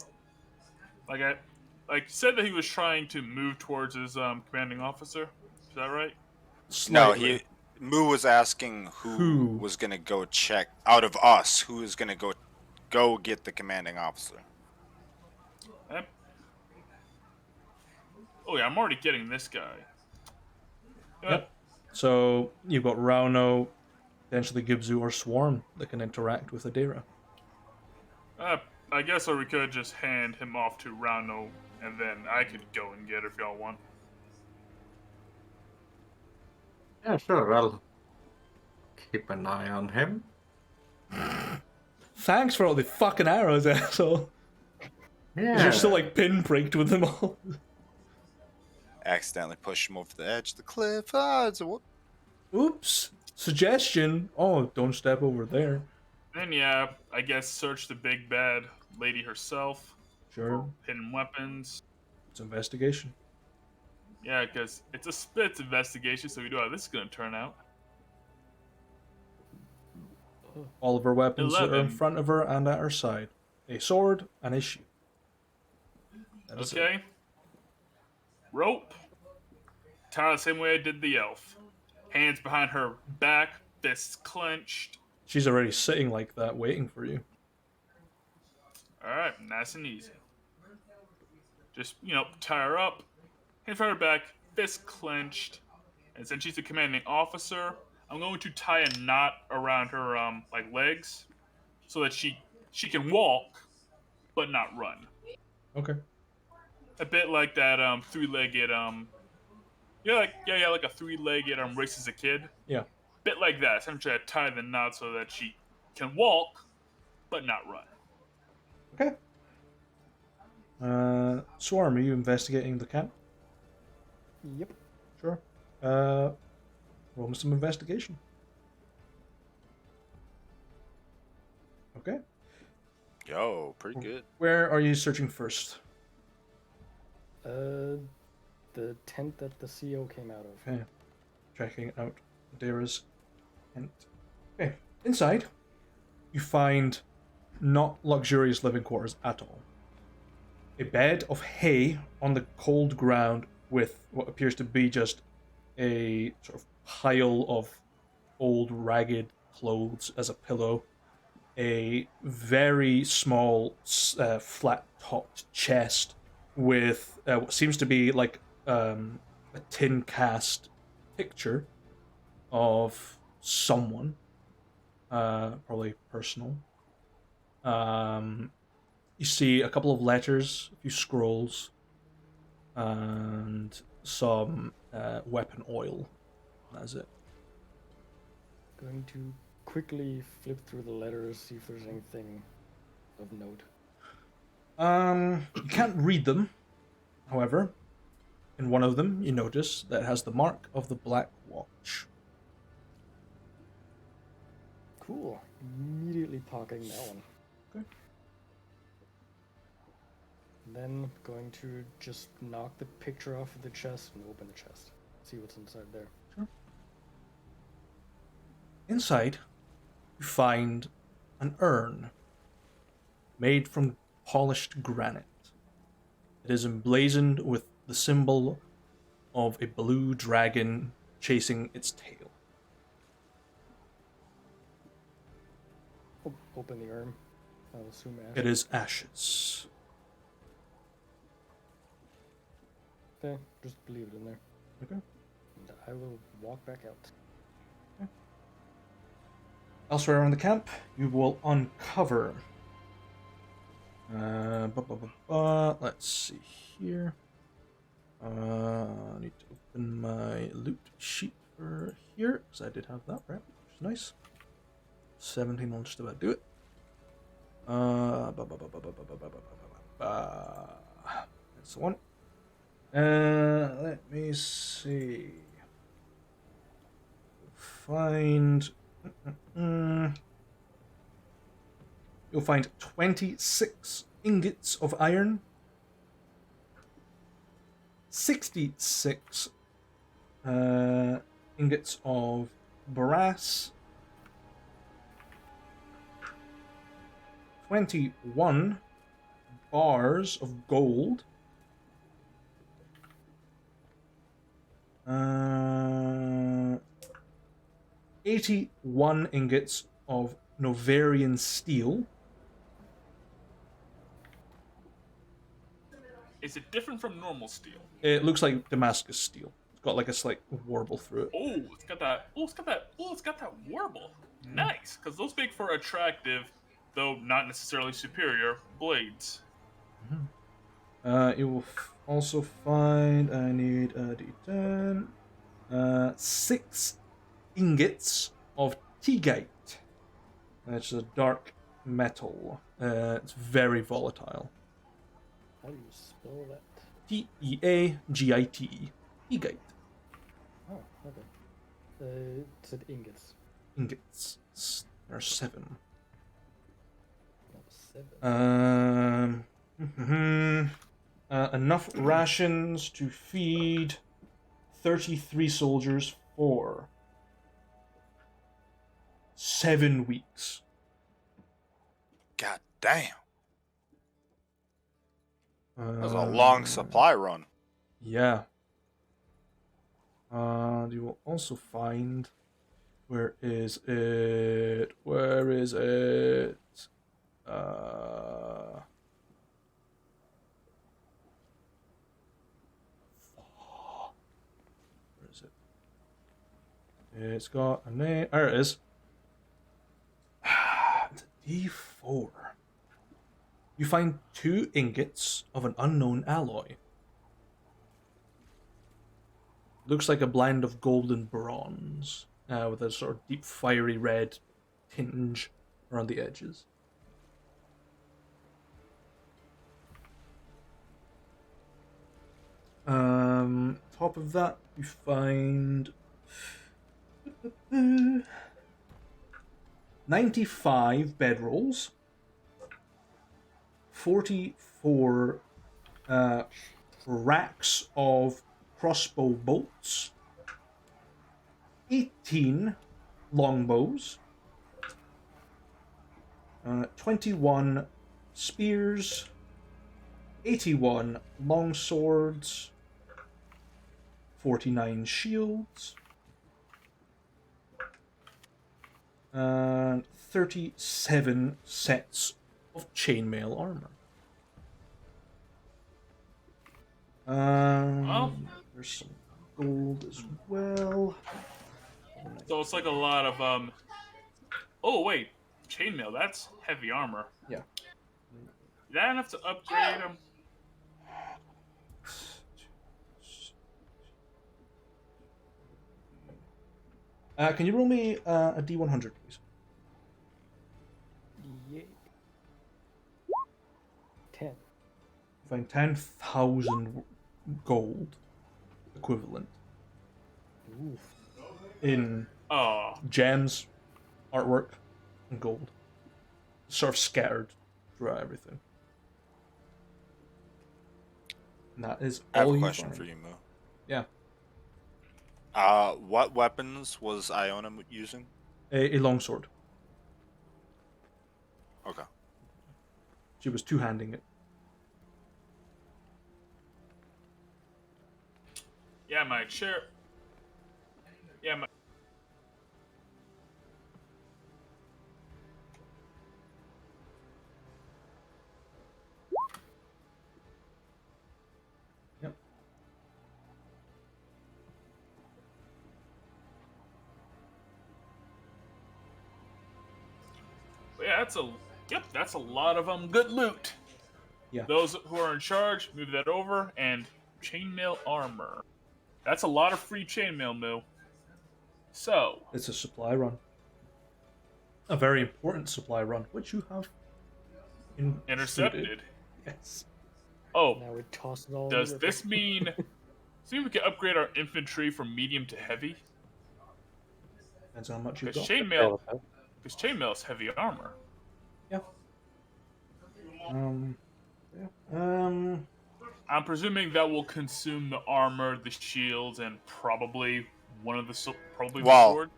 Like said that he was trying to move towards his commanding officer. Is that right? No, Slightly. Moo was asking who Who? was gonna go check out of us. Who is gonna go go get the commanding officer. Yep. Oh yeah, I'm already getting this guy. Yep. So you've got Rauno, potentially Gibzu or Swarm that can interact with Adira. I guess or we could just hand him off to Rauno, and then I could go and get her if y'all want. Yeah, sure. I'll keep an eye on him. Thanks for all the fucking arrows, asshole. Yeah. You're still like pinpricked with them all. Accidentally push him over the edge of the cliff. Ah, it's a whoop. Oops. Suggestion. Oh, don't step over there. Then yeah, I guess search the big bad lady herself Sure. for hidden weapons. It's investigation. Yeah, because it's a spitz investigation, so we know how this is gonna turn out. All of her weapons are in 11. front of her and at her side. A sword and a shield. That is it. Okay. Rope. Tie her the same way I did the elf. Hands behind her back, fists clenched. She's already sitting like that, waiting for you. Alright, nice and easy. Just, tie her up, hands behind her back, fists clenched. And since she's the commanding officer, I'm going to tie a knot around her legs so that she can walk but not run. Okay. A bit like that three-legged like a three-legged race as a kid. Yeah. Bit like that. So I'm trying to tie the knot so that she can walk but not run. Okay. Swarm, are you investigating the camp? Yep. Sure. Roll me some investigation. Okay. Yo, pretty good. Where are you searching first? The tent that the CO came out of. Okay. Checking out Adira's tent. Okay. Inside, you find not luxurious living quarters at all. A bed of hay on the cold ground with what appears to be just a sort of pile of old ragged clothes as a pillow. A very small flat-topped chest with what seems to be like a tin cast picture of someone, probably personal. You see a couple of letters, a few scrolls, and some weapon oil. That's it. Going to quickly flip through the letters, see if there's anything of note. You can't read them. However, in one of them, you notice that it has the mark of the Black Watch. Cool. Immediately pocketing that one. Okay. Then going to just knock the picture off of the chest and open the chest. See what's inside there. Sure. Inside, you find an urn made from polished granite. It is emblazoned with the symbol of a blue dragon chasing its tail. Open the urn. I'll assume ash. It is ashes. Okay, just leave it in there. Okay. And I will walk back out. Elsewhere around the camp, you will uncover. Let's see here. I need to open my loot sheet for here, because I did have that, right? Which is nice. 17 will just about do it. That's the one. Let me see. Find. You'll find 26 ingots of iron, 66 ingots of brass, 21 bars of gold, 81 ingots of Novarian steel, Is it different from normal steel? It looks like Damascus steel. It's got like a slight warble through it. Oh, it's got that. Oh, it's got that. Oh, it's got that warble. Nice, because those make for attractive, though not necessarily superior, blades. You will also find. I need a D10. 6 ingots of Teagite. It's a dark metal. It's very volatile. How do you spell that? Teagite. Teagite. Oh, okay. It said ingots. Ingots. There are 7. Not 7. Enough rations to feed 33 soldiers for 7 weeks. God damn. That was a long supply run. Yeah. You will also find. Where is it? Where is it? Where is it? It's got a name. There it is. It's a D4. You find 2 ingots of an unknown alloy. Looks like a blend of gold and bronze, with a sort of deep fiery red tinge around the edges. Top of that, you find 95 bedrolls, 44 racks of crossbow bolts, 18 longbows, 21 spears, 81 longswords, 49 shields, and 37 sets of chainmail armor. There's some gold as well. So it's like a lot of Oh wait, chainmail. That's heavy armor. Yeah. Is that enough to upgrade them? Can you roll me a D100, please? Yeah. 10. Find 10,000 gold equivalent Oof. in Oh, gems, artwork, and gold. Sort of scattered throughout everything. And that is I have all a you question find. for you, Moo. Yeah. What weapons was Iona using? A longsword. Okay. She was two-handing it. yeah, my chair. Yeah, my. Yep. Yeah, that's a lot of good loot. Yeah. Those who are in charge, move that over, and chainmail armor. That's a lot of free chainmail, Mill. So, It's a supply run. A very important supply run, which you have intercepted. Yes. Oh, Now we toss it all. does in the river. this mean? See if we can upgrade our infantry from medium to heavy? Depends on how much you've Because got. chainmail is heavy armor. Yeah. I'm presuming that will consume the armor, the shields, and probably one of the the Well, sword.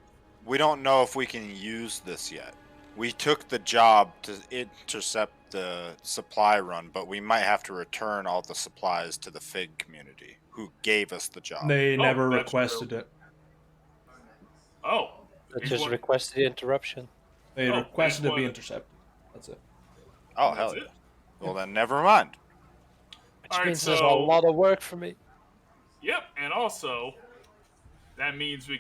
we don't know if we can use this yet. We took the job to intercept the supply run, but we might have to return all the supplies to the Fig community, who gave us the job. They never that's requested true. it. Oh, I he's just one- requested the interruption. They Oh, requested he's it be one- intercepted. That's it. Oh, that's hell it. yeah. Well, then never mind. Which Alright, means there's a so- lot of work for me. Yep, and also that means we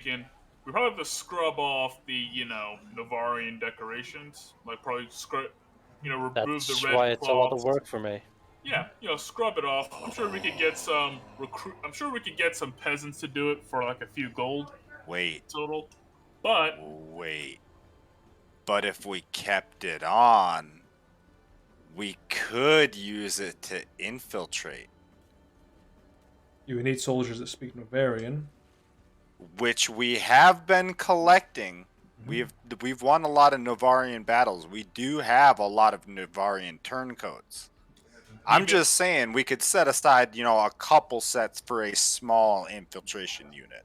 probably have to scrub off the Navarian decorations, like probably remove the That's red why it's a lot of cloths. work for me. Yeah, scrub it off. I'm sure we could get some I'm sure we could get some peasants to do it for like a few gold Wait, total. But wait. But if we kept it on, we could use it to infiltrate, You would need soldiers that speak Navarian. which we have been collecting. We've won a lot of Navarian battles. We do have a lot of Navarian turncoats. I'm just saying we could set aside, a couple sets for a small infiltration unit.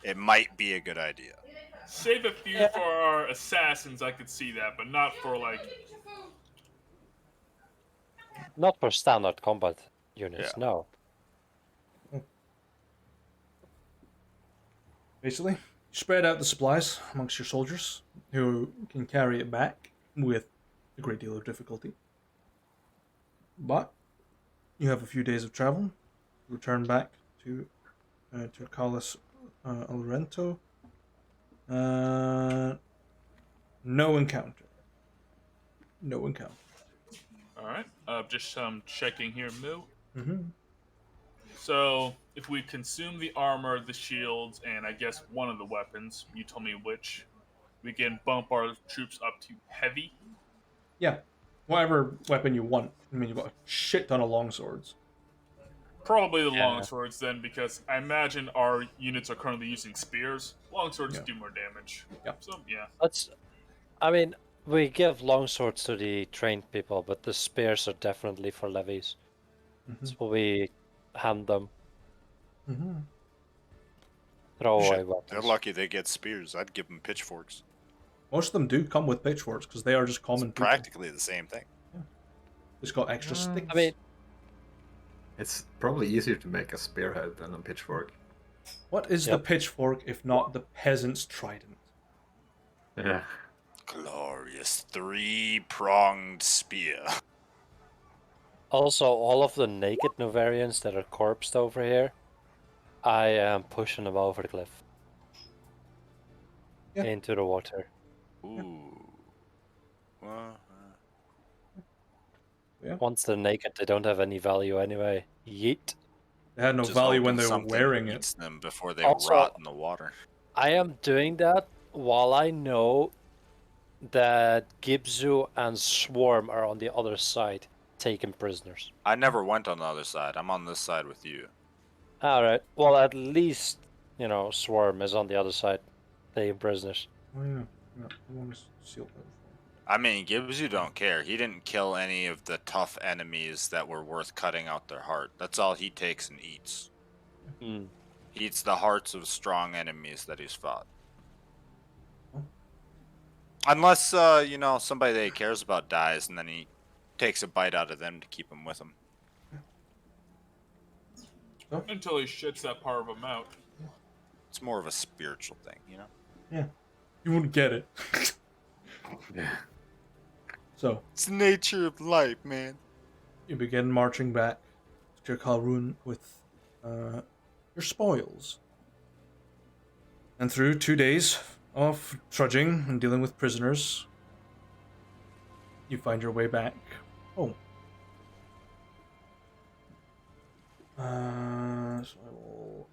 It might be a good idea. save a few for our assassins. I could see that, but not for like. Not for standard combat units, Yeah. no. Basically, you spread out the supplies amongst your soldiers, who can carry it back with a great deal of difficulty. But you have a few days of travel. Return back to Turcalis Alrento. No encounter. No encounter. All right. Just checking here, Moo. Mm-hmm. So if we consume the armor, the shields, and I guess one of the weapons, you told me which, we can bump our troops up to heavy. Yeah. Whatever weapon you want. I mean, you've got a shit ton of longswords. Probably the Yeah. longswords then, because I imagine our units are currently using spears. Longswords Yeah. do more damage. Yeah. So yeah. I mean, we give longswords to the trained people, but the spears are definitely for levies. Mm-hmm. So we hand them Mm-hmm. throwaway Shit, weapons. they're lucky they get spears. I'd give them pitchforks. Most of them do come with pitchforks because they are just common It's people. practically the same thing. Just got extra sticks. I mean, It's probably easier to make a spearhead than a pitchfork. what is the pitchfork if not the peasant's trident? Yeah. Glorious three-pronged spear. also, all of the naked Novarians that are corpsed over here, I am pushing them over the cliff. Yeah. Into the water. Ooh. Well, Once they're naked, they don't have any value anyway. Yeet. They had no just value when hoping they were something wearing it. eats them before they Also- rot in the water. I am doing that while I know that Gibzu and Swarm are on the other side, taken prisoners. I never went on the other side. I'm on this side with you. Alright, well, at least, Swarm is on the other side, taking prisoners. Oh yeah, yeah. I want to seal that. I mean, Gibbsy don't care. He didn't kill any of the tough enemies that were worth cutting out their heart. That's all he takes and eats. Hmm. He eats the hearts of strong enemies that he's fought. Unless, somebody that he cares about dies, and then he takes a bite out of them to keep him with him. Until he shits that part of him out. It's more of a spiritual thing, Yeah, you wouldn't get it. Yeah. So It's the nature of life, man. you begin marching back to Kalrun with your spoils. And through 2 days of trudging and dealing with prisoners, you find your way back home. So I will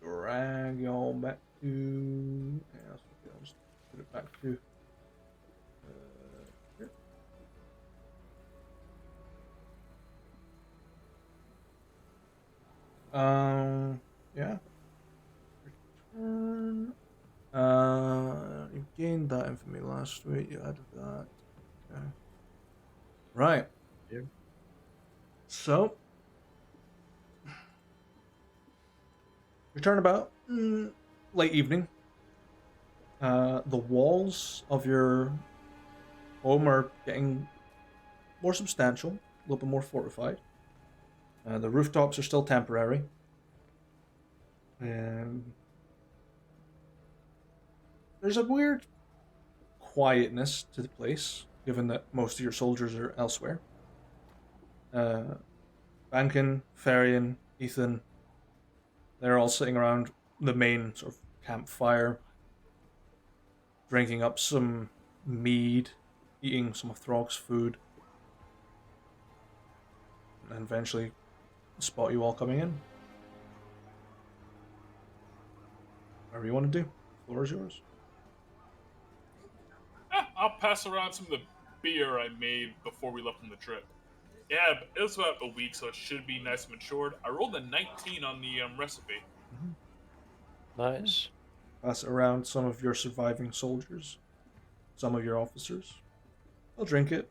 drag y'all back to. Yeah, I'll just put it back to. Here. Yeah. Return. You gained that infamy last week. You added that. Okay. Right. Yeah. So, return about late evening. The walls of your home are getting more substantial, a little bit more fortified. The rooftops are still temporary. There's a weird quietness to the place, given that most of your soldiers are elsewhere. Bankin, Farian, Ethan, they're all sitting around the main sort of campfire, drinking up some mead, eating some of Throg's food, and eventually spot you all coming in. Whatever you want to do, the floor is yours. I'll pass around some of the beer I made before we left on the trip. Yeah, but it was about a week, so it should be nice and matured. I rolled a 19 on the recipe. Nice. Pass it around some of your surviving soldiers, some of your officers. They'll drink it.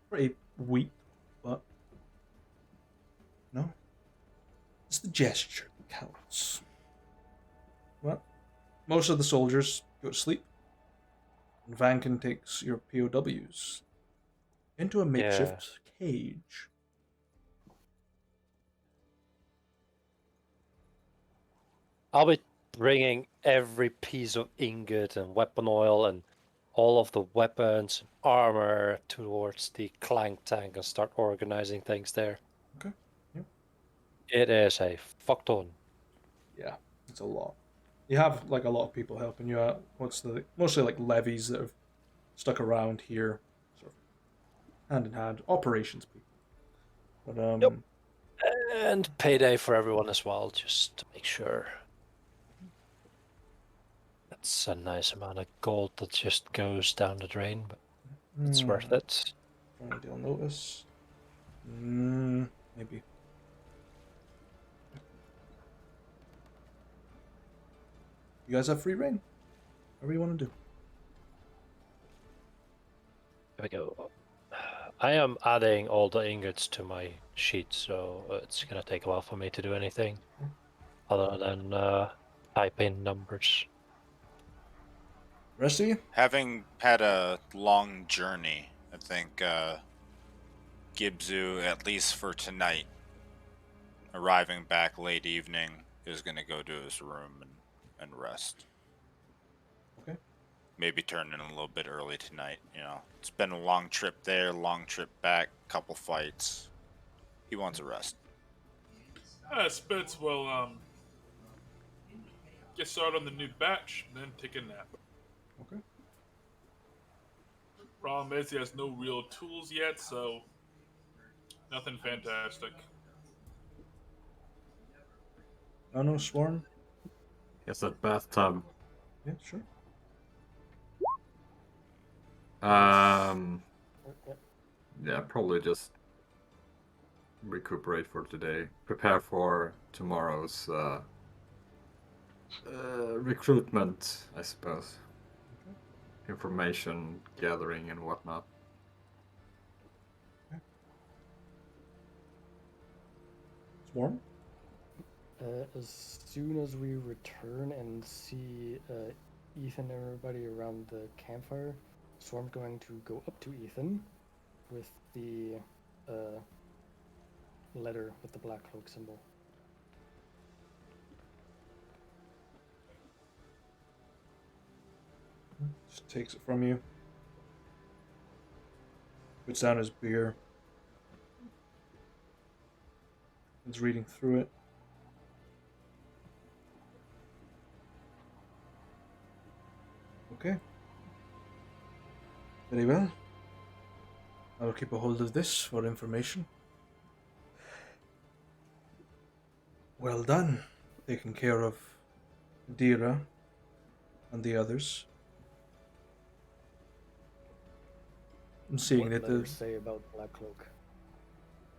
Pretty weak, but no. It's the gesture that counts. Well, most of the soldiers go to sleep. And Vankin takes your POWs into a makeshift cage. I'll be bringing every piece of ingot and weapon oil and all of the weapons and armor towards the clank tank and start organizing things there. Okay. Yep. It is a fuck ton. Yeah, it's a lot. You have like a lot of people helping you out. Mostly like levies that have stuck around here, sort of hand in hand, operations people. But Yep. And payday for everyone as well, just to make sure. That's a nice amount of gold that just goes down the drain, but it's worth it. Trying to notice. Maybe. You guys have free reign. Whatever you want to do. There we go. I am adding all the ingots to my sheet, so it's gonna take a while for me to do anything other than type in numbers. Rest of you? Having had a long journey, I think Gibzu, at least for tonight, arriving back late evening, is going to go to his room and rest. Okay. Maybe turn in a little bit early tonight. You know, it's been a long trip there, long trip back, couple fights. He wants a rest. Spitz will get started on the new batch, and then take a nap. Okay. Problem is, he has no real tools yet, so nothing fantastic. No, Swarm? Yes, that bathtub. Yeah, sure. Yeah, probably just recuperate for today. Prepare for tomorrow's recruitment, I suppose. Information gathering and whatnot. Swarm? As soon as we return and see Ethan and everybody around the campfire, Swarm's going to go up to Ethan with the letter with the black cloak symbol. Just takes it from you. Puts down his beer. He's reading through it. Okay. Very well. I will keep a hold of this for information. Well done. Taking care of Dira and the others. I'm seeing What that letters say about Black Cloak?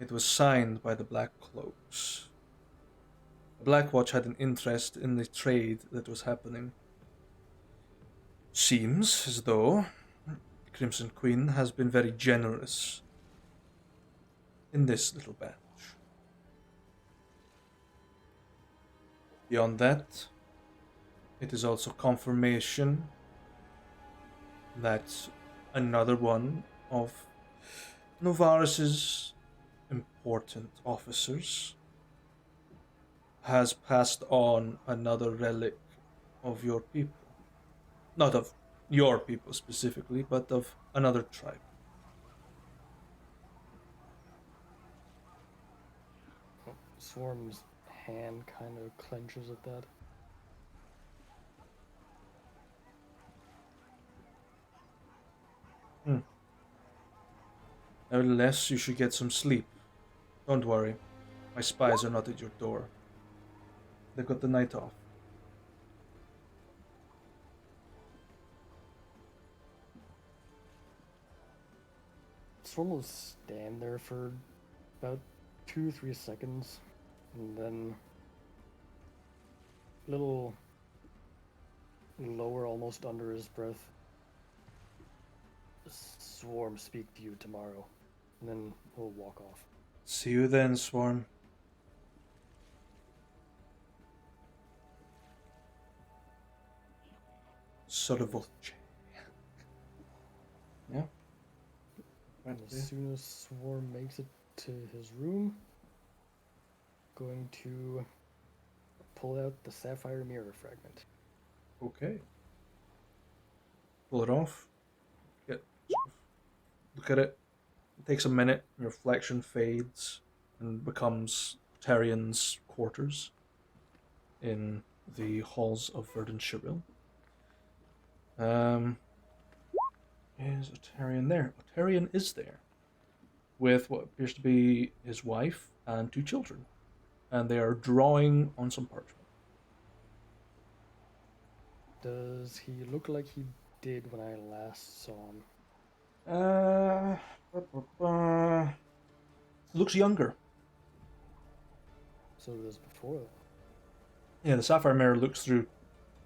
it was signed by the Black Cloaks. The Black Watch had an interest in the trade that was happening. Seems as though the Crimson Queen has been very generous in this little batch. Beyond that, it is also confirmation that another one of Novaris's important officers has passed on another relic of your people. Not of your people specifically, but of another tribe. Swarm's hand kind of clenches at that. Nevertheless, you should get some sleep. Don't worry. My spies are not at your door. They've got the night off. Swarm will stand there for about 2-3 seconds, and then a little lower, almost under his breath. Swarm, speak to you tomorrow, and then he'll walk off. See you then, Swarm. Sort of voce. Yeah. And as soon as Swarm makes it to his room, going to pull out the sapphire mirror fragment. Okay. Pull it off. Look at it. It takes a minute. The reflection fades and becomes Tarian's quarters in the halls of Verdant Shiril. Is Otarian there? Otarian is there, with what appears to be his wife and 2 children, and they are drawing on some parchment. Does he look like he did when I last saw him? Looks younger. So it was before. Yeah, the sapphire mirror looks through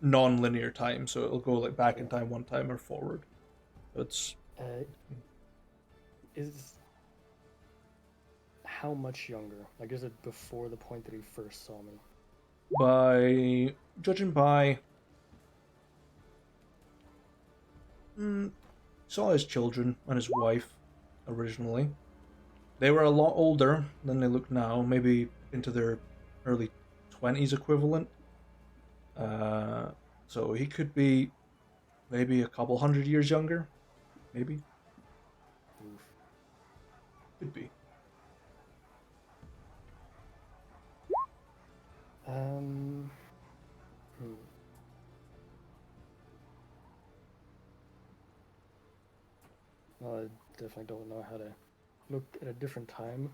non-linear time, so it'll go like back in time one time or forward. It's Is how much younger? Like, is it before the point that he first saw me? by judging by saw his children and his wife originally. They were a lot older than they look now, maybe into their early 20s equivalent. So he could be maybe a couple 100 years younger. Maybe. Oof. Could be. Hmm. Well, I definitely don't know how to look at a different time.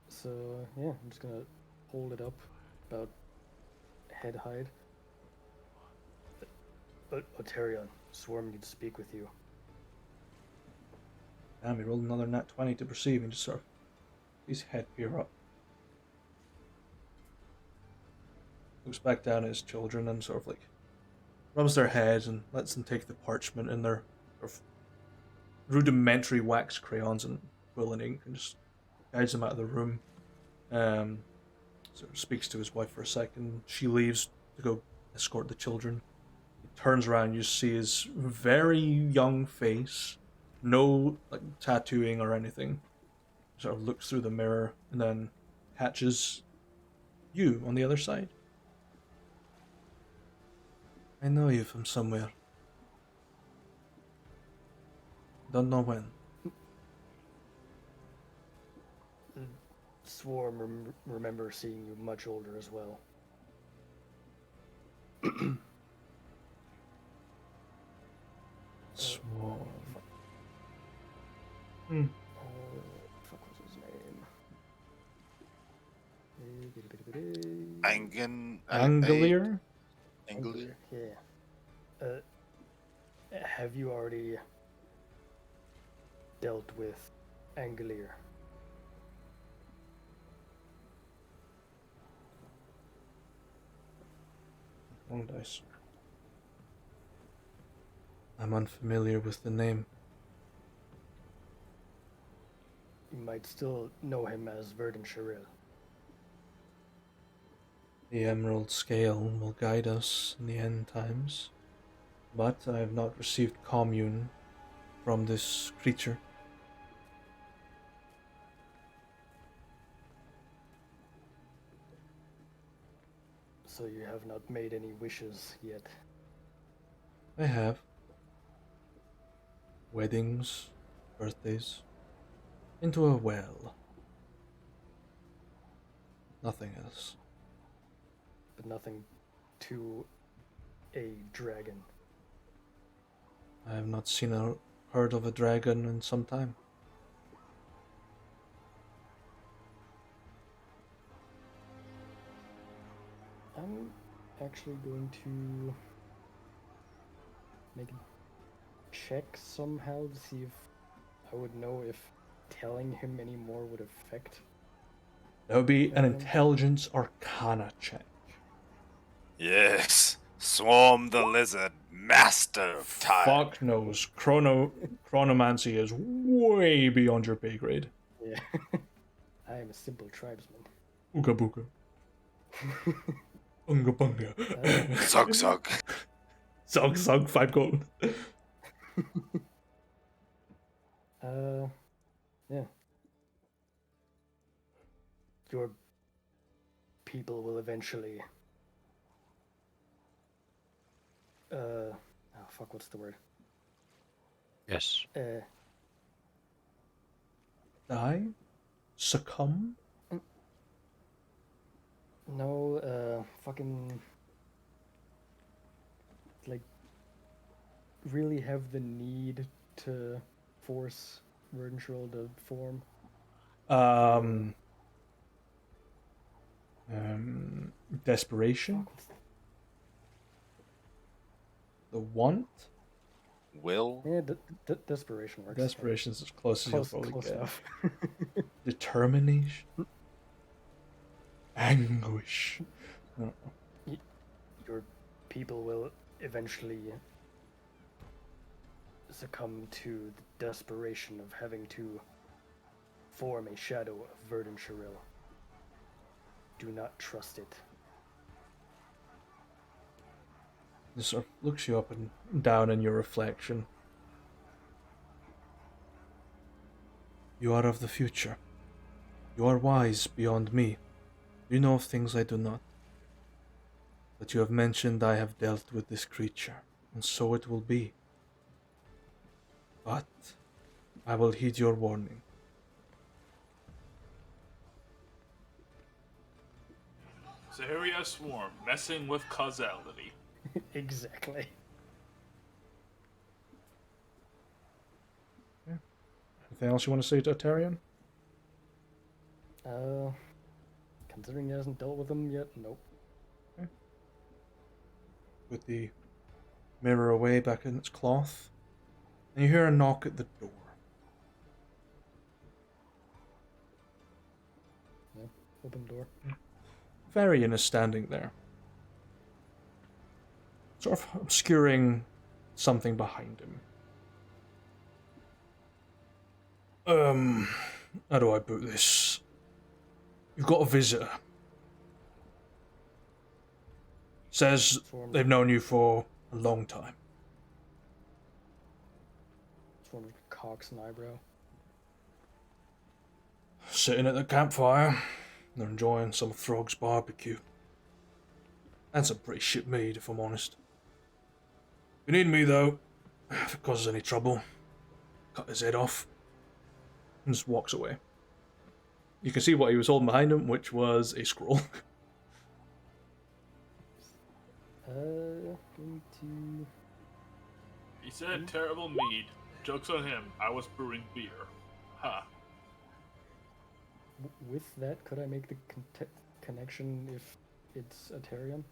So, yeah, I'm just gonna hold it up about head height. Otarion, Swarm needs to speak with you. Damn, he rolled another nat 20 to perceive and just sort of his head peer up. Looks back down at his children and sort of like rubs their heads and lets them take the parchment in their sort of rudimentary wax crayons and quill and ink and just guides them out of the room. Sort of speaks to his wife for a second. She leaves to go escort the children. He turns around, you see his very young face, no like tattooing or anything. Sort of looks through the mirror and then catches you on the other side. I know you from somewhere. Don't know when. Swarm remember seeing you much older as well. Swarm. Fuck was his name? Angelier? Angelier? Yeah. Have you already dealt with Angelier? Long dice. I'm unfamiliar with the name. You might still know him as Verdant Shiril. The Emerald Scale will guide us in the end times, but I have not received commune from this creature. So you have not made any wishes yet. I have. Weddings, birthdays, into a well. Nothing else. But nothing to a dragon. I have not seen or heard of a dragon in some time. I'm actually going to make a check somehow to see if I would know if telling him any more would affect. That would be an Um, intelligence arcana check. Yes. Swarm the lizard, master of time. Fuck knows. Chronomancy is way beyond your pay grade. Yeah. I am a simple tribesman. Ooga booga. Unga bunga. Zug zug. Zog zog, 5 gold. Yeah. Your people will eventually. Oh fuck, what's the word? Yes. Die? Succumb? No, fucking. Like, really have the need to force Verdenschill to form. Desperation? The want? Will. Yeah, desperation works. Desperation is as close as you'll probably Close get. enough. Determination? Anguish. Your people will eventually succumb to the desperation of having to form a shadow of Verdenschill. Do not trust it. This sort of looks you up and down in your reflection. You are of the future. You are wise beyond me. You know of things I do not. But you have mentioned I have dealt with this creature, and so it will be. But I will heed your warning. So here we have Swarm, messing with causality. Exactly. Anything else you want to say to Tarion? Considering he hasn't dealt with them yet, nope. With the mirror away back in its cloth, and you hear a knock at the door. Yeah, open door. Varian is standing there, sort of obscuring something behind him. How do I put this? You've got a visitor. Says they've known you for a long time. Swarm cocks an eyebrow. Sitting at the campfire, they're enjoying some of Throg's barbecue. And some pretty shit meat, if I'm honest. If you need me, though, if it causes any trouble, cut his head off. And just walks away. You can see what he was holding behind him, which was a scroll. Going to. He said terrible mead. Joke's on him. I was brewing beer. Ha. With that, could I make the connection if it's a Tarion?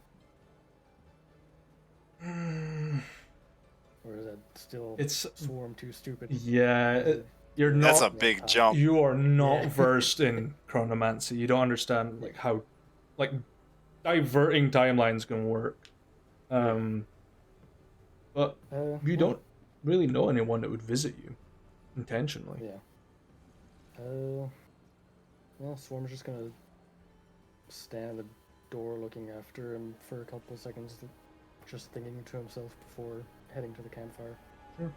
Or is that still It's Swarm too stupid? yeah. You're not. That's a big jump. You are not Yeah. versed in chronomancy. You don't understand like how, like, diverting timelines can work. But you don't really know anyone that would visit you intentionally. Yeah. Well, Swarm's just gonna stand at the door looking after him for a couple of seconds, just thinking to himself before heading to the campfire. Sure.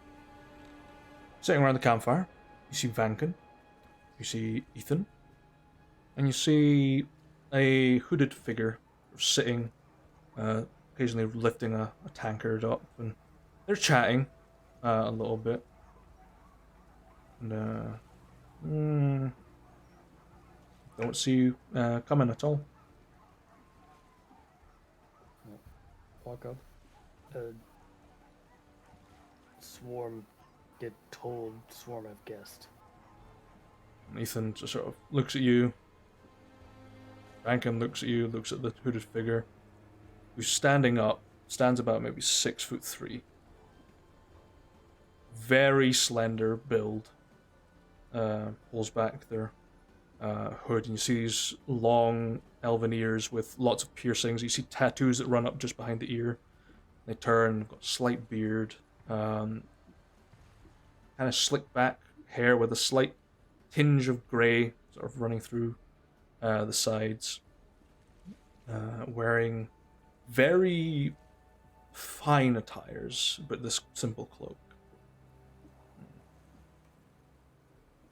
Sitting around the campfire, you see Vankin, you see Ethan, and you see a hooded figure sitting, occasionally lifting a tankard up, and they're chatting a little bit. And don't see you coming at all. Walk up. Swarm get told, Swarm have guessed. Ethan just sort of looks at you. Rankin looks at you, looks at the hooded figure, who's standing up, stands about maybe 6'3". Very slender build. Pulls back their hood, and you see these long elven ears with lots of piercings. You see tattoos that run up just behind the ear. They turn, got a slight beard, kind of slicked back hair with a slight tinge of grey sort of running through the sides. Wearing very fine attires, but this simple cloak.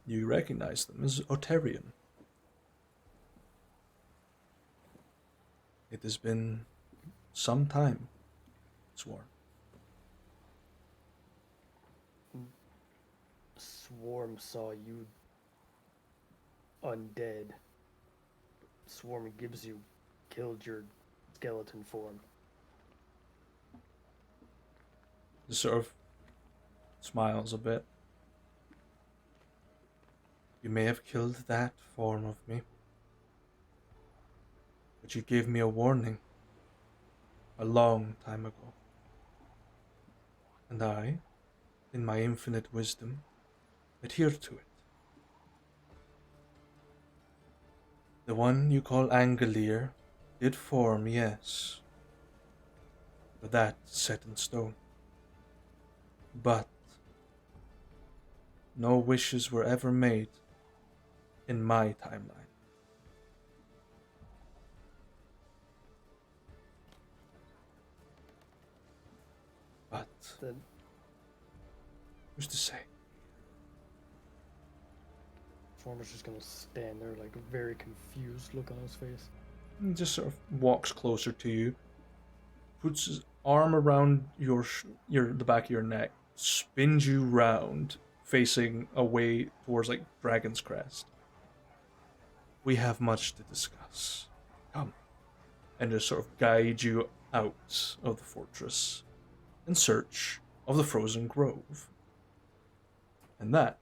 You recognize them as Otarian. It has been some time, Swarm. Swarm saw you undead. Swarm gives you killed your skeleton form. Just sort of smiles a bit. You may have killed that form of me, but you gave me a warning a long time ago. And I, in my infinite wisdom, adhere to it. The one you call Angelier did form, yes, but that's set in stone. But no wishes were ever made in my timeline. But Then who's to say? Swarm is just gonna stand there, like a very confused look on his face. He just sort of walks closer to you, puts his arm around the back of your neck, spins you round, facing away towards like Dragon's Crest. We have much to discuss. Come. And just sort of guide you out of the fortress in search of the frozen grove. And that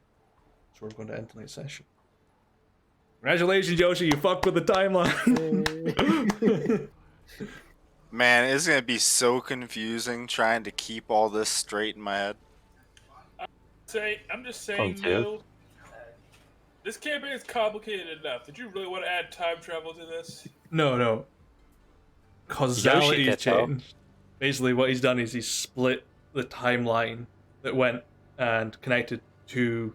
is where we're going to end tonight's session. Congratulations, Yoshi, you fucked with the timeline. Man, it's gonna be so confusing trying to keep all this straight in my head. I'm just saying, though, this campaign is complicated enough. Did you really want to add time travel to this? No. Causality Yoshi changed. Basically, what he's done is he's split the timeline that went and connected to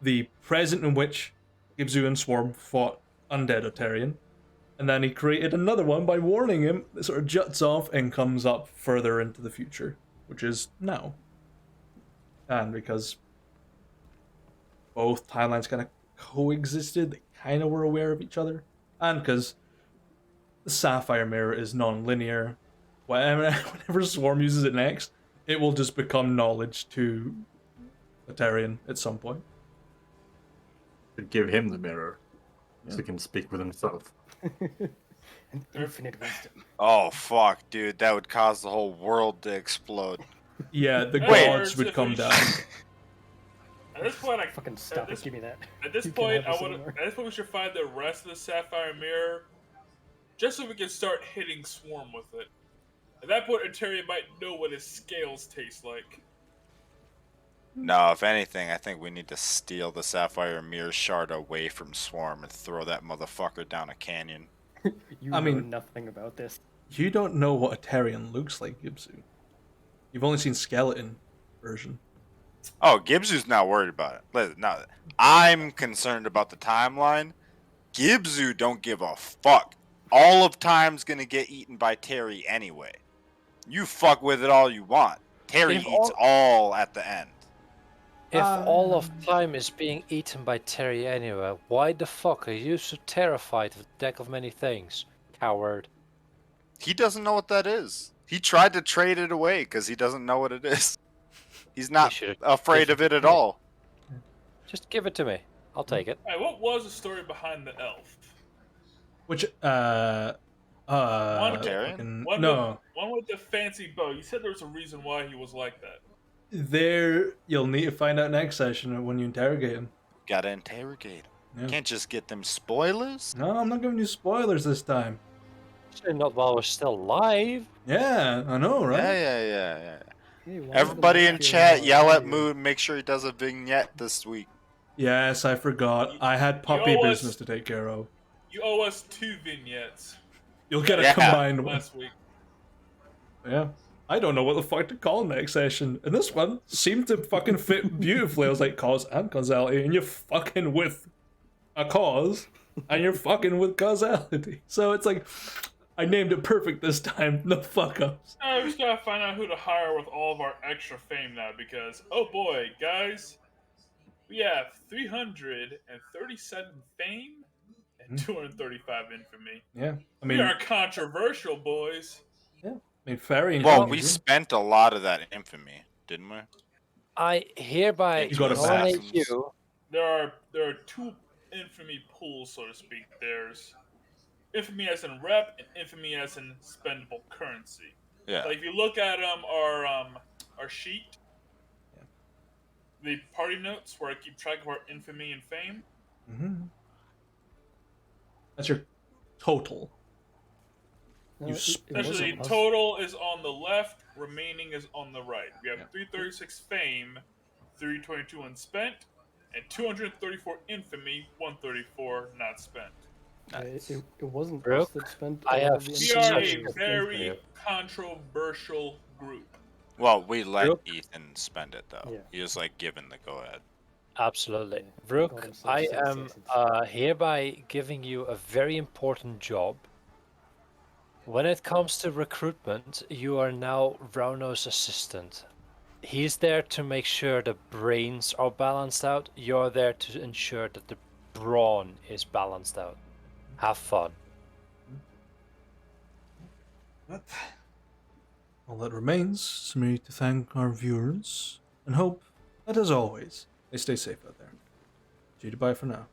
the present in which Gibzu and Swarm fought undead Otarian, and then he created another one by warning him that sort of juts off and comes up further into the future, which is now. And because both timelines kind of coexisted, they kind of were aware of each other, and because the Sapphire Mirror is non-linear, whenever Swarm uses it next, it will just become knowledge to Otarian at some point. Should give him the mirror, so he can speak with himself. An infinite wisdom. Oh fuck, dude, that would cause the whole world to explode. Yeah, the Wait. gods would come down. At this point, Fucking stop it, give me that. At this You can point, have this anymore. At this point, we should find the rest of the Sapphire Mirror, just so we can start hitting Swarm with it. At that point, Ontario might know what his scales taste like. No, if anything, I think we need to steal the Sapphire Mirror shard away from Swarm and throw that motherfucker down a canyon. You I know mean- nothing about this. You don't know what Otarian looks like, Gibzu. You've only seen skeleton version. Oh, Gibzu's not worried about it. Listen, no, I'm concerned about the timeline. Gibzu don't give a fuck. All of time's gonna get eaten by Terry anyway. You fuck with it all you want. Terry If eats all at the end. If all of time is being eaten by Terry anyway, why the fuck are you so terrified of the deck of many things? Coward. He doesn't know what that is. He tried to trade it away because he doesn't know what it is. He's not should've afraid given of it it at to me. all. Just give it to me. I'll take it. Hey, what was the story behind the elf? Which Targaryen? fucking One no. one with the fancy bow. You said there was a reason why he was like that. There, you'll need to find out next session when you interrogate him. Gotta interrogate him. Yeah. Can't just get them spoilers. No, I'm not giving you spoilers this time. Actually, not while we're still live. Yeah, I know, right? Yeah. Hey, why Everybody the in fuck chat, you yell at here? Moon. Make sure he does a vignette this week. Yes, I forgot. I had puppy owe us- business to take care of. You owe us 2 vignettes You'll get a Yeah. combined one. last week. Yeah. I don't know what the fuck to call next session. And this one seemed to fucking fit beautifully. I was like, cause and causality, and you're fucking with a cause, and you're fucking with causality. So it's like, I named it perfect this time. No fuck ups. Now we just gotta find out who to hire with all of our extra fame now because, oh boy, guys, we have 337 fame and 235 infamy. Yeah. I We mean, are controversial, boys. Fairy and Well, Comedy we Dream. spent a lot of that infamy, didn't we? I hereby You got a nominate assassins. you. There are 2 infamy pools, so to speak. There's infamy as in rep and infamy as in spendable currency. Yeah. Like if you look at our sheet, the party notes where I keep track of our infamy and fame. Mm-hmm. That's your total. No, You it special- Essentially, wasn't us. total is on the left, remaining is on the right. We have Yeah. 336 fame, 322 unspent, and 234 infamy, 134 not spent. It wasn't us Brooke, that spent I all have of the We such are a information. a good very for you. controversial group. Well, we let Brooke? Ethan spend it though. Yeah. He was like given the go ahead. Absolutely. Yeah, Rook, got himself I 6 am sessions. hereby giving you a very important job. When it comes to recruitment, you are now Rauno's assistant. He's there to make sure the brains are balanced out. You're there to ensure that the brawn is balanced out. Have fun. But all that remains is me to thank our viewers and hope that, as always, they stay safe out there. Goodbye for now.